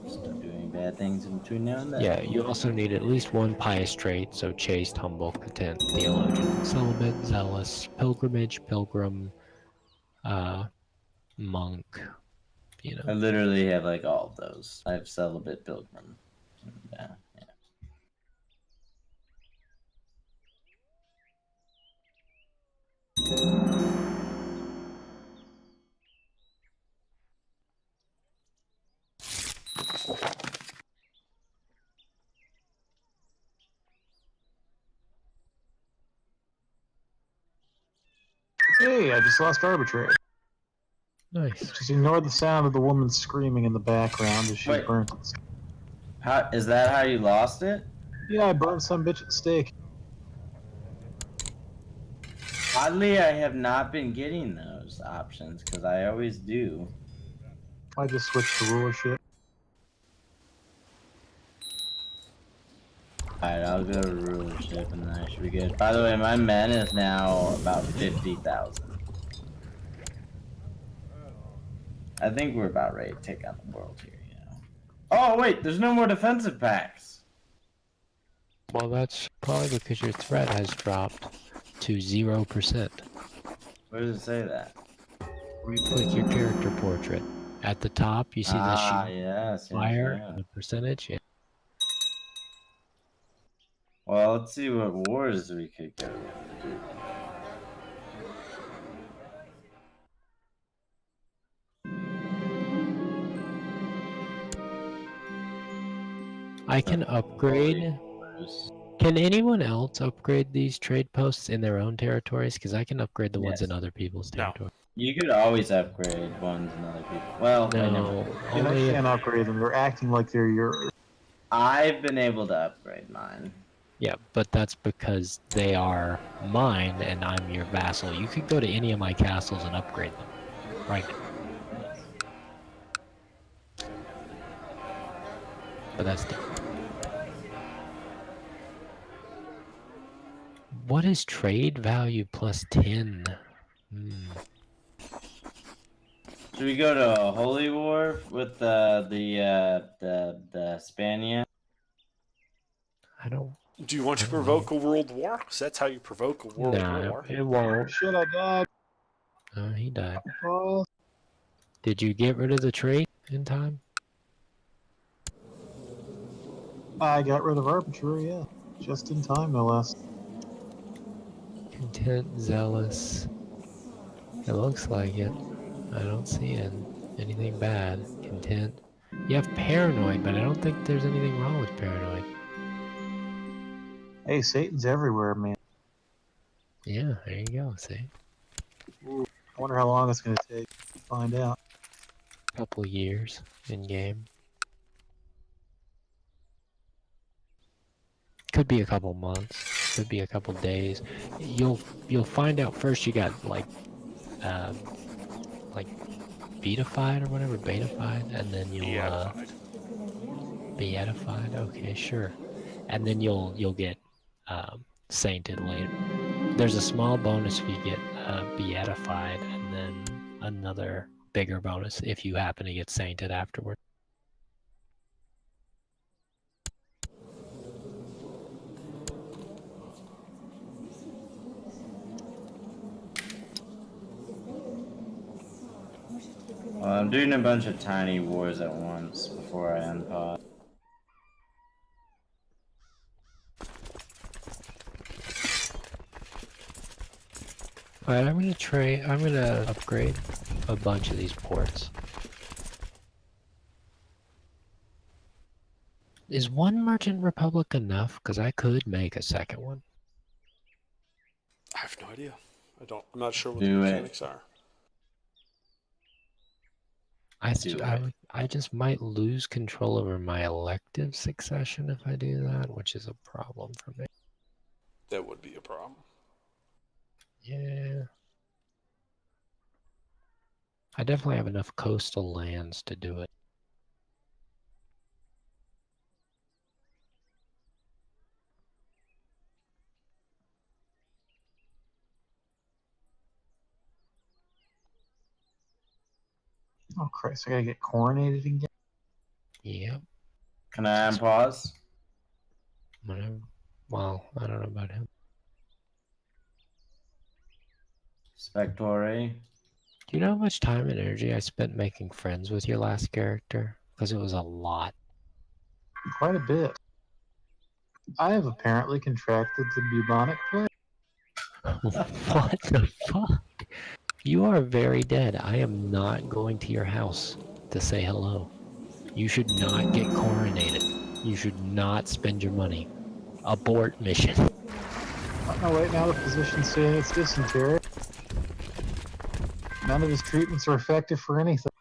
Just don't do any bad things in between now and then. Yeah, you also need at least one pious trait, so chaste, humble, content, theologian, celibate, zealous, pilgrimage, pilgrim, monk, you I know. literally have like all of those. I have celibate, pilgrim. Yeah. Hey, I just lost arbitrary. Nice. Just ignore the sound of the woman screaming in the background as she Wait. burnt it. How is that? How you lost it? Yeah, I burned some bitch at stake. Oddly, I have not been getting those options because I always do. I just switched to rulership. Alright, I'll go to rulership and then I should be good. By the way, my men is now about 50,000. I think we're about ready to take on the world here, you know. Oh, wait, there's no more defensive packs. Well, that's probably because your threat has dropped to 0%. Where does it say that? Click your character portrait. At the top, you see the sheet yes, fire, yes. the percentage. Yeah. Well, let's see what wars we could go to. I can upgrade. Can anyone else upgrade these trade posts in their own territories? Because I can upgrade the ones Yes. in other people's No. territories. You could always upgrade ones and other people. Well, I No, never. And I only can't upgrade them. They're acting like they're yours. I've been able to upgrade mine. yeah, but that's because they are mine and I'm your vassal. You could go to any of my castles and upgrade them, right? But that's different. What is trade value plus 10? Should we go to a holy war with the Spaniard? I don't. Do you want to I don't provoke a world war? Because that's how you provoke a world Nah, war. it won't. Shit, I died. Oh, he died. Oh, Did you get rid of the trade in time? I got rid of arbitrary, yeah. Just in time, no less. Content, zealous. It looks like it. I don't see anything bad. Content. You have paranoid, but I don't think there's anything wrong with paranoid. Hey, Satan's everywhere, man. Yeah, there you go. See, I wonder how long it's going to take to find out. couple years in game. Could be a couple months. Could be a couple days. You'll find out first. You got like beatified or whatever, betafied, and then you'll beatified. Okay, sure. And then you'll get sainted later. There's a small bonus if you get beatified, and then another bigger bonus if you happen to get sainted afterward. Well, I'm doing a bunch of tiny wars at once before I end pod. Alright, I'm gonna upgrade a bunch of these ports. Is one Merchant Republic enough? Because I could make a second one. I have no idea. I'm not sure what Do the it. mechanics are. I just might lose control over my elective succession if I do that, which is a problem for me. That would be a problem. Yeah. I definitely have enough coastal lands to do it. Oh, Christ, I gotta get coronated again? Yep. Can I unpause? Whatever. Well, I don't know about him. Spectore. Do you know how much time and energy I spent making friends with your last character? Because it was a lot. Quite a bit. I have apparently contracted the bubonic plague. What the fuck? You are very dead. I am not going to your house to say hello. You should not get coronated. You should not spend your money. Abort mission. Oh, no, wait, now the physician's saying it's dysentery. None of his treatments are effective for anything.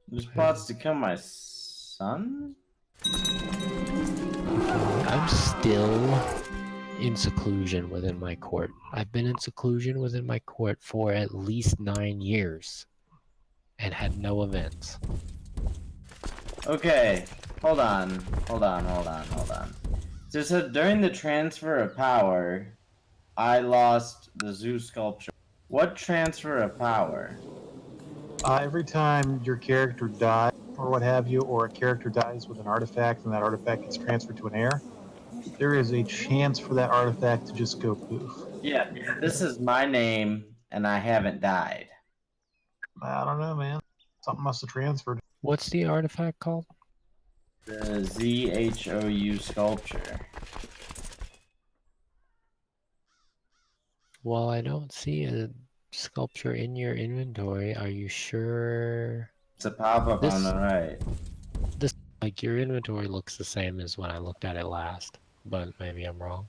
There's plots to kill my son? I'm still in seclusion within my court. I've been in seclusion within my court for at least 9 years and had no events. Okay, hold on. So during the transfer of power, I lost the zoo sculpture. What transfer of power? Every time your character dies, or what have you, or a character dies with an artifact and that artifact gets transferred to an heir, there is a chance for that artifact to just go poof. Yeah, this is my name, and I haven't died. I don't know, man. Something must have transferred. What's the artifact called? The ZHOU sculpture. Well, I don't see a sculpture in your inventory. Are you sure? It's a pop-up This- on the right. Like, your inventory looks the same as when I looked at it last, but maybe I'm wrong.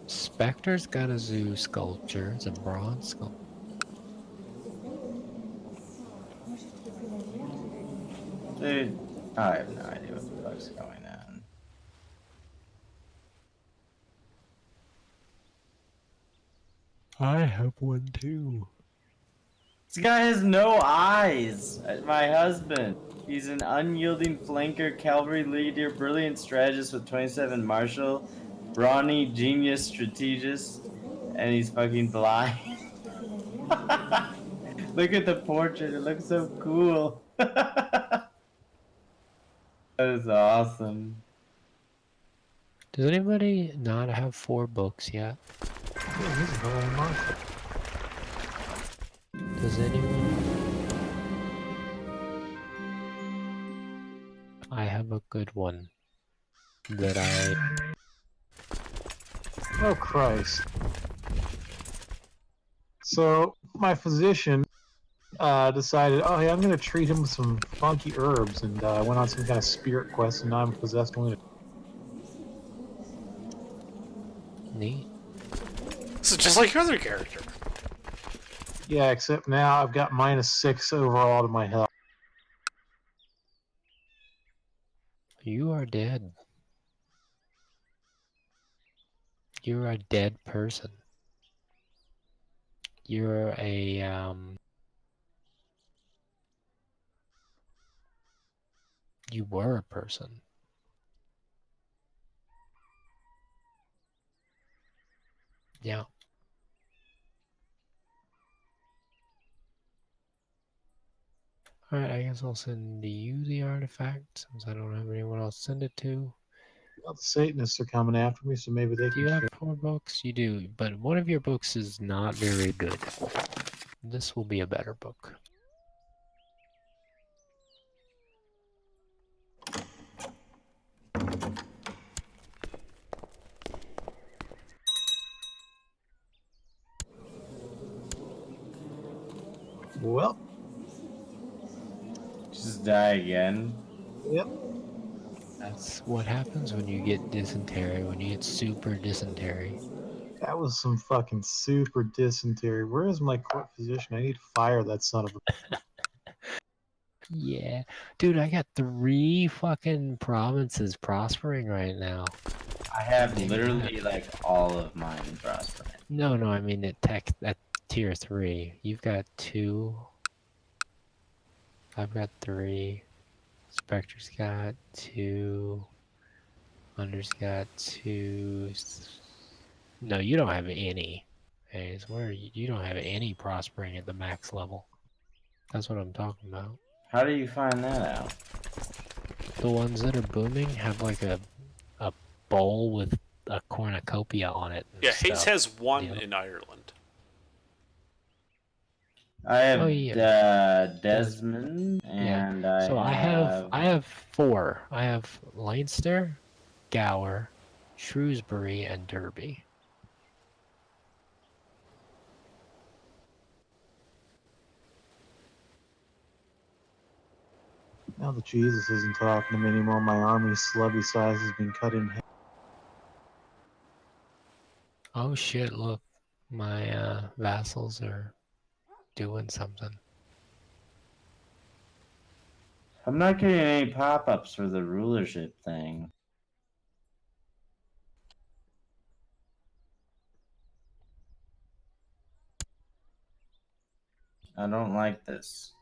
Spectre's got a zoo sculpture. It's a bronze sculpture. Dude, I have no idea what the fuck's going on. I have one too. This guy has no eyes. My husband. He's an unyielding flanker, cavalry leader, brilliant strategist with 27 martial, brawny genius strategist, and he's fucking blind. Look at the portrait; it looks so cool. That is awesome. Does anybody not have 4 books yet? Yeah, he's a holy marshal. Does anyone? I have a good one that I. Oh Christ. So my physician decided, oh hey, I'm gonna treat him with some funky herbs, and went on some kind of spirit quest, and now I'm possessed only. Neat. This is just like your other character. Yeah, except now I've got -6 overall to my health. You are dead. You're a dead person. You're a You were a person. Yeah. Alright, I guess I'll send you the artifact since I don't have anyone else to send it to. Well, the Satanists are coming after me, so maybe they Do can you have share. 4 books? You do, but one of your books is not very good. This will be a better book. Well, Just die again. yep. That's what happens when you get dysentery, when you get super dysentery. That was some fucking super dysentery. Where is my court physician? I need to fire that son of a. Yeah. Dude, I got 3 fucking provinces prospering right now. I have Damn literally like all of mine prospering. No, I mean at tier 3. You've got 2. I've got 3. Spectre's got 2. Under's got 2. No, you don't have any. Hey, where you don't have any prospering at the max level. That's what I'm talking about. How do you find that out? The ones that are booming have like a bowl with a cornucopia on it. and Yeah, Hayes stuff. has 1 Yeah. in Ireland. I have Oh, yeah. Desmond, and So I have 4. I have Leinster, Gower, Shrewsbury, and Derby. Now that Jesus isn't talking to me anymore, my army's slubby size has been cut in half. Oh shit, look. My vassals are doing something. I'm not getting any pop-ups for the rulership thing. I don't like this.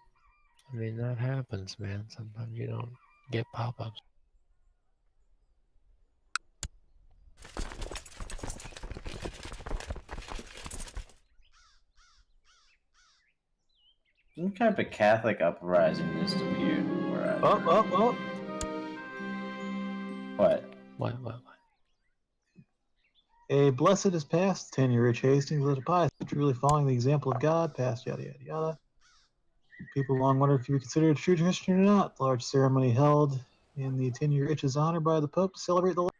I mean, that happens, man. Sometimes you don't get pop-ups. Some type of Catholic uprising just appeared where I. Oh. What? What? A blessed is past, 10-year Rich Hastings lit a pie, truly following the example of God, past yada yada yada. People long wondered if he would consider it a true Christian or not. Large ceremony held in the 10-year Itch's honor by the Pope to celebrate the life.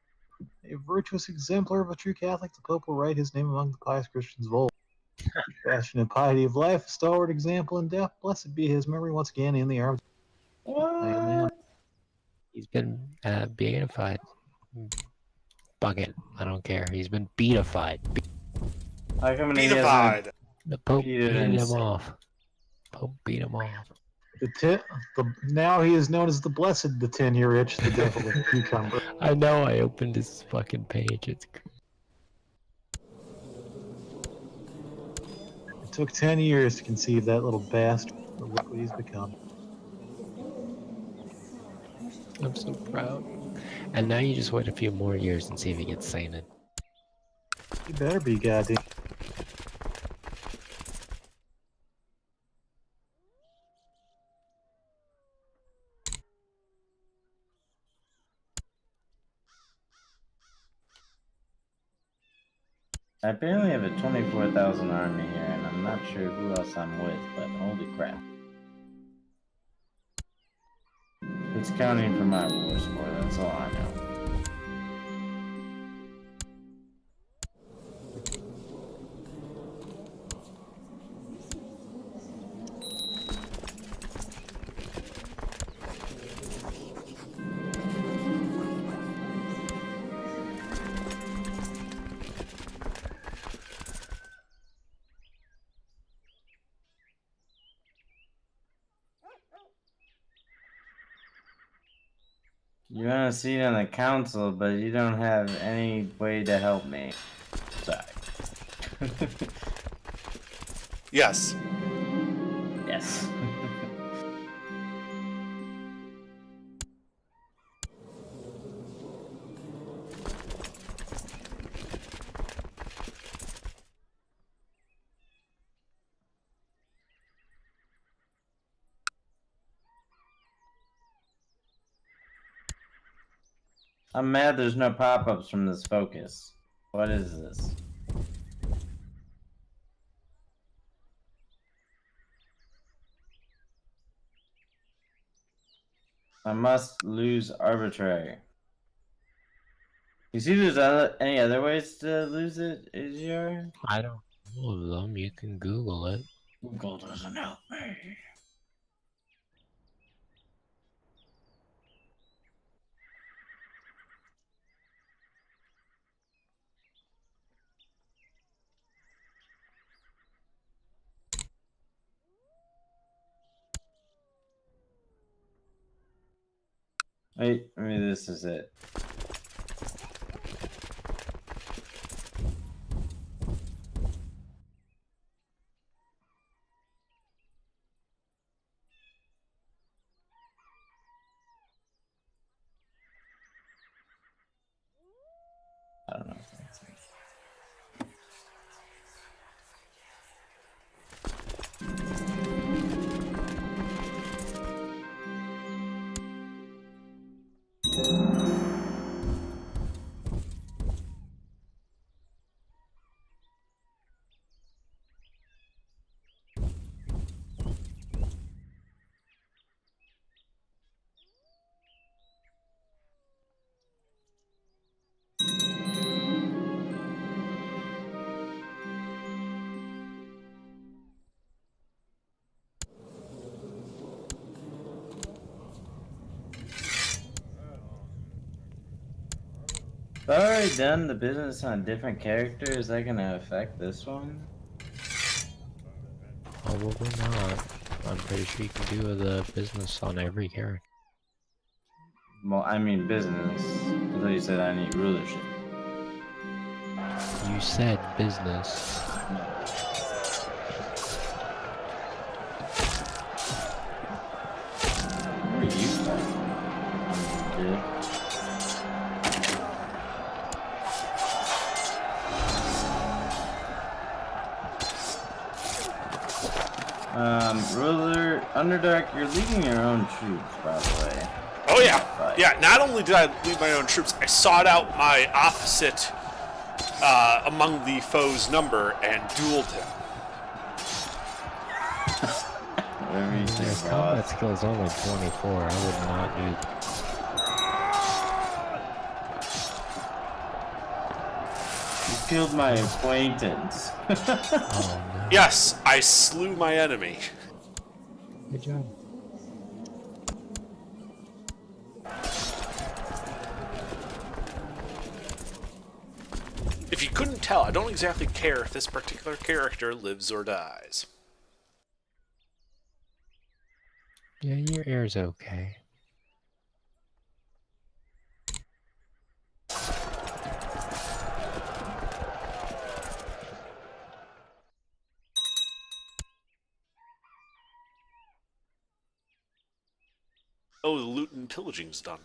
A virtuous exemplar of a true Catholic, the Pope will write his name among the pious Christians of old. Passion and piety of life, a stalwart example in death, blessed be his memory once again in the arms. Amen. What? He's been beatified. Fuck it. I don't care. He's been beatified. How come he hasn't- Beatified. The Pope Peter beat and him Saint. off. Pope beat him off. Now he is known as the blessed, the 10-year Itch, the devil of the cucumber. I know. I opened his fucking page. It's It took 10 years to conceive that little bastard. But look what he's become. I'm so proud. And now you just wait a few more years and see if he gets sainted. You better be goddamn. I barely have a 24,000 army here, and I'm not sure who else I'm with, but holy crap. It's counting for my war score, that's all I know. You want a seat on the council, but you don't have any way to help me. Sorry. Yes. Yes. I'm mad there's no pop-ups from this focus. What is this? I must lose arbitrary. You see there's any other ways to lose it, Azure? I don't know of them. You can Google it. Google doesn't help me. Wait, maybe this is it. I don't know if that's it. I've already done the business on different characters. Is that gonna affect this one? Probably not. I'm pretty sure you can do the business on every character. Well, I mean business. I thought you said I need rulership. You said business. Who are you fighting? Dude. Ruler, Underdark, you're leading your own troops, by the way. Oh yeah. Yeah, not only did I lead my own troops, I sought out my opposite among the foe's number and dueled him. Whatever you Your think, combat boss. skill is only 24. I would not do. You killed my acquaintance. Oh no. Yes, I slew my enemy. Good job. If you couldn't tell, I don't exactly care if this particular character lives or dies. Yeah, your air's okay. Oh, the loot and pillaging's done.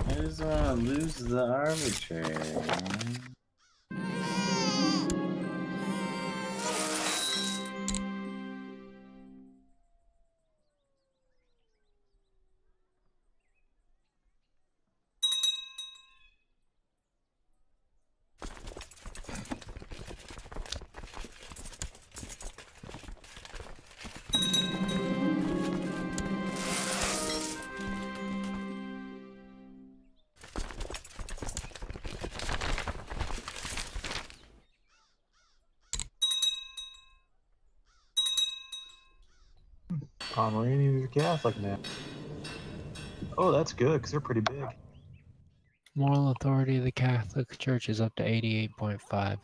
I just want to lose the arbitrary. Man. Pomeranians are Catholic now. Oh, that's good, because they're pretty big. Moral authority of the Catholic Church is up to 88.5.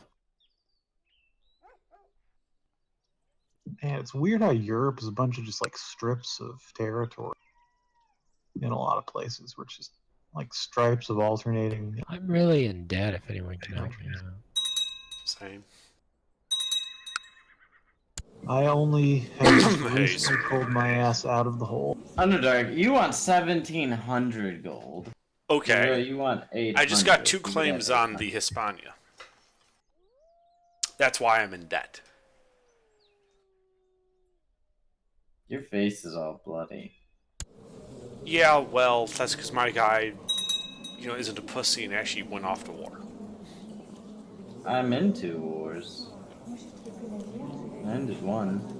Man, it's weird how Europe is a bunch of just like strips of territory in a lot of places, which is like stripes of alternating. I'm really in debt if anyone can help me out. Same. I only have just Haze. recently pulled my ass out of the hole. Underdark, you want 1,700 gold. Okay. You want 800. I just got 2 You get claims on 800. the Hispania. That's why I'm in debt. Your face is all bloody. Yeah, well, that's because my guy, isn't a pussy and actually went off to war. I'm into wars. I ended one.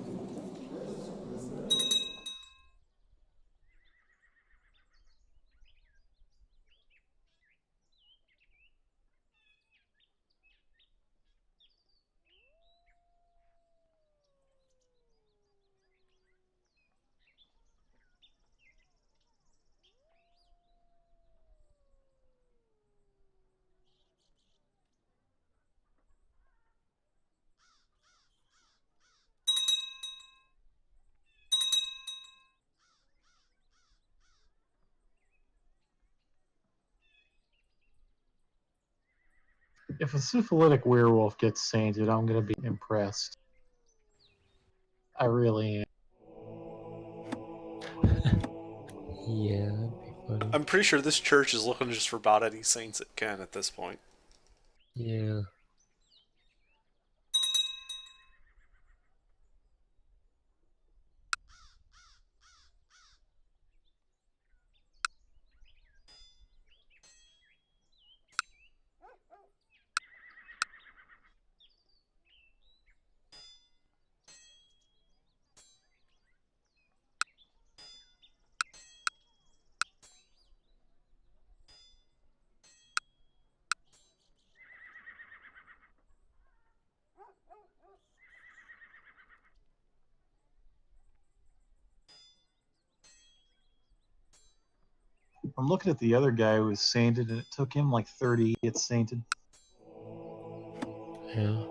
If a syphilitic werewolf gets sainted, I'm gonna be impressed. I really am. Yeah, that'd be funny. I'm pretty sure this church is looking just for about any saints it can at this point. Yeah. I'm looking at the other guy who was sainted, and it took him like 30 to get sainted. Yeah.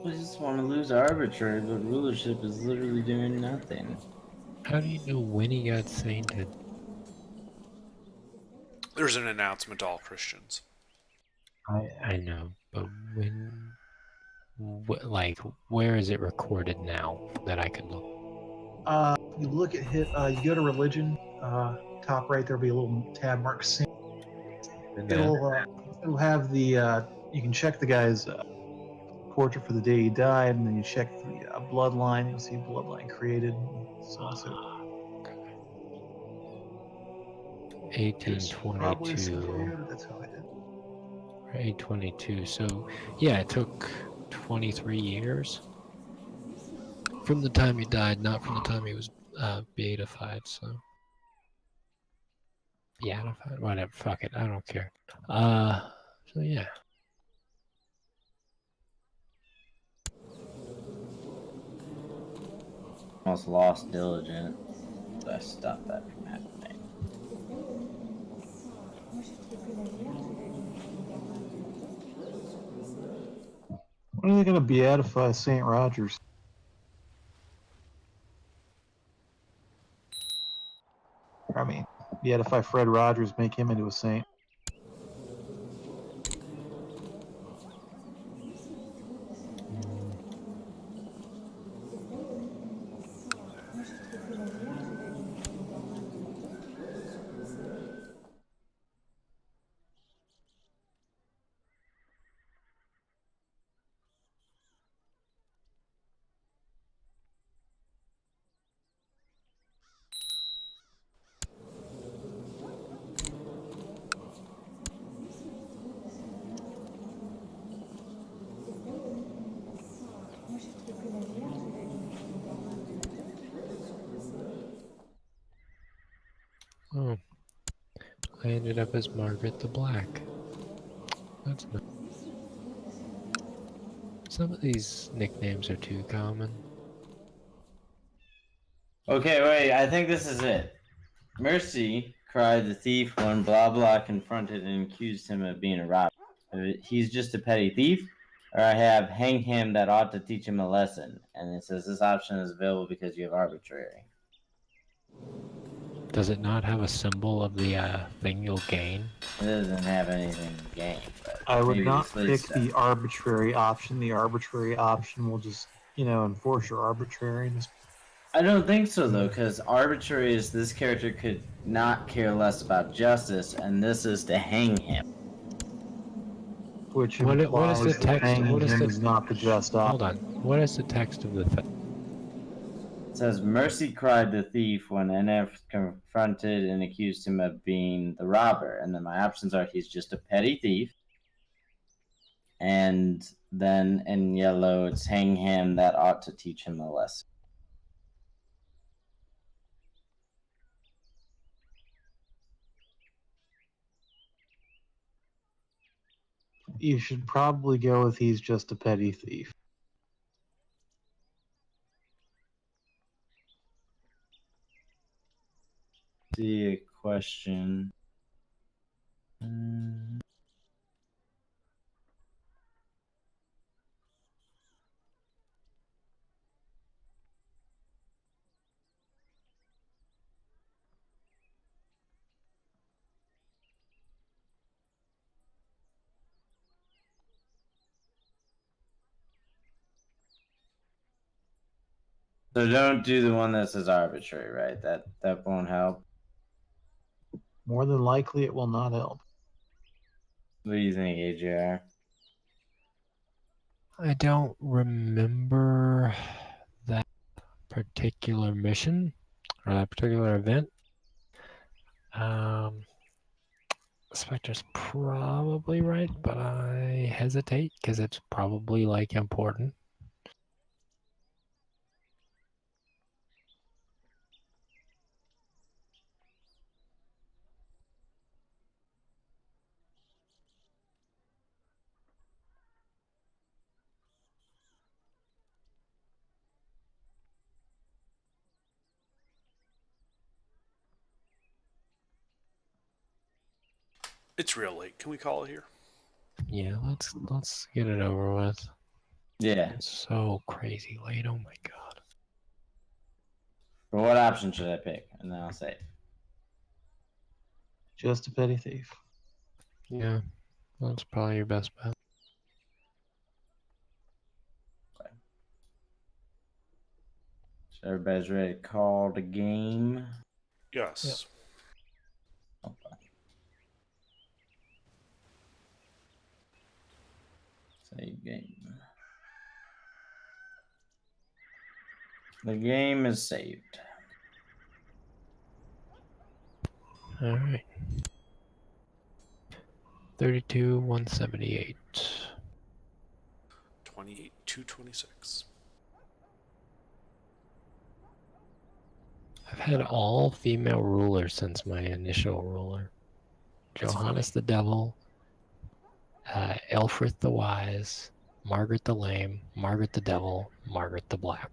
I just want to lose arbitrary, but rulership is literally doing nothing. How do you know when he got sainted? There's an announcement to all Christians. I know, but when, where is it recorded now that I could look? You look at you go to religion, top right there'll be a little tab marked saint. It'll have the you can check the guy's portrait for the day he died, and then you check the bloodline. You'll see bloodline created. So on, so probably a simple 1822. code, that's how I did. 822. So, yeah, it took 23 years from the time he died, not from the time he was beatified. So, beatified, whatever. Fuck it, I don't care. So yeah. Almost lost diligent. So I stopped that from happening. When are they going to beatify St. Rogers? I mean, beatify Fred Rogers, make him into a saint. I ended up as Margaret the Black. That's nice. Some of these nicknames are too common. Okay, wait, I think this is it. Mercy, cried the thief when blah blah confronted and accused him of being a robber. He's just a petty thief, or I have hang him that ought to teach him a lesson. And it says this option is available because you have arbitrary. Does it not have a symbol of the thing you'll gain? It doesn't have anything to gain, but I would maybe not this leads pick to- the arbitrary option. The arbitrary option will just, enforce your arbitrariness. I don't think so though, because arbitrary is this character could not care less about justice, and this is to hang him. Which What is implies the that text? hanging What is him the- is not the just Hold option. on. What is the text of the thing? It says Mercy cried the thief when NF confronted and accused him of being the robber, and then my options are he's just a petty thief, and then in yellow it's hang him that ought to teach him a lesson. You should probably go with he's just a petty thief. See a question. So don't do the one that says arbitrary, right? That won't help. More than likely, it will not help. What do you think, AJR? I don't remember that particular mission or that particular event. Spectre's probably right, but I hesitate because it's probably like important. It's real late. Can we call it here? Yeah, let's get it over with. Yeah. It's so crazy late. Oh my god. But what option should I pick? And then I'll say. Just a petty thief. Yeah, that's probably your best bet. So everybody's ready to call the game. Yes. Okay. Save game. The game is saved. All right. 32,178. 28,226. I've had all female rulers since my initial ruler. That's Johannes the Devil, Elfrith the Wise, Margaret the Lame, Margaret the Devil, Margaret the Black.